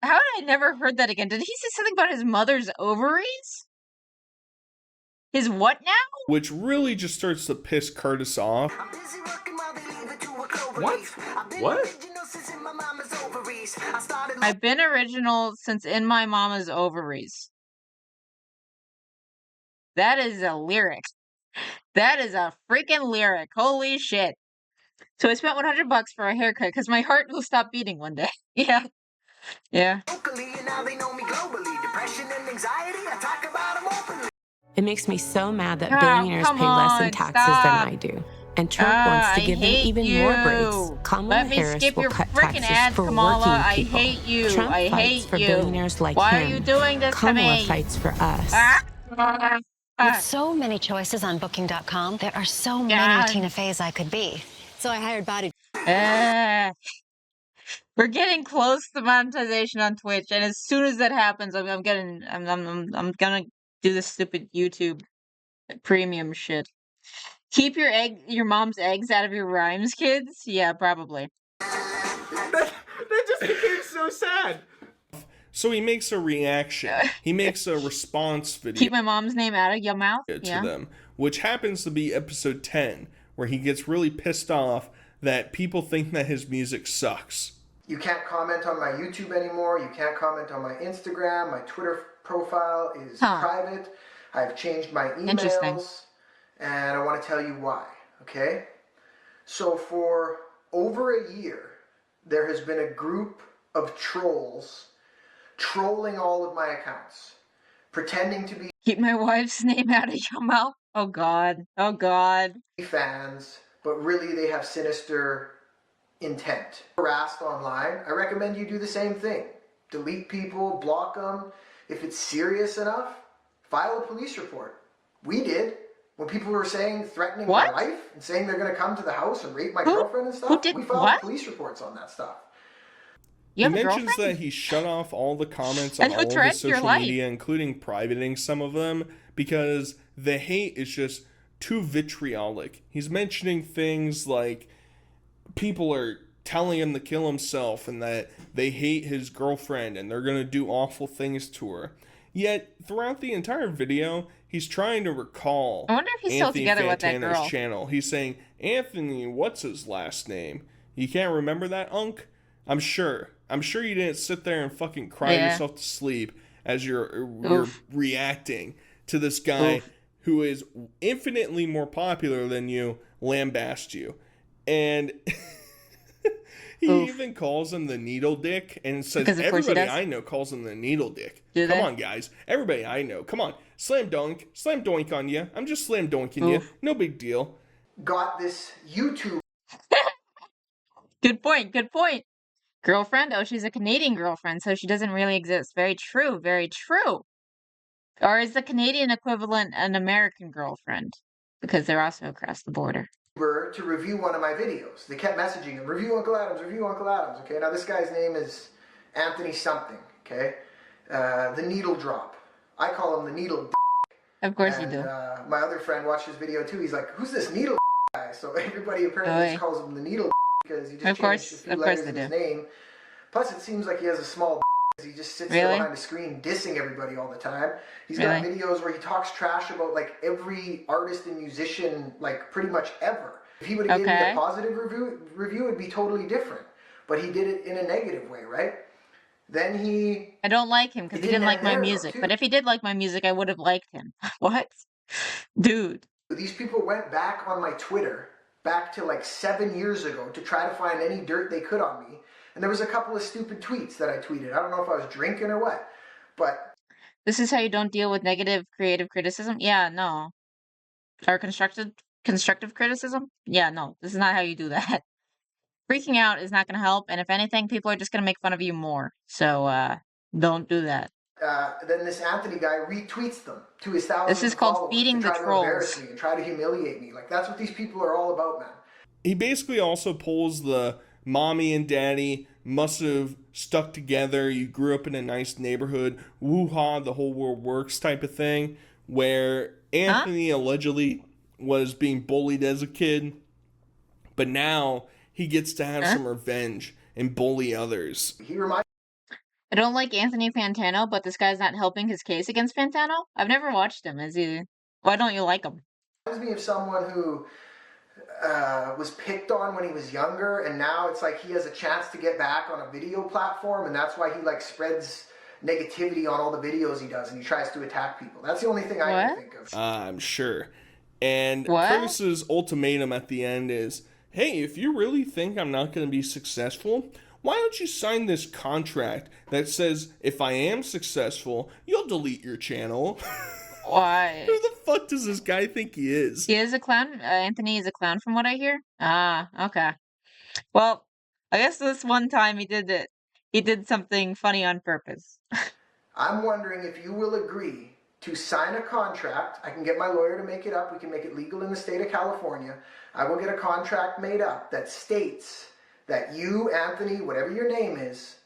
How had I never heard that again? Did he say something about his mother's ovaries? His what now? Which really just starts to piss Curtis off. What? What? I've been original since in my mama's ovaries. That is a lyric. That is a freaking lyric. Holy shit. So I spent $100 for a haircut because my heart will stop beating one day. Yeah. Yeah. It makes me so mad that billionaires pay less in taxes than I do. And Trump wants to give them even more breaks. Kamala Harris will cut taxes for working people. I hate you. Trump fights for billionaires like Why him. are you doing this Kamala to me? fights for us. With so many choices on Booking.com, there are so many Tina Feys I could be. So I hired Body. We're getting close to monetization on Twitch, and as soon as that happens, I'm gonna do this stupid YouTube premium shit. Keep your mom's eggs out of your rhymes, kids. Yeah, probably. That just became so sad. So he makes a reaction. He makes a response video. Keep my mom's name out of your mouth. To them, which happens to be episode 10, where he gets really pissed off that people think that his music sucks. You can't comment on my YouTube anymore. You can't comment on my Instagram. My Twitter profile is private. I've changed my emails. And I want to tell you why, okay? So for over a year, there has been a group of trolls trolling all of my accounts, pretending to be... Keep my wife's name out of your mouth. Oh God. Oh God. Fans, but really they have sinister intent. Harassed online, I recommend you do the same thing. Delete people, block them. If it's serious enough, file a police report. We did. When people were threatening my life and saying they're going to come to the house and rape my girlfriend and stuff, we filed police reports on that stuff. He mentions that he shut off all the comments on all of his social media, including privating some of them, because the hate is just too vitriolic. He's mentioning things like people are telling him to kill himself and that they hate his girlfriend and they're going to do awful things to her. Yet, throughout the entire video, he's trying to recall I wonder if he's still together with that girl. Channel. He's saying, Anthony, what's his last name? You can't remember that, Unk? I'm sure you didn't sit there and fucking cry yourself to sleep as you're reacting to this guy who is infinitely more popular than you lambast you. And he even calls him the needle dick and says everybody I know calls him the needle dick. Come on, guys. Everybody I know. Come on. Slam doink on you. I'm just slam doinking you. No big deal. Got this YouTube. Good point. Girlfriend? Oh, she's a Canadian girlfriend, so she doesn't really exist. Very true. Or is the Canadian equivalent an American girlfriend? Because they're also across the border. To review one of my videos. They kept messaging him, review Uncle Adams, okay? Now this guy's name is Anthony something, okay? The needle drop. I call him the needle Of course you do. My other friend watched his video too. He's like, who's this needle guy? So everybody apparently just calls him the needle because he just changed a few letters in his name. Plus it seems like he has a small he just sits there behind the screen dissing everybody all the time. He's got videos where he talks trash about like every artist and musician, like pretty much ever. If he would have given me a positive review, it'd be totally different. But he did it in a negative way, right? Then I don't like him because he didn't like my music. But if he did like my music, I would have liked him. What? Dude. These people went back on my Twitter, back to like 7 years ago, to try to find any dirt they could on me. And there was a couple of stupid tweets that I tweeted. I don't know if I was drinking or what, but... This is how you don't deal with negative creative criticism? Yeah, no. Or constructive criticism? Yeah, no. This is not how you do that. Freaking out is not going to help, and if anything, people are just going to make fun of you more. So, don't do that. Then this Anthony guy retweets them to his thousands This is called feeding the trolls. Embarrass me and try to humiliate me. Like, that's what these people are all about, man. He basically also pulls the mommy and daddy must have stuck together, you grew up in a nice neighborhood, woo-ha, the whole world works type of thing, where Anthony allegedly was being bullied as a kid, but now he gets to have some revenge and bully others. I don't like Anthony Fantano, but this guy's not helping his case against Fantano? I've never watched him. Why don't you like him? Reminds me of someone who was picked on when he was younger, and now it's like he has a chance to get back on a video platform, and that's why he like spreads negativity on all the videos he does, and he tries to attack people. That's the only thing I can think of. I'm sure. And Curtis's ultimatum at the end is, hey, if you really think I'm not going to be successful, why don't you sign this contract that says if I am successful, you'll delete your channel? Why? Who the fuck does this guy think he is? He is a clown? Anthony is a clown from what I hear? Ah, okay. Well, I guess this one time he did it. He did something funny on purpose. I'm wondering if you will agree to sign a contract. I can get my lawyer to make it up. We can make it legal in the state of California. I will get a contract made up that states that you, Anthony, whatever your name is,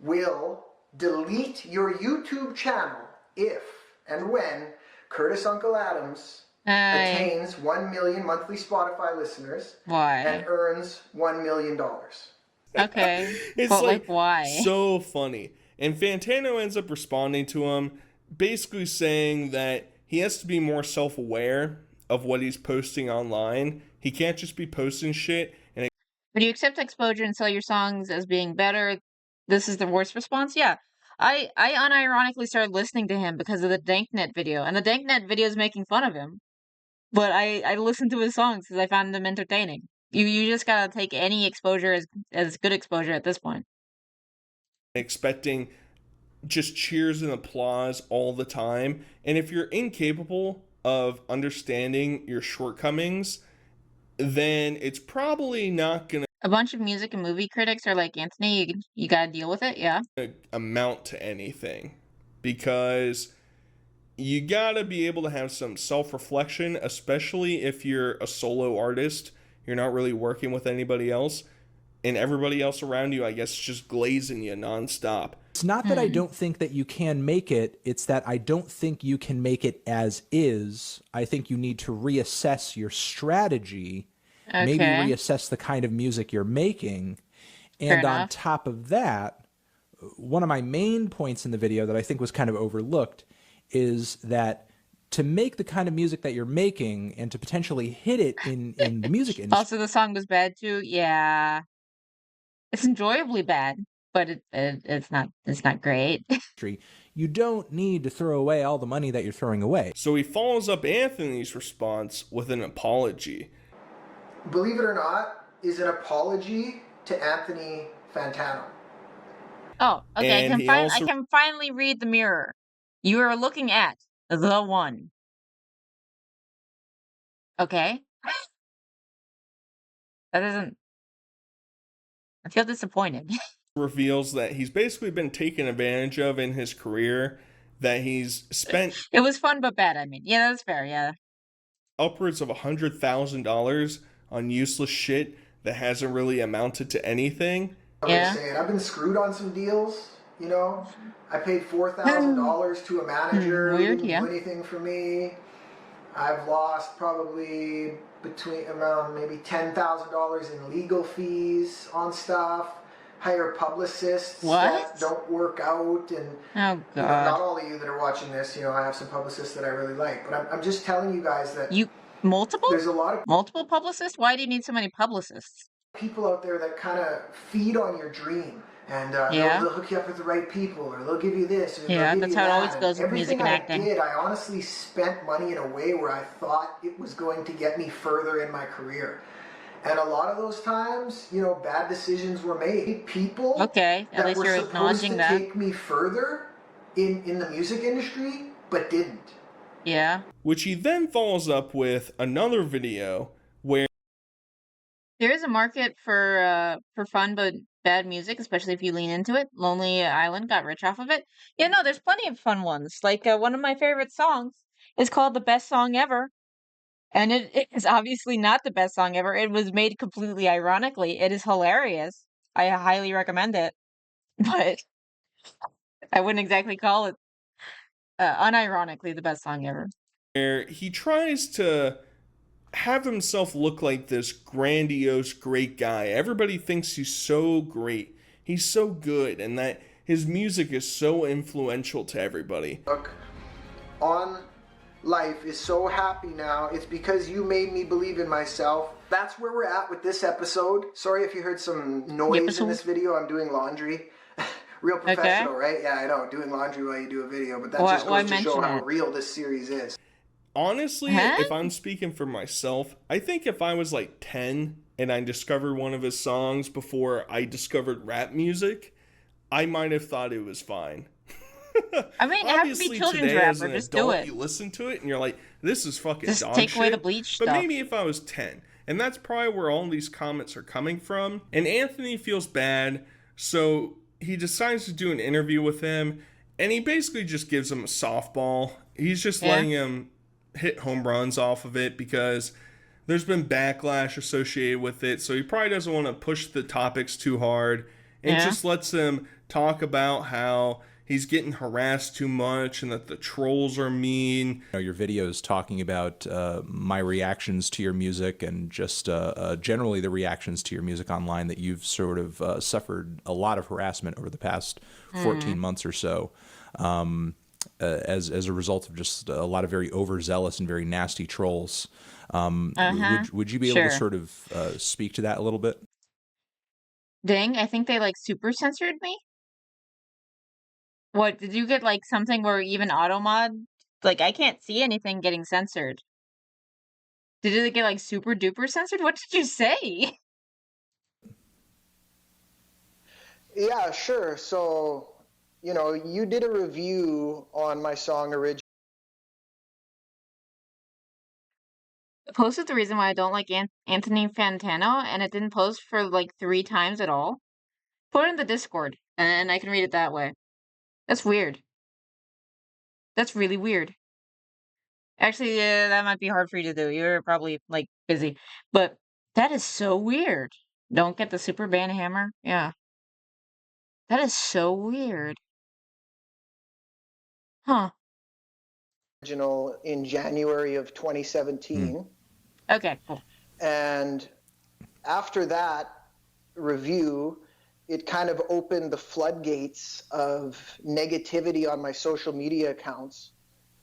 will delete your YouTube channel if and when Curtis Uncle Adams attains 1 million monthly Spotify listeners and earns $1 million. Okay. It's but like why? So funny. And Fantano ends up responding to him, basically saying that he has to be more self-aware of what he's posting online. He can't just be posting shit. But you accept exposure and sell your songs as being better. This is the worst response? Yeah. I unironically started listening to him because of the Danknet video. And the Danknet video is making fun of him. But I listened to his songs because I found them entertaining. You just gotta take any exposure as good exposure at this point. Expecting just cheers and applause all the time. And if you're incapable of understanding your shortcomings, then it's probably not going A bunch of music and movie critics are like, Anthony, you gotta deal with it, yeah? to amount to anything. Because you gotta be able to have some self-reflection, especially if you're a solo artist. You're not really working with anybody else. And everybody else around you, I guess, just glazing you nonstop. It's not that I don't think that you can make it. It's that I don't think you can make it as is. I think you need to reassess your strategy, maybe reassess the kind of music you're making. And on top of that, one of my main points in the video that I think was kind of overlooked is that to make the kind of music that you're making and to potentially hit it in the music industry. Also, the song was bad too. Yeah. It's enjoyably bad, but it's not great. You don't need to throw away all the money that you're throwing away. So he follows up Anthony's response with an apology. Believe it or not, is an apology to Anthony Fantano. Oh, okay. And I can finally read the mirror. You are looking at the one. Okay. That doesn't. I feel disappointed. Reveals that he's basically been taken advantage of in his career, that he's spent... It was fun but bad, I mean. Yeah, that's fair, yeah. Upwards of $100,000 on useless shit that hasn't really amounted to anything. Yeah. I've been screwed on some deals, you know? I paid $4,000 to a manager who didn't do anything for me. I've lost probably around maybe $10,000 in legal fees on stuff. Hire publicists that don't work out, and oh god, you know, not all of you that are watching this, you know, I have some publicists that I really like, but I'm just telling you guys that there's a lot of multiple publicists. Why do you need so many publicists? People out there that kind of feed on your dream, and they'll hook you up with the right people, or they'll give you this, or they'll give that's you how it that. always goes with music and acting. Everything I did, I honestly spent money in a way where I thought it was going to get me further in my career. And a lot of those times, you know, bad decisions were made. People at that least were you're supposed acknowledging to take me further in the music industry, but didn't. Yeah. Which he then follows up with another video where there is a market for fun but bad music, especially if you lean into it. Lonely Island got rich off of it. Yeah, no, there's plenty of fun ones. Like one of my favorite songs is called "The Best Song Ever." And it is obviously not the best song ever. It was made completely ironically. It is hilarious. I highly recommend it. But I wouldn't exactly call it unironically the best song ever. Where he tries to have himself look like this grandiose, great guy. Everybody thinks he's so great. He's so good, and that his music is so influential to everybody. Look, on life is so happy now. It's because you made me believe in myself. That's where we're at with this episode. Sorry if you heard some noise in this video. I'm doing laundry. Real professional, right? Yeah, I know. Doing laundry while you do a video, but that just goes to show how real this series is. Honestly, if I'm speaking for myself, I think if I was like 10 and I discovered one of his songs before I discovered rap music, I might have thought it was fine. I mean, it has to be children's rapper. Just do it. You listen to it and you're like, this is fucking just dog take shit. Away the bleach but stuff. Maybe if I was 10. And that's probably where all these comments are coming from. And Anthony feels bad, so he decides to do an interview with him, and he basically just gives him a softball. He's just letting him hit home runs off of it because there's been backlash associated with it, so he probably doesn't want to push the topics too hard, and just lets him talk about how he's getting harassed too much and that the trolls are mean. You know, your videos talking about my reactions to your music and just generally the reactions to your music online, that you've sort of suffered a lot of harassment over the past 14 months or so as a result of just a lot of very overzealous and very nasty trolls. Would you be able to sort of speak to that a little bit? Dang, I think they like super censored me. What, did you get like something where even automod, like I can't see anything getting censored. Did it get like super duper censored? What did you say? Yeah, sure. So you know, you did a review on my song Original. I posted the reason why I don't like Anthony Fantano, and it didn't post for like 3 times at all. Put it in the Discord, and I can read it that way. That's weird. That's really weird. Actually, yeah, that might be hard for you to do. You're probably, like, busy. But that is so weird. Don't get the super band hammer? Yeah. That is so weird. Huh. Original in January of 2017. Okay, cool. And after that review, it kind of opened the floodgates of negativity on my social media accounts.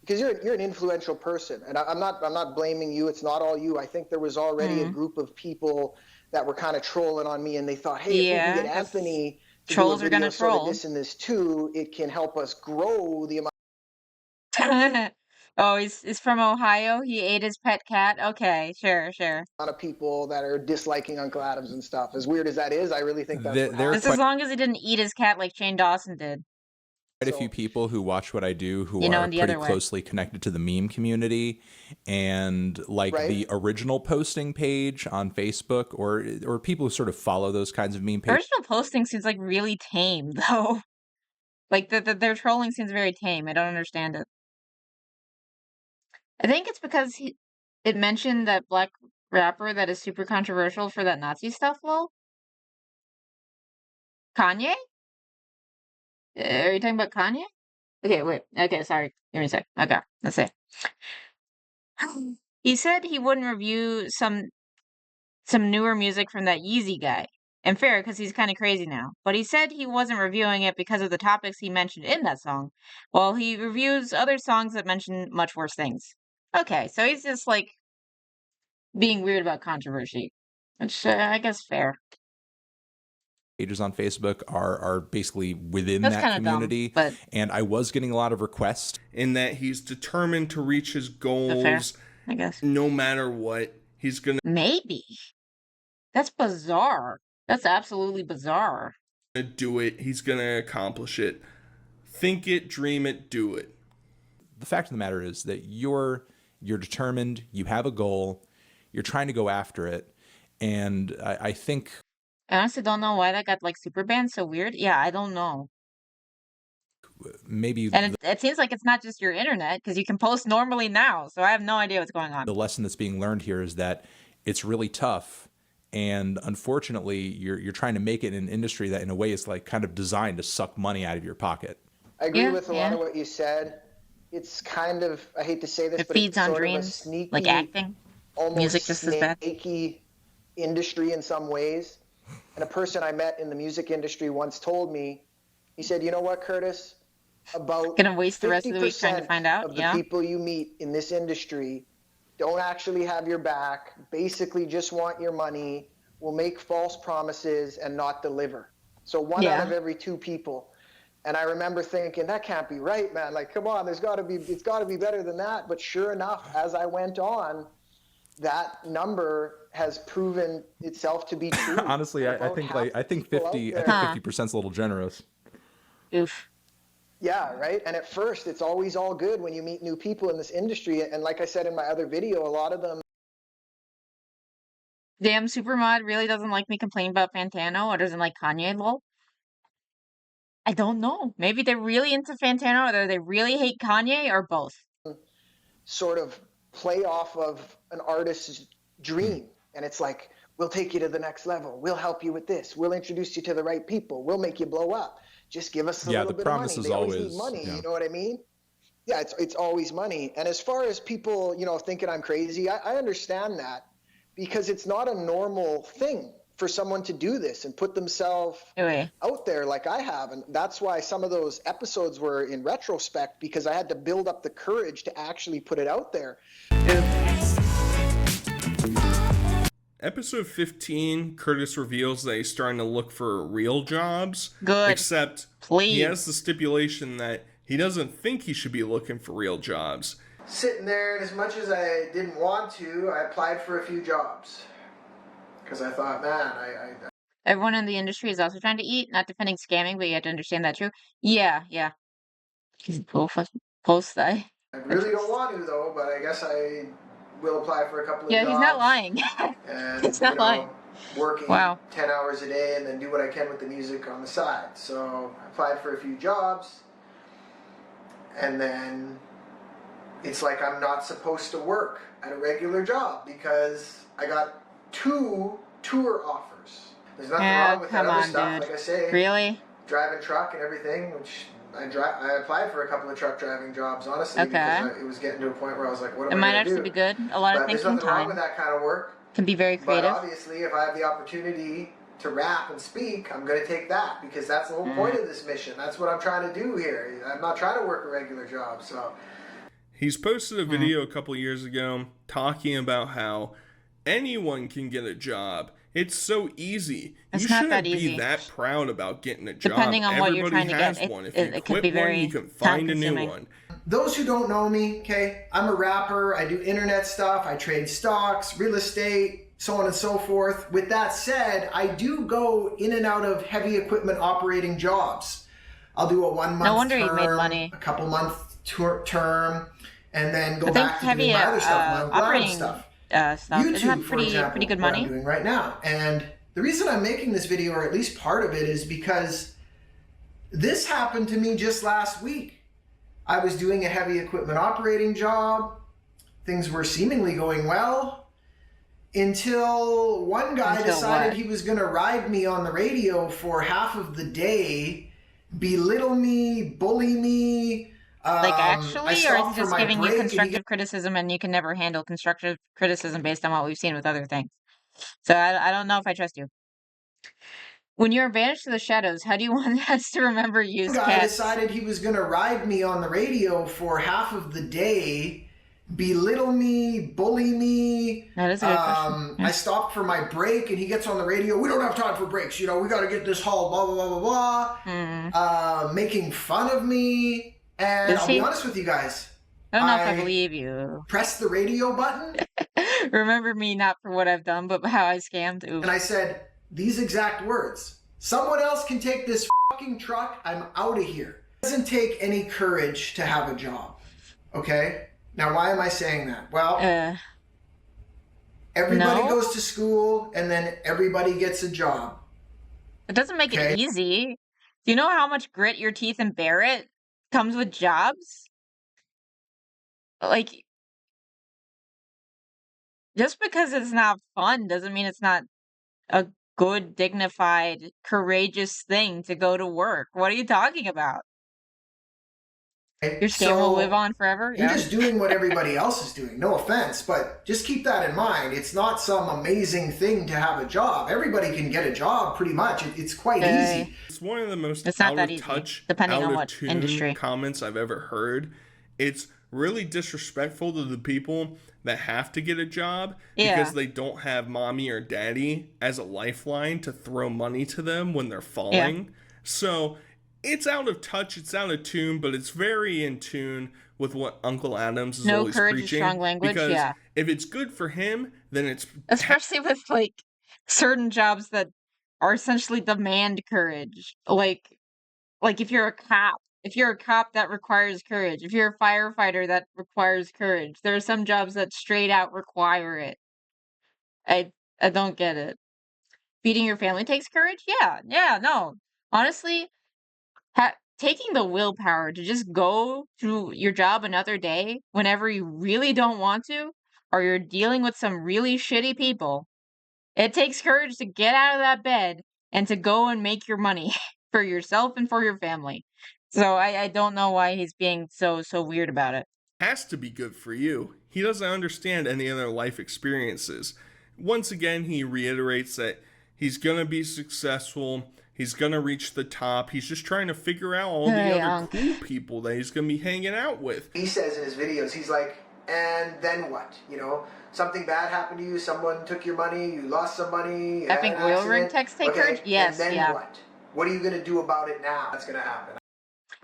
Because you're an influential person, and I'm not blaming you. It's not all you. I think there was already a group of people that were kind of trolling on me, and they thought, hey, if we can get Anthony to do a video sort of this and this too, it can help us grow the amount. Oh, he's from Ohio. He ate his pet cat. Okay, sure. A lot of people that are disliking Uncle Adams and stuff. As weird as that is, I really think that's just as long as he didn't eat his cat like Shane Dawson did. Quite a few people who watch what I do who are pretty closely connected to the meme community, and like the original posting page on Facebook, or people who sort of follow those kinds of meme pages. Original posting seems like really tame, though. Like their trolling seems very tame. I don't understand it. I think it's because it mentioned that black rapper that is super controversial for that Nazi stuff. Lol. Kanye? Are you talking about Kanye? Okay, wait. Okay, sorry. Give me a sec. Okay, let's see. He said he wouldn't review some newer music from that Yeezy guy. And fair, because he's kind of crazy now. But he said he wasn't reviewing it because of the topics he mentioned in that song, while he reviews other songs that mention much worse things. Okay, so he's just, like, being weird about controversy. Which, I guess, fair. Pages on Facebook are basically within that community, and I was getting a lot of requests. In that he's determined to reach his goals, I guess. No matter what. He's gonna... Maybe. That's bizarre. That's absolutely bizarre. Do it. He's gonna accomplish it. Think it, dream it, do it. The fact of the matter is that you're determined, you have a goal, you're trying to go after it, and I think... I honestly don't know why that got, like, super banned so weird. Yeah, I don't know. Maybe... And it seems like it's not just your internet, because you can post normally now, so I have no idea what's going on. The lesson that's being learned here is that it's really tough, and unfortunately, you're trying to make it in an industry that in a way is like kind of designed to suck money out of your pocket. I agree with a lot of what you said. It's kind of, I hate to say this, but it's sort of a sneaky, like acting, almost music just as bad. Snaky industry in some ways. And a person I met in the music industry once told me, he said, you know what, Curtis? About gonna waste the rest of the week trying to find out. Of the people you meet in this industry don't actually have your back, basically just want your money, will make false promises and not deliver. So one out of every 2 people. And I remember thinking, that can't be right, man. Like, come on, it's got to be better than that. But sure enough, as I went on, that number has proven itself to be true. Honestly, I think 50% is a little generous. Oof. Yeah, right. And at first, it's always all good when you meet new people in this industry. And like I said in my other video, a lot of them. Damn, Supermod really doesn't like me complaining about Fantano or doesn't like Kanye, lol. I don't know. Maybe they're really into Fantano or they really hate Kanye or both. Sort of play off of an artist's dream. And it's like, we'll take you to the next level. We'll help you with this. We'll introduce you to the right people. We'll make you blow up. Just give us a little bit of money. They always need money, you know what I mean? Yeah, it's always money. And as far as people, thinking I'm crazy, I understand that because it's not a normal thing for someone to do this and put themselves out there like I have. And that's why some of those episodes were in retrospect, because I had to build up the courage to actually put it out there. Episode 15, Curtis reveals that he's starting to look for real jobs. Good. Except he has the stipulation that he doesn't think he should be looking for real jobs. Sitting there, and as much as I didn't want to, I applied for a few jobs. Because I thought, man, Everyone in the industry is also trying to eat, not defending scamming, but you have to understand that too. Yeah, yeah. Post that. I really don't want to though, but I guess I will apply for a couple of jobs. Yeah, he's not lying. And He's not lying. working Wow. 10 hours a day and then do what I can with the music on the side. So I applied for a few jobs, and then it's like I'm not supposed to work at a regular job because I got 2 tour offers. There's nothing wrong with that other stuff, like I say. Really? Driving truck and everything, which I applied for a couple of truck driving jobs, honestly, because it was getting to a point where I was like, what am I going to do? It might actually be good. A lot of things there's in nothing wrong time. with that kind of work. Can be very creative. But obviously, if I have the opportunity to rap and speak, I'm going to take that, because that's the whole point of this mission. That's what I'm trying to do here. I'm not trying to work a regular job, so... He's posted a video a couple years ago talking about how anyone can get a job. It's so easy. You shouldn't be that proud about getting a job. Depending on what you're trying to get, it could be very you can find a new one. Those who don't know me, okay, I'm a rapper. I do internet stuff. I trade stocks, real estate, so on and so forth. With that said, I do go in and out of heavy equipment operating jobs. I'll do a 1 month term, you made money. a couple month term, and then go back to doing my other stuff, my operating stuff. YouTube, isn't that for example, pretty good what money? I'm doing right now. And the reason I'm making this video, or at least part of it, is because this happened to me just last week. I was doing a heavy equipment operating job. Things were seemingly going well until one guy decided he was going to ride me on the radio for half of the day, belittle me, bully me. Like actually, or is he just giving you constructive criticism and you can never handle constructive criticism based on what we've seen with other things? So I don't know if I trust you. When you're banished to the shadows, how do you want us to remember you? One guy decided he was going to ride me on the radio for half of the day, belittle me, bully me. That is a good question. I stopped for my break and he gets on the radio. We don't have time for breaks. You know, we got to get this haul, blah, blah, blah, blah, blah. Making fun of me. And I'll be honest with you guys. I don't know if I believe you. Press the radio button. Remember me not for what I've done, but how I scammed. Ooh. And I said these exact words. Someone else can take this fucking truck. I'm out of here. It doesn't take any courage to have a job. Okay? Now, why am I saying that? Well, everybody goes to school and then everybody gets a job. It doesn't make it easy. Do you know how much grit your teeth and bear it comes with jobs? Like, just because it's not fun doesn't mean it's not a good, dignified, courageous thing to go to work. What are you talking about? Your scam will live on forever? You're just doing what everybody else is doing. No offense, but just keep that in mind. It's not some amazing thing to have a job. Everybody can get a job pretty much. It's quite easy. It's one of the most out of touch, depending out on of what tune industry comments I've ever heard. It's really disrespectful to the people that have to get a job because they don't have mommy or daddy as a lifeline to throw money to them when they're falling. So it's out of touch, it's out of tune, but it's very in tune with what Uncle Adams is always courage preaching. and strong language, because if it's good for him, then it's especially with like certain jobs that are essentially demand courage. Like if you're a cop. If you're a cop, that requires courage. If you're a firefighter, that requires courage. There are some jobs that straight out require it. I don't get it. Feeding your family takes courage? Yeah, no. Honestly, taking the willpower to just go to your job another day whenever you really don't want to, or you're dealing with some really shitty people, it takes courage to get out of that bed and to go and make your money for yourself and for your family. So I don't know why he's being so weird about it. Has to be good for you. He doesn't understand any other life experiences. Once again, he reiterates that he's going to be successful. He's going to reach the top. He's just trying to figure out all the other cool people that he's going to be hanging out with. He says in his videos, he's like, and then what? You know, something bad happened to you, someone took your money, you lost some money. I think oil ring techs take courage? Yes, and then what? What are you going to do about it now? That's going to happen.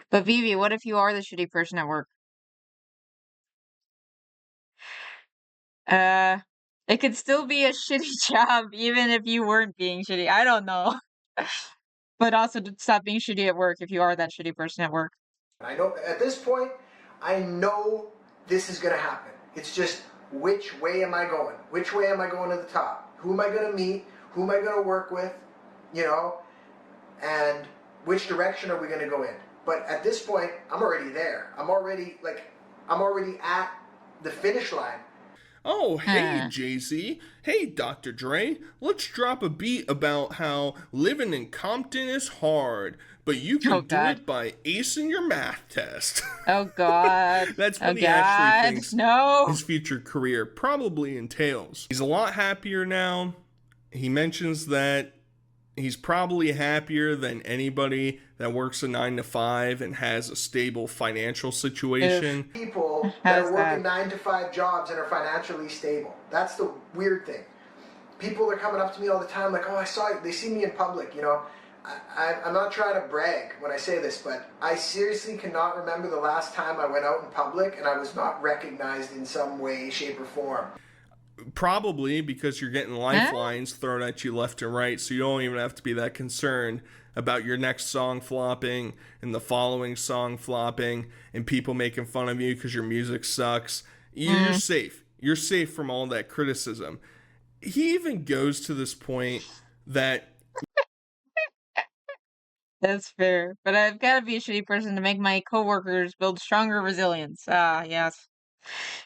But Vivi, what if you are the shitty person at work? It could still be a shitty job even if you weren't being shitty. I don't know. But also to stop being shitty at work if you are that shitty person at work. I know at this point, I know this is going to happen. It's just which way am I going? Which way am I going to the top? Who am I going to meet? Who am I going to work with? You know, and which direction are we going to go in? But at this point, I'm already there. I'm already at the finish line. Oh, hey, Jay-Z. Hey, Dr. Dre. Let's drop a beat about how living in Compton is hard, but you can do it by acing your math test. Oh, God. That's what he actually thinks his future career probably entails. He's a lot happier now. He mentions that he's probably happier than anybody that works a 9-to-5 and has a stable financial situation. People that are working 9-to-5 jobs and are financially stable. That's the weird thing. People are coming up to me all the time like, oh, I saw it. They see me in public, you know. I'm not trying to brag when I say this, but I seriously cannot remember the last time I went out in public and I was not recognized in some way, shape, or form. Probably because you're getting lifelines thrown at you left and right, so you don't even have to be that concerned about your next song flopping and the following song flopping and people making fun of you because your music sucks. You're safe. You're safe from all that criticism. He even goes to this point that... That's fair, but I've got to be a shitty person to make my coworkers build stronger resilience. Ah, yes.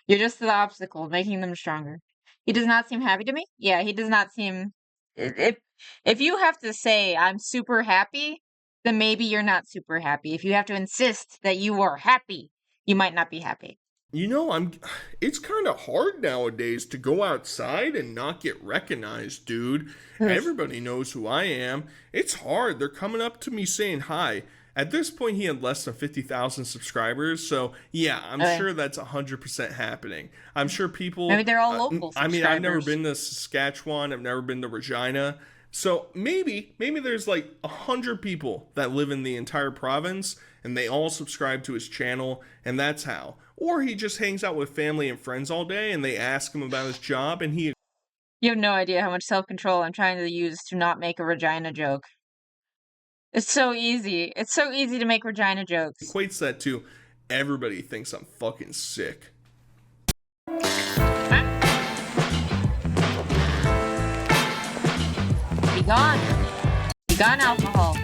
You're just the obstacle, making them stronger. He does not seem happy to me. Yeah, he does not seem... If you have to say, I'm super happy, then maybe you're not super happy. If you have to insist that you are happy, you might not be happy. You know, it's kind of hard nowadays to go outside and not get recognized, dude. Everybody knows who I am. It's hard. They're coming up to me saying hi. At this point, he had less than 50,000 subscribers, so yeah, I'm sure that's 100% happening. I'm sure people... Maybe they're all local subscribers. I mean, I've never been to Saskatchewan. I've never been to Regina. So maybe there's like 100 people that live in the entire province, and they all subscribe to his channel, and that's how. Or he just hangs out with family and friends all day, and they ask him about his job, and he... You have no idea how much self-control I'm trying to use to not make a Regina joke. It's so easy. It's so easy to make Regina jokes. Equates that to everybody thinks I'm fucking sick. Be gone. Be gone, alcohol.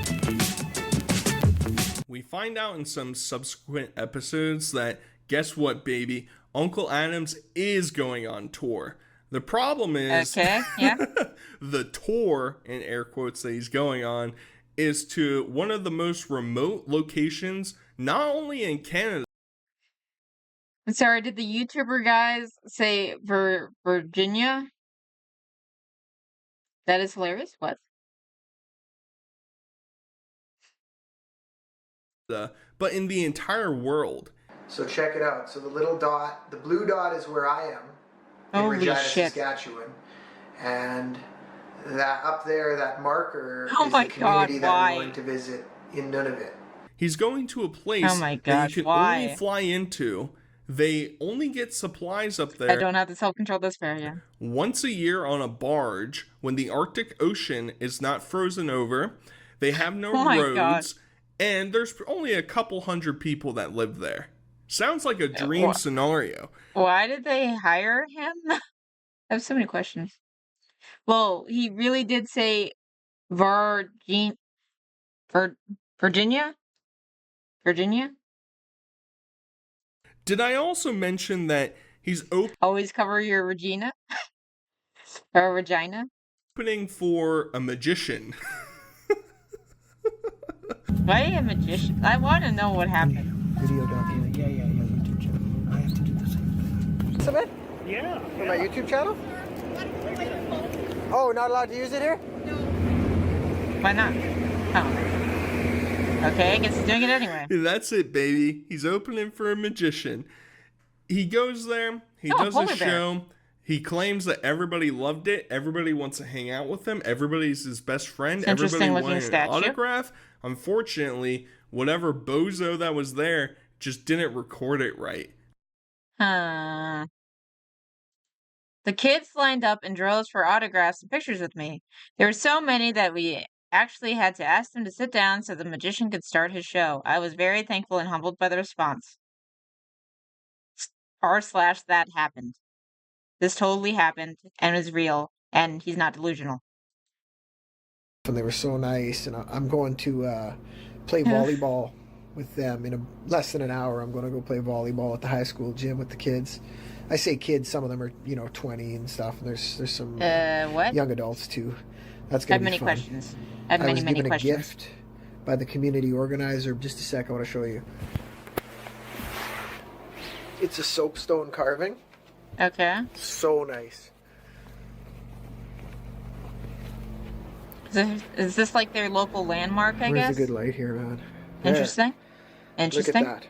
We find out in some subsequent episodes that, guess what, baby? Uncle Adams is going on tour. The problem is... Okay, yeah. the tour, in air quotes, that he's going on is to one of the most remote locations, not only in Canada. I'm sorry, did the YouTuber guys say Virginia? That is hilarious. What? But in the entire world. So check it out. So the little dot, the blue dot is where I am in Regina, Saskatchewan. And that up there, that marker is the community that we're going to visit in Unedited. He's going to a place that you can only fly into. They only get supplies up there. I don't have the self-control this fair, yeah. Once a year on a barge when the Arctic Ocean is not frozen over. They have no roads. And there's only a couple hundred people that live there. Sounds like a dream scenario. Why did they hire him? I have so many questions. Well, he really did say Virginia? Virginia? Did I also mention that he's always cover your Regina? Or Regina? Opening for a magician. Why a magician? I want to know what happened. Video document. Yeah, YouTube channel. I have to do the same. Submit? Yeah. For my YouTube channel? Oh, not allowed to use it here? No. Why not? Oh. Okay, I guess he's doing it anyway. That's it, baby. He's opening for a magician. He goes there. He does a show. He claims that everybody loved it. Everybody wants to hang out with him. Everybody's his best friend. Everybody wanted an autograph. Unfortunately, whatever bozo that was there just didn't record it right. The kids lined up in droves for autographs and pictures with me. There were so many that we actually had to ask them to sit down so the magician could start his show. I was very thankful and humbled by the response. /that happened. This totally happened and was real, and he's not delusional. And they were so nice, and I'm going to play volleyball with them in less than an hour. I'm going to go play volleyball at the high school gym with the kids. I say kids, some of them are 20 and stuff, and there's some young adults too. That's going to be fun. I have many questions. I have many questions. I was given a gift by the community organizer. Just a sec, I want to show you. It's a soapstone carving. Okay. So nice. Is this like their local landmark, I guess? Where's the good light here, man? Interesting. Interesting. Look at that.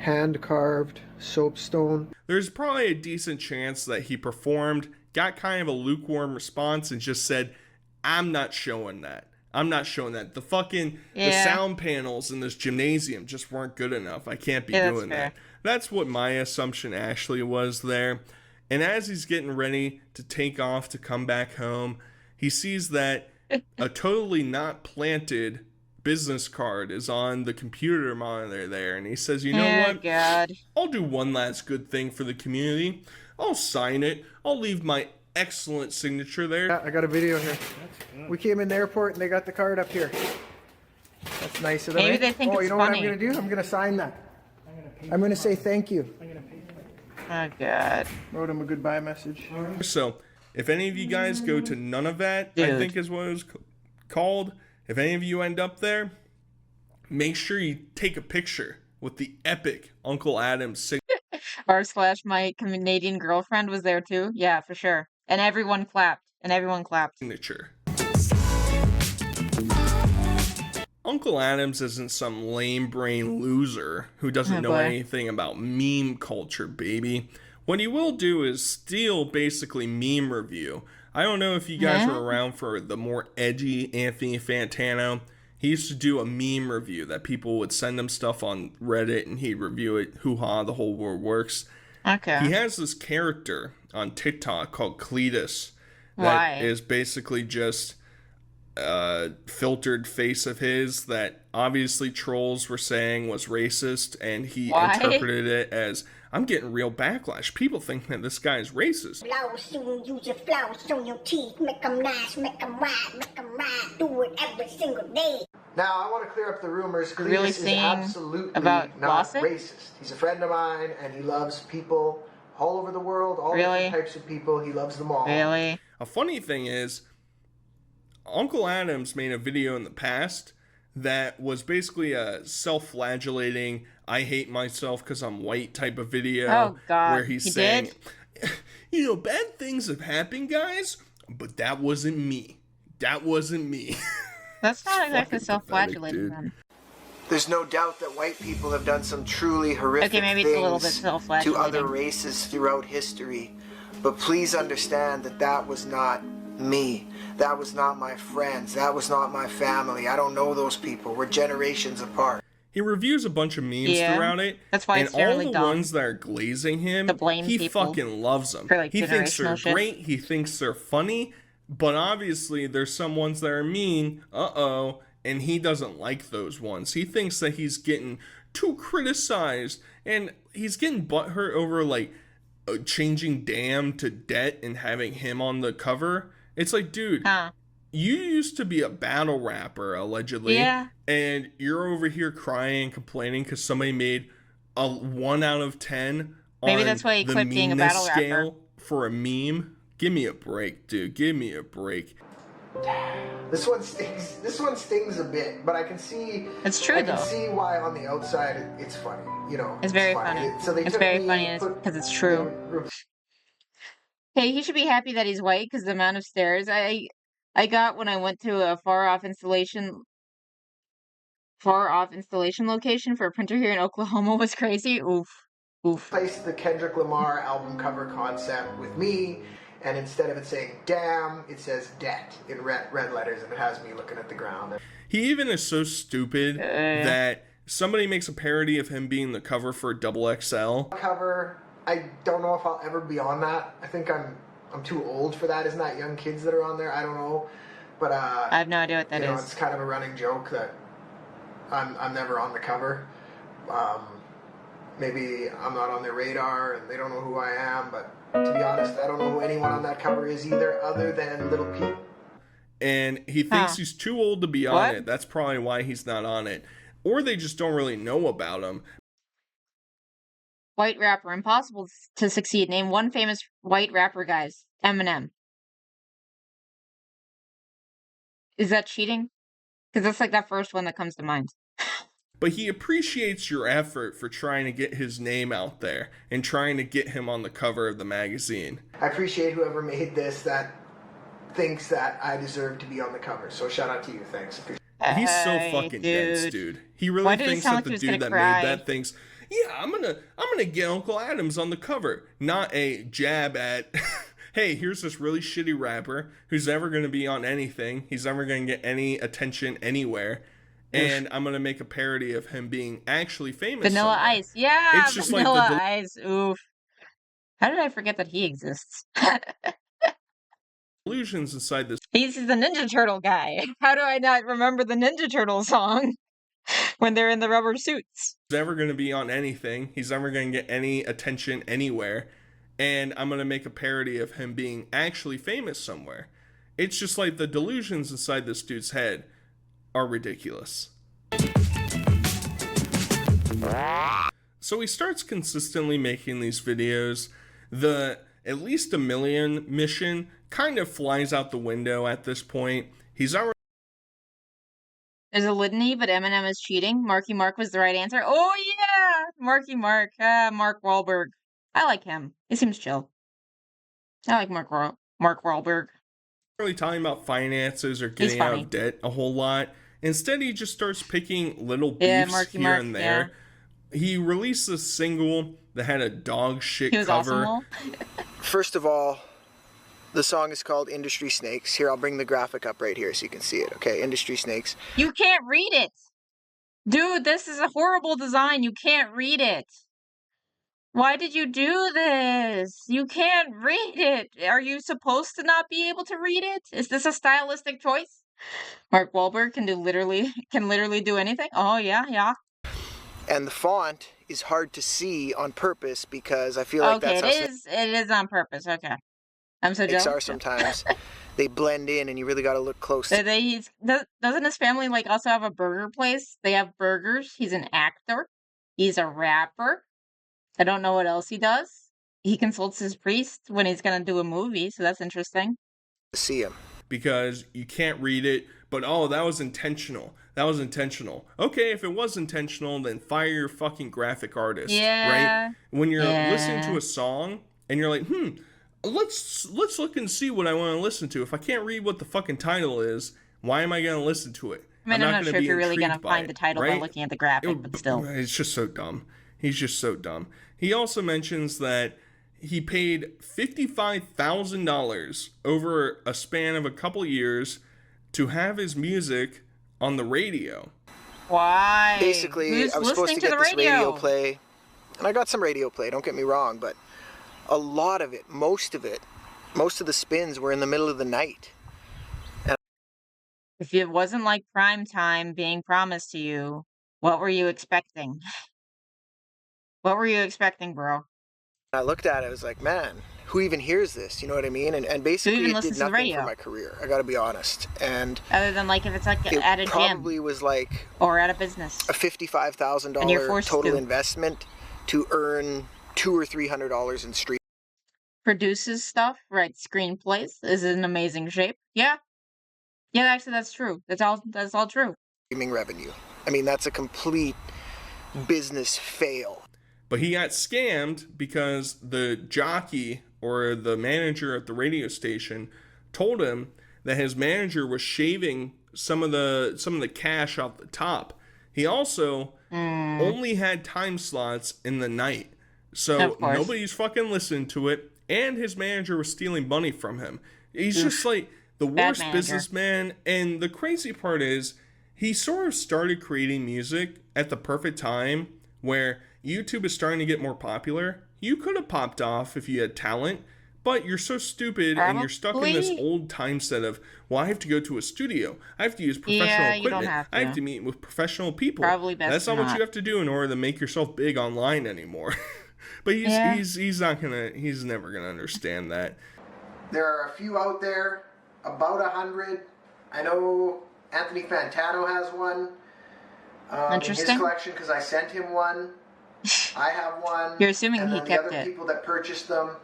Hand-carved soapstone. There's probably a decent chance that he performed, got kind of a lukewarm response, and just said, I'm not showing that. I'm not showing that. The fucking the sound panels in this gymnasium just weren't good enough. I can't be doing that. That's what my assumption actually was there. And as he's getting ready to take off to come back home, he sees that a totally not planted business card is on the computer monitor there. And he says, you know what? God. I'll do one last good thing for the community. I'll sign it. I'll leave my excellent signature there. Yeah, I got a video here. We came in the airport and they got the card up here. That's nice of them. Maybe they think you it's know funny. what I'm going to do? I'm going to sign that. I'm going to say thank you. Oh, God. Wrote him a goodbye message. So, if any of you guys go to None of That, I think is what it was called. If any of you end up there, make sure you take a picture with the epic Uncle Adam's signature. /my Canadian girlfriend was there too. Yeah, for sure. And everyone clapped. Signature. Uncle Adams isn't some lame brain loser who doesn't know anything about meme culture, baby. What he will do is steal basically meme review. I don't know if you guys were around for the more edgy Anthony Fantano. He used to do a meme review that people would send him stuff on Reddit and he'd review it. Hoo-ha, the whole world works. Okay. He has this character on TikTok called Cletus that is basically just a filtered face of his that obviously trolls were saying was racist, and he interpreted it as, I'm getting real backlash. People think that this guy is racist. Use your floss on your teeth, make them nice, make them right, do it every single day. Now, I want to clear up the rumors. Cletus really is absolutely not racist. He's a friend of mine, and he loves people all over the world, all different types of people. He loves them all. Really? A funny thing is, Uncle Adams made a video in the past that was basically a self-flagellating, I hate myself because I'm white type of video. Oh, God. Where he's saying, you know, bad things have happened, guys, but that wasn't me. That wasn't me. That's not exactly self-flagellating, then. There's no doubt that white people have done some truly horrific maybe it's a little bit self-flagellating to other races throughout history. But please understand that that was not me. That was not my friends. That was not my family. I don't know those people. We're generations apart. He reviews a bunch of memes throughout it. That's why it's generally all the ones that are glazing him, he fucking loves them. He thinks they're great. He thinks they're funny. But obviously, there's some ones that are mean. And he doesn't like those ones. He thinks that he's getting too criticized. And he's getting butthurt over, like, changing damn to debt and having him on the cover. It's like, dude, you used to be a battle rapper, allegedly. Yeah. And you're over here crying and complaining because somebody made a 1 out of 10 Maybe on that's why he the quit being a battle scale rapper. For a meme. Give me a break, dude. Give me a break. This one stings. This one stings a bit, but I can see. It's true, I can see why on the outside it's funny. You know, it's very funny. It's very funny because it's true. Hey, he should be happy that he's white because the amount of stares I got when I went to a far off installation location for a printer here in Oklahoma was crazy. Oof. Placed the Kendrick Lamar album cover concept with me, and instead of it saying damn, it says debt in red letters, and it has me looking at the ground. He even is so stupid that somebody makes a parody of him being the cover for XXL. Cover, I don't know if I'll ever be on that. I think I'm too old for that. Isn't that young kids that are on there? I don't know. But I have no idea what that is. It's kind of a running joke that I'm never on the cover. Maybe I'm not on their radar and they don't know who I am, but to be honest, I don't know who anyone on that cover is either, other than Little Pete. And he thinks he's too old to be on it. That's probably why he's not on it. Or they just don't really know about him. White rapper, impossible to succeed. Name one famous white rapper, guys. Eminem. Is that cheating? Because that's like that first one that comes to mind. But he appreciates your effort for trying to get his name out there and trying to get him on the cover of the magazine. I appreciate whoever made this that thinks that I deserve to be on the cover. So shout out to you. Thanks. He's so fucking dense, dude. He really thinks that the dude that made that thinks, yeah, I'm gonna get Uncle Adams on the cover. Not a jab at hey, here's this really shitty rapper who's never gonna be on anything. He's never gonna get any attention anywhere. And I'm going to make a parody of him being actually famous. Vanilla somewhere. Ice. Yeah, it's just Vanilla like Ice. Oof. How did I forget that he exists? Illusions inside this. He's the Ninja Turtle guy. How do I not remember the Ninja Turtle song when they're in the rubber suits? He's never going to be on anything. He's never going to get any attention anywhere. And I'm going to make a parody of him being actually famous somewhere. It's just like the delusions inside this dude's head are ridiculous. So he starts consistently making these videos. The at least $1 million mission kind of flies out the window at this point. He's already... There's a litany, but Eminem is cheating. Marky Mark was the right answer. Oh yeah! Marky Mark. Mark Wahlberg. I like him. He seems chill. I like Mark Wahlberg. Really talking about finances or getting out of debt a whole lot. Instead, he just starts picking little beefs here and there. Yeah. He released a single that had a dog shit cover. Awesome. First of all, the song is called Industry Snakes. Here, I'll bring the graphic up right here so you can see it. Okay, Industry Snakes. You can't read it. Dude, this is a horrible design. You can't read it. Why did you do this? You can't read it. Are you supposed to not be able to read it? Is this a stylistic choice? Mark Wahlberg can literally do anything. Oh yeah. And the font is hard to see on purpose because I feel like that's how it is on purpose. Okay, I'm so jealous. Are sometimes they blend in, and you really got to look close. Doesn't his family like also have a burger place? They have burgers. He's an actor. He's a rapper. I don't know what else he does. He consults his priest when he's gonna do a movie, so that's interesting. See him. Because you can't read it, but oh, that was intentional. That was intentional. Okay, if it was intentional, then fire your fucking graphic artist. Yeah. Right? When you're listening to a song and you're like, let's look and see what I want to listen to. If I can't read what the fucking title is, why am I gonna listen to it? I mean, I'm not sure if you're really gonna find the title by looking at the graphic, but still. It's just so dumb. He's just so dumb. He also mentions that he paid $55,000 over a span of a couple years to have his music on the radio. Why? Basically, I was supposed to get this radio play, and I got some radio play, don't get me wrong, but a lot of it, most of the spins were in the middle of the night. And if it wasn't like prime time being promised to you, what were you expecting? What were you expecting, bro? I looked at it, I was like, man, who even hears this? You know what I mean? And basically it did nothing for my career, I gotta be honest. And other than like if it's like at a gym. It probably was like or at a business. A $55,000 total investment to earn $200 or $300 in stream. Produces stuff, writes screenplays, is in amazing shape. Yeah. Yeah, actually that's true. That's all true. Streaming revenue. I mean, that's a complete business fail. But he got scammed because the jockey or the manager at the radio station told him that his manager was shaving some of the cash off the top. He also only had time slots in the night. So nobody's fucking listened to it, and his manager was stealing money from him. He's just like the worst businessman. And the crazy part is he sort of started creating music at the perfect time where YouTube is starting to get more popular. you could have popped off if you had talent, but you're so stupid and you're stuck in this old time set of, well, I have to go to a studio. I have to use professional equipment. I have to meet with professional people. That's not what you have to do in order to make yourself big online anymore. But he's never gonna understand that. There are a few out there, about 100. I know Anthony Fantano has one in his collection because I sent him one. I have one. You're assuming and he then kept the other it. people that purchased them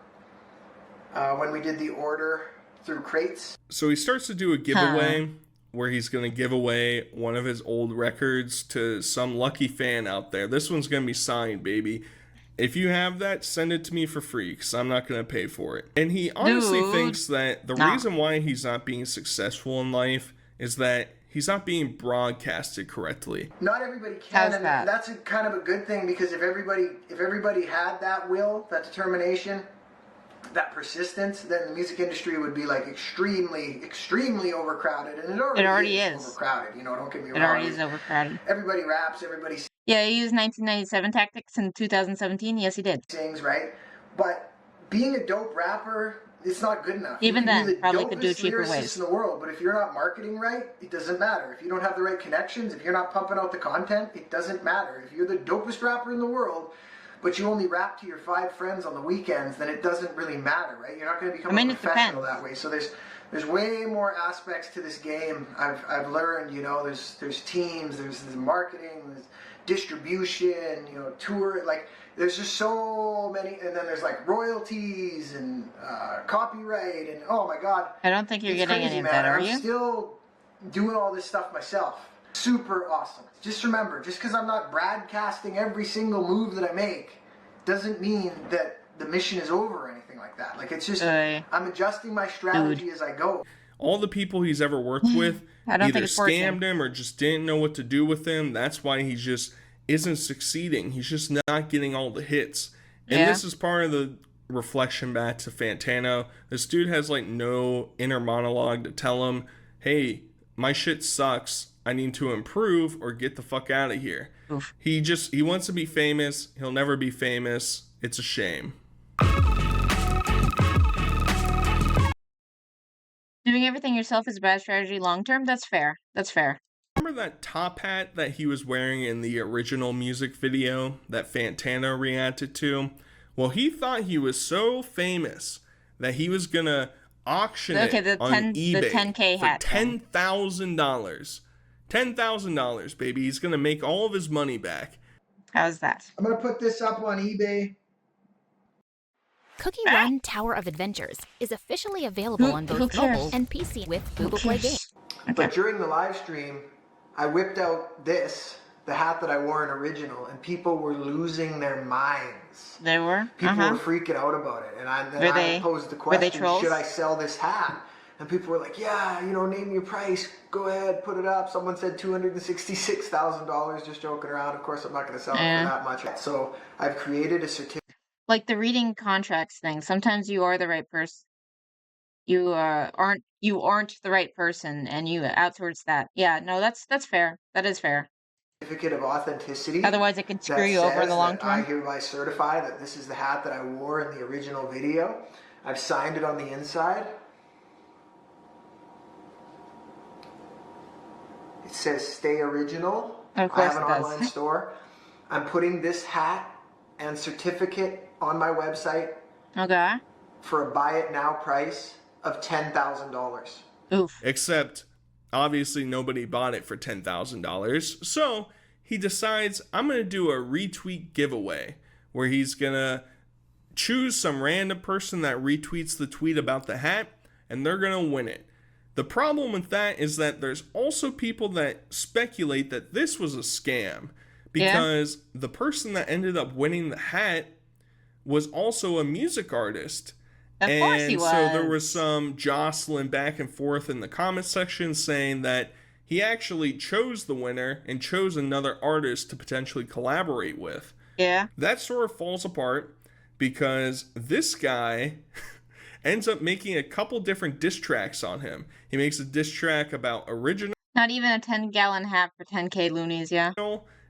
when we did the order through crates. So he starts to do a giveaway where he's going to give away one of his old records to some lucky fan out there. This one's going to be signed, baby. If you have that, send it to me for free because I'm not going to pay for it. And he honestly thinks that the reason why he's not being successful in life is that he's not being broadcasted correctly. Not everybody can, and that's a kind of a good thing because if everybody had that will, that determination, that persistence, then the music industry would be like extremely overcrowded, and it already is overcrowded. You know, don't get me wrong. It already is overcrowded. Everybody raps, everybody. Yeah, he used 1997 tactics in 2017. Yes, he did. Sings, right? But being a dope rapper, it's not good enough. Even then, the probably could do it cheaper ways. In the world, but if you're not marketing right, it doesn't matter. If you don't have the right connections, if you're not pumping out the content, it doesn't matter. If you're the dopest rapper in the world, but you only rap to your 5 friends on the weekends, then it doesn't really matter, right? You're not going to become a professional that way. So there's way more aspects to this game. I've learned, you know, there's teams, there's marketing, there's distribution, you know, tour, like there's just so many, and then there's like royalties and copyright, and oh my god, I don't think you're getting crazy, any of man. that, are I'm you? still doing all this stuff myself. Super awesome. Just remember, just because I'm not broadcasting every single move that I make doesn't mean that the mission is over or anything like that. Like it's just I'm adjusting my strategy as I go. All the people he's ever worked with either scammed him or just didn't know what to do with him. That's why he just isn't succeeding. He's just not getting all the hits. And this is part of the reflection back to Fantano. This dude has like no inner monologue to tell him, hey, my shit sucks. I need to improve or get the fuck out of here. Oof. He wants to be famous. He'll never be famous. It's a shame. Doing everything yourself is a bad strategy long term. That's fair. That's fair. Remember that top hat that he was wearing in the original music video that Fantano reacted to? Well, he thought he was so famous that he was gonna auction it on eBay the 10K hat for $10,000. $10,000, baby. He's gonna make all of his money back. How's that? I'm gonna put this up on eBay. Cookie Run Tower of Adventures is officially available on both mobile and PC with Google Play Games. But during the live stream, I whipped out the hat that I wore in original, and people were losing their minds. They were? People were freaking out about it. And I posed the question, should I sell this hat? And people were like, yeah, you know, name your price. Go ahead, put it up. Someone said $266,000, just joking around. Of course, I'm not going to sell it for that much. So I've created a certificate. Like the reading contracts thing. Sometimes you are the right person. You aren't the right person, and you outsource that. Yeah, no, that's fair. That is fair. Certificate of authenticity. Otherwise, it can screw you over in the long term. I hereby certify that this is the hat that I wore in the original video. I've signed it on the inside. It says "Stay Original." Of course, I have an online store. I'm putting this hat and certificate on my website. Okay. For a buy it now price of $10,000. Oof. Except, obviously, nobody bought it for $10,000. So he decides, I'm going to do a retweet giveaway where he's going to choose some random person that retweets the tweet about the hat, and they're going to win it. The problem with that is that there's also people that speculate that this was a scam because the person that ended up winning the hat was also a music artist. Of course he was. So there was some jostling back and forth in the comment section saying that he actually chose the winner and chose another artist to potentially collaborate with. Yeah. That sort of falls apart because this guy ends up making a couple different diss tracks on him. He makes a diss track about original. Not even a 10-gallon hat for 10K loonies, yeah.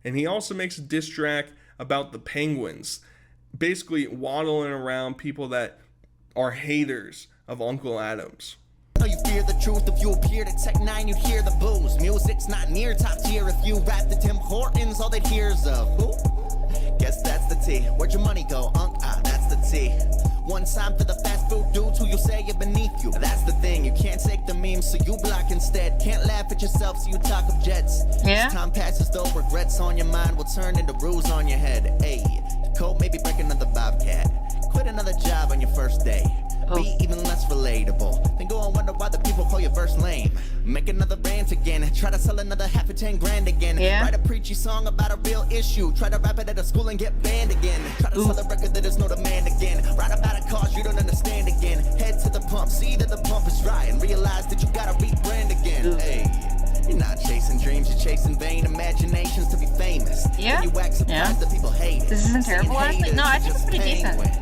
And he also makes a diss track about the Penguins. basically waddling around people that are haters of Uncle Adams. know you fear the truth if you appear to Tech 9, you hear the booze. Music's not near top tier if you rap the Tim Hortons, all that hears of. Who? Guess that's the T. Where'd your money go, Unc? Ah, that's the T. One time for the fast food dudes who you say you're beneath you. That's the thing, you can't take the memes, so you block instead. Can't laugh at yourself, so you talk of jets. Yeah. As time passes, though, regrets on your mind will turn into ruse on your head. Ayy, the code maybe break another bobcat. Quit another job on your first day. Be even less relatable. Then go and wonder why the people call your verse lame. Make another rant again. Try to sell another half of 10 grand again. Yeah. Write a preachy song about a real issue. Try to rap it at a school and get banned again. Try to sell a record that there's no demand again. Write about a cause you don't understand again. Head to the pump, see that the pump is dry, and realize that you gotta rebrand again. Hey. You're not chasing dreams, you're chasing vain imaginations to be famous. Yeah. And you act surprised that people hate it. This isn't terrible, honestly. No, I think it's pretty decent.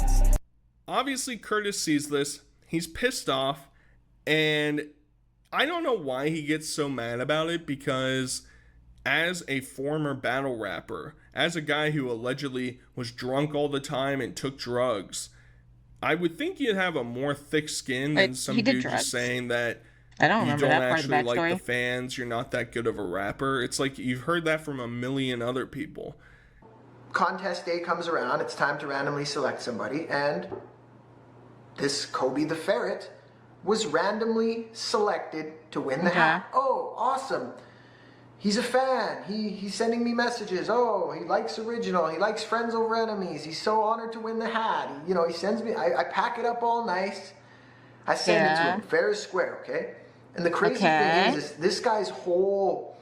Obviously, Curtis sees this. He's pissed off, and I don't know why he gets so mad about it, because as a former battle rapper, as a guy who allegedly was drunk all the time and took drugs, I would think you'd have a more thick skin than some dude just saying that I don't you remember don't that part of the actually like backstory. the fans, you're not that good of a rapper. It's like you've heard that from a million other people. Contest day comes around, it's time to randomly select somebody, and this Kobe the Ferret was randomly selected to win the hat. Oh, awesome. He's a fan. He's sending me messages. Oh, he likes original. He likes Friends Over Enemies. He's so honored to win the hat. He sends me, I pack it up all nice. I send it to him, fair as square, okay? And the crazy thing is this guy's whole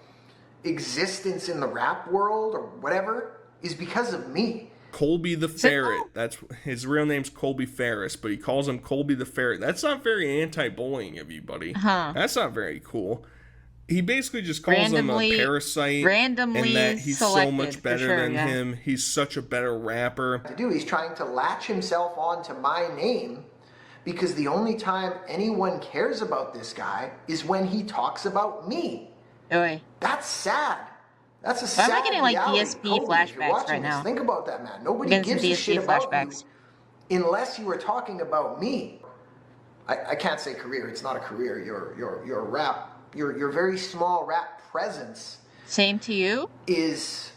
existence in the rap world or whatever is because of me. Colby the Ferret. That's his real name's Colby Ferris, but he calls him Colby the Ferret. That's not very anti-bullying of you, buddy. That's not very cool. He basically just calls him a parasite, and that he's so much better than him. He's such a better rapper. He's trying to latch himself onto my name, because the only time anyone cares about this guy is when he talks about me. That's sad. That's a sad Why am I getting like reality. DSP Kobe, flashbacks right now? Think about that, man. Nobody gives a shit about you unless you were talking about me. I can't say career. It's not a career. Your rap, your very small rap presence. Same to you. Is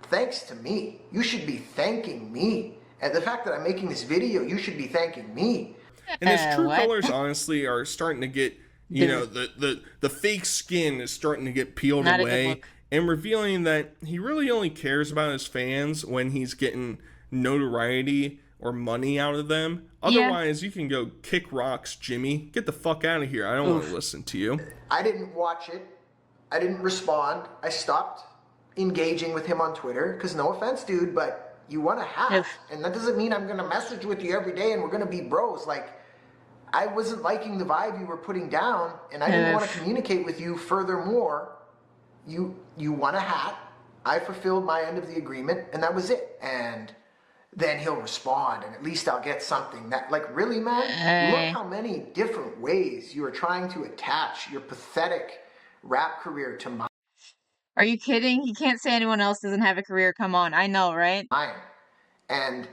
thanks to me. You should be thanking me. And the fact that I'm making this video, you should be thanking me. And his true colors, honestly, are starting to get, the fake skin is starting to get peeled away, and revealing that he really only cares about his fans when he's getting notoriety or money out of them. Otherwise, you can go kick rocks, Jimmy. Get the fuck out of here. I don't want to listen to you. I didn't watch it. I didn't respond. I stopped engaging with him on Twitter, because no offense, dude, but you want a hat. And that doesn't mean I'm going to message with you every day and we're going to be bros. Like, I wasn't liking the vibe you were putting down, and I didn't want to communicate with you. Furthermore, you want a hat. I fulfilled my end of the agreement, and that was it. And then he'll respond, and at least I'll get something. That, like, really, man? Look how many different ways you are trying to attach your pathetic rap career to mine. Are you kidding? You can't say anyone else doesn't have a career. Come on, I know, right? And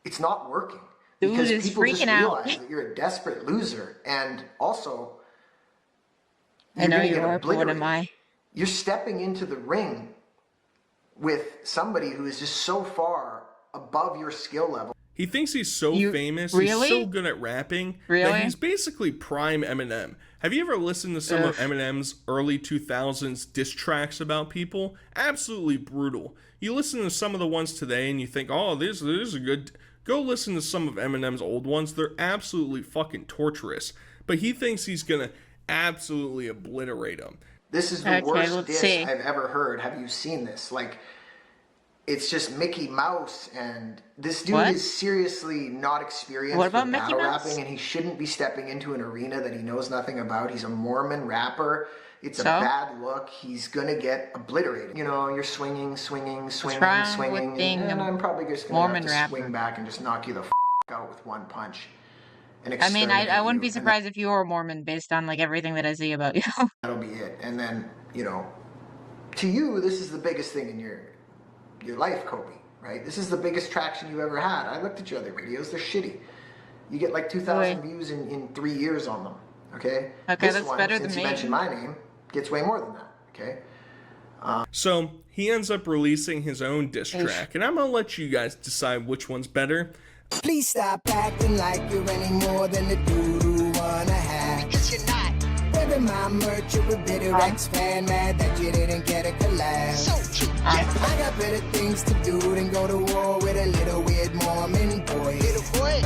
it's not working. Dude because is people freaking just out. realize that you're a desperate loser, and also I know you are, but what am I? You're stepping into the ring with somebody who is just so far above your skill level. He thinks he's so famous, he's so good at rapping, that he's basically prime Eminem. Have you ever listened to some of Eminem's early 2000s diss tracks about people? Absolutely brutal. You listen to some of the ones today and you think, oh, this is a good... Go listen to some of Eminem's old ones. They're absolutely fucking torturous. But he thinks he's going to absolutely obliterate them. This is the worst diss I've ever heard. Have you seen this? Like, it's just Mickey Mouse, and this dude is seriously not experienced with battle rapping, and he shouldn't be stepping into an arena that he knows nothing about. He's a Mormon rapper. It's a bad look. He's gonna get obliterated. You know, you're swinging, and I'm probably just gonna have to swing back and just knock you the out with one punch. I mean, I wouldn't be surprised if you were a Mormon based on like everything that I see about you. That'll be it. And then, to you, this is the biggest thing in your life, Kobe. right? This is the biggest traction you've ever had. I looked at your other videos, they're shitty. You get like 2,000 views in 3 years on them, okay? Okay, this that's one, better since than you me. mentioned my name, gets way more than that, okay? So he ends up releasing his own diss track, and I'm gonna let you guys decide which one's better. Please stop acting like you're any more than the dude who wanna have. Because you're not. Wearing my merch, you're a bitter ex-fan, mad that you didn't get a collab. So cute. I got better things to do than go to war with a little weird Mormon boy.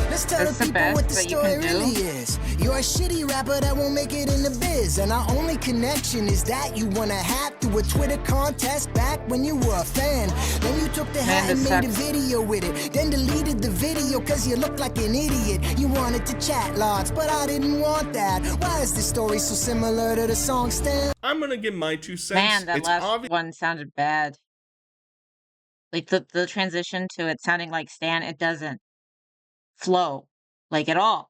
Let's tell the people what the story really is. You're a shitty rapper that won't make it in the biz, and our only connection is that you wanna hack through a Twitter contest back when you were a fan. Then you took the hat and made a video with it, then deleted the video cause you looked like an idiot. You wanted to chat lots, but I didn't want that. Why is this story so similar to the song Stan? I'm gonna give my 2 cents. Man, that last one sounded bad. Like the transition to it sounding like Stan, it doesn't flow like at all.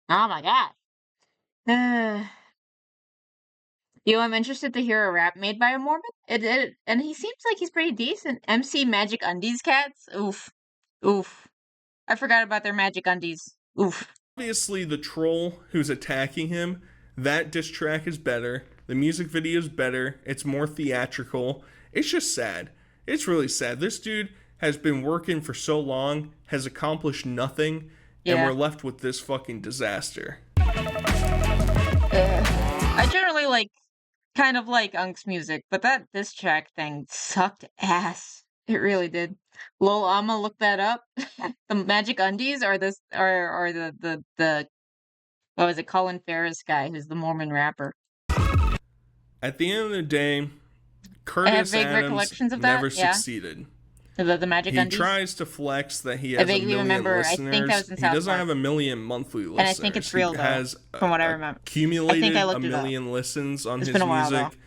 Oh my god. Yo, I'm interested to hear a rap made by a Mormon. And he seems like he's pretty decent. MC Magic Undies Cats. Oof. Oof. I forgot about their Magic Undies. Oof. Obviously, the troll who's attacking him, that diss track is better. The music video is better. It's more theatrical. It's just sad. It's really sad. This dude has been working for so long, has accomplished nothing, and we're left with this fucking disaster. I generally kind of like Unk's music, but that diss track thing sucked ass. It really did. Lol, I'm gonna look that up. The Magic Undies or the what was it, Colin Ferris guy who's the Mormon rapper. At the end of the day, Curtis Adams never succeeded. The Magic Undies? He tries to flex that he has a million listeners. I think that was in South He doesn't Park. have a million monthly listeners. And I think it's real, he though, has from what I remember. accumulated I a looked it up. million listens on It's his been a while, music, though.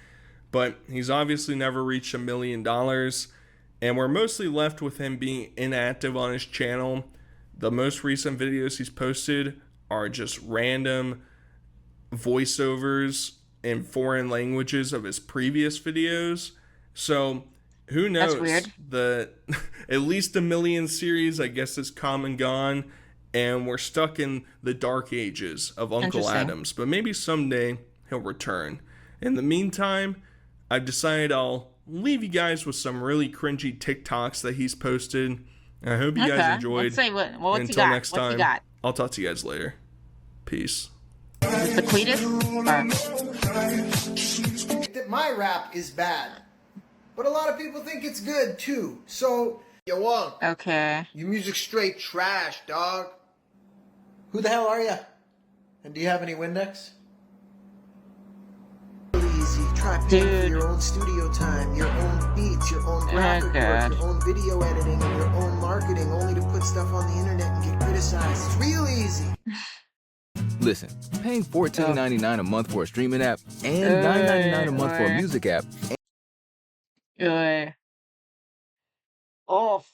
but he's obviously never reached $1 million, and we're mostly left with him being inactive on his channel. The most recent videos he's posted are just random voiceovers in foreign languages of his previous videos. So who knows? That's weird. The at least $1 million series, I guess, is come and gone, and we're stuck in the dark ages of Uncle Adams. But maybe someday he'll return. In the meantime, I've decided I'll leave you guys with some really cringy TikToks that he's posted. I hope you guys enjoyed. Let's see what's Until he got? next time, I'll talk to you guys later. Peace. The Cletus? That my rap is bad, but a lot of people think it's good too. So, yo, Uncle. Okay. Your music's straight trash, dog. Who the hell are you? And do you have any Windex? Easy. Try paying for your own studio time, your own beats, your own graphic work, your own video editing, and your own marketing, only to put stuff on the internet and get criticized. It's real easy. Listen, paying $14.99 a month for a streaming app and $9.99 a month for a music app. Oh.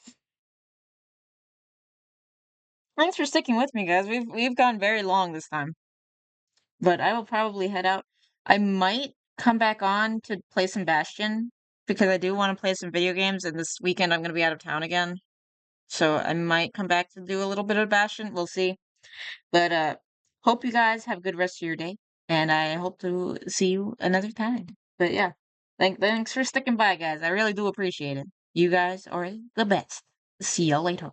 Thanks for sticking with me, guys. We've gone very long this time. But I will probably head out. I might come back on to play some Bastion because I do want to play some video games, and this weekend I'm going to be out of town again. So I might come back to do a little bit of Bastion. We'll see. But hope you guys have a good rest of your day, and I hope to see you another time. But yeah, thanks for sticking by, guys. I really do appreciate it. You guys are the best. See y'all later.